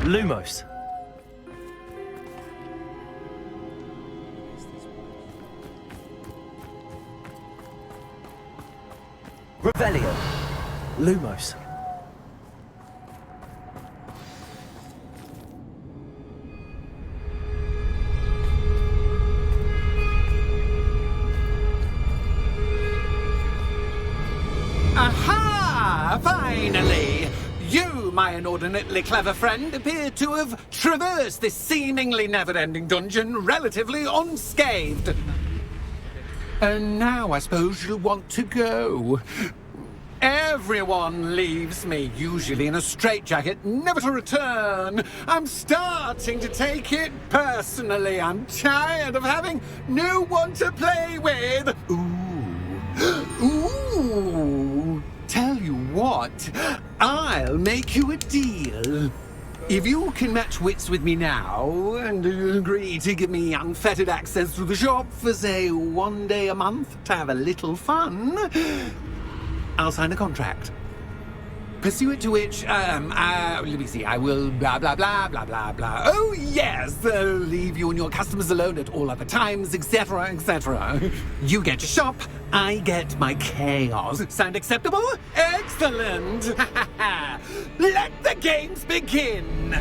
Lumos. Revelio. Lumos. Aha! Finally! You, my inordinately clever friend, appear to have traversed this seemingly never-ending dungeon relatively unscathed. And now I suppose you'll want to go. Everyone leaves me, usually in a straitjacket, never to return. I'm starting to take it personally. I'm tired of having no one to play with. Ooh. Tell you what, I'll make you a deal. If you can match wits with me now and agree to give me unfettered access to the shop for, say, 1 day a month to have a little fun, I'll sign a contract. Pursuant to which, let me see, I will blah, blah, blah, blah, blah, blah. Oh, yes, leave you and your customers alone at all other times, etc., etc. You get your shop, I get my chaos. Sound acceptable? Excellent! Let the games begin!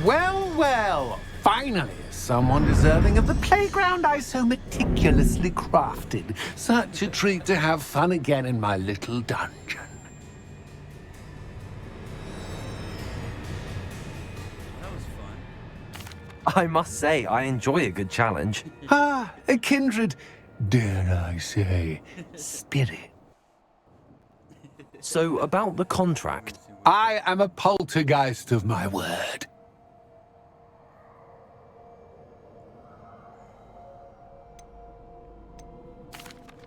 Well, well. Finally, someone deserving of the playground I so meticulously crafted. Such a treat to have fun again in my little dungeon. I must say, I enjoy a good challenge. Ah, a kindred, dare I say, spirit. So, about the contract. I am a poltergeist of my word.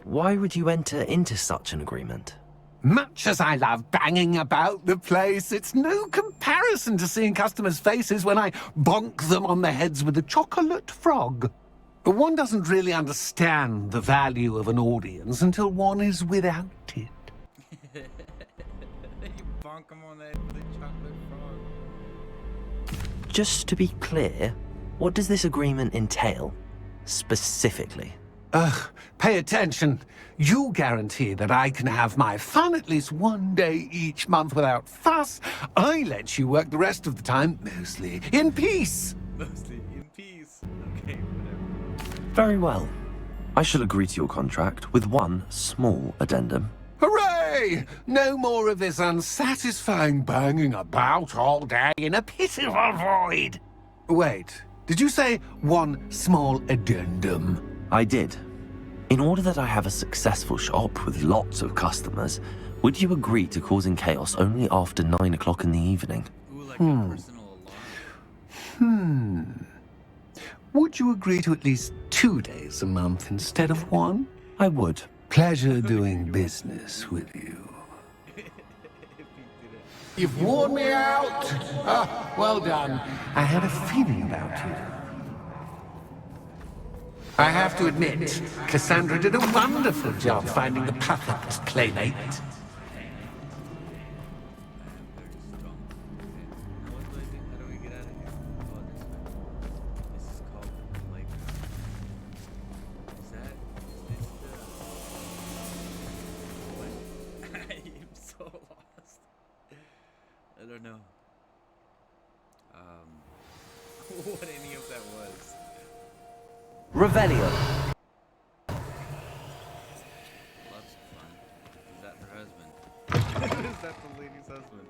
Why would you enter into such an agreement? Much as I love banging about the place, it's no comparison to seeing customers' faces when I bonk them on the heads with a chocolate frog. One doesn't really understand the value of an audience until one is without it. You bonk him on the head with a chocolate frog. Just to be clear, what does this agreement entail, specifically? Pay attention. You guarantee that I can have my fun at least one day each month without fuss. I let you work the rest of the time, mostly in peace. Mostly in peace. Okay, whatever. Very well. I shall agree to your contract with one small addendum. Hooray! No more of this unsatisfying banging about all day in a pitiful void. Wait, did you say one small addendum? I did. In order that I have a successful shop with lots of customers, would you agree to causing chaos only after 9 o'clock in the evening? Would you agree to at least 2 days a month instead of one? I would. Pleasure doing business with you. You've worn me out. Ah, well done. I had a feeling about you. I have to admit, Cassandra did a wonderful job finding the perfect playmate. I'm so lost. I don't know. What any of that was. Revelio. Lots of fun. Is that her husband? Is that the lady's husband?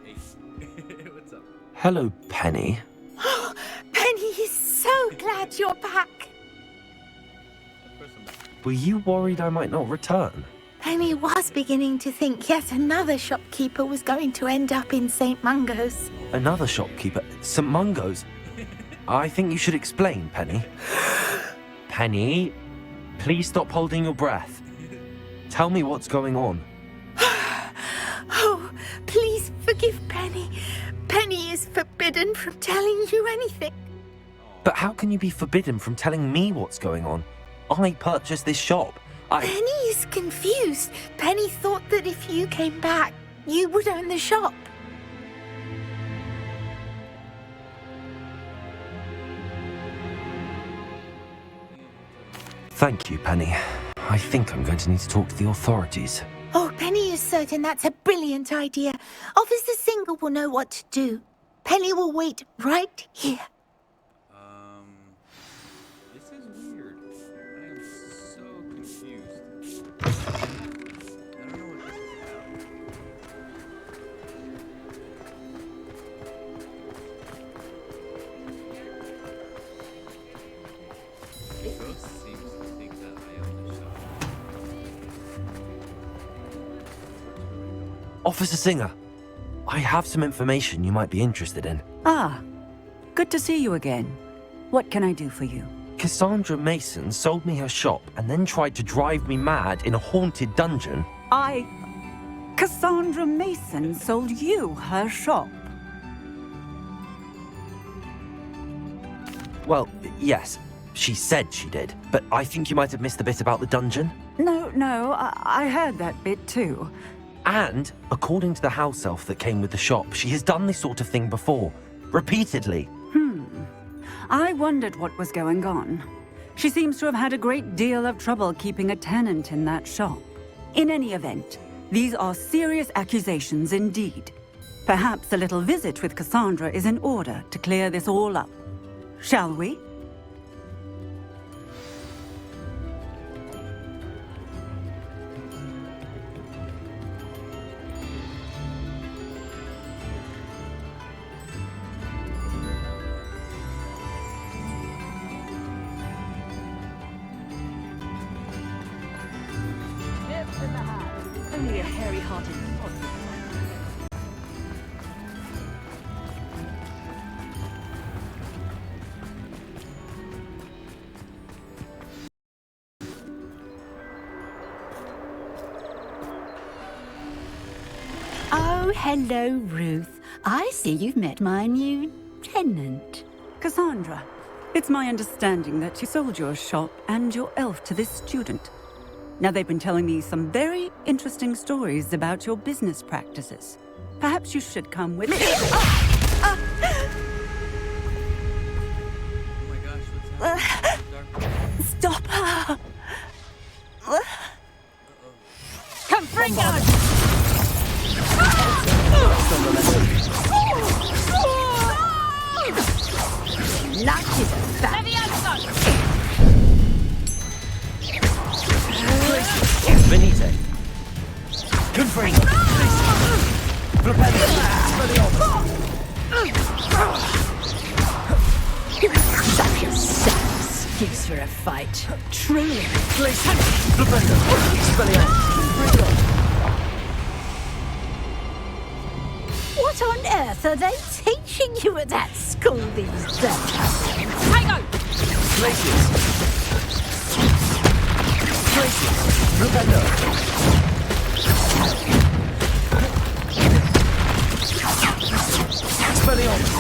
Hey. What's up? Hello, Penny. Penny is so glad you're back. Were you worried I might not return? Penny was beginning to think yet another shopkeeper was going to end up in St. Mungo's. Another shopkeeper? St. Mungo's? I think you should explain, Penny. Penny, please stop holding your breath. Tell me what's going on. Oh, please forgive Penny. Penny is forbidden from telling you anything. But how can you be forbidden from telling me what's going on? I purchased this shop. Penny is confused. Penny thought that if you came back, you would own the shop. Thank you, Penny. I think I'm going to need to talk to the authorities. Oh, Penny is certain that's a brilliant idea. Officer Singer will know what to do. Penny will wait right here. This is weird. I am so confused. I don't know what this is about. Ghost seems to think that I own the shop. Officer Singer, I have some information you might be interested in. Ah, good to see you again. What can I do for you? Cassandra Mason sold me her shop and then tried to drive me mad in a haunted dungeon. Cassandra Mason sold you her shop? Well, yes, she said she did, but I think you might have missed the bit about the dungeon. No, I heard that bit too. And, according to the house elf that came with the shop, she has done this sort of thing before. Repeatedly. I wondered what was going on. She seems to have had a great deal of trouble keeping a tenant in that shop. In any event, these are serious accusations indeed. Perhaps a little visit with Cassandra is in order to clear this all up. Shall we? Only a hairy-hearted pod. Oh, hello, Ruth. I see you've met my new tenant. Cassandra, it's my understanding that you sold your shop and your elf to this student. Now, they've been telling me some very interesting stories about your business practices. Perhaps you should come with me. Oh my gosh, what's happening? Stop her! Come, Fringo! Knocked you to fat. Venite. Confringo. Such a sad excuse for a fight. Truly. What on earth are they teaching you at that school these days? Tango! Glaciers. Blupendo. Expelliarmus.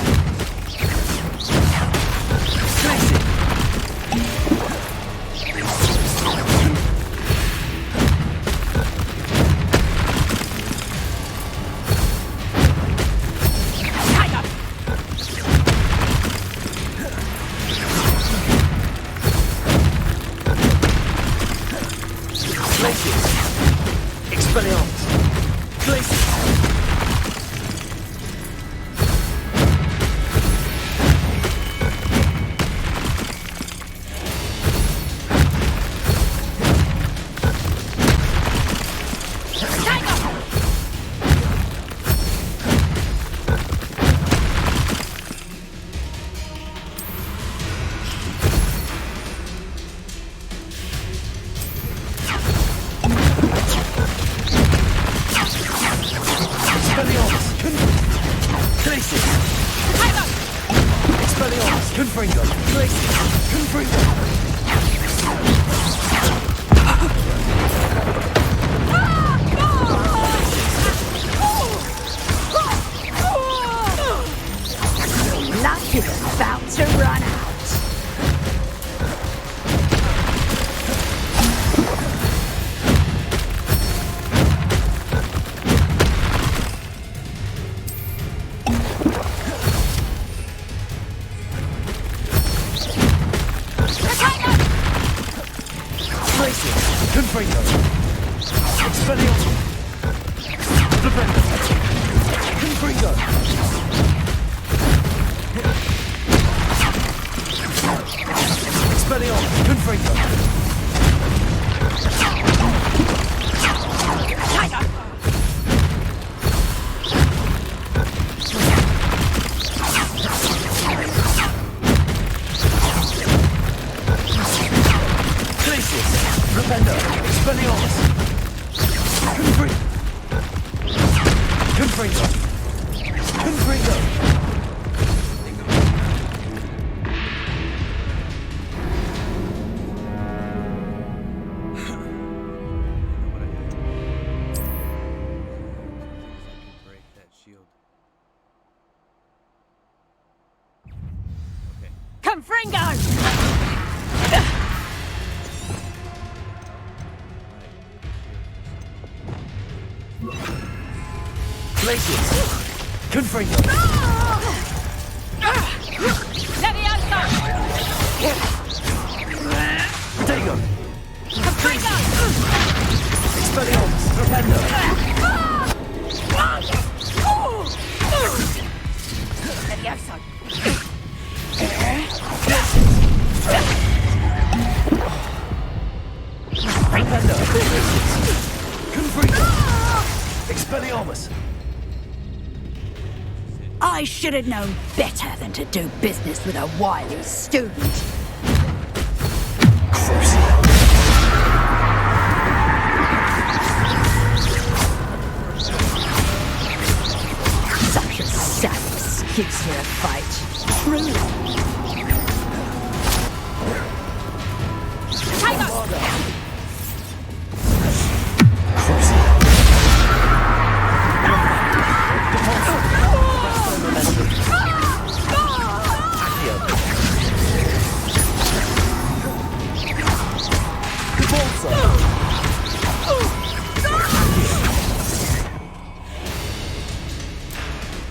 I should have known better than to do business with a wily student. Such a sad excuse for a fight. True.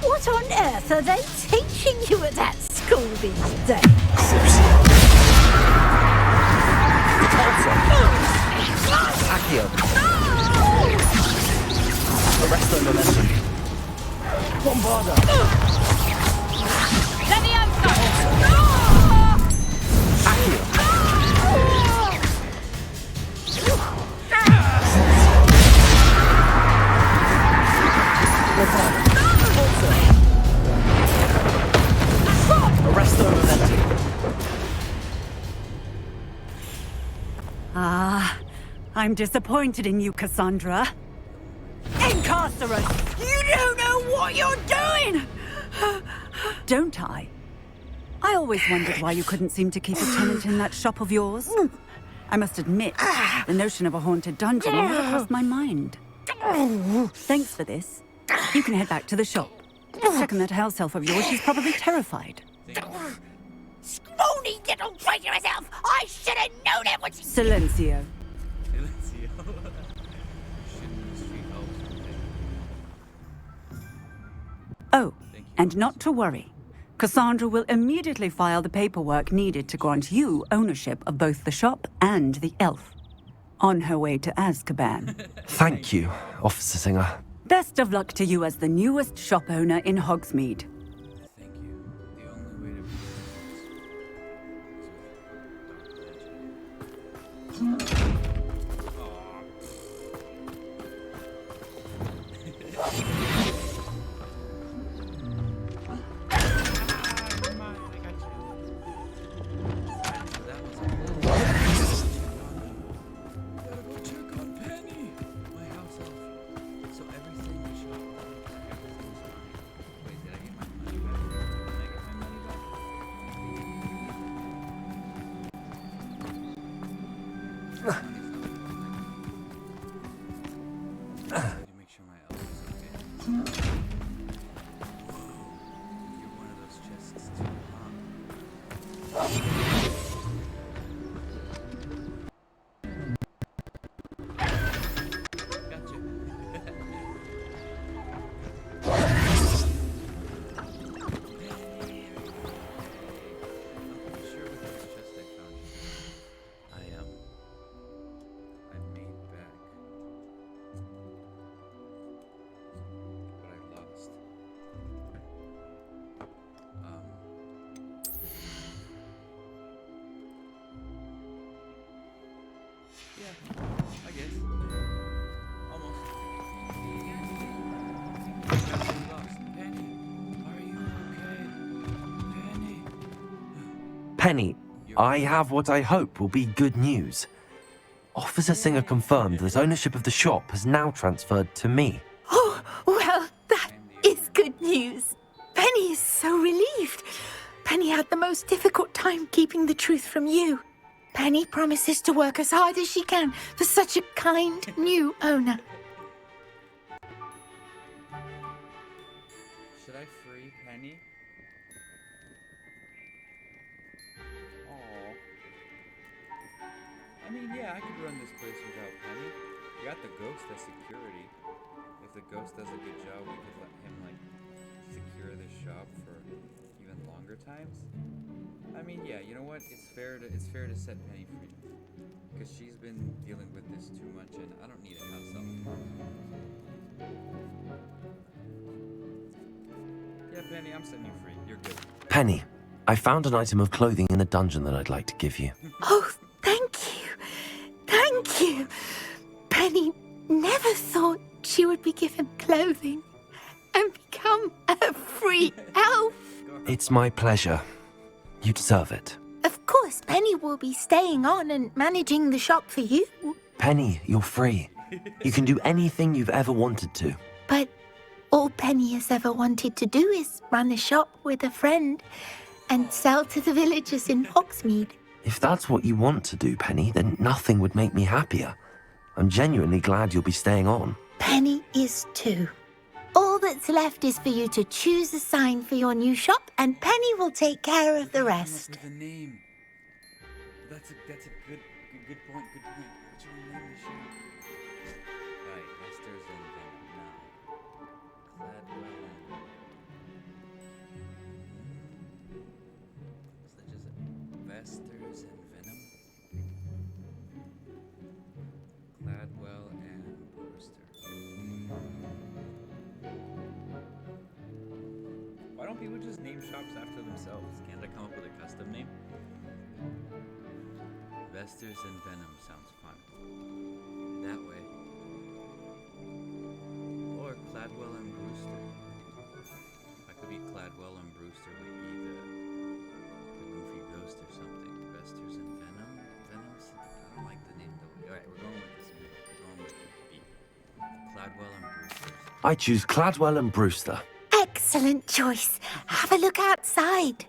What on earth are they teaching you at that school these days? Accio. Arresto momentum. Bombarda. Arresto momentum. Ah, I'm disappointed in you, Cassandra. Incarcerate! You don't know what you're doing! Don't I? I always wondered why you couldn't seem to keep a tenant in that shop of yours. I must admit, the notion of a haunted dungeon never crossed my mind. Thanks for this. You can head back to the shop. Check on that house elf of yours, she's probably terrified. Scrawny little traitor herself! I should have known it was... Silencio. Oh, and not to worry. Cassandra will immediately file the paperwork needed to grant you ownership of both the shop and the elf. On her way to Azkaban. Thank you, Officer Singer. Best of luck to you as the newest shop owner in Hogsmeade. I guess. Almost. Penny, are you okay? Penny. Penny, I have what I hope will be good news. Officer Singer confirmed that ownership of the shop has now transferred to me. Oh, well, that is good news. Penny is so relieved. Penny had the most difficult time keeping the truth from you. Penny promises to work as hard as she can for such a kind new owner. Should I free Penny? Aww. I mean, yeah, I could run this place without Penny. We got the ghost as security. If the ghost does a good job, we could let him, like, secure this shop for even longer times. I mean, yeah, you know what? It's fair to set Penny free. Because she's been dealing with this too much, and I don't need a house elf. Yeah, Penny, I'm setting you free. You're good. Penny, I found an item of clothing in the dungeon that I'd like to give you. Oh, thank you. Thank you. Penny never thought she would be given clothing and become a free sorry, Elf. It's my pleasure. You deserve it. Of course, Penny will be staying on and managing the shop for you. Penny, you're free. You can do anything you've ever wanted to. But all Penny has ever wanted to do is run a shop with a friend and sell to the villagers in Hogsmeade. If that's what you want to do, Penny, then nothing would make me happier. I'm genuinely glad you'll be staying on. Penny is too. All that's left is for you to choose a sign for your new shop, and Penny will take care of the rest. With a name. That's a good point. Good point. What should we name the shop? Right, Esther's and Venom now. Cladwell and... So just Vesters and Venom. Cladwell and Brewster. Why don't people just name shops after themselves? Can't they come up with a custom name? Vesters and Venom sounds fun. That way. Or Cladwell and Brewster. I could be Cladwell and Brewster would be the goofy ghost or something. Vesters and Venom? Venom's... I don't like the name though. Alright, we're going with this one. We're going with B. Cladwell and Brewster. I choose Cladwell and Brewster. Excellent choice. Have a look outside.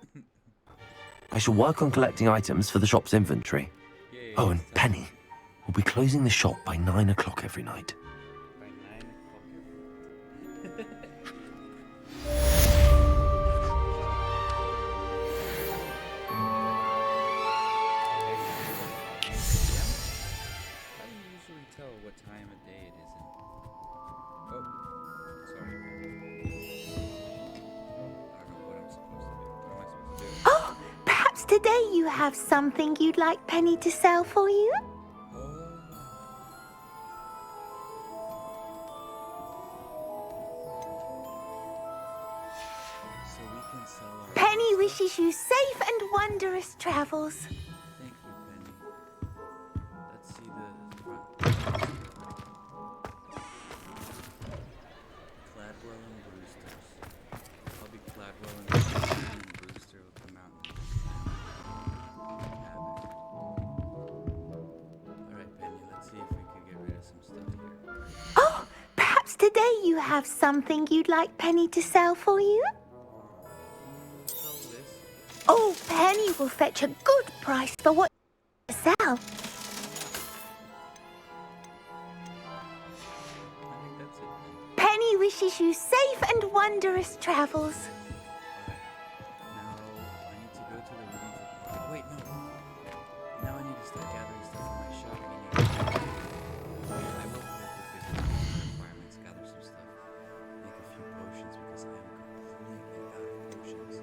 I shall work on collecting items for the shop's inventory. Oh, and Penny, we'll be closing the shop by 9 o'clock every night. By 9 o'clock every night. How do you usually tell what time of day it is in? Oh, sorry. I don't know what I'm supposed to do. What am I supposed to do? Oh, perhaps today you have something you'd like Penny to sell for you? So we can sell our... Penny wishes you safe and wondrous travels. Thank you, Penny. Let's see the front. Cladwell and Brewster's. I'll be Cladwell and Brewster will come out and have it. Alright, Penny, let's see if we can get rid of some stuff here. Oh, perhaps today you have something you'd like Penny to sell for you? Oh, Penny will fetch a good price for what you sell. Penny wishes you safe and wondrous travels. Now, I need to go to the room for... Oh, wait, no. Now I need to start gathering stuff for my shop, meaning... I will requirements, gather some stuff. Make a few potions, because I am completely out of potions.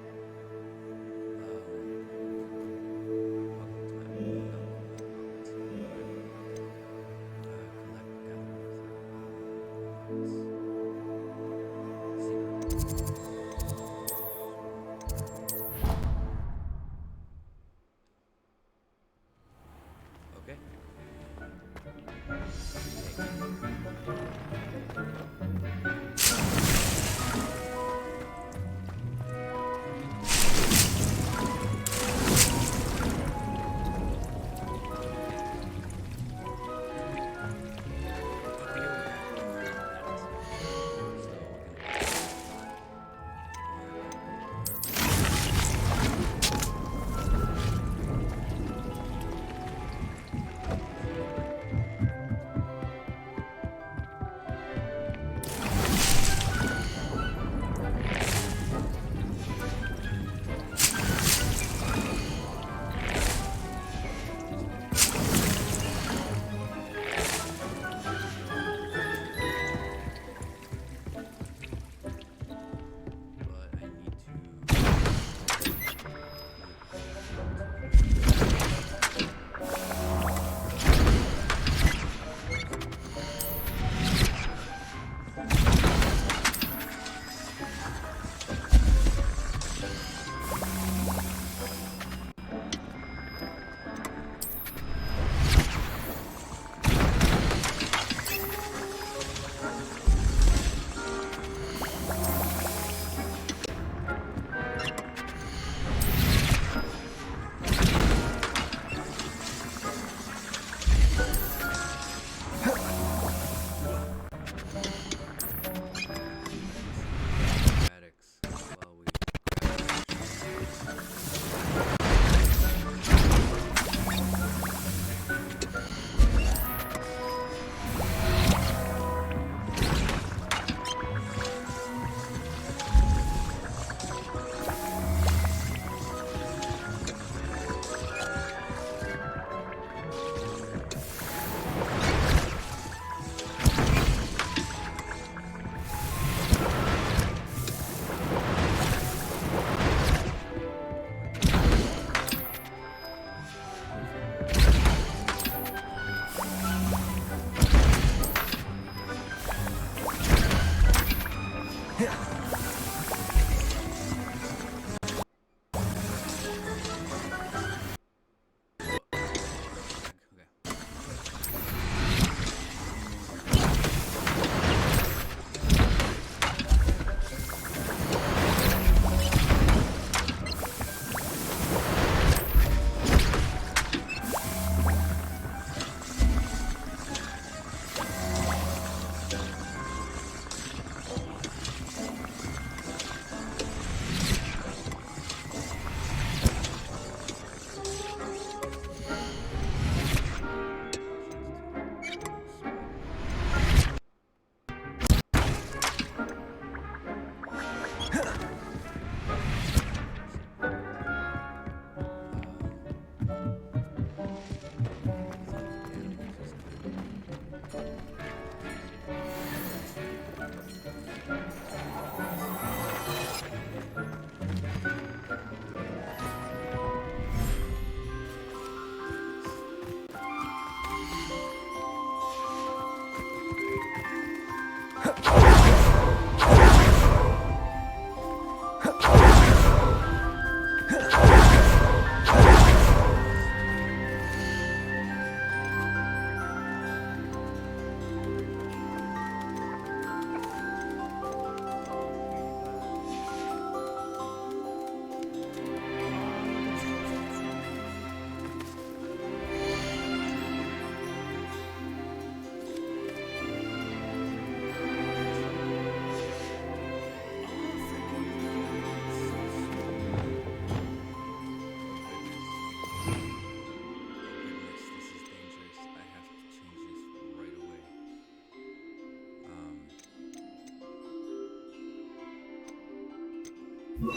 I'll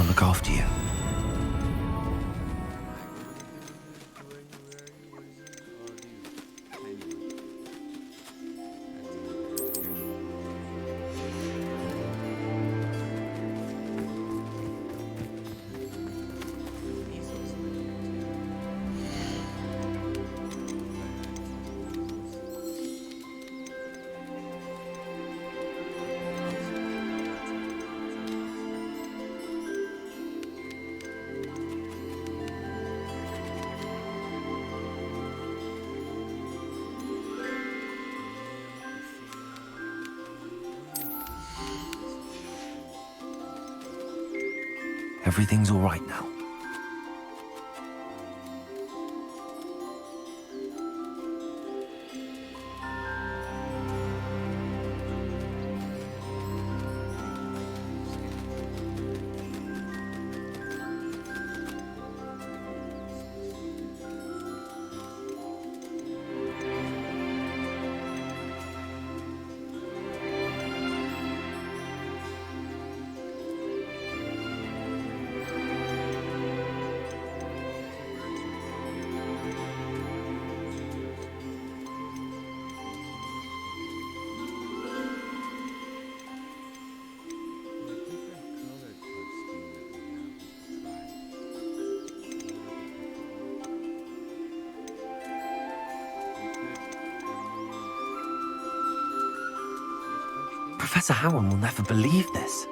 look after you. Everything's all right now. Professor Howard will never believe this.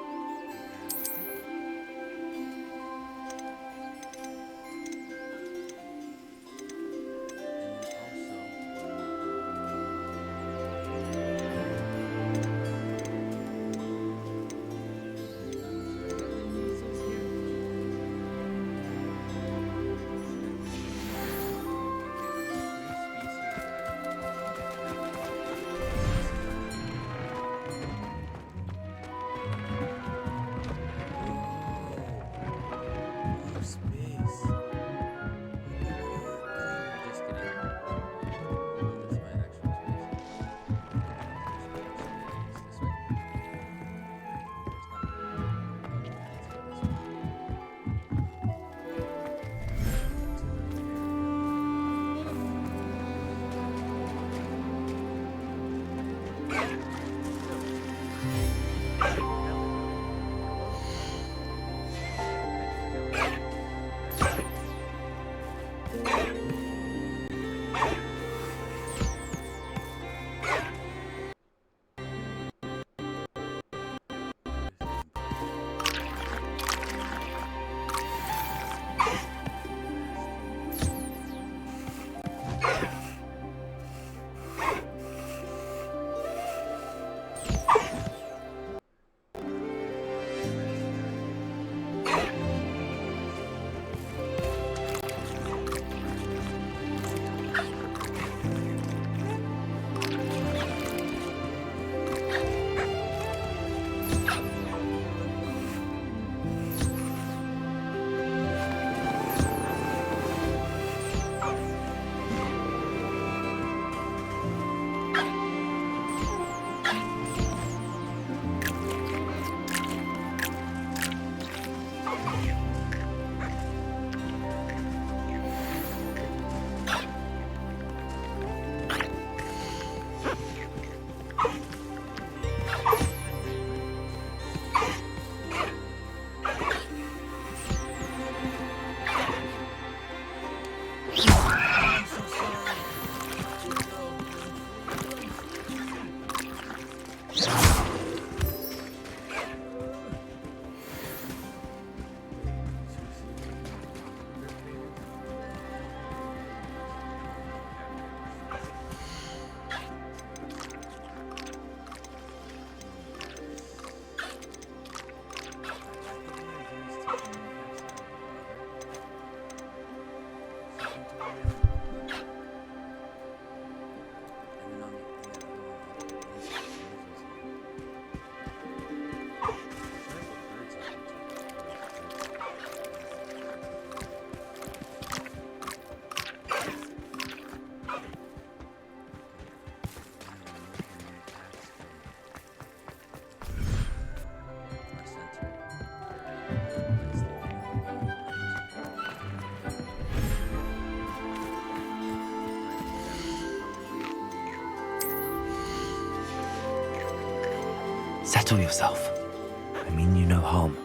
Settle yourself. I mean you no harm.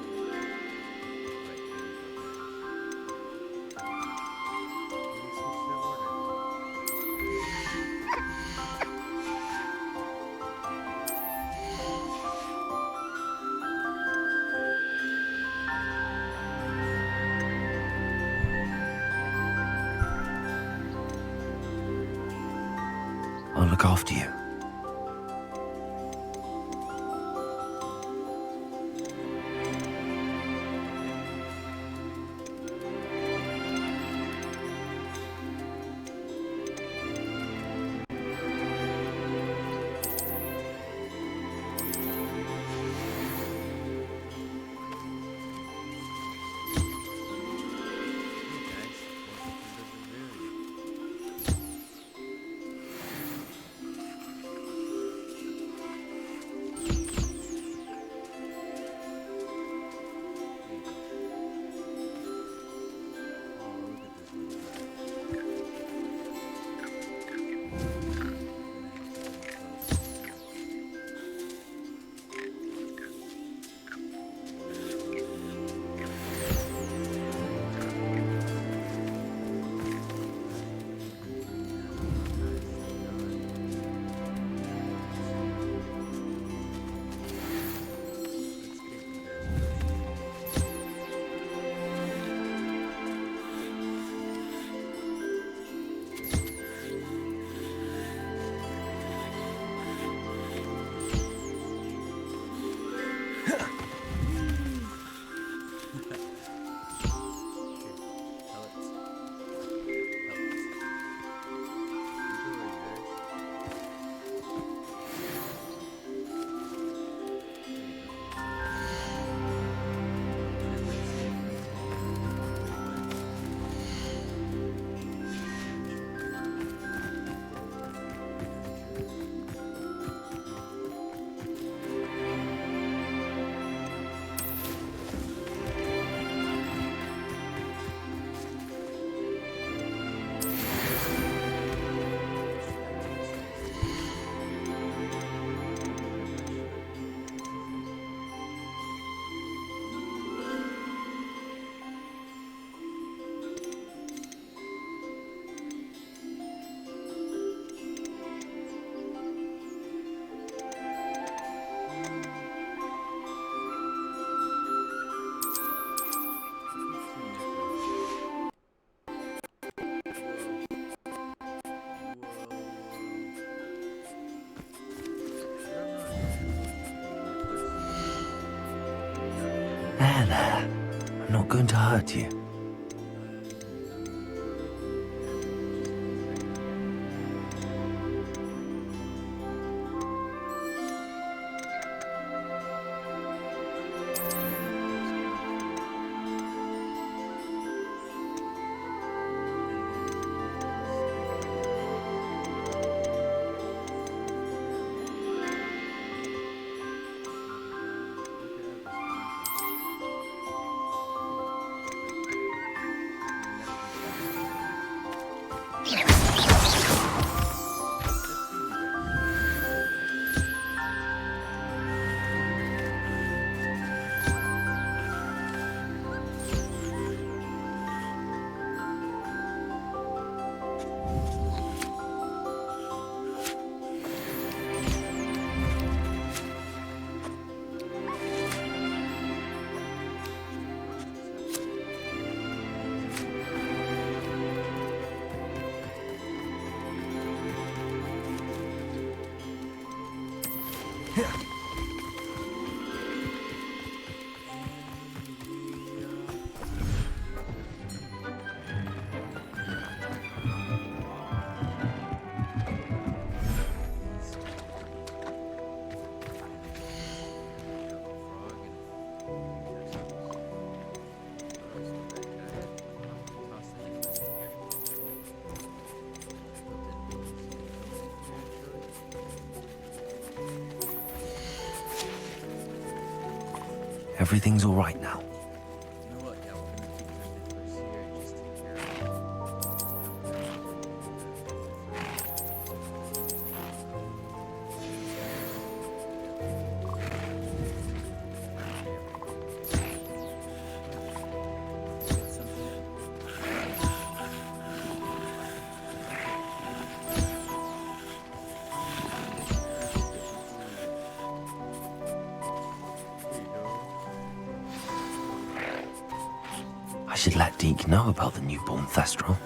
I'll look after you. There. I'm not going to hurt you. Everything's all right now. I should let Deke know about the newborn Thestral.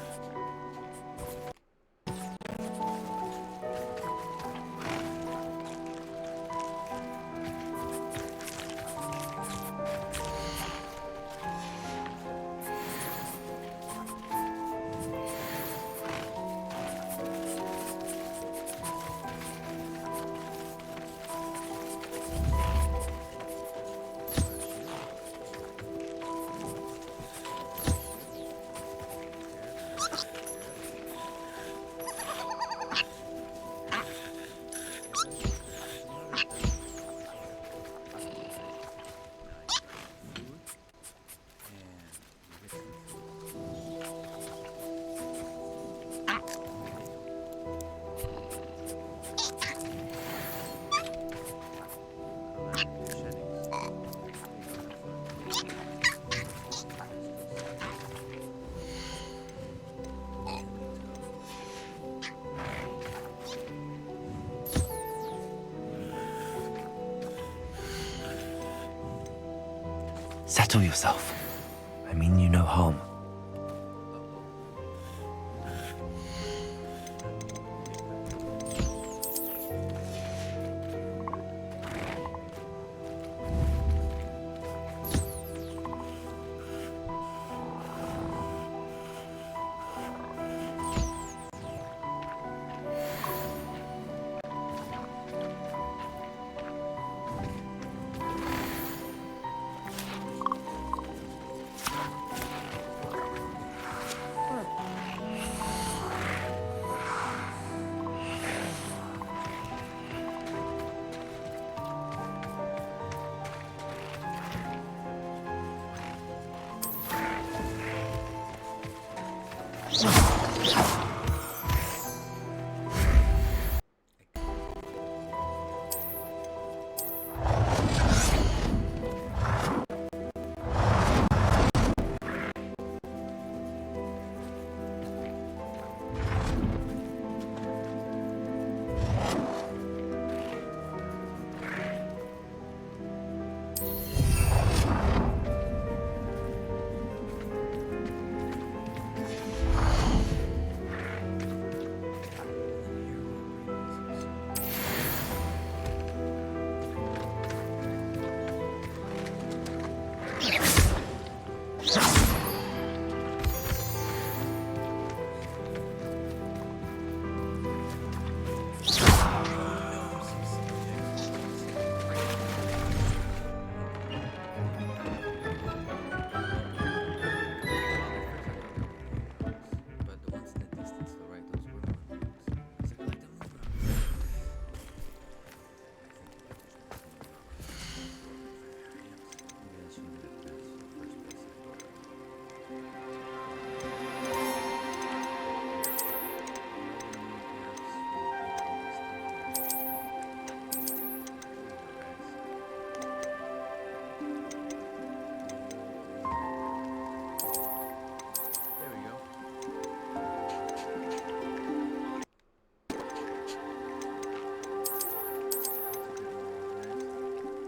Settle yourself. I mean you no harm.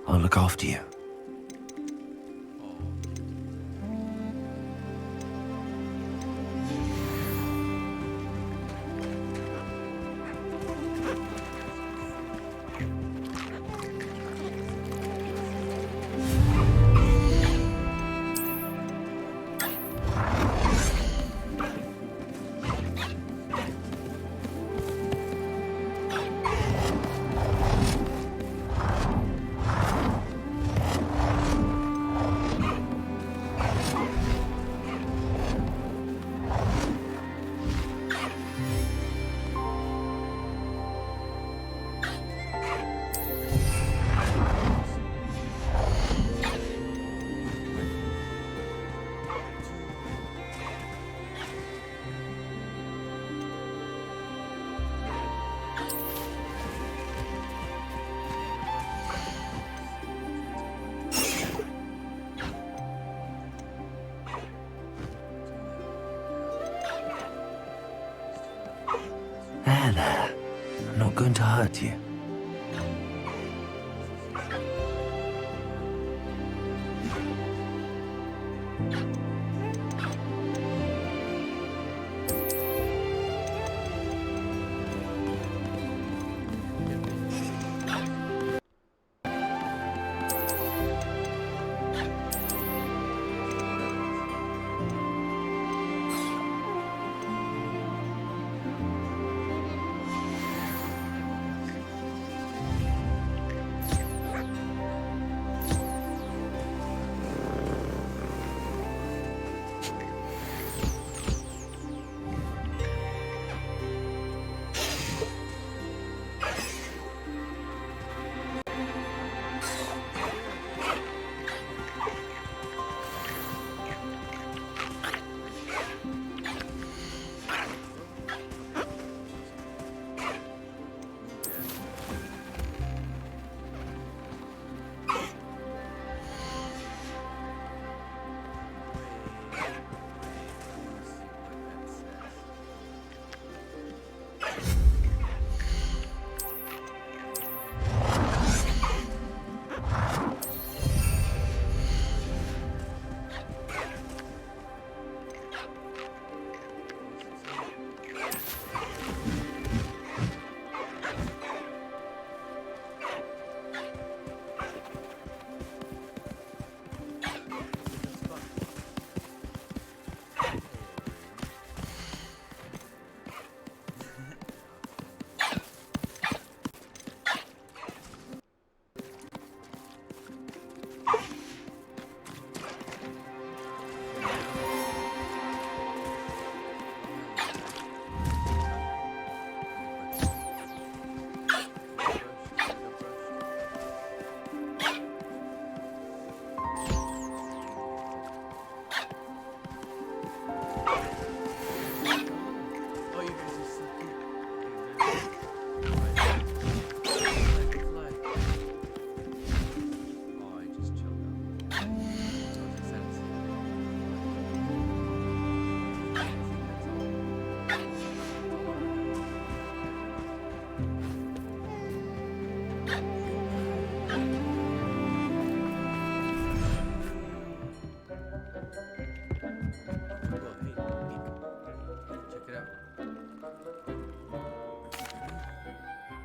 I'll look after you. There. I'm not going to hurt you.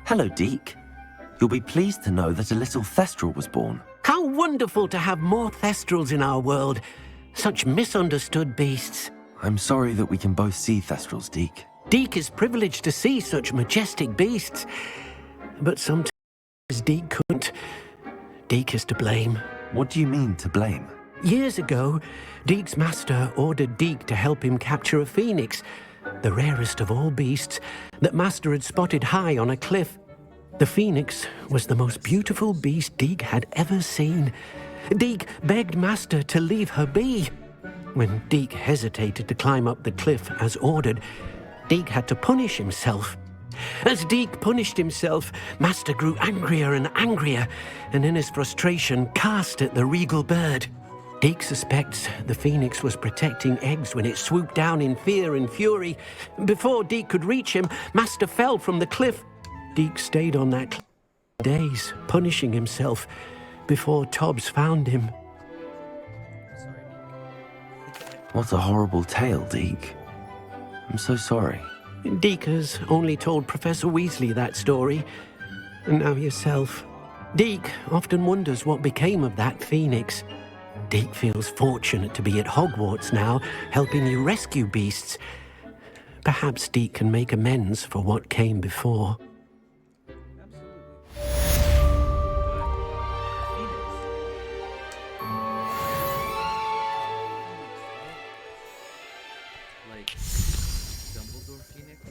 Hello, Deke. You'll be pleased to know that a little Thestral was born. How wonderful to have more Thestrals in our world. Such misunderstood beasts. I'm sorry that we can both see Thestrals, Deke. Deke is privileged to see such majestic beasts. But sometimes Deke couldn't. Deke is to blame. What do you mean, to blame? Years ago, Deke's master ordered Deke to help him capture a phoenix, the rarest of all beasts, that master had spotted high on a cliff. The phoenix was the most beautiful beast Deke had ever seen. Deke begged master to leave her be. When Deke hesitated to climb up the cliff as ordered, Deke had to punish himself. As Deke punished himself, master grew angrier and angrier, and in his frustration cast at the regal bird. Deke suspects the phoenix was protecting eggs when it swooped down in fear and fury. Before Deke could reach him, master fell from the cliff. Deke stayed on that cliff for days, punishing himself, before Tobbs found him. What a horrible tale, Deke. I'm so sorry. Deke has only told Professor Weasley that story, and now yourself. Deke often wonders what became of that phoenix. Deke feels fortunate to be at Hogwarts now, helping you rescue beasts. Perhaps Deke can make amends for what came before. Like Dumbledore Phoenix?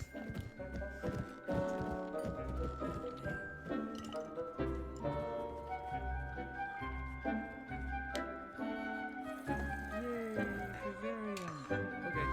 Yay, Bavarian. Okay.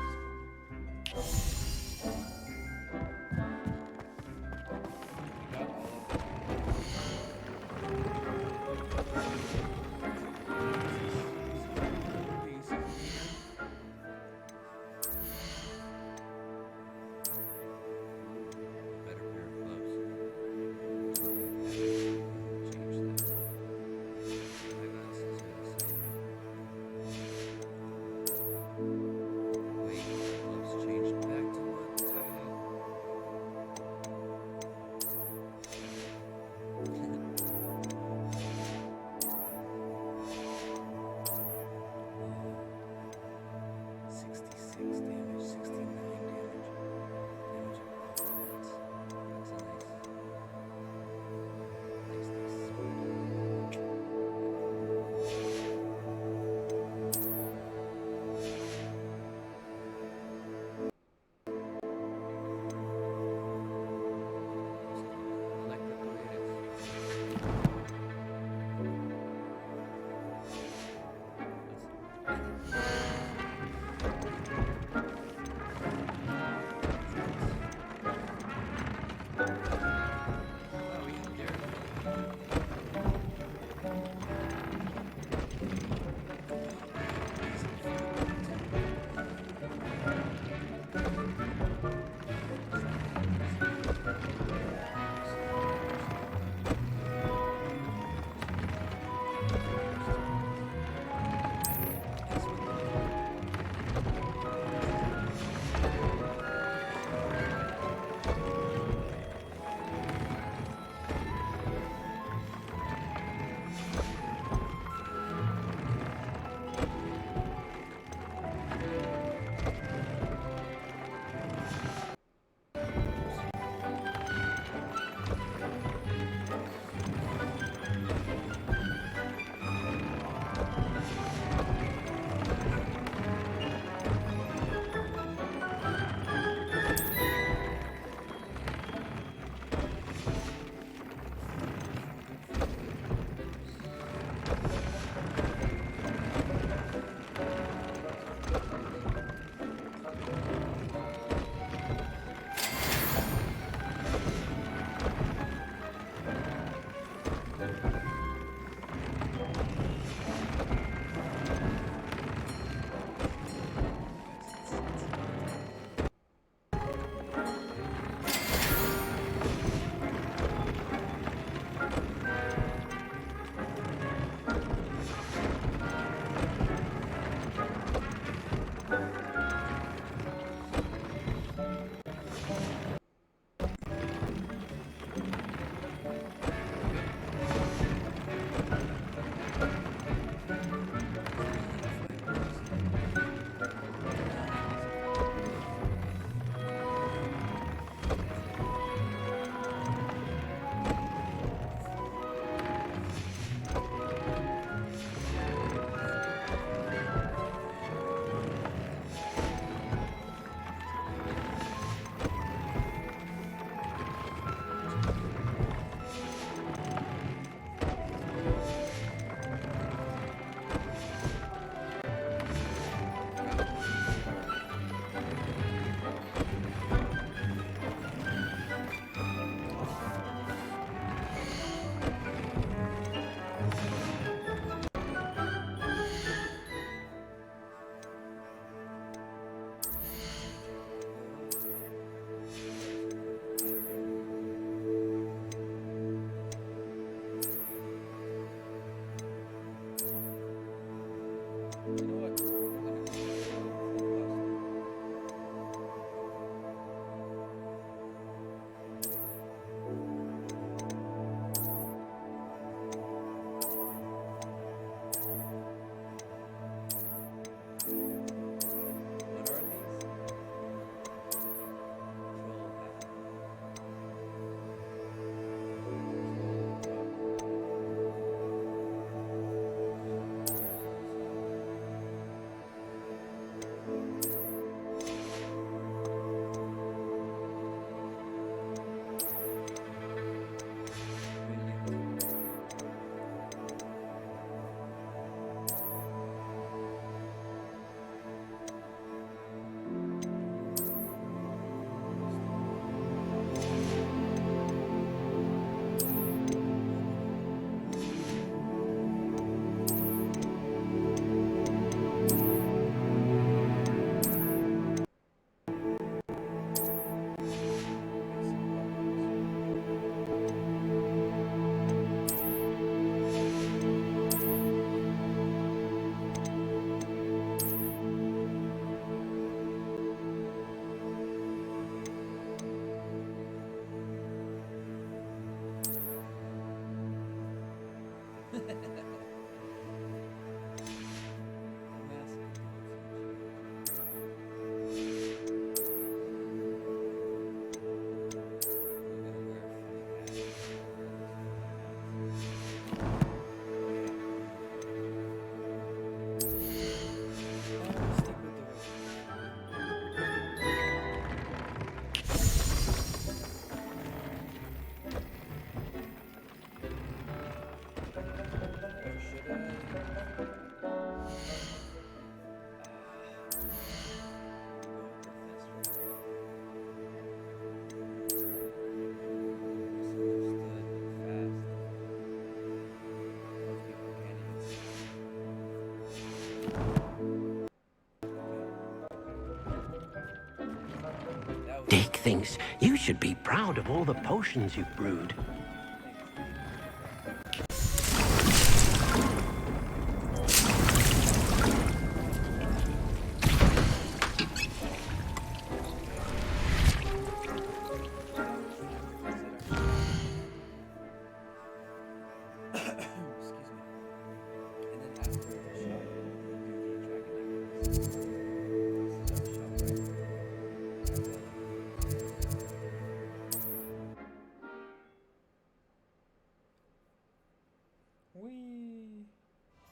Dick thinks you should be proud of all the potions you've brewed.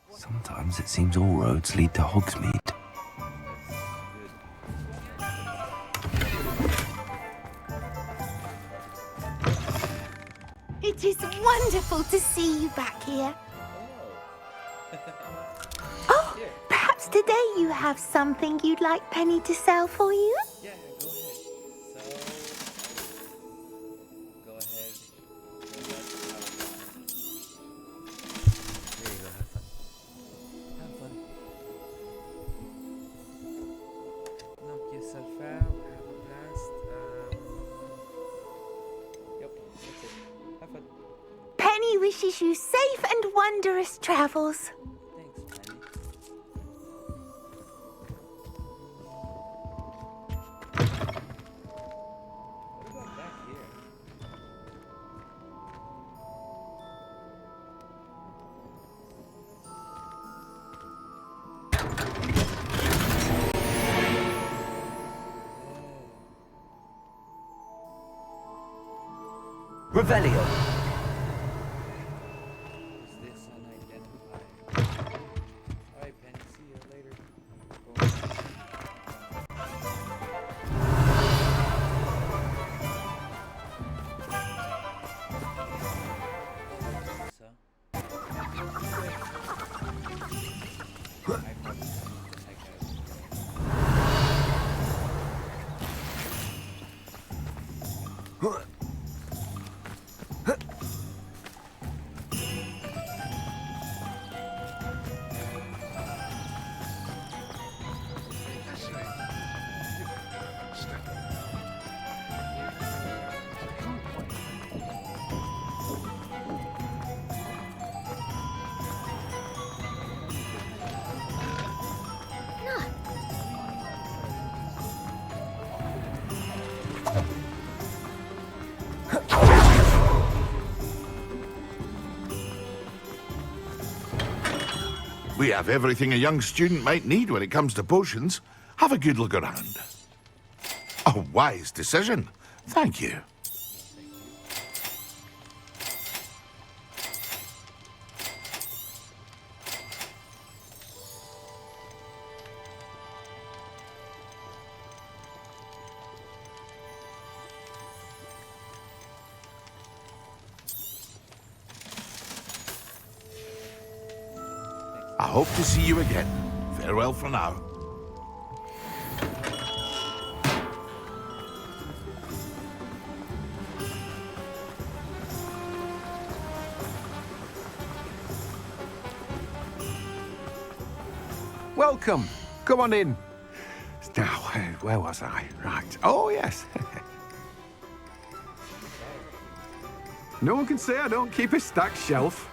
Sometimes it seems all roads lead to Hogsmeade. It is wonderful to see you back here. Oh, perhaps today you have something you'd like Penny to sell for you? Yeah, go ahead. Go ahead. There you go, have fun. Have fun. Knock yourself out, have a blast. Yep, that's it. Have fun. Penny wishes you safe and wondrous travels. Thanks, Penny. What about back here? Revelio. Is this unidentified? Alright, Penny, see you later. Go. We have everything a young student might need when it comes to potions. Have a good look around. A wise decision. Thank you. I hope to see you again. Farewell for now. Welcome. Come on in. Now, where was I? Right. Oh, yes. No one can say I don't keep a stacked shelf.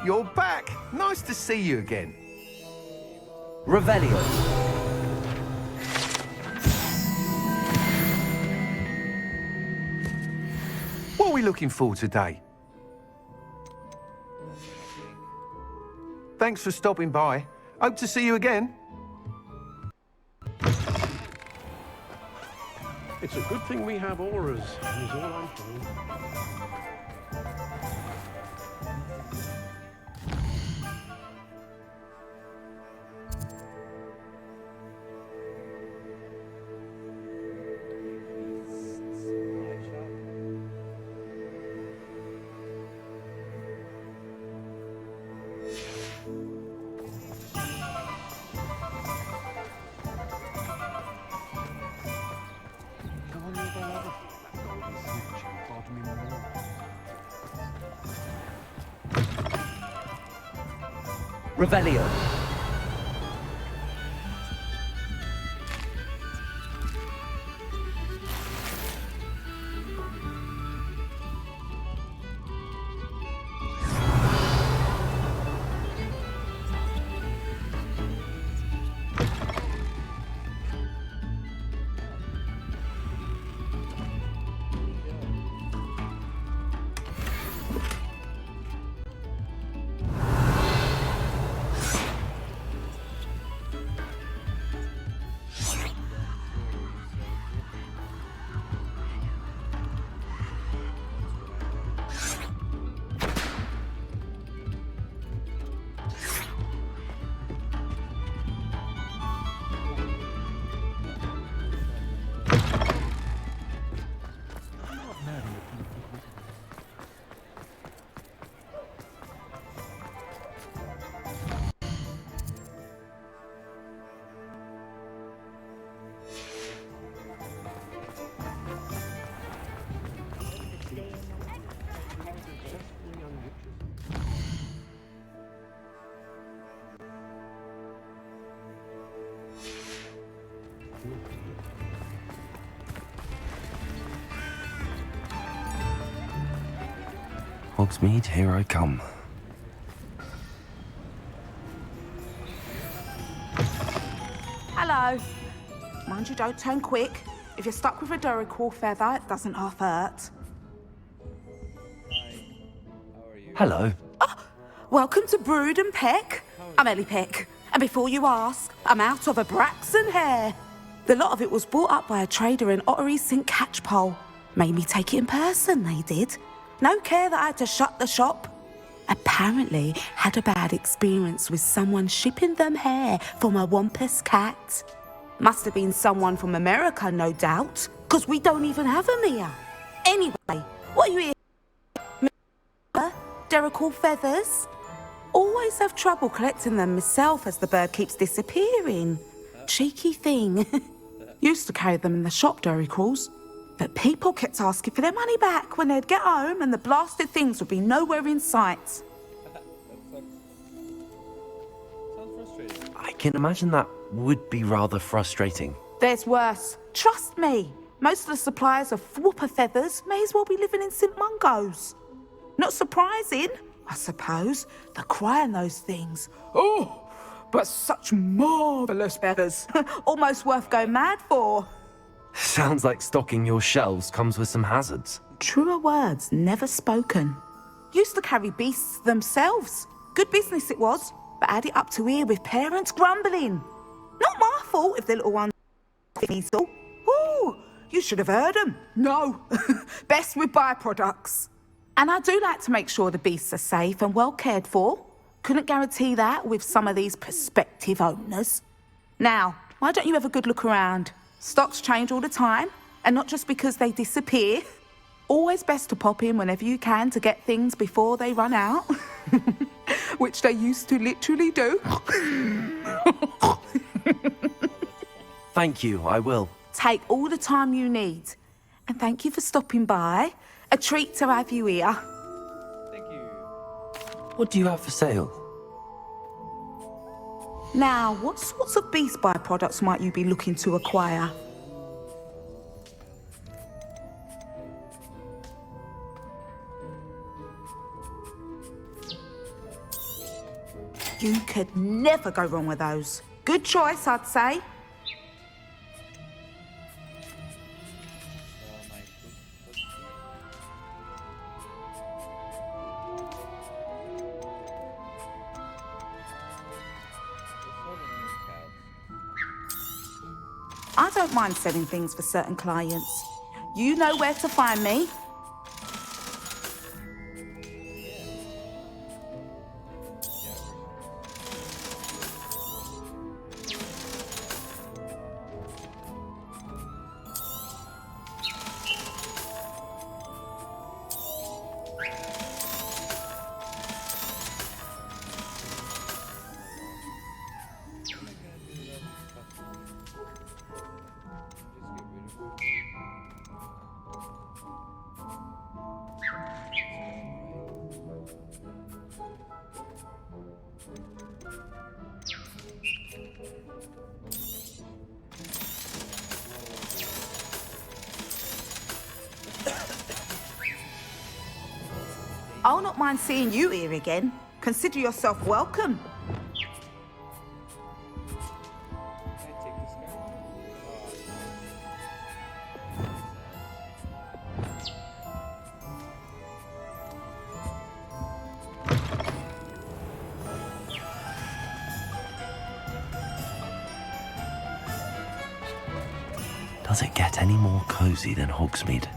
You're back. Nice to see you again. Revelio. looking for today? Thanks for stopping by. Hope to see you again. It's a good thing we have auras, is all I'm saying. Revelio. Hogsmeade, here I come. Hello. Mind you, don't turn quick. If you're stuck with a Duracell feather, it doesn't half hurt. Hello. Welcome to Brood and Peck. I'm Ellie Peck. And before you ask, I'm out of a Braxton hair. The lot of it was bought up by a trader in Ottery St. Catchpole. Made me take it in person, they did. No care that I had to shut the shop. Apparently had a bad experience with someone shipping them hair from a Wampus cat. Must have been someone from America, no doubt, because we don't even have them here. Anyway, what are you here? Duracell feathers? Always have trouble collecting them myself as the bird keeps disappearing. Cheeky thing. Used to carry them in the shop, Duracells. But people kept asking for their money back when they'd get home and the blasted things would be nowhere in sight. I can imagine that would be rather frustrating. There's worse. Trust me. Most of the suppliers of whooper feathers may as well be living in St. Mungo's. Not surprising, I suppose. The cry in those things. Oh, but such marvellous feathers. Almost worth going mad for. Sounds like stocking your shelves comes with some hazards. Truer words never spoken. Used to carry beasts themselves. Good business it was, but had it up to here with parents grumbling. Not my fault if the little ones weasel. Ooh, you should have heard them. No, best with byproducts. And I do like to make sure the beasts are safe and well cared for. Couldn't guarantee that with some of these prospective owners. Now, why don't you have a good look around? Stocks change all the time, and not just because they disappear. Always best to pop in whenever you can to get things before they run out. Which they used to literally do. Thank you, I will. Take all the time you need. And thank you for stopping by. A treat to have you here. Thank you. What do you have for sale? Now, what sorts of beast byproducts might you be looking to acquire? You could never go wrong with those. Good choice, I'd say. I don't mind selling things for certain clients. You know where to find me. I'll not mind seeing you here again. Consider yourself welcome. Does it get any more cozy than Hogsmeade?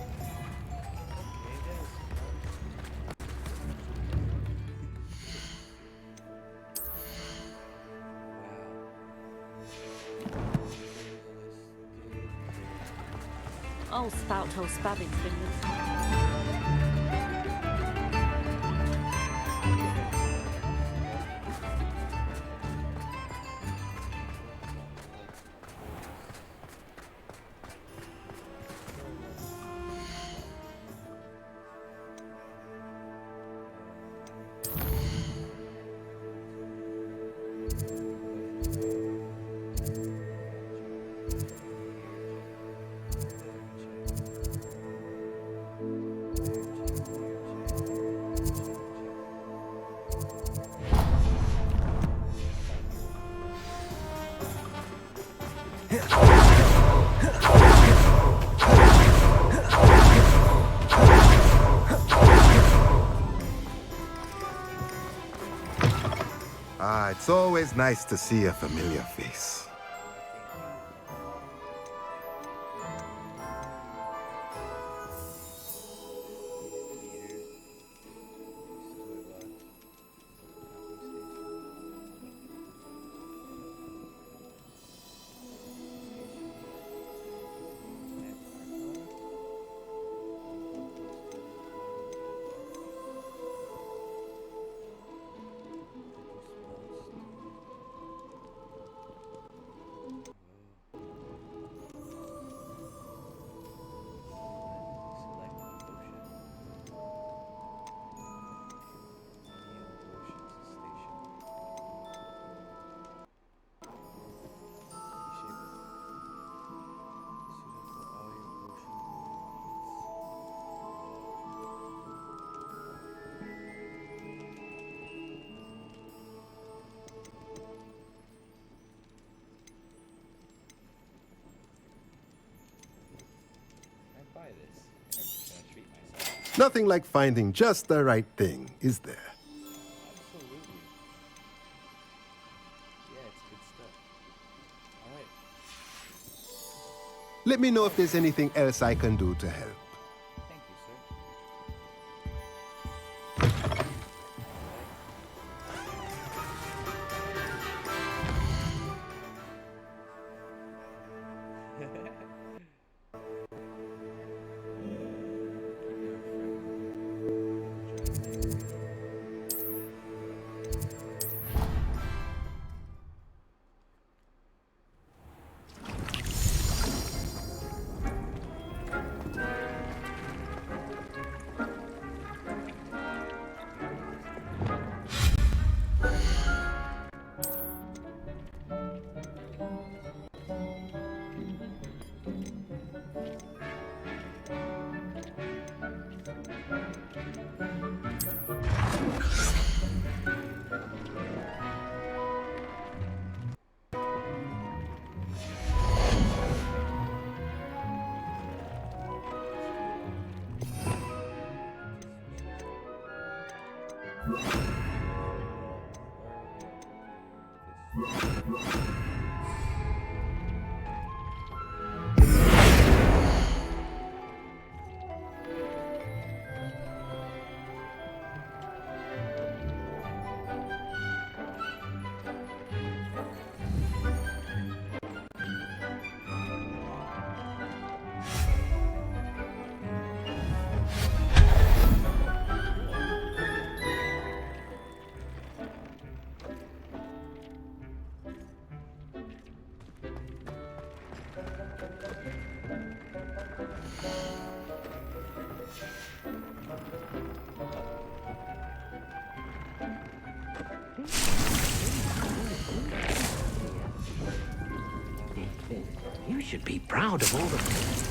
I'll spout her spabbing fingers. It's always nice to see a familiar face. Nothing like finding just the right thing, is there? Absolutely. Yeah, it's good stuff. Alright. Let me know if there's anything else I can do to help. Thank you, sir. should be proud of all the...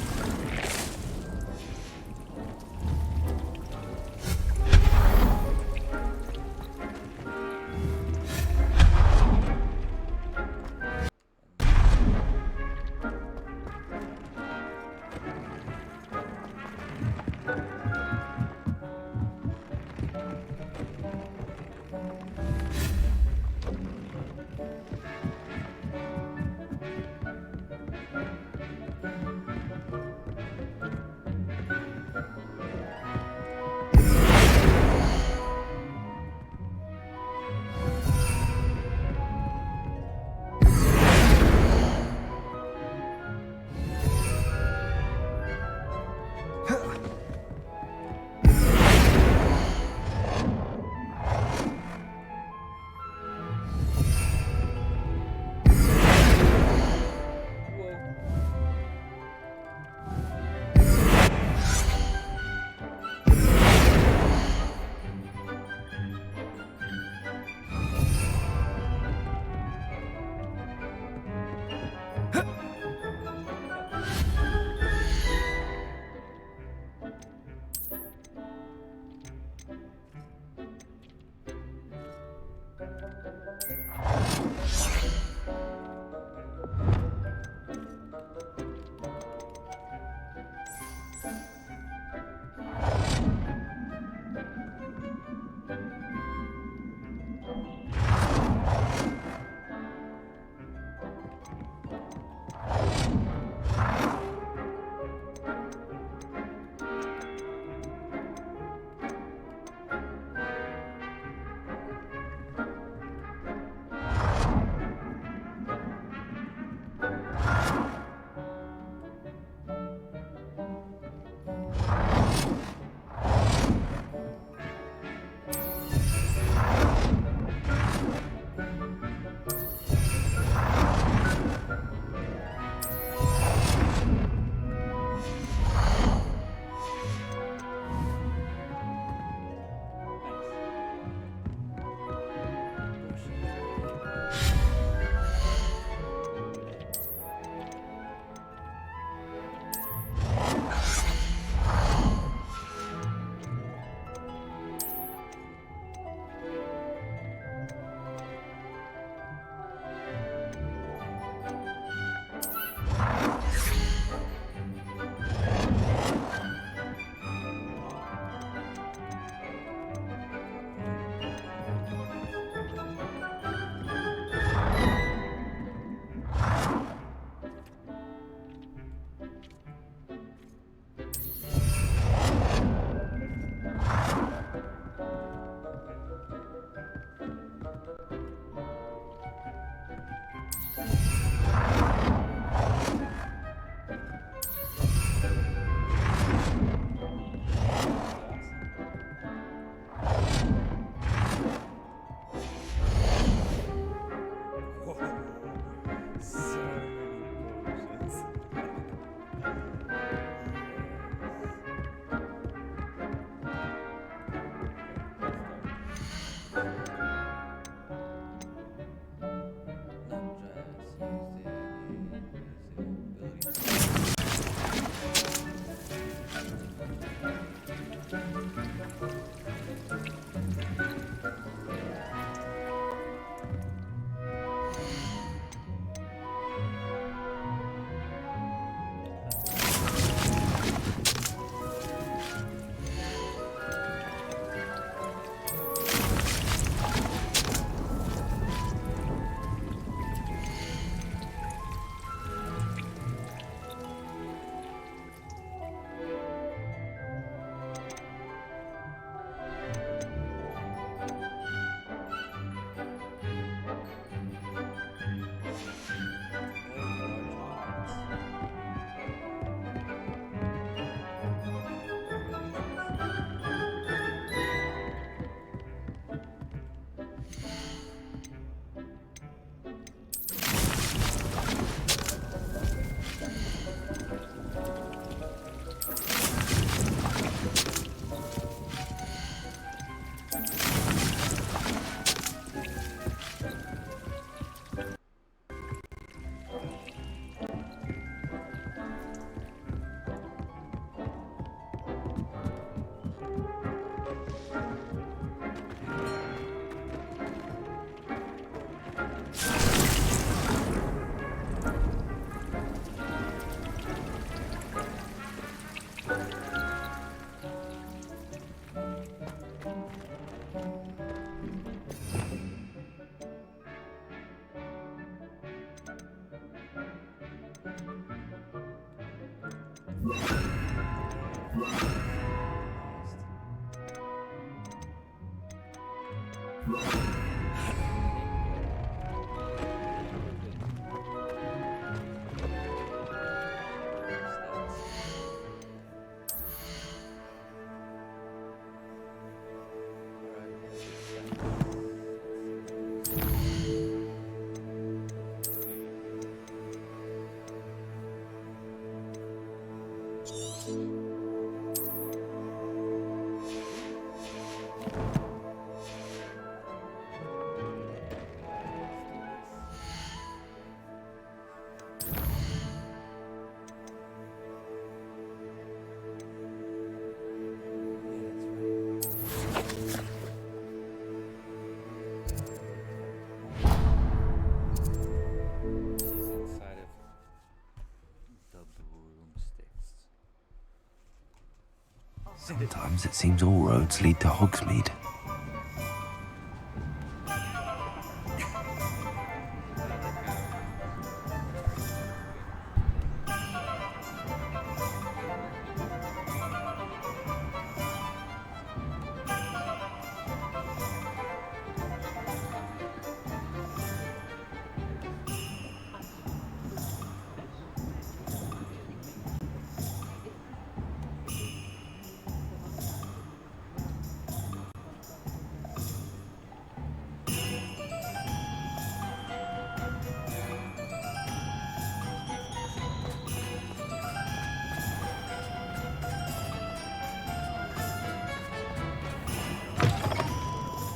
Sometimes it seems all roads lead to Hogsmeade.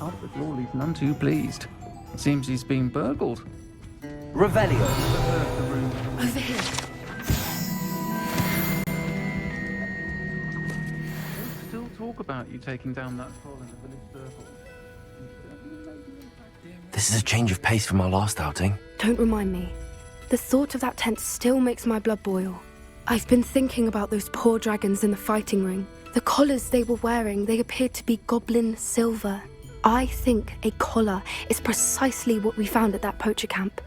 Albert Lawley's none too pleased. Seems he's been burgled. Revelio. Over here. Still talk about you taking down that pole in the village circle. This is a change of pace from our last outing. Don't remind me. The thought of that tent still makes my blood boil. I've been thinking about those poor dragons in the fighting ring. The collars they were wearing, they appeared to be goblin silver. I think a collar is precisely what we found at that poacher camp.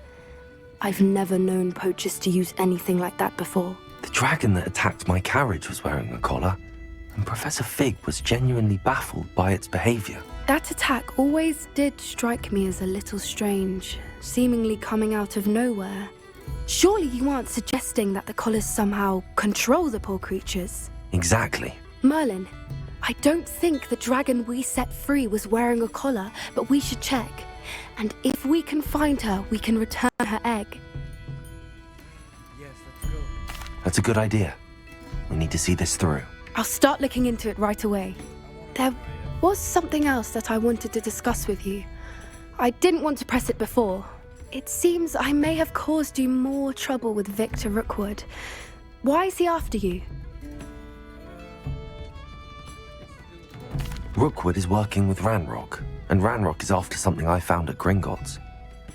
I've never known poachers to use anything like that before. The dragon that attacked my carriage was wearing a collar, and Professor Fig was genuinely baffled by its behavior. That attack always did strike me as a little strange, seemingly coming out of nowhere. Surely you aren't suggesting that the collars somehow control the poor creatures? Exactly. Merlin, I don't think the dragon we set free was wearing a collar, but we should check. And if we can find her, we can return her egg. Yes, let's go. That's a good idea. We need to see this through. I'll start looking into it right away. There was something else that I wanted to discuss with you. I didn't want to press it before. It seems I may have caused you more trouble with Victor Rookwood. Why is he after you? Rookwood is working with Ranrock, and Ranrock is after something I found at Gringotts.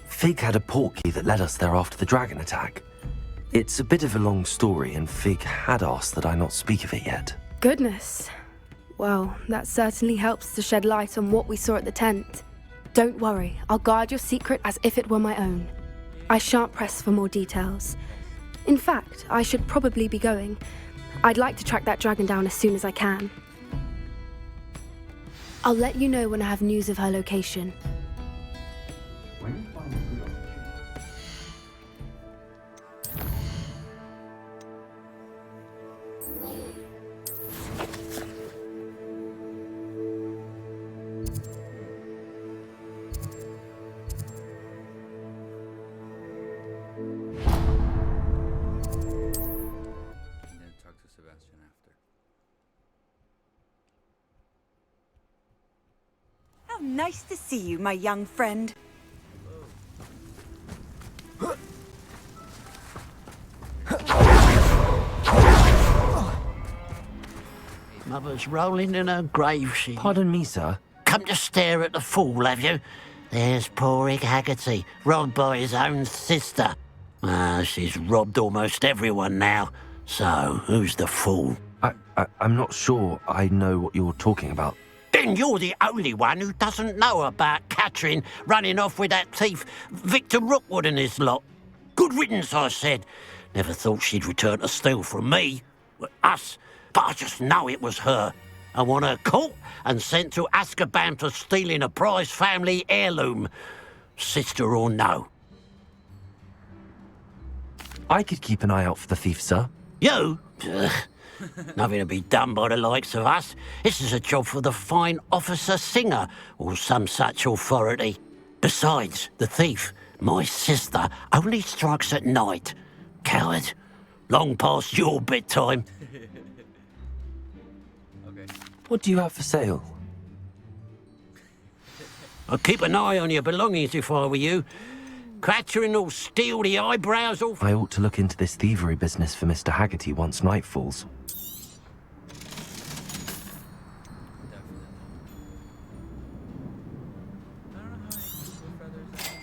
Fig had a portkey that led us there after the dragon attack. It's a bit of a long story, and Fig had asked that I not speak of it yet. Goodness. Well, that certainly helps to shed light on what we saw at the tent. Don't worry, I'll guard your secret as if it were my own. I shan't press for more details. In fact, I should probably be going. I'd like to track that dragon down as soon as I can. I'll let you know when I have news of her location. How nice to see you, my young friend. Mother's rolling in her grave, she... Pardon me, sir. Come to stare at the fool, have you? There's poor Ig Haggerty, robbed by his own sister. She's robbed almost everyone now. So, who's the fool? I'm not sure I know what you're talking about. Then you're the only one who doesn't know about Catherine running off with that thief, Victor Rookwood and his lot. Good riddance, I said. Never thought she'd return to steal from me. Us. But I just know it was her. I want her caught and sent to Azkaban for stealing a prize family heirloom. Sister or no. I could keep an eye out for the thief, sir. You? Ugh. Nothing to be done by the likes of us. This is a job for the fine officer Singer, or some such authority. Besides, the thief, my sister, only strikes at night. Coward. Long past your bedtime. What do you have for sale? I'd keep an eye on your belongings if I were you. Catching or steal the eyebrows off. I ought to look into this thievery business for Mr. Haggerty once night falls.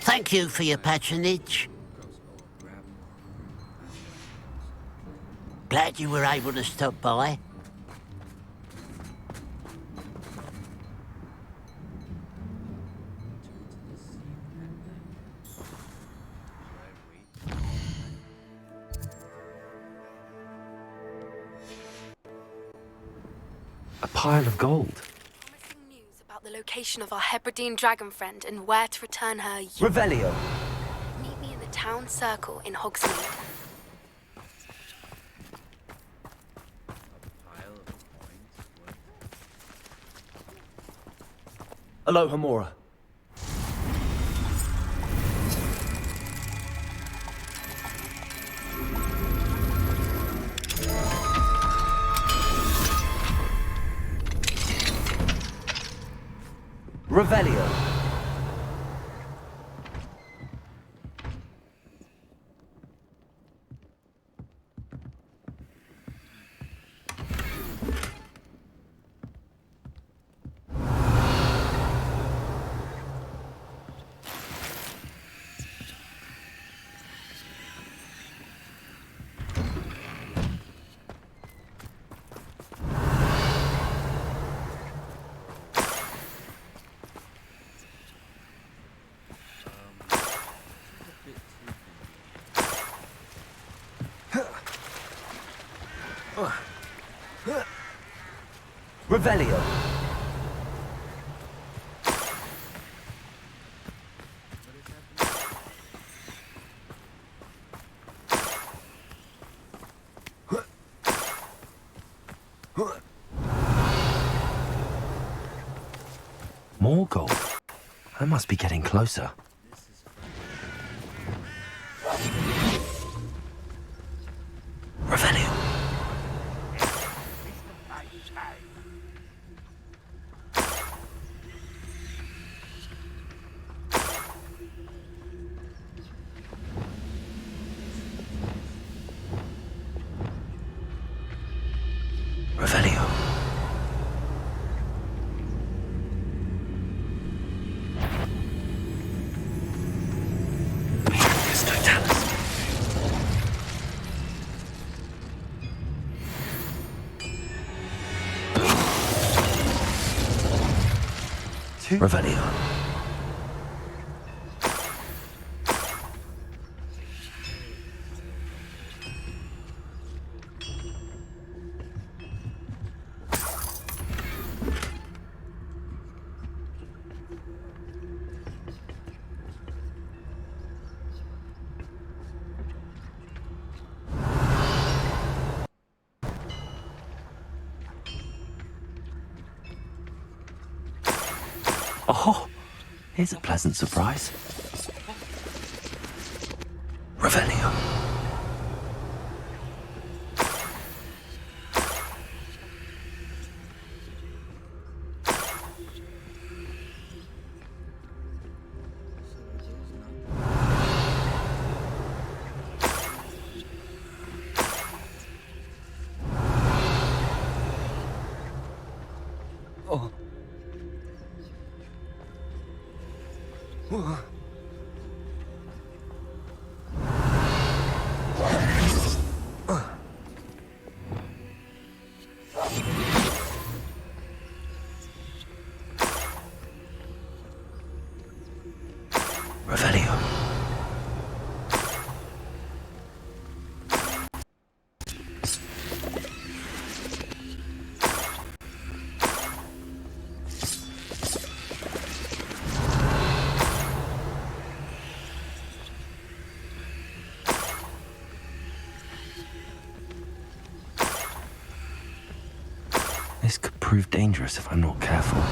Thank you for your patronage. Glad you were able to stop by. A pile of gold. Promising news about the location of our Hebridean dragon friend and where to return her. Revelio. Meet me in the town circle in Hogsmeade. Aloha Mora. Revelio. Revelio. More gold. I must be getting closer. Revelio. Revelio. Revelio. Oh, here's a pleasant surprise. Revelio. Oh. This could prove dangerous if I'm not careful.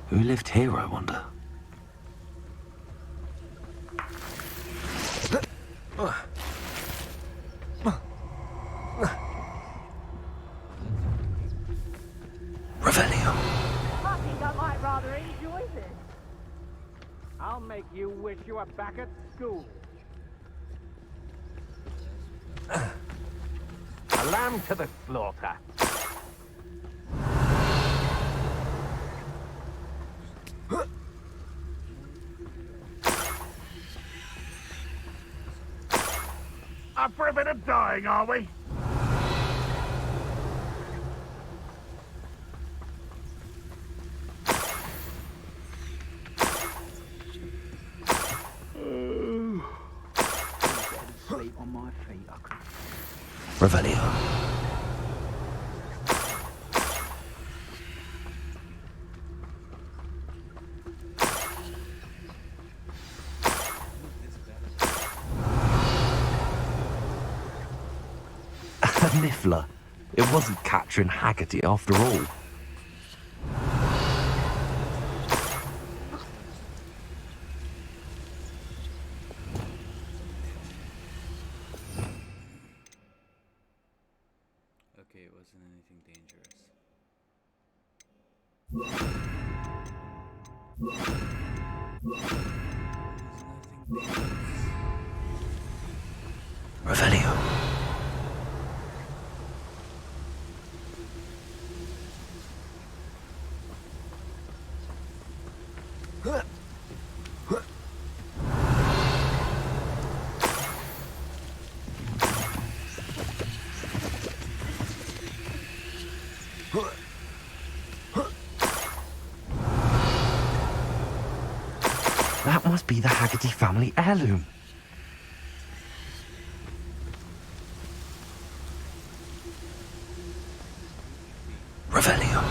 Who lived here, I wonder? Revelio. I think I might rather enjoy this. I'll make you wish you were back at school. A lamb to the slaughter. Up for a bit of dying, are we? Sleep on my feet. Revelio. Niffler. It wasn't Catherine Haggerty after all. Okay, it wasn't anything dangerous. Revelio. That must be the Haggerty family heirloom. Revelio.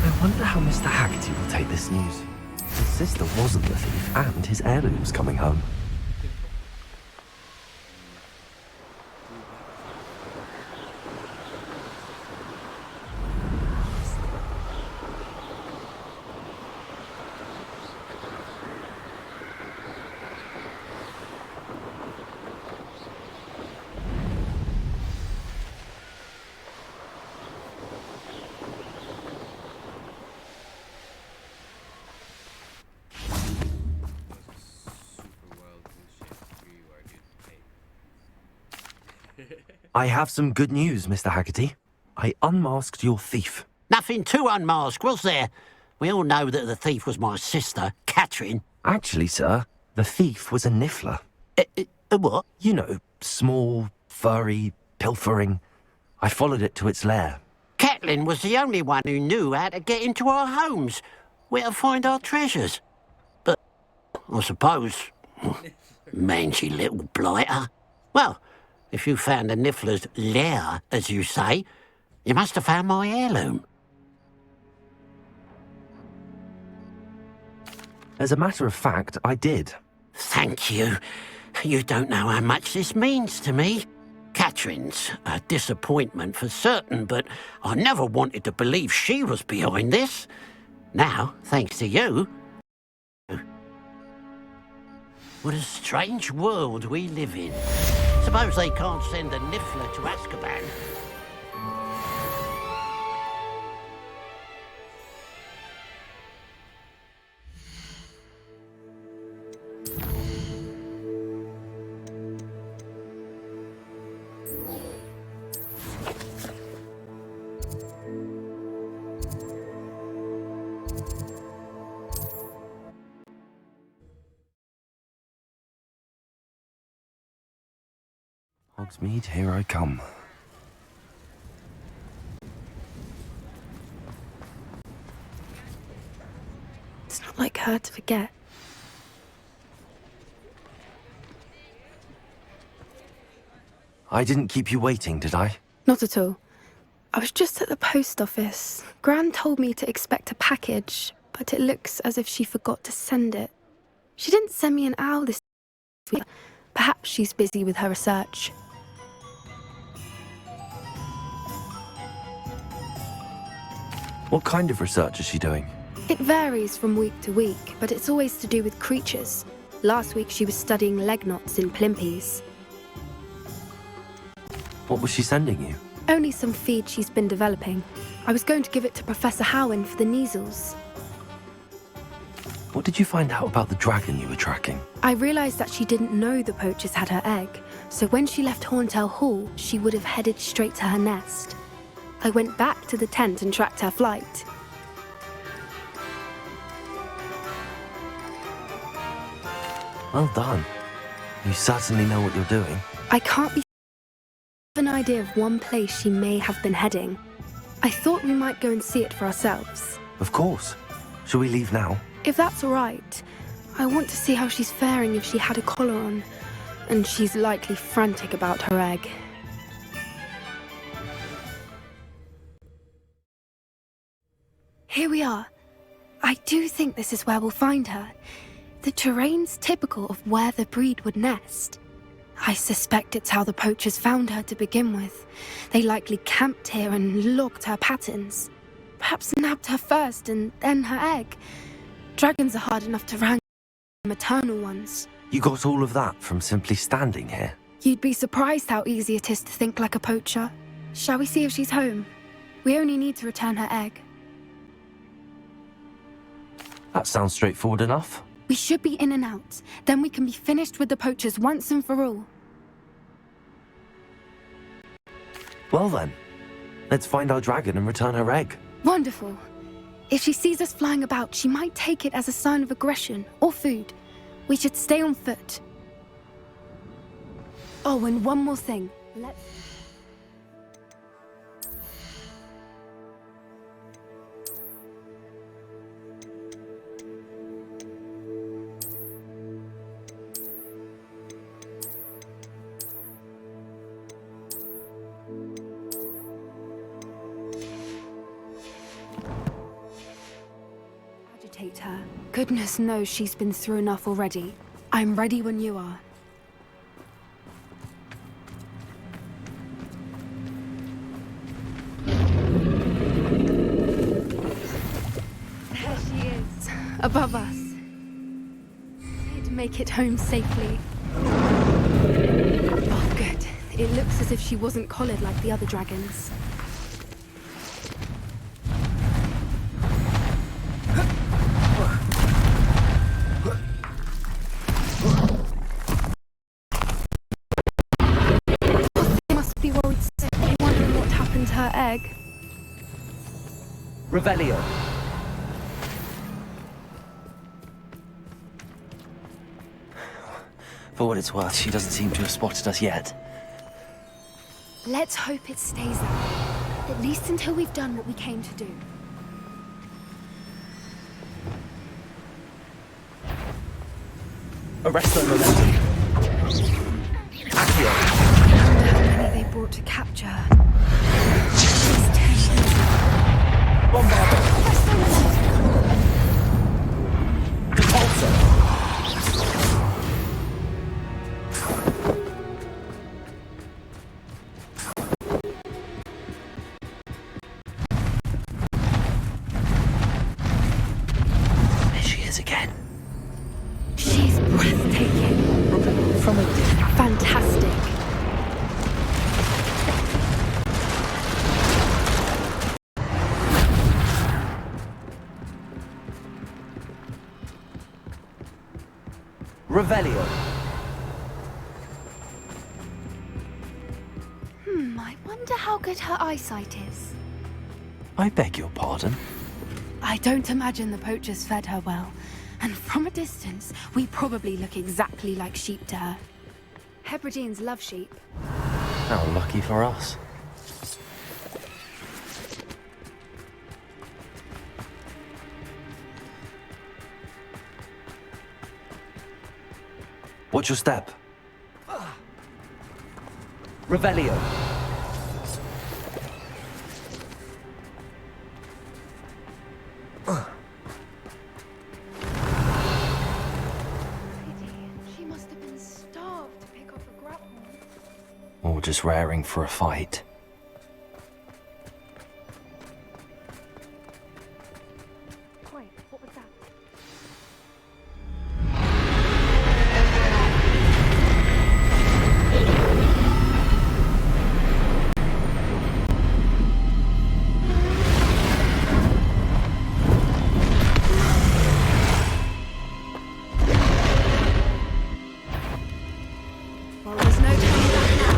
I wonder how Mr. Haggerty will take this news. His sister wasn't the thief, and his heirloom's coming home. I have some good news, Mr. Haggerty. I unmasked your thief. Nothing to unmask, was there? We all know that the thief was my sister, Catherine. Actually, sir, the thief was a Niffler. A what? You know, small, furry, pilfering. I followed it to its lair. Catelyn was the only one who knew how to get into our homes, where to find our treasures. But, I suppose, mangy little blighter. Well, if you found the Niffler's lair, as you say, you must have found my heirloom. As a matter of fact, I did. Thank you. You don't know how much this means to me. Catherine's a disappointment for certain, but I never wanted to believe she was behind this. Now, thanks to you... What a strange world we live in. Suppose they can't send a Niffler to Azkaban. Hogsmeade, here I come. It's not like her to forget. I didn't keep you waiting, did I? Not at all. I was just at the post office. Gran told me to expect a package, but it looks as if she forgot to send it. She didn't send me an owl this week. Perhaps she's busy with her research. What kind of research is she doing? It varies from week to week, but it's always to do with creatures. Last week she was studying leg knots in Plimpies. What was she sending you? Only some feed she's been developing. I was going to give it to Professor Howin for the measles. What did you find out about the dragon you were tracking? I realised that she didn't know the poachers had her egg, so when she left Horntail Hall, she would have headed straight to her nest. I went back to the tent and tracked her flight. Well done. You certainly know what you're doing. I can't be an idea of one place she may have been heading. I thought we might go and see it for ourselves. Of course. Shall we leave now? If that's all right. I want to see how she's faring if she had a collar on. And she's likely frantic about her egg. Here we are. I do think this is where we'll find her. The terrain's typical of where the breed would nest. I suspect it's how the poachers found her to begin with. They likely camped here and logged her patterns. Perhaps nabbed her first and then her egg. Dragons are hard enough to wrangle than maternal ones. You got all of that from simply standing here? You'd be surprised how easy it is to think like a poacher. Shall we see if she's home? We only need to return her egg. That sounds straightforward enough. We should be in and out. Then we can be finished with the poachers once and for all. Well then, let's find our dragon and return her egg. Wonderful. If she sees us flying about, she might take it as a sign of aggression or food. We should stay on foot. Oh, and one more thing. Let's... her. Goodness knows she's been through enough already. I'm ready when you are. There she is, above us. I'd make it home safely. Oh, good. It looks as if she wasn't collared like the other dragons. Egg. Revelio. For what it's worth, she doesn't seem to have spotted us yet. Let's hope it stays that way. At least until we've done what we came to do. Arrest the momentum. Accio. How many they brought to capture. Bombardo. Revelio. I wonder how good her eyesight is. I beg your pardon? I don't imagine the poachers fed her well. And from a distance, we probably look exactly like sheep to her. Hebrideans love sheep. How lucky for us. Watch your step. Revelio. She must have been starved to pick up a grapple. Or just raring for a fight. Wait, what was that? Well, there's no turning back now.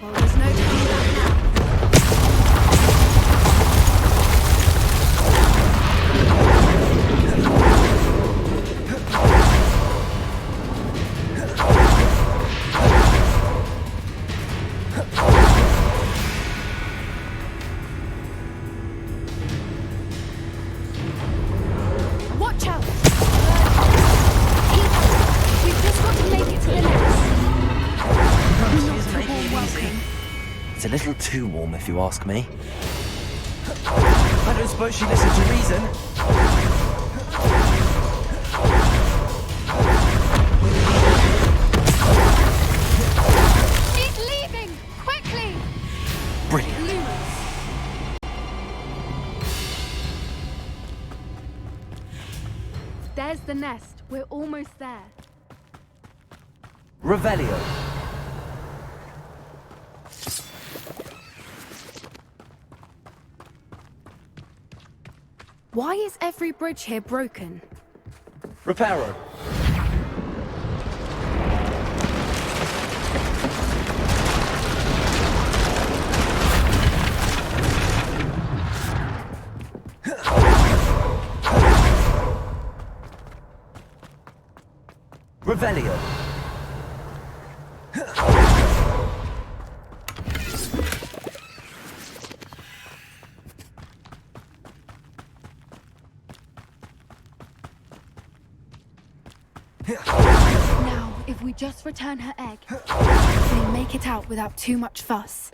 Well, there's no turning back now. Watch out! Keep up. We've just got to make it to the nest. It's a little too warm if you ask me. I don't suppose she listens to reason. She's leaving! Quickly! Brilliant. There's the nest. We're almost there. Revelio. Why is every bridge here broken? Reparo. Revelio. Now, if we just return her egg, we'll make it out without too much fuss.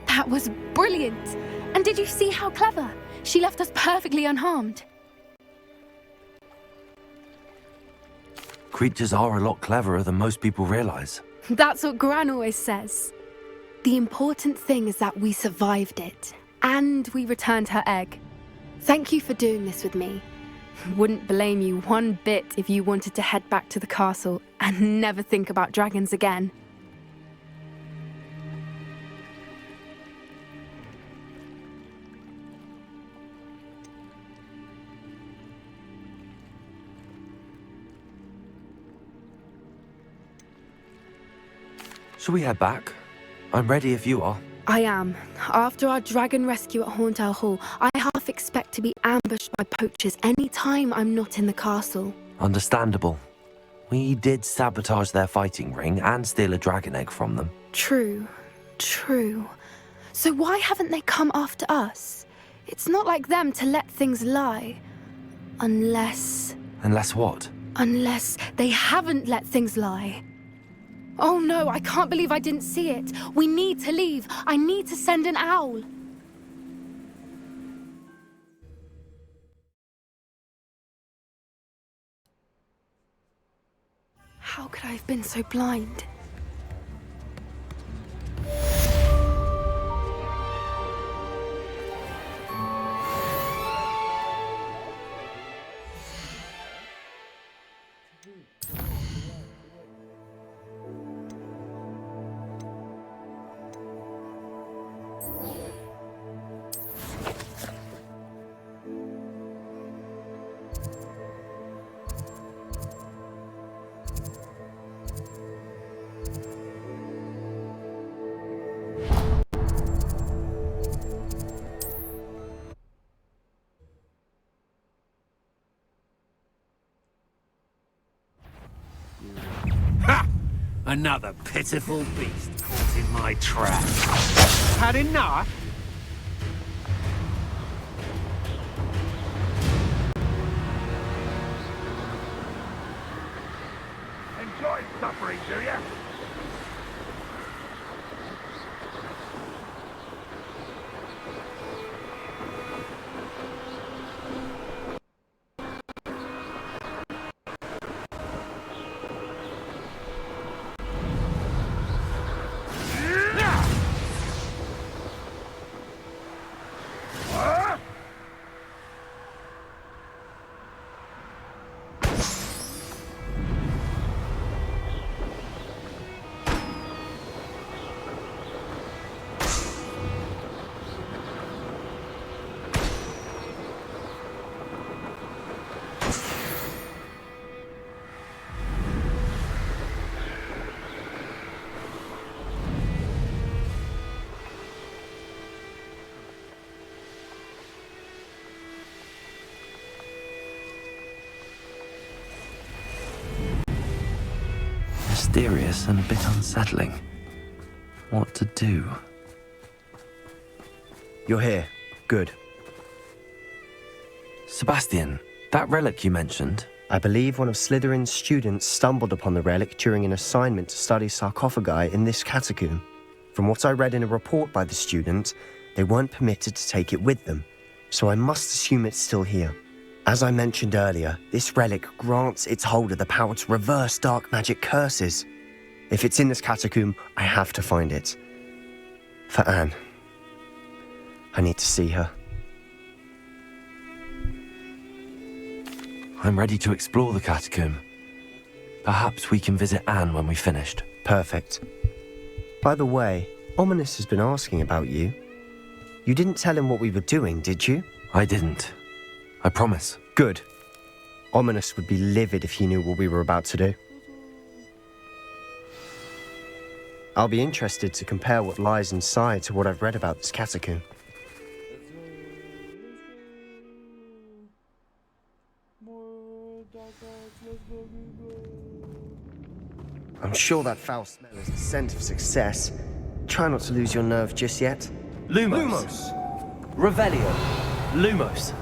That was brilliant! And did you see how clever? She left us perfectly unharmed. Creatures are a lot cleverer than most people realize. That's what Gran always says. The important thing is that we survived it, and we returned her egg. Thank you for doing this with me. Wouldn't blame you one bit if you wanted to head back to the castle and never think about dragons again. Shall we head back? I'm ready if you are. I am. After our dragon rescue at Hauntel Hall, I half expect to be ambushed by poachers any time I'm not in the castle. Understandable. We did sabotage their fighting ring and steal a dragon egg from them. True. So why haven't they come after us? It's not like them to let things lie. Unless what? Unless they haven't let things lie. Oh no, I can't believe I didn't see it. We need to leave. I need to send an owl. How could I have been so blind? Another pitiful beast caught in my trap. Had enough? Enjoy suffering, do ya? Mysterious and a bit unsettling. What to do? You're here. Good. Sebastian, that relic you mentioned. I believe one of Slytherin's students stumbled upon the relic during an assignment to study sarcophagi in this catacomb. From what I read in a report by the student, they weren't permitted to take it with them, so I must assume it's still here. As I mentioned earlier, this relic grants its holder the power to reverse dark magic curses. If it's in this catacomb, I have to find it. For Anne. I need to see her. I'm ready to explore the catacomb. Perhaps we can visit Anne when we've finished. Perfect. By the way, Ominous has been asking about you. You didn't tell him what we were doing, did you? I didn't. I promise. Good. Ominous would be livid if he knew what we were about to do. I'll be interested to compare what lies inside to what I've read about this catacomb. I'm sure that foul smell is the scent of success. Try not to lose your nerve just yet. Lumos. Revelio. Lumos.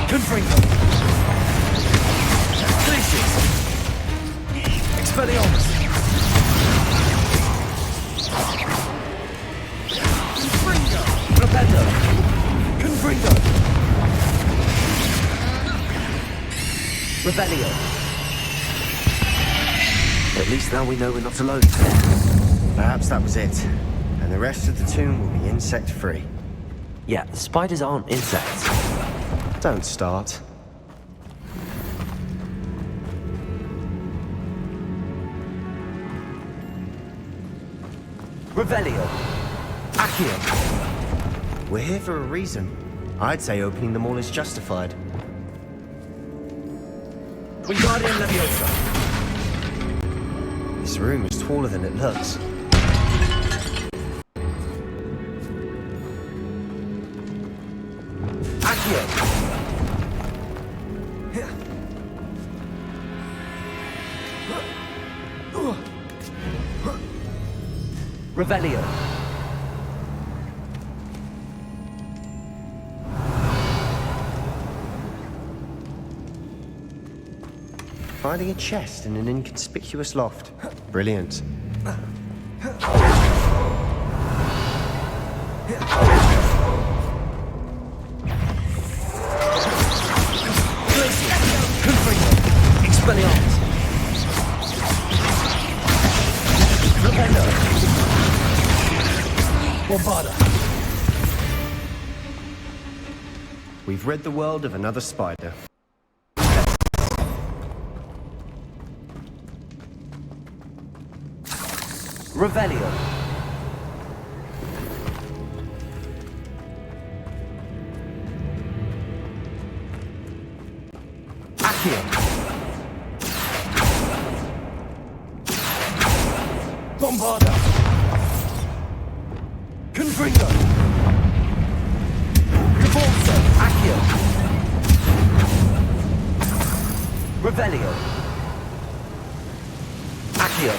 Confringo. Forces! Expelliarmus! Rependo! Confringo! Revelio! At least now we know we're not alone. Perhaps that was it. And the rest of the tomb will be insect-free. Yeah, the spiders aren't insects. Don't start. Revelio! Accio! We're here for a reason. I'd say opening them all is justified. Wingardium Leviosa! This room is taller than it looks. Accio! Revelio! Finding a chest in an inconspicuous loft. Brilliant. Expelliarmus! Rependo! Bombarda! We've rid the world of another spider. Revelio! Accio! Bombarda! Confringo! Cabalso! Accio! Revelio! Accio!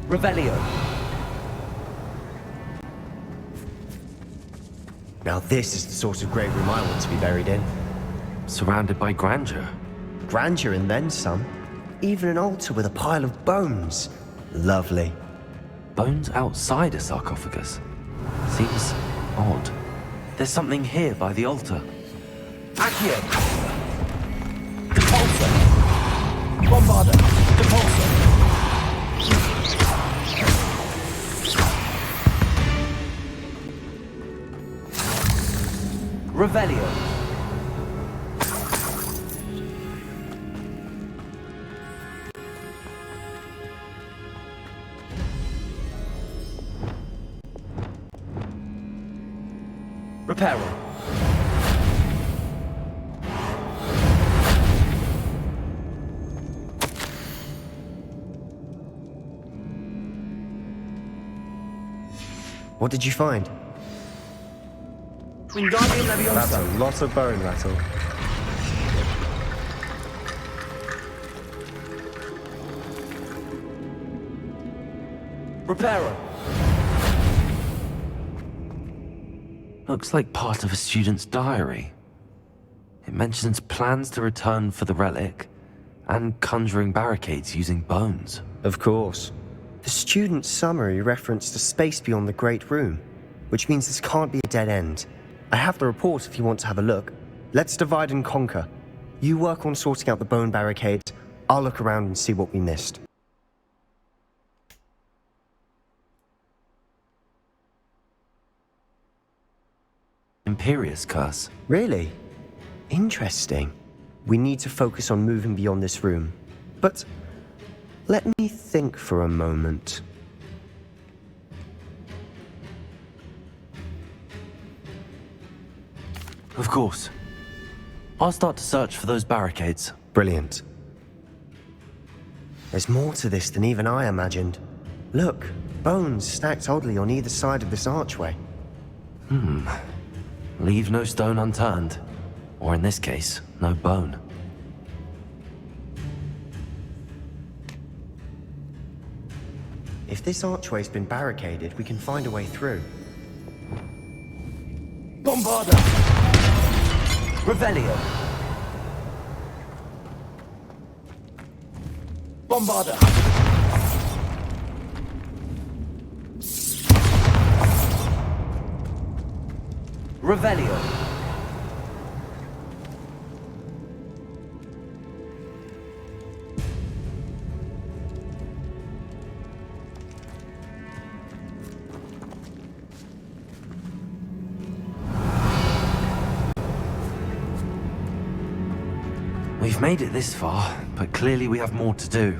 Revelio! Now this is the sort of great room I want to be buried in. Surrounded by grandeur. Grandeur and then some. Even an altar with a pile of bones. Lovely. Bones outside a sarcophagus? Seems odd. There's something here by the altar. Accio! Depulso! Bombarda! Depulso! Revelio! Reparo! What did you find? Wingardium Leviosa! That's a lot of bone rattle. Reparo! Looks like part of a student's diary. It mentions plans to return for the relic and conjuring barricades using bones. Of course. The student's summary referenced a space beyond the Great Room, which means this can't be a dead end. I have the report if you want to have a look. Let's divide and conquer. You work on sorting out the bone barricades. I'll look around and see what we missed. Imperious curse. Really? Interesting. We need to focus on moving beyond this room. But let me think for a moment. Of course. I'll start to search for those barricades. Brilliant. There's more to this than even I imagined. Look, bones stacked oddly on either side of this archway. Leave no stone unturned. Or in this case, no bone. If this archway's been barricaded, we can find a way through. Bombarda! Revelio! Bombarda! Revelio! We've made it this far, but clearly we have more to do.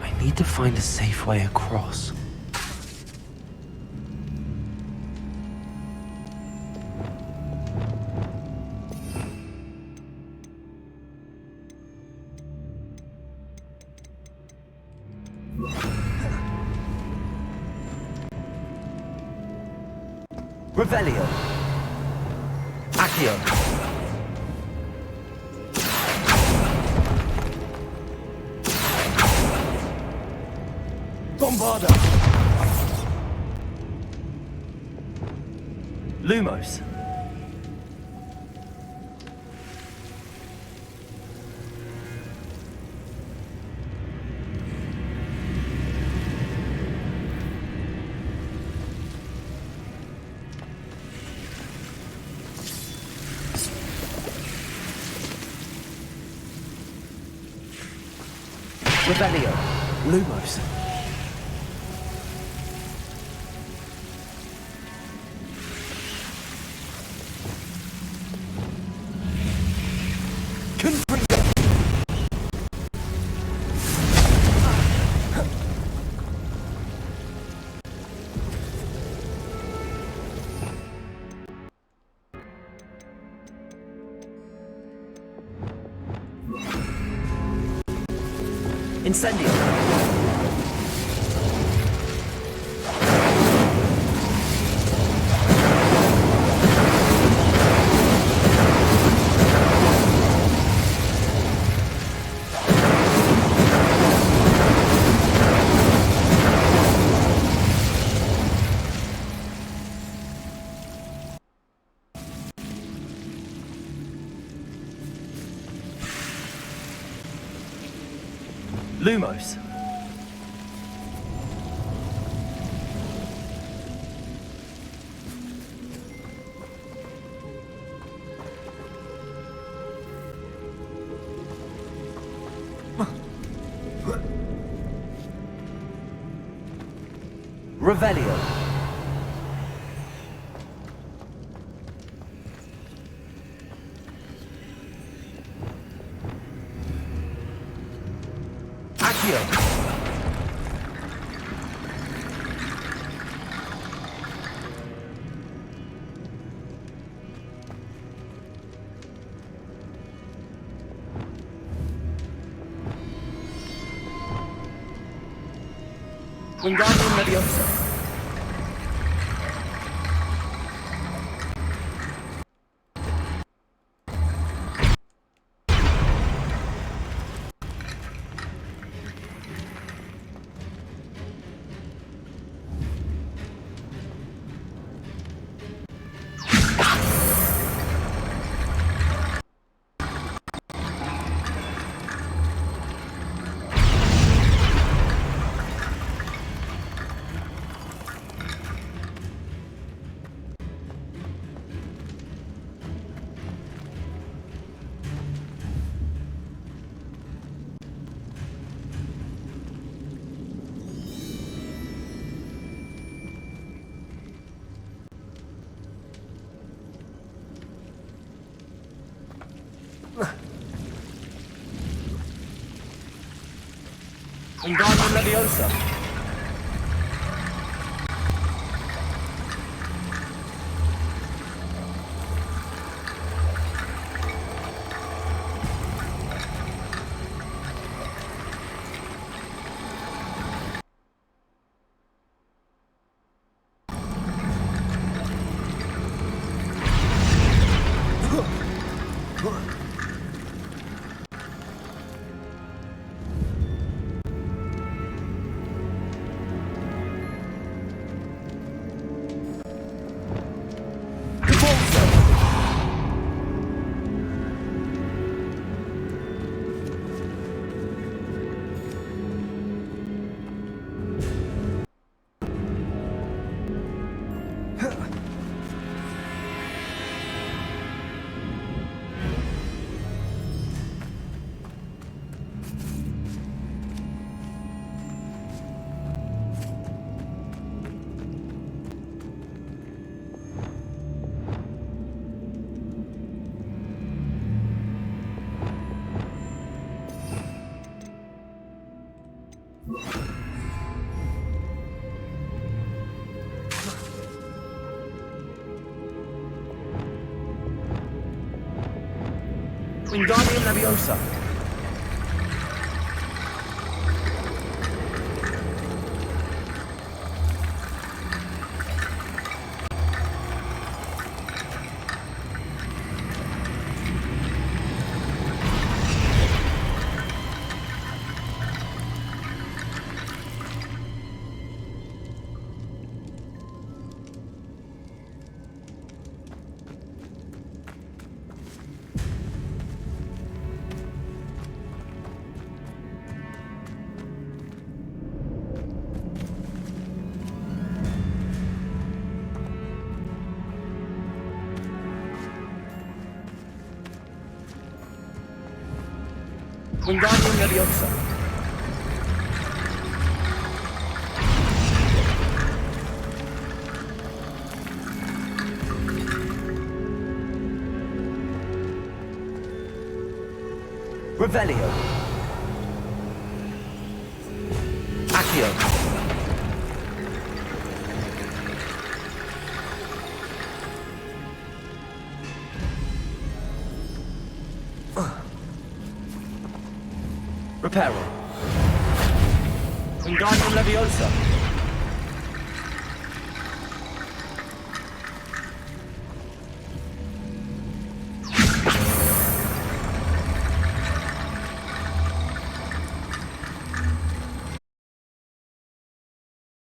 I need to find a safe way across. Revelio! Accio! Bombarda! Lumos! Revelio! Lumos! Incendio! Lumos! Revelio! Accio! Wingardium Leviosa! Wingardium Leviosa! Wingardium Leviosa. Wingardium Leviosa. Revelio. Accio. Reparo. Wingardium Leviosa.